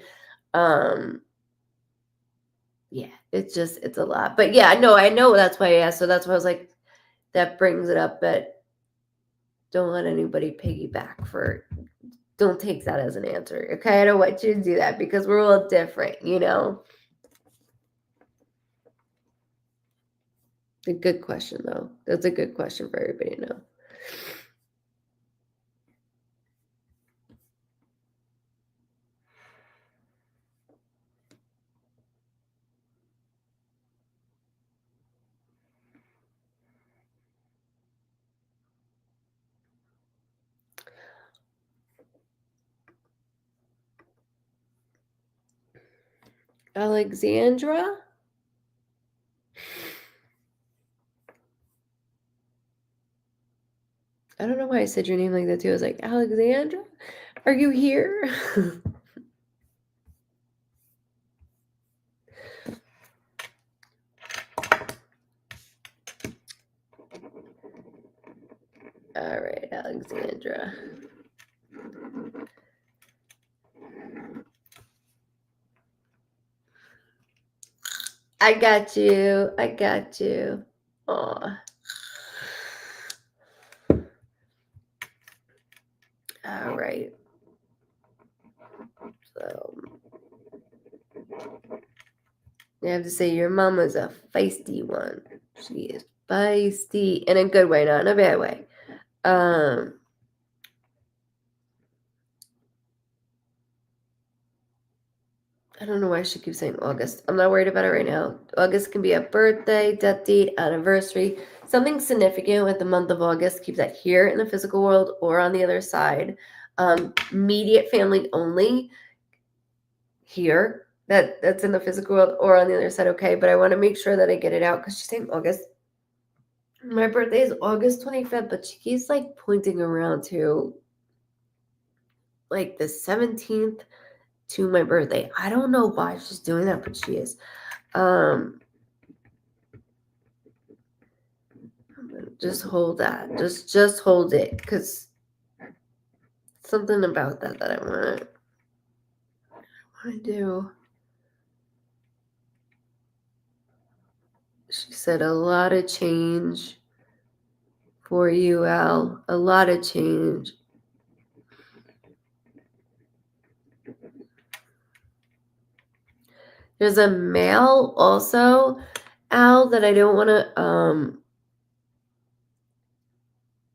Yeah, it's a lot, but yeah, I know that's why I asked. So that's why I was like, that brings it up. But don't let anybody piggyback for, don't take that as an answer, okay? I don't want you to do that because we're all different, you know. A good question though. That's a good question for everybody to know. Alexandra? I don't know why I said your name like that too. I was like, Alexandra? Are you here? All right, Alexandra. I got you. I got you. Aw. All right. So I have to say your mama's a feisty one. She is feisty in a good way, not in a bad way. I don't know why she keeps saying August. I'm not worried about it right now. August can be a birthday, death date, anniversary, something significant with the month of August. Keep that here in the physical world or on the other side. Immediate family only here. That's in the physical world or on the other side, okay? But I want to make sure that I get it out because she's saying August. My birthday is August 25th, but she keeps like pointing around to like the 17th to my birthday. I don't know why she's doing that, but she is. Just hold that. Just hold it, because something about that I want to do. She said a lot of change for you, Al. A lot of change. There's a male also, Al, that I don't want to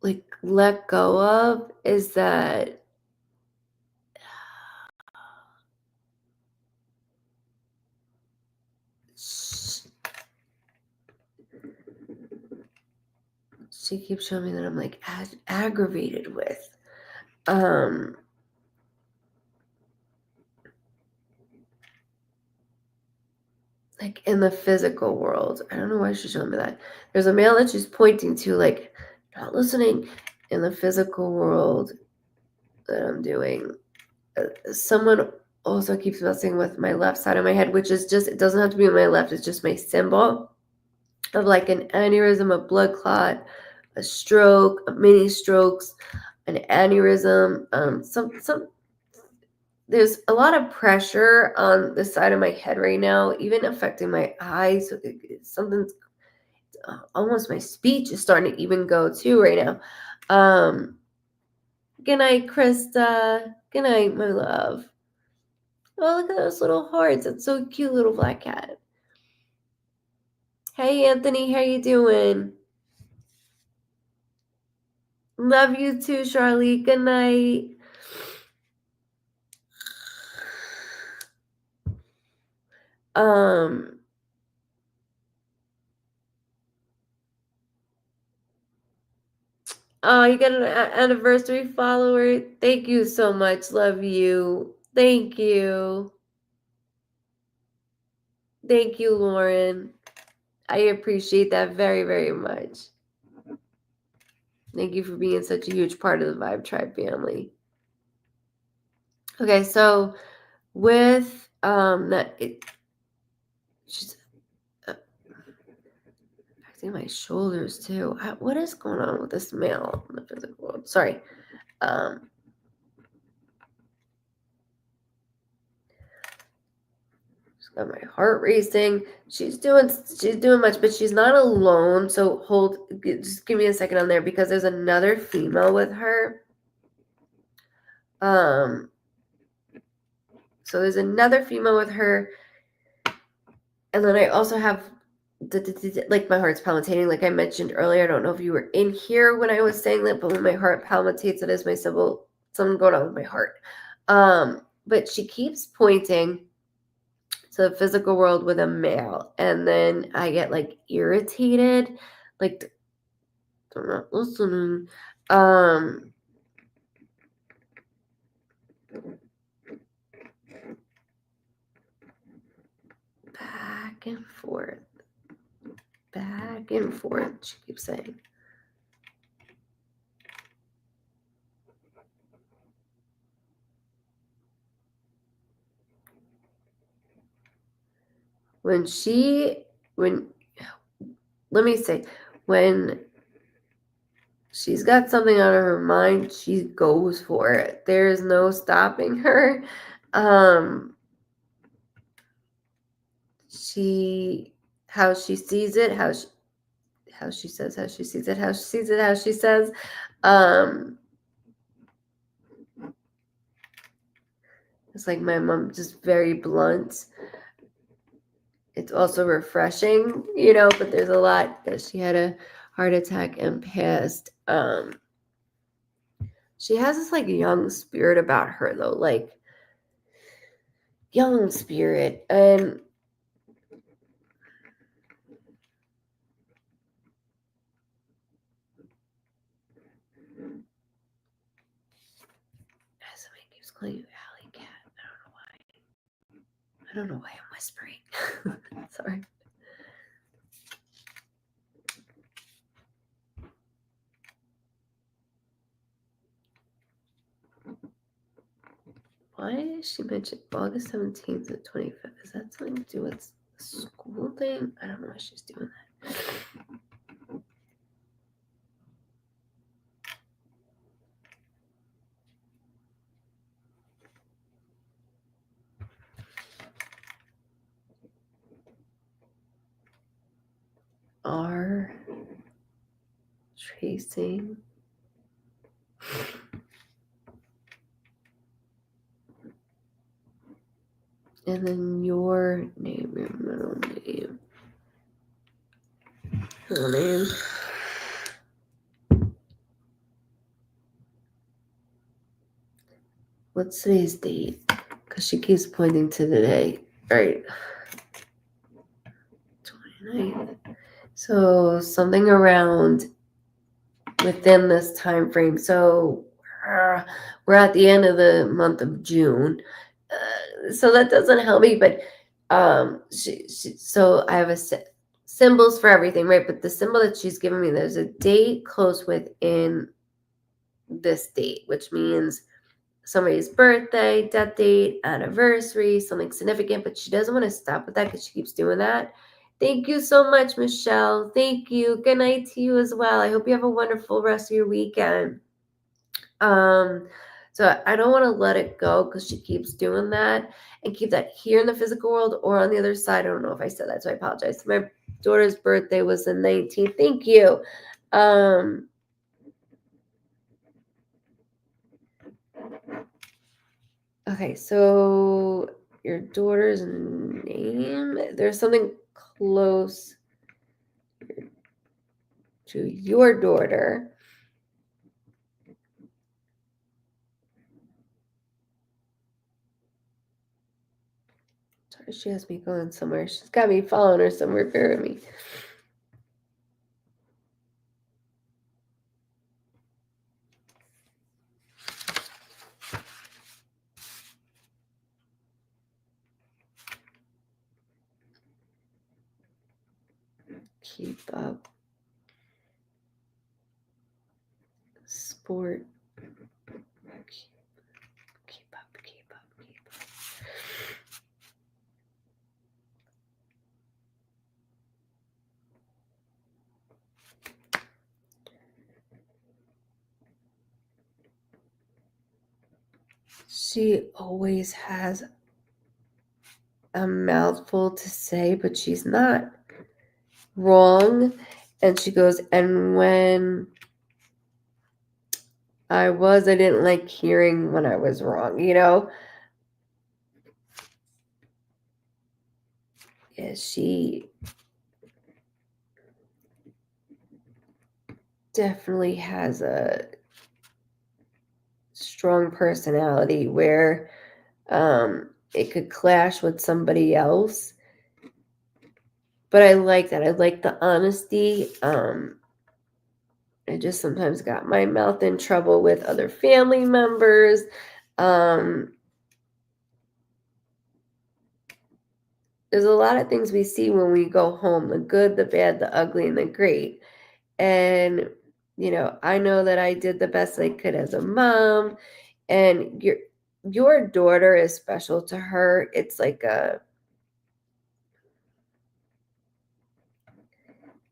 like let go of, is that she keeps showing me that I'm like aggravated with. Like in the physical world. I don't know why she's showing me that. There's a male that she's pointing to, like, not listening. In the physical world that I'm doing. Someone also keeps messing with my left side of my head, which is just, it doesn't have to be on my left, it's just my symbol of like an aneurysm, a blood clot, a stroke, a mini strokes, an aneurysm, some there's a lot of pressure on the side of my head right now, even affecting my eyes. Something's almost, my speech is starting to even go too right now. Good night, Krista. Good night, my love. Oh, look at those little hearts. That's so cute, little black cat. Hey, Anthony, how you doing? Love you too, Charlie. Good night. Oh, you got an anniversary follower. Thank you so much. Love you. Thank you. Thank you, Lauren. I appreciate that very, very much. Thank you for being such a huge part of the Vibe Tribe family. Okay, so with she's affecting my shoulders too. What is going on with this male in the physical world? Sorry. She's got my heart racing. She's doing much, but she's not alone. So just give me a second on there, because there's another female with her. So there's another female with her, and then I also have like my heart's palpitating, like I mentioned earlier. I don't know if you were in here when I was saying that, but when my heart palpitates, it is my symbol. Something going on with my heart. But she keeps pointing to the physical world with a male, and then I get like irritated, like I'm not listening. Back and forth, she keeps saying. When she's got something on her mind, she goes for it. There's no stopping her. How she sees it, how she says, how she sees it, how she sees it, how she says. It's like my mom, just very blunt. It's also refreshing, but there's a lot, that she had a heart attack and passed. She has this like young spirit about her though, like young spirit. And somebody keeps calling you Alley Cat. I don't know why I'm whispering. Sorry. Why did she mention August 17th to 25th? Is that something to do with the school thing? I don't know why she's doing that. R. Tracing. And then your name, your middle name. Middle name. What's today's date? Because she keeps pointing to the day. Right. 29th. So something around within this time frame. So we're at the end of the month of June. So that doesn't help me, but so I have symbols for everything, right? But the symbol that she's given me, there's a date close within this date, which means somebody's birthday, death date, anniversary, something significant, but she doesn't want to stop with that because she keeps doing that. Thank you so much, Michelle. Thank you. Good night to you as well. I hope you have a wonderful rest of your weekend. So I don't want to let it go because she keeps doing that and keep that here in the physical world or on the other side. I don't know if I said that, so I apologize. My daughter's birthday was the 19th. Thank you. Okay, so your daughter's name, there's something close to your daughter. Sorry, she has me going somewhere. She's got me following her somewhere. Bear with me. Keep up. Sport. Keep up. She always has a mouthful to say, but she's not wrong. And she goes, and when I didn't like hearing when I was wrong, Yeah, she definitely has a strong personality where it could clash with somebody else. But I like that. I like the honesty. I just sometimes got my mouth in trouble with other family members. There's a lot of things we see when we go home, the good, the bad, the ugly, and the great. And, I know that I did the best I could as a mom. And your daughter is special to her. It's like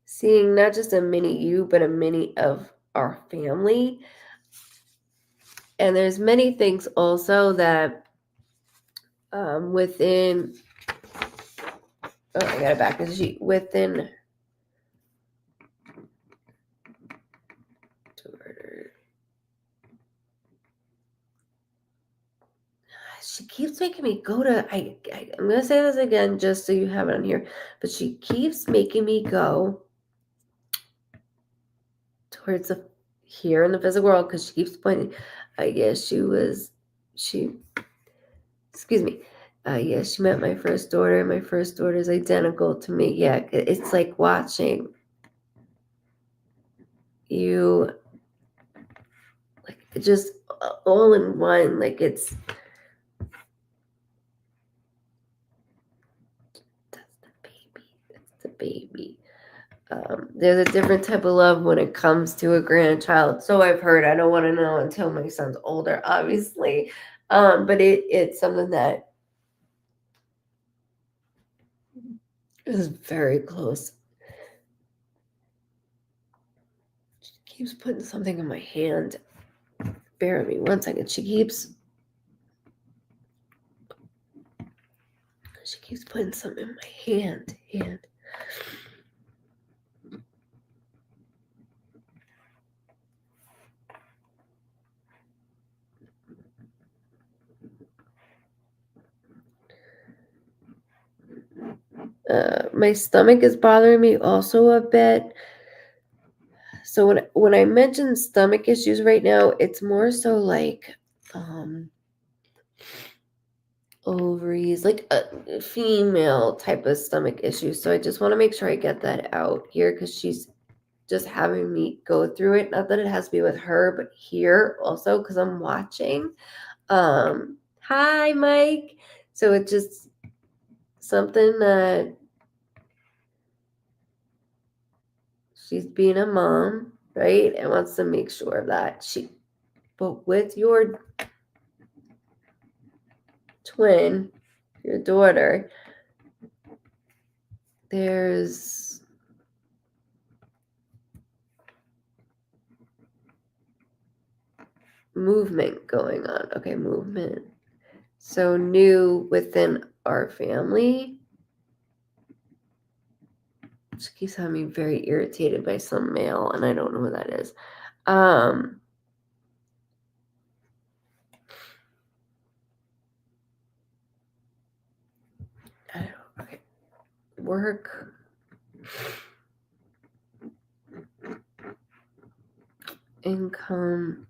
seeing not just a mini you, but a mini of our family. And there's many things also that within, oh, I got it back. Within she keeps making me go to, I'm going to say this again just so you have it on here, but she keeps making me go towards here in the physical world because she keeps pointing. Excuse me. She met my first daughter. My first daughter is identical to me. Yeah, it's like watching you, like just all in one. Like that's the baby. There's a different type of love when it comes to a grandchild. So I've heard. I don't want to know until my son's older, obviously. But it's something that is very close. She keeps putting something in my hand. Bear with me 1 second. She keeps putting something in my hand. My stomach is bothering me also a bit. So when I mention stomach issues right now, it's more so like ovaries, like a female type of stomach issue. So I just want to make sure I get that out here because she's just having me go through it. Not that it has to be with her, but here also because I'm watching. Hi, Mike. So it's just something that she's being a mom, right? And wants to make sure that but with your twin, your daughter, there's movement going on. Okay, movement. So new within our family. She keeps having me very irritated by some male, and I don't know who that is. Okay. Work. Income.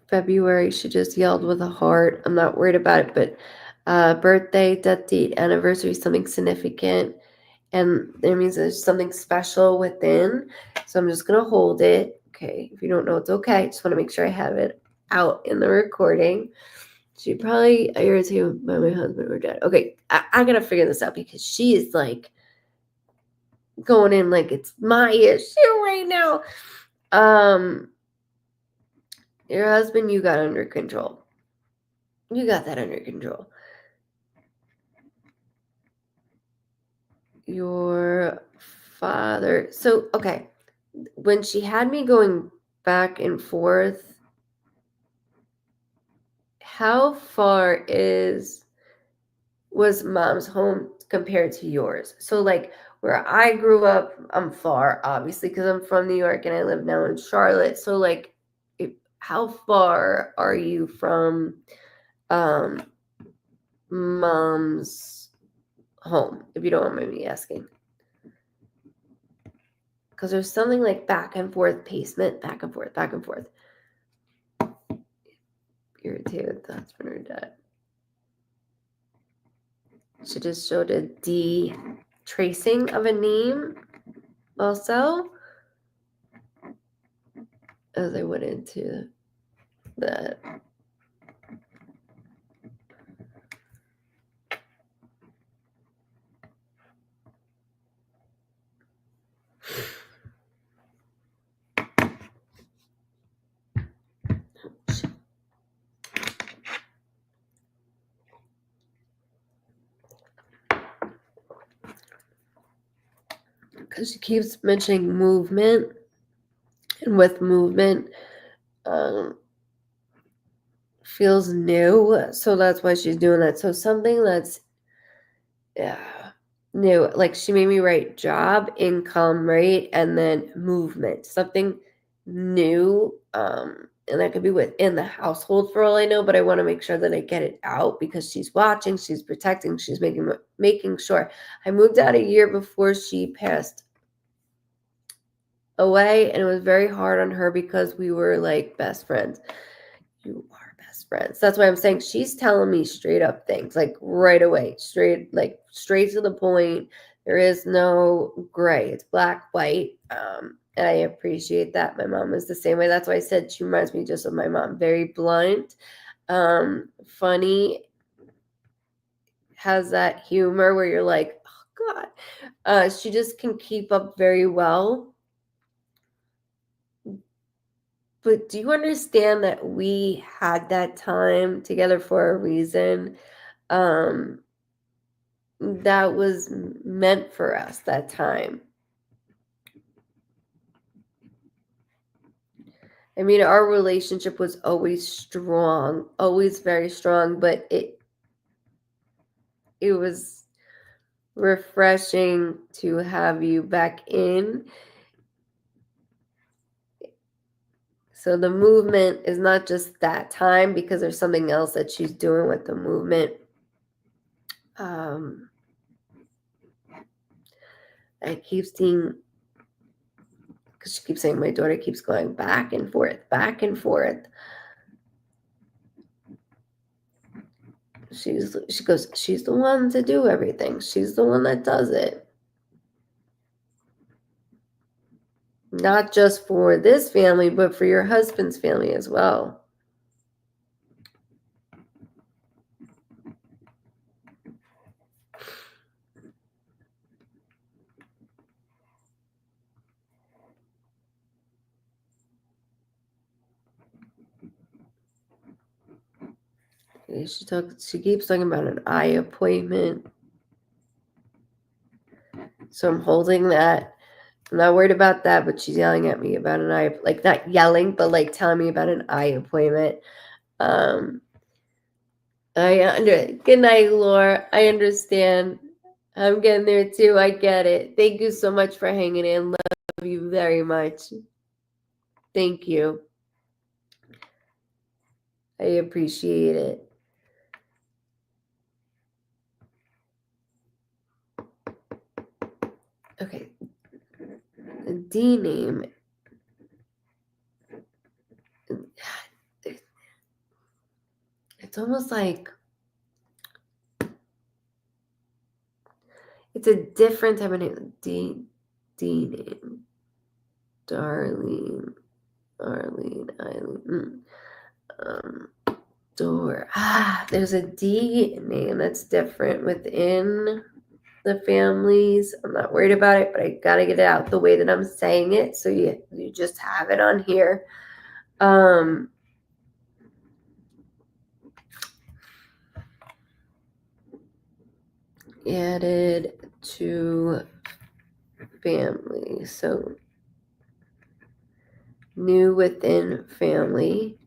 February, she just yelled with a heart. I'm not worried about it, but birthday, death date, anniversary, something significant. And that means there's something special within. So I'm just going to hold it. Okay. If you don't know, it's okay. Just want to make sure I have it out in the recording. She probably irritated by my husband or dad. Okay. I got to figure this out because she is like going in like it's my issue right now. Your husband, you got under control. You got that under control. Your father. So, okay. When she had me going back and forth, how far was mom's home compared to yours? So, like, where I grew up, I'm far, obviously, because I'm from New York and I live now in Charlotte. So, like, how far are you from mom's home, if you don't mind me asking? Because there's something like back and forth pacement, back and forth, back and forth. Irritated, that's been her dad. She just showed a D tracing of a name also as I went into that. Because she keeps mentioning movement, and with movement, feels new, so that's why she's doing that. So something that's new, like she made me write job, income, right, and then movement, something new, and that could be within the household for all I know, but I want to make sure that I get it out because she's watching, she's protecting, she's making sure. I moved out a year before she passed away, and it was very hard on her because we were like best friends. You are best friends. That's why I'm saying she's telling me straight up things, like right away, straight to the point. There is no gray. It's black, white. And I appreciate that. My mom is the same way. That's why I said she reminds me just of my mom. Very blunt, funny, has that humor where you're like, oh God. She just can keep up very well. But do you understand that we had that time together for a reason? That was meant for us, that time. I mean, our relationship was always strong, always very strong, but it was refreshing to have you back in. So the movement is not just that time, because there's something else that she's doing with the movement. I keep seeing, because she keeps saying my daughter keeps going back and forth, back and forth. She goes, she's the one to do everything. She's the one that does it. Not just for this family, but for your husband's family as well. She keeps talking about an eye appointment. So I'm holding that. I'm not worried about that, but she's yelling at me about an eye, like not yelling, but like telling me about an eye appointment. Good night, Laura. I understand. I'm getting there too. I get it. Thank you so much for hanging in. Love you very much. Thank you. I appreciate it. Okay. The D name. It's almost like it's a different type of name. D name. Darlene, Arlene, Eileen. Door. There's a D name that's different within the families. I'm not worried about it, but I gotta get it out the way that I'm saying it, so you just have it on here. Added to family. So new within family.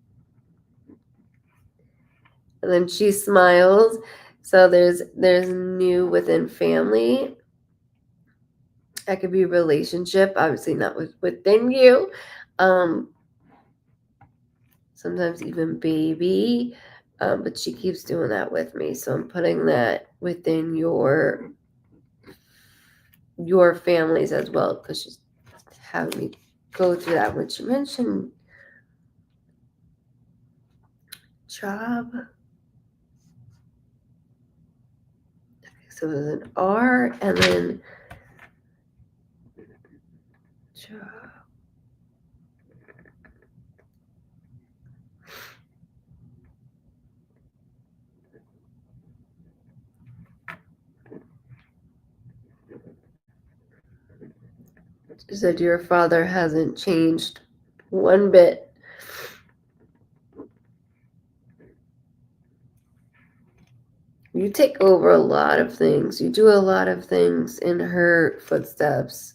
And then she smiles. So there's new within family. That could be relationship, obviously not within you. Sometimes even baby. But she keeps doing that with me. So I'm putting that within your families as well, because she's having me go through that. When she mentioned job. So there's an R and then job. She said your father hasn't changed one bit. You take over a lot of things. You do a lot of things in her footsteps.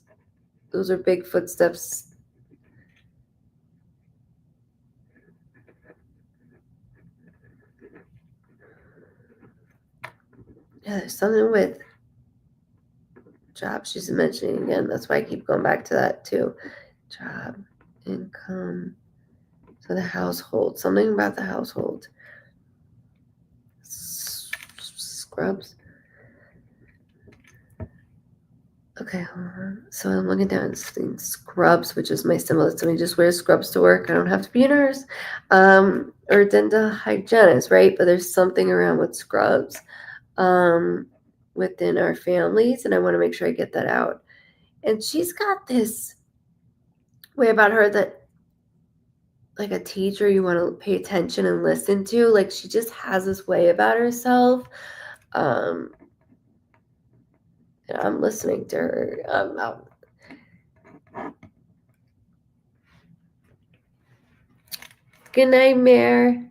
Those are big footsteps. Yeah, there's something with job she's mentioning again. That's why I keep going back to that too. Job, income. So the household. Something about the household. Scrubs. Okay, hold on. So I'm looking down and seeing scrubs, which is my symbol. Somebody just wears scrubs to work. I don't have to be a nurse. Or dental hygienist, right? But there's something around with scrubs within our families, and I want to make sure I get that out. And she's got this way about her that, like a teacher, you want to pay attention and listen to. Like she just has this way about herself. And I'm listening to her. Good night, Mare.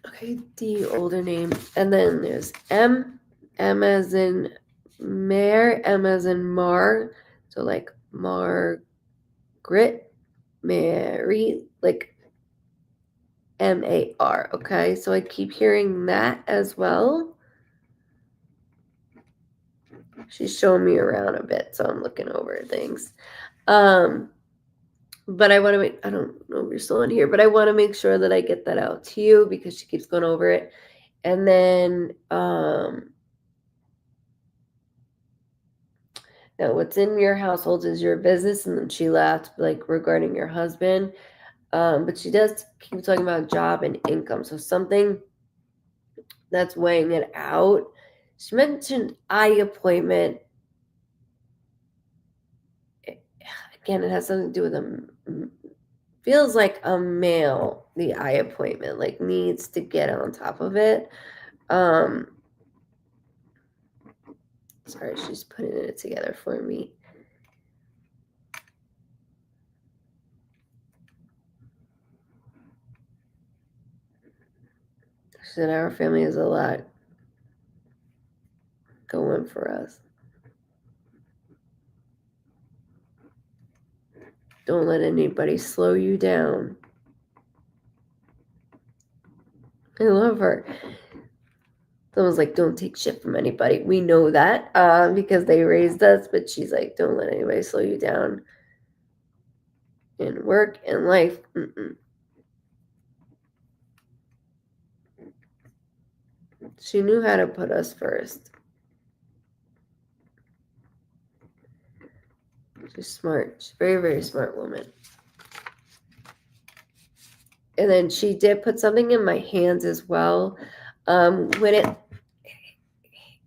Okay, D, older name. And then there's M. M as in Mare, M as in Mar, so like Margaret, Mary, like M-A-R, okay? So I keep hearing that as well. She's showing me around a bit, so I'm looking over things. But I want to make, I don't know if you're still in here, but I want to make sure that I get that out to you because she keeps going over it. And then, now what's in your household is your business. And then she laughed, like, regarding your husband. But she does keep talking about job and income. So something that's weighing it out. She mentioned eye appointment. Again, it has something to do with feels like a male, the eye appointment, like needs to get on top of it. Sorry, she's putting it together for me. She said our family is a lot going for us. Don't let anybody slow you down. I love her. Someone's like, don't take shit from anybody. We know that because they raised us, but she's like, don't let anybody slow you down in work and life. She knew how to put us first. She's smart. She's a very, very smart woman. And then she did put something in my hands as well. When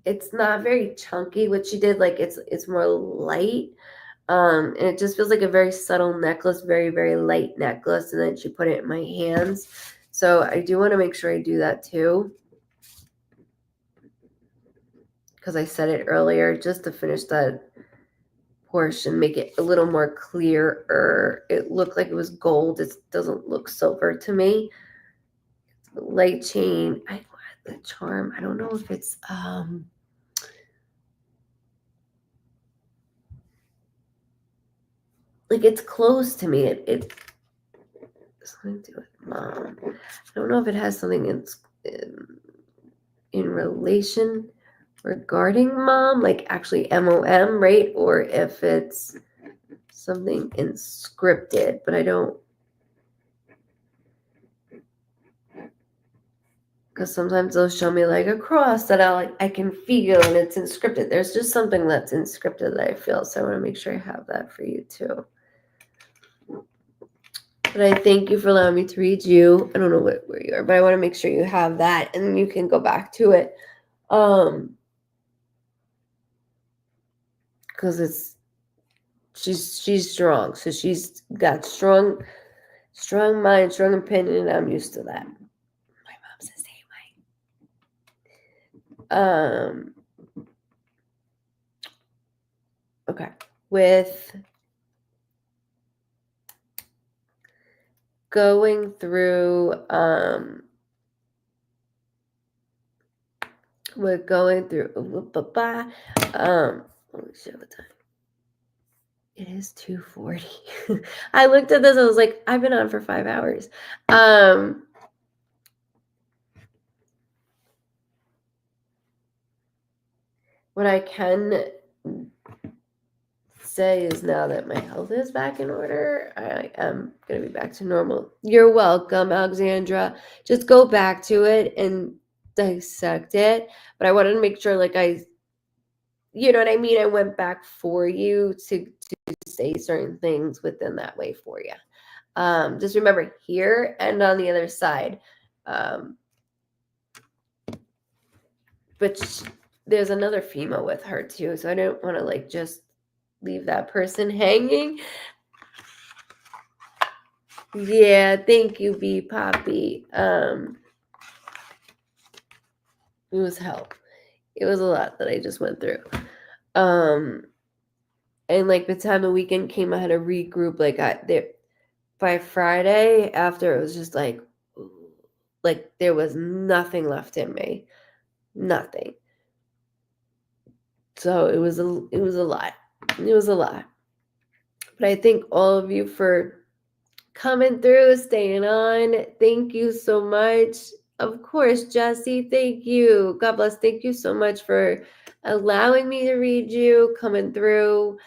it's not very chunky, what she did, like it's more light. And it just feels like a very subtle necklace, very, very light necklace. And then she put it in my hands. So I do want to make sure I do that too. Because I said it earlier, just to finish that portion, make it a little more clearer. It looked like it was gold. It doesn't look silver to me. It's a light chain. The charm. I don't know if it's like it's close to me. It something to do with mom. I don't know if it has something in relation regarding mom, like actually MOM, right? Or if it's something inscripted, but I don't. Because sometimes they'll show me like a cross that I can feel and it's inscripted. There's just something that's inscripted that I feel. So I want to make sure I have that for you too. But I thank you for allowing me to read you. I don't know where you are, but I want to make sure you have that and you can go back to it. Because she's strong. So she's got strong mind, strong opinion, and I'm used to that. My mom's the same way. Okay. With going through let me show the time. It is 2:40. I looked at this, I was like, I've been on for 5 hours. What I can say is now that my health is back in order, I am going to be back to normal. You're welcome, Alexandra. Just go back to it and dissect it. But I wanted to make sure, like, you know what I mean? I went back for you to say certain things within that way for you. Just remember here and on the other side. But there's another female with her too, so I don't want to like just leave that person hanging. Yeah, thank you, B Poppy. It was hell. It was a lot that I just went through. And like the time the weekend came, I had to regroup. Like by Friday after, it was just like there was nothing left in me. Nothing. So it was a lot. It was a lot. But I thank all of you for coming through, staying on. Thank you so much. Of course, Jesse, thank you. God bless. Thank you so much for allowing me to read you, coming through.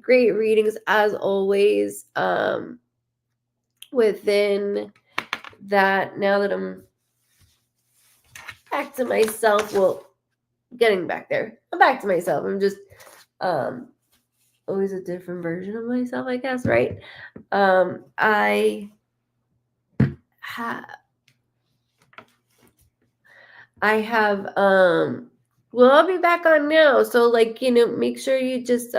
Great readings as always. Within that, now that I'm back to myself, well, getting back there. I'm back to myself. I'm just always a different version of myself, I guess, right? I have well, I'll be back on now. So like, make sure you just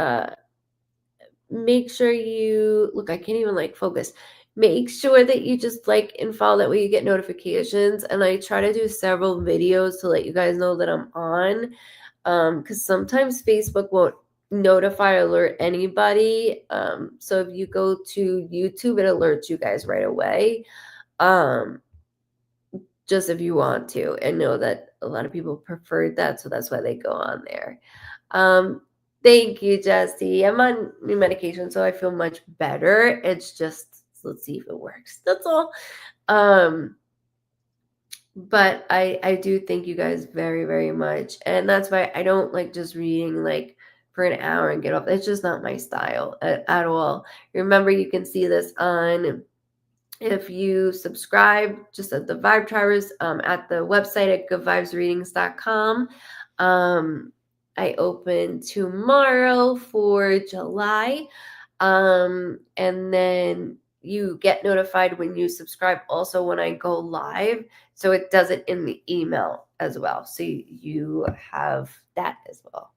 make sure you look, I can't even like focus. Make sure that you just like and follow, that way you get notifications. And I try to do several videos to let you guys know that I'm on. Because sometimes Facebook won't notify or alert anybody. So if you go to YouTube, it alerts you guys right away. Just if you want to, and know that a lot of people preferred that, so that's why they go on there. Thank you, Jesse. I'm on new medication, so I feel much better. It's just, let's see if it works. That's all. But I do thank you guys very, very much. And that's why I don't like just reading like for an hour and get off. It's just not my style at all. Remember, you can see this on, if you subscribe just at the Vibe Tribers at the website at goodvibesreadings.com. I open tomorrow for July. And then you get notified when you subscribe also when I go live. So it does it in the email as well. So you have that as well.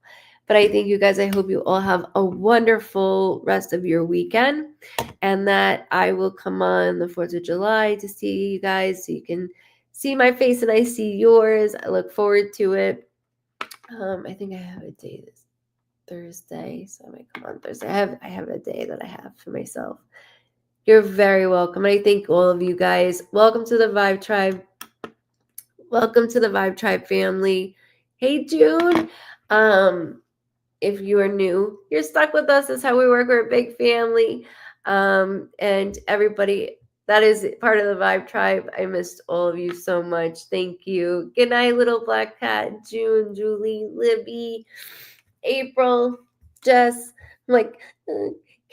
But I thank you guys. I hope you all have a wonderful rest of your weekend, and that I will come on the 4th of July to see you guys, so you can see my face and I see yours. I look forward to it. I think I have a day this Thursday, so I might come on Thursday. I have a day that I have for myself. You're very welcome. I thank all of you guys. Welcome to the Vibe Tribe. Welcome to the Vibe Tribe family. Hey, June. If you are new, you're stuck with us. That's how we work. We're a big family. And everybody that is part of the Vibe Tribe, I missed all of you so much. Thank you. Good night, little black cat. June, Julie, Libby, April, Jess, like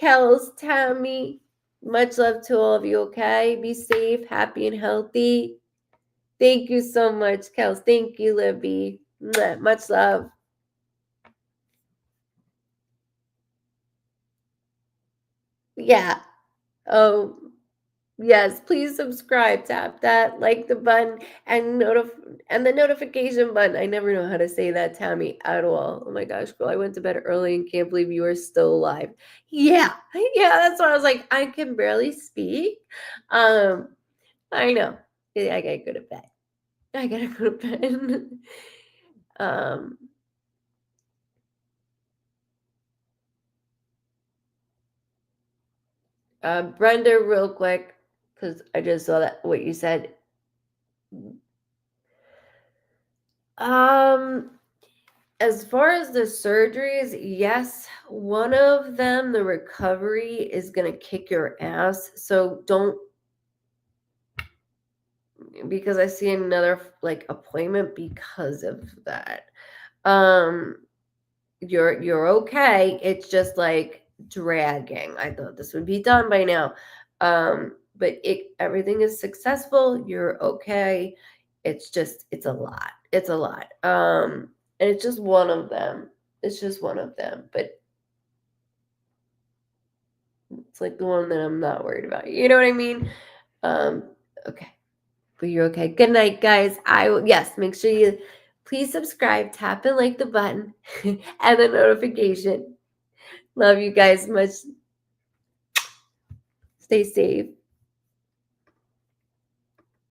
Kels, Tammy. Much love to all of you, okay? Be safe, happy, and healthy. Thank you so much, Kels. Thank you, Libby. Much love. Yeah. Oh, yes. Please subscribe. Tap that, like the button, and the notification button. I never know how to say that, Tammy, at all. Oh my gosh, girl, I went to bed early and can't believe you are still alive. Yeah, that's why I was like, I can barely speak. I know. I gotta go to bed. I gotta go to bed. Brenda, real quick, because I just saw that what you said. As far as the surgeries, yes, one of them, the recovery is gonna kick your ass. So don't, because I see another like appointment because of that. You're okay. It's just like dragging. I thought this would be done by now. But everything is successful. You're okay. It's a lot. It's a lot. And it's just one of them. It's just one of them. But it's like the one that I'm not worried about. You know what I mean? Okay. But you're okay. Good night, guys. Yes, make sure you please subscribe, tap and like the button and the notification. Love you guys much. Stay safe.